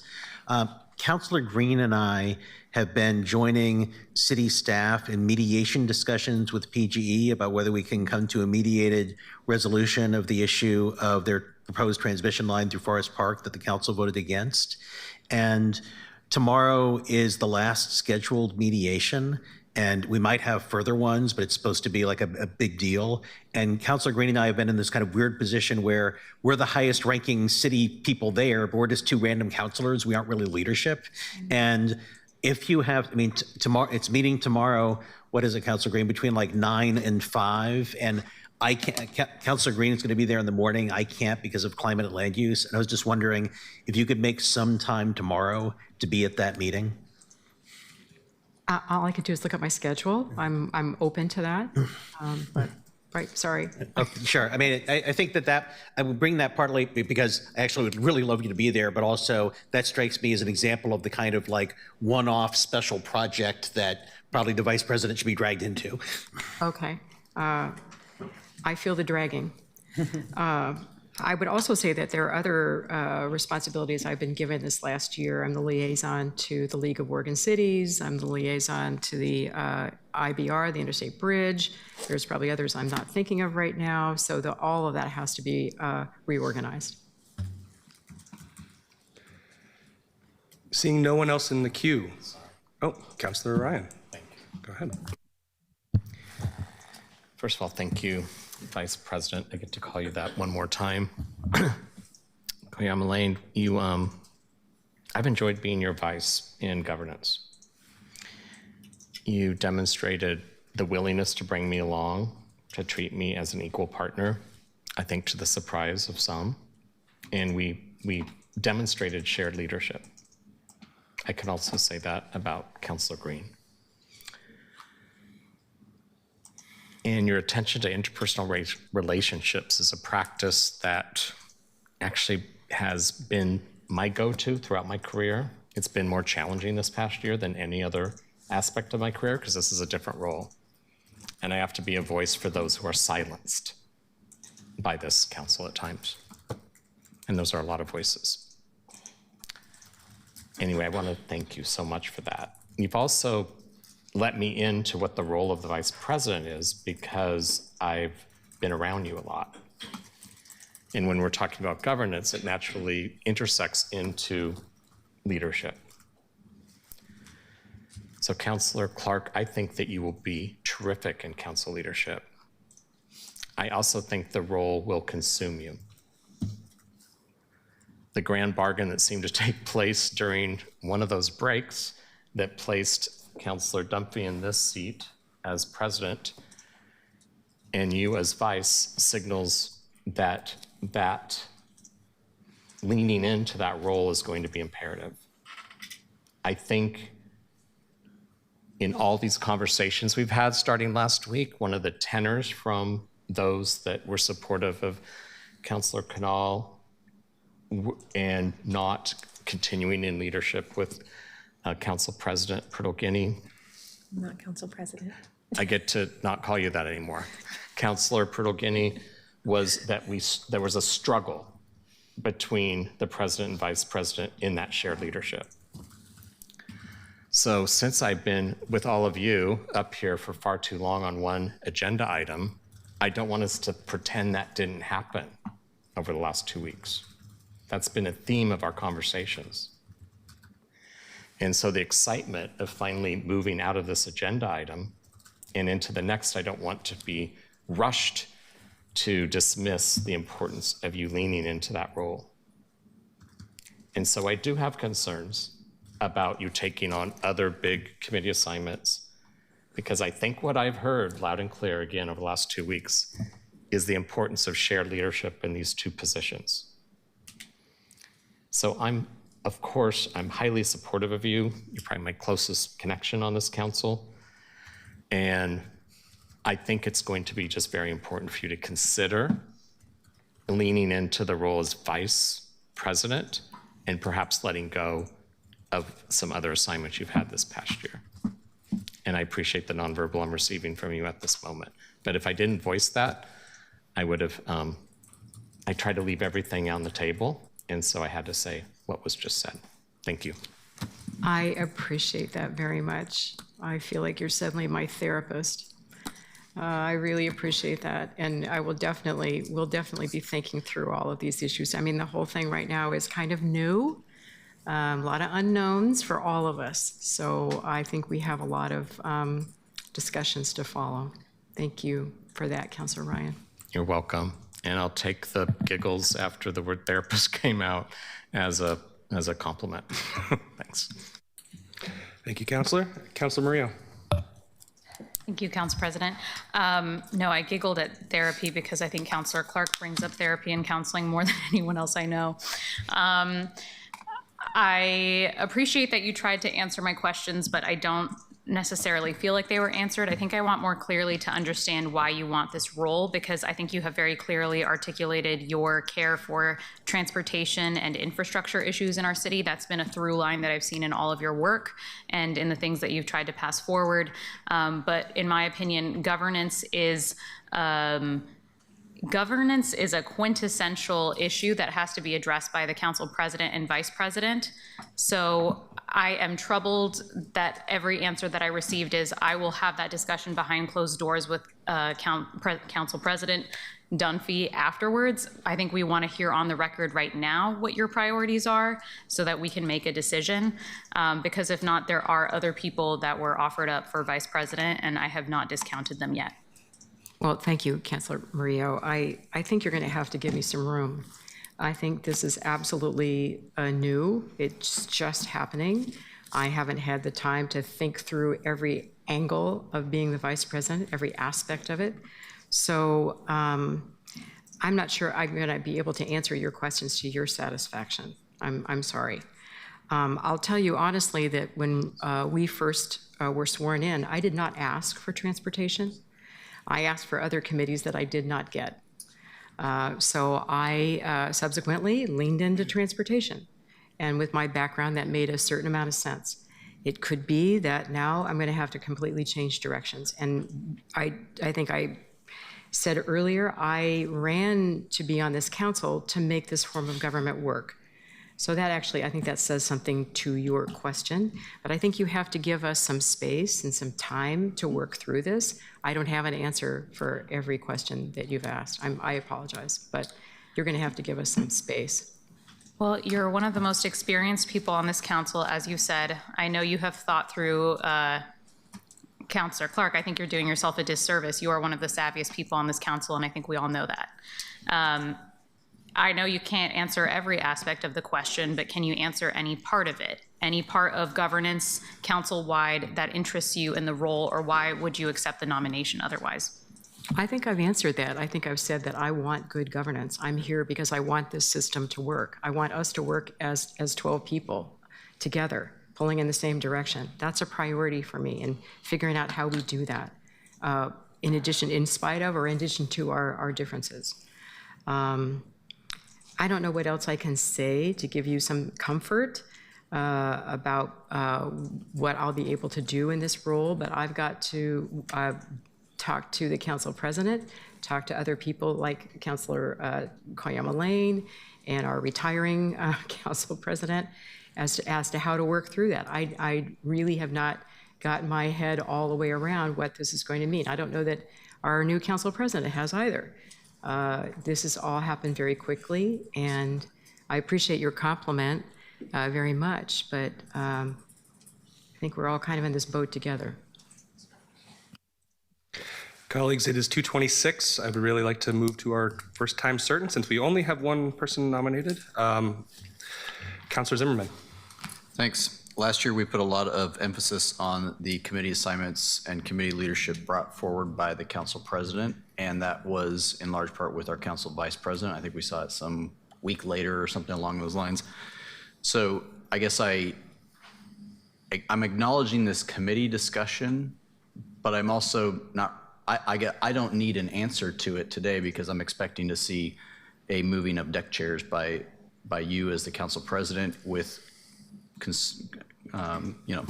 Councilor Green and I have been joining city staff in mediation discussions with PGE about whether we can come to a mediated resolution of the issue of their proposed transmission line through Forest Park that the council voted against. And tomorrow is the last scheduled mediation, and we might have further ones, but it's supposed to be like a big deal. And Councilor Green and I have been in this kind of weird position where we're the highest ranking city people there, but we're just two random councilors. We aren't really leadership. And if you have, I mean, tomorrow, it's meeting tomorrow, what is it, Councilor Green, between like 9 and 5, and I can't, Councilor Green is going to be there in the morning. I can't because of climate and land use. And I was just wondering if you could make some time tomorrow to be at that meeting. All I could do is look at my schedule. I'm open to that. But, right, sorry. Okay, sure. I mean, I think that I would bring that partly because I actually would really love you to be there, but also that strikes me as an example of the kind of like one-off special project that probably the vice president should be dragged into. Okay. I feel the dragging. I would also say that there are other responsibilities I've been given this last year. I'm the liaison to the League of Oregon Cities. I'm the liaison to the IBR, the Interstate Bridge. There's probably others I'm not thinking of right now. So all of that has to be reorganized. Seeing no one else in the queue. Oh, Councilor Ryan. Thank you. Go ahead. First of all, thank you, Vice President. I get to call you that one more time. Koyama you, I've enjoyed being your vice in governance. You demonstrated the willingness to bring me along, to treat me as an equal partner, I think to the surprise of some. And we demonstrated shared leadership. I can also say that about Councilor Green. And your attention to interpersonal relationships is a practice that actually has been my go-to throughout my career. It's been more challenging this past year than any other aspect of my career because this is a different role. And I have to be a voice for those who are silenced by this council at times. And those are a lot of voices. Anyway, I want to thank you so much for that. You've also let me into what the role of the vice president is because I've been around you a lot. And when we're talking about governance, it naturally intersects into leadership. So Councilor Clark, I think that you will be terrific in council leadership. I also think the role will consume you. The grand bargain that seemed to take place during one of those breaks that placed Councilor Dunphy in this seat as president and you as vice signals that leaning into that role is going to be imperative. I think in all these conversations we've had starting last week, one of the tenors from those that were supportive of Councilor Canal and not continuing in leadership with Council President Pruitt-Guinea. Not council president. I get to not call you that anymore. Councilor Pruitt-Guinea was that there was a struggle between the president and vice president in that shared leadership. So since I've been with all of you up here for far too long on one agenda item, I don't want us to pretend that didn't happen over the last 2 weeks. That's been a theme of our conversations. And so the excitement of finally moving out of this agenda item and into the next, I don't want to be rushed to dismiss the importance of you leaning into that role. And so I do have concerns about you taking on other big committee assignments, because I think what I've heard loud and clear again over the last 2 weeks is the importance of shared leadership in these two positions. So of course, I'm highly supportive of you. You're probably my closest connection on this council. And I think it's going to be just very important for you to consider leaning into the role as vice president and perhaps letting go of some other assignments you've had this past year. And I appreciate the nonverbal I'm receiving from you at this moment. But if I didn't voice that, I would have, I tried to leave everything on the table. And so I had to say what was just said. Thank you. I appreciate that very much. I feel like you're suddenly my therapist. I really appreciate that. And we'll definitely be thinking through all of these issues. I mean, the whole thing right now is kind of new, a lot of unknowns for all of us. So I think we have a lot of discussions to follow. Thank you for that, Councilor Ryan. You're welcome. And I'll take the giggles after the word therapist came out as a compliment. Thanks. Thank you, Counselor. Counselor Murillo. Thank you, Council President. No, I giggled at therapy because I think Councilor Clark brings up therapy and counseling more than anyone else I know. I appreciate that you tried to answer my questions, but I don't necessarily feel like they were answered. I think I want more clearly to understand why you want this role, because I think you have very clearly articulated your care for transportation and infrastructure issues in our city. That's been a through line that I've seen in all of your work and in the things that you've tried to pass forward. But in my opinion, governance is a quintessential issue that has to be addressed by the council president and vice president. So I am troubled that every answer that I received is, I will have that discussion behind closed doors with Council President Dunphy afterwards. I think we want to hear on the record right now what your priorities are so that we can make a decision. Because if not, there are other people that were offered up for vice president, and I have not discounted them yet. Well, thank you, Councilor Murillo. I think you're going to have to give me some room. I think this is absolutely new. It's just happening. I haven't had the time to think through every angle of being the vice president, every aspect of it. So I'm not sure I'm going to be able to answer your questions to your satisfaction. I'm sorry. I'll tell you honestly that when we first were sworn in, I did not ask for transportation. I asked for other committees that I did not get. So I subsequently leaned into transportation. And with my background, that made a certain amount of sense. It could be that now I'm going to have to completely change directions. And I think I said earlier, I ran to be on this council to make this form of government work. So that actually, I think that says something to your question, but I think you have to give us some space and some time to work through this. I don't have an answer for every question that you've asked. I apologize, but you're going to have to give us some space. Well, you're one of the most experienced people on this council, as you said. I know you have thought through Councilor Clark. I think you're doing yourself a disservice. You are one of the savviest people on this council, and I think we all know that. I know you can't answer every aspect of the question, but can you answer any part of it? Any part of governance council-wide that interests you in the role, or why would you accept the nomination otherwise? I think I've answered that. I think I've said that I want good governance. I'm here because I want this system to work. I want us to work as 12 people together, pulling in the same direction. That's a priority for me, and figuring out how we do that, in spite of or in addition to our differences. I don't know what else I can say to give you some comfort about what I'll be able to do in this role, but I've got to talk to the council president, talk to other people like Councilor Koyama Lane and our retiring council president as to how to work through that. I really have not gotten my head all the way around what this is going to mean. I don't know that our new council president has either. This has all happened very quickly, and I appreciate your compliment very much, but I think we're all kind of in this boat together. Colleagues, it is 2:26. I would really like to move to our first time certain, since we only have one person nominated. Councilor Zimmerman. Thanks. Last year, we put a lot of emphasis on the committee assignments and committee leadership brought forward by the council president, and that was in large part with our council vice president. I think we saw it some week later or something along those lines. So I guess I'm acknowledging this committee discussion, but I'm also not, I don't need an answer to it today because I'm expecting to see a moving of deck chairs by you as the council president with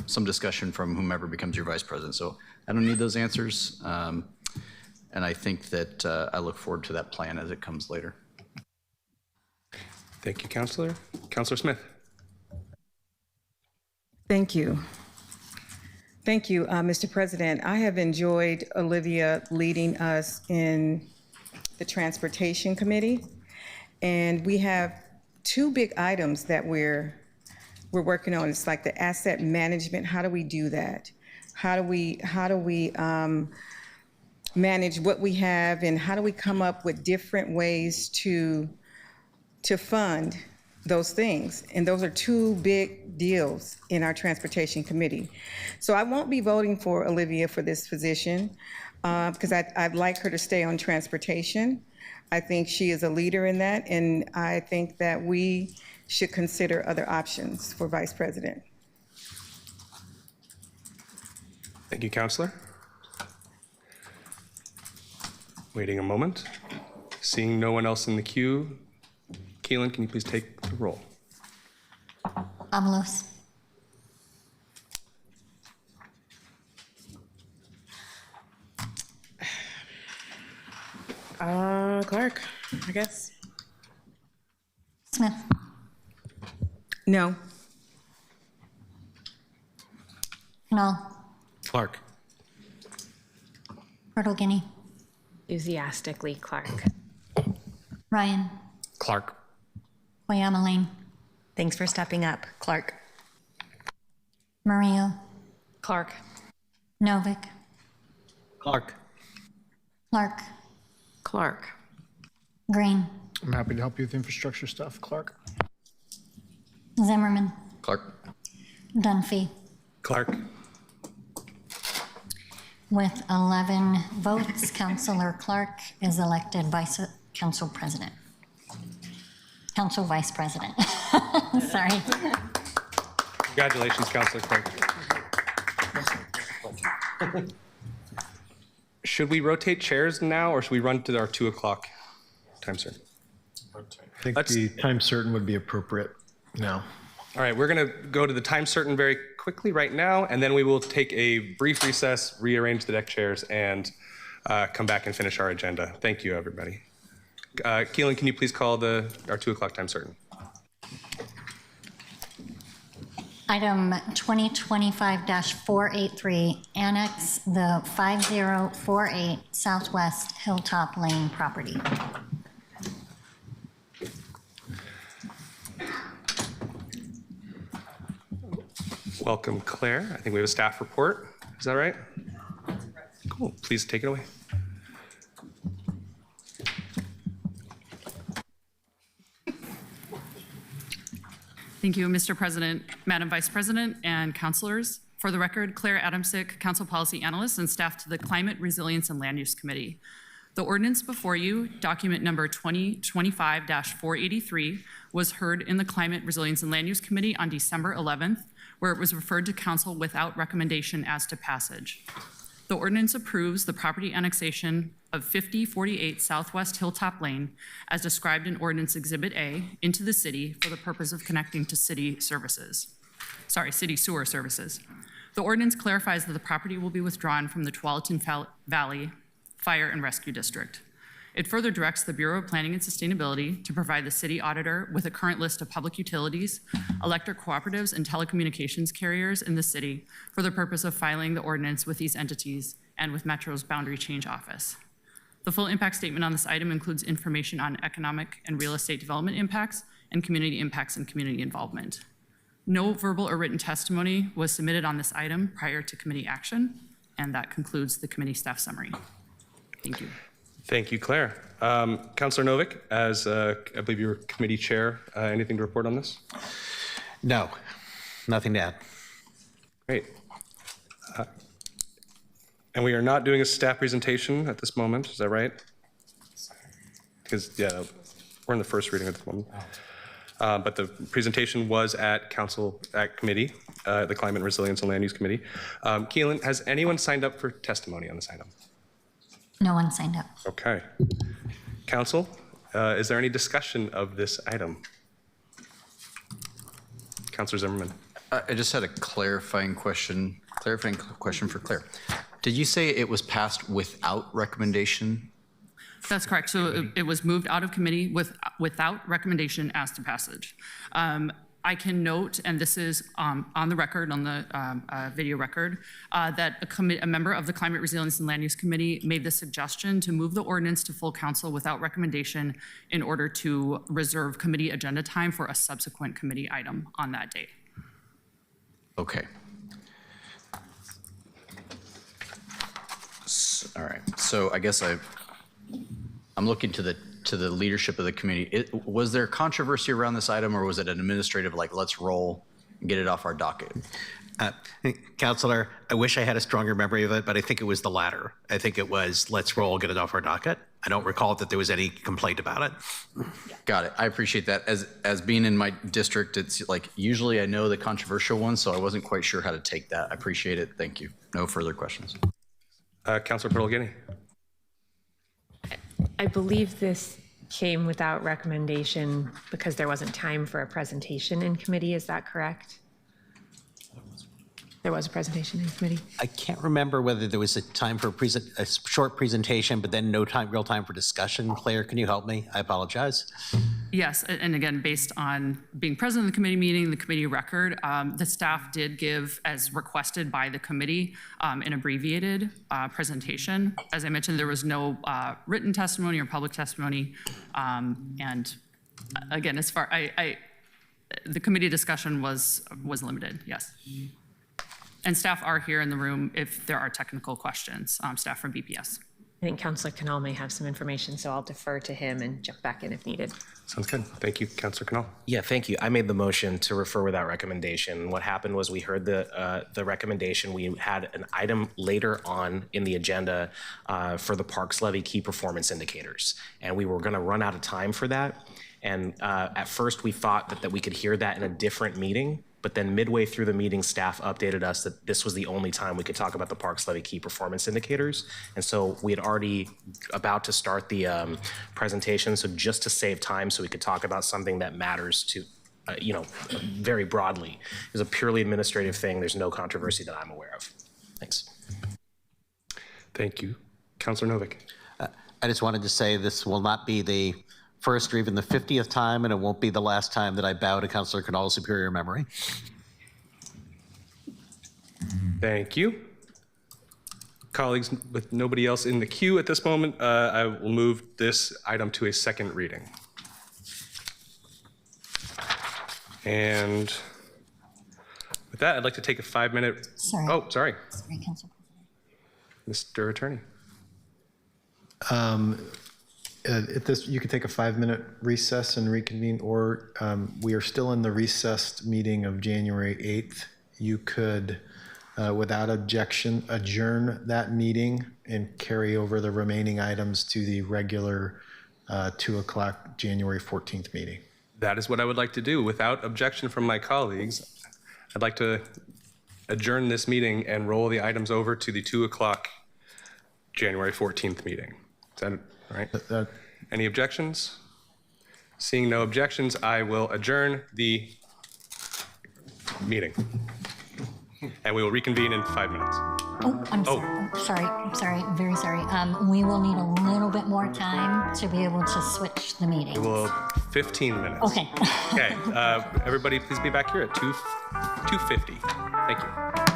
some discussion from whomever becomes your vice president. So I don't need those answers. And I think that I look forward to that plan as it comes later. Thank you, Councilor. Councilor Smith. Thank you. Thank you, Mr. President. I have enjoyed Olivia leading us in the Transportation Committee. And we have two big items that we're working on. It's like the asset management. How do we do that? How do we manage what we have, and how do we come up with different ways to fund those things. And those are two big deals in our Transportation Committee. So I won't be voting for Olivia for this position because I'd like her to stay on transportation. I think she is a leader in that, and I think that we should consider other options for vice president. Thank you, Counselor. Waiting a moment. Seeing no one else in the queue, Keelan, can you please take the roll? Avalos. Clark, I guess. Smith. No. Canal. Clark. Myrtle Guinea. Enthusiastically, Clark. Ryan. Clark. Oyama Thanks for stepping up, Clark. Murillo. Clark. Novick. Clark. Clark. Clark. Green. I'm happy to help you with infrastructure stuff. Clark? Zimmerman. Clark? Dunphy. Clark. With 11 votes, Councilor Clark is elected Council President. Council Vice President. Sorry. Congratulations, Counselor Clark. Should we rotate chairs now, or should we run to our 2 o'clock time certain? I think the time certain would be appropriate now. All right, we're going to go to the time certain very quickly right now, and then we will take a brief recess, rearrange the deck chairs, and come back and finish our agenda. Thank you, everybody. Keelan, can you please call our 2 o'clock time certain? Item 2025-483, annex the 5048 Southwest Hilltop Lane property. Welcome, Claire. I think we have a staff report. Is that right? Cool. Please take it away. Thank you, Mr. President, Madam Vice President, and councilors. For the record, Claire Adamsick, Council Policy Analyst and staff to the Climate Resilience and Land Use Committee. The ordinance before you, document number 2025-483, was heard in the Climate Resilience and Land Use Committee on December 11th, where it was referred to council without recommendation as to passage. The ordinance approves the property annexation of 5048 Southwest Hilltop Lane as described in Ordinance Exhibit A into the city for the purpose of connecting to city sewer services. The ordinance clarifies that the property will be withdrawn from the Tualatin Valley Fire and Rescue District. It further directs the Bureau of Planning and Sustainability to provide the city auditor with a current list of public utilities, electric cooperatives, and telecommunications carriers in the city for the purpose of filing the ordinance with these entities and with Metro's Boundary Change Office. The full impact statement on this item includes information on economic and real estate development impacts and community impacts and community involvement. No verbal or written testimony was submitted on this item prior to committee action, and that concludes the committee staff summary. Thank you. Thank you, Claire. Councilor Novick, as I believe you're committee chair, anything to report on this? No, nothing to add. Great. And we are not doing a staff presentation at this moment, is that right? Because, yeah, we're in the first reading at the moment. But the presentation was at committee, the Climate Resilience and Land Use Committee. Keelan, has anyone signed up for testimony on this item? No one signed up. Okay. Council, is there any discussion of this item? Councilor Zimmerman. I just had a clarifying question for Claire. Did you say it was passed without recommendation? That's correct. So it was moved out of committee without recommendation as to passage. I can note, and this is on the record, on the video record, that a member of the Climate Resilience and Land Use Committee made the suggestion to move the ordinance to full council without recommendation in order to reserve committee agenda time for a subsequent committee item on that date. Okay. All right. So I guess I'm looking to the to the leadership of the committee. Was there controversy around this item, or was it an administrative, like, let's roll and get it off our docket? Counselor, I wish I had a stronger memory of it, but I think it was the latter. I think it was, let's roll, get it off our docket. I don't recall that there was any complaint about it. Got it. I appreciate that. As being in my district, it's like, usually I know the controversial ones, so I wasn't quite sure how to take that. I appreciate it. Thank you. No further questions. Councilor Pearl-Guinea. I believe this came without recommendation because there wasn't time for a presentation in committee. Is that correct? There was a presentation in committee. I can't remember whether there was a time for a short presentation, but then no real time for discussion. Claire, can you help me? I apologize. Yes, and again, based on being present in the committee meeting, the committee record, the staff did give, as requested by the committee, an abbreviated presentation. As I mentioned, there was no written testimony or public testimony. And again, as far, the committee discussion was limited, yes. And staff are here in the room if there are technical questions, staff from BPS. I think Councilor Canal may have some information, so I'll defer to him and jump back in if needed. Sounds good. Thank you, Councilor Canal. Yeah, thank you. I made the motion to refer without recommendation. What happened was we heard the recommendation. We had an item later on in the agenda for the Parks Levy key performance indicators, and we were going to run out of time for that. And at first, we thought that we could hear that in a different meeting. But then midway through the meeting, staff updated us that this was the only time we could talk about the Parks Levy key performance indicators. And so we had already about to start the presentation. So just to save time so we could talk about something that matters to, very broadly. It was a purely administrative thing. There's no controversy that I'm aware of. Thanks. Thank you. Councilor Novick. I just wanted to say this will not be the first or even the 50th time, and it won't be the last time that I bow to Councilor Canal's superior memory. Thank you. Colleagues, with nobody else in the queue at this moment, I will move this item to a second reading. And with that, I'd like to take a 5-minute. Sorry. Oh, sorry. Sorry, Council Mr. Attorney. At this, you could take a 5-minute recess and reconvene, or we are still in the recessed meeting of January 8th. You could, without objection, adjourn that meeting and carry over the remaining items to the regular 2 o'clock January 14th meeting. That is what I would like to do. Without objection from my colleagues, I'd like to adjourn this meeting and roll the items over to the 2 o'clock January 14th meeting. Is that right? Any objections? Seeing no objections, I will adjourn the meeting. And we will reconvene in 5 minutes. Oh, I'm sorry. I'm sorry. I'm very sorry. We will need a little bit more time to be able to switch the meeting. We will 15 minutes. Okay. Okay. Everybody, please be back here at 2:50. Thank you.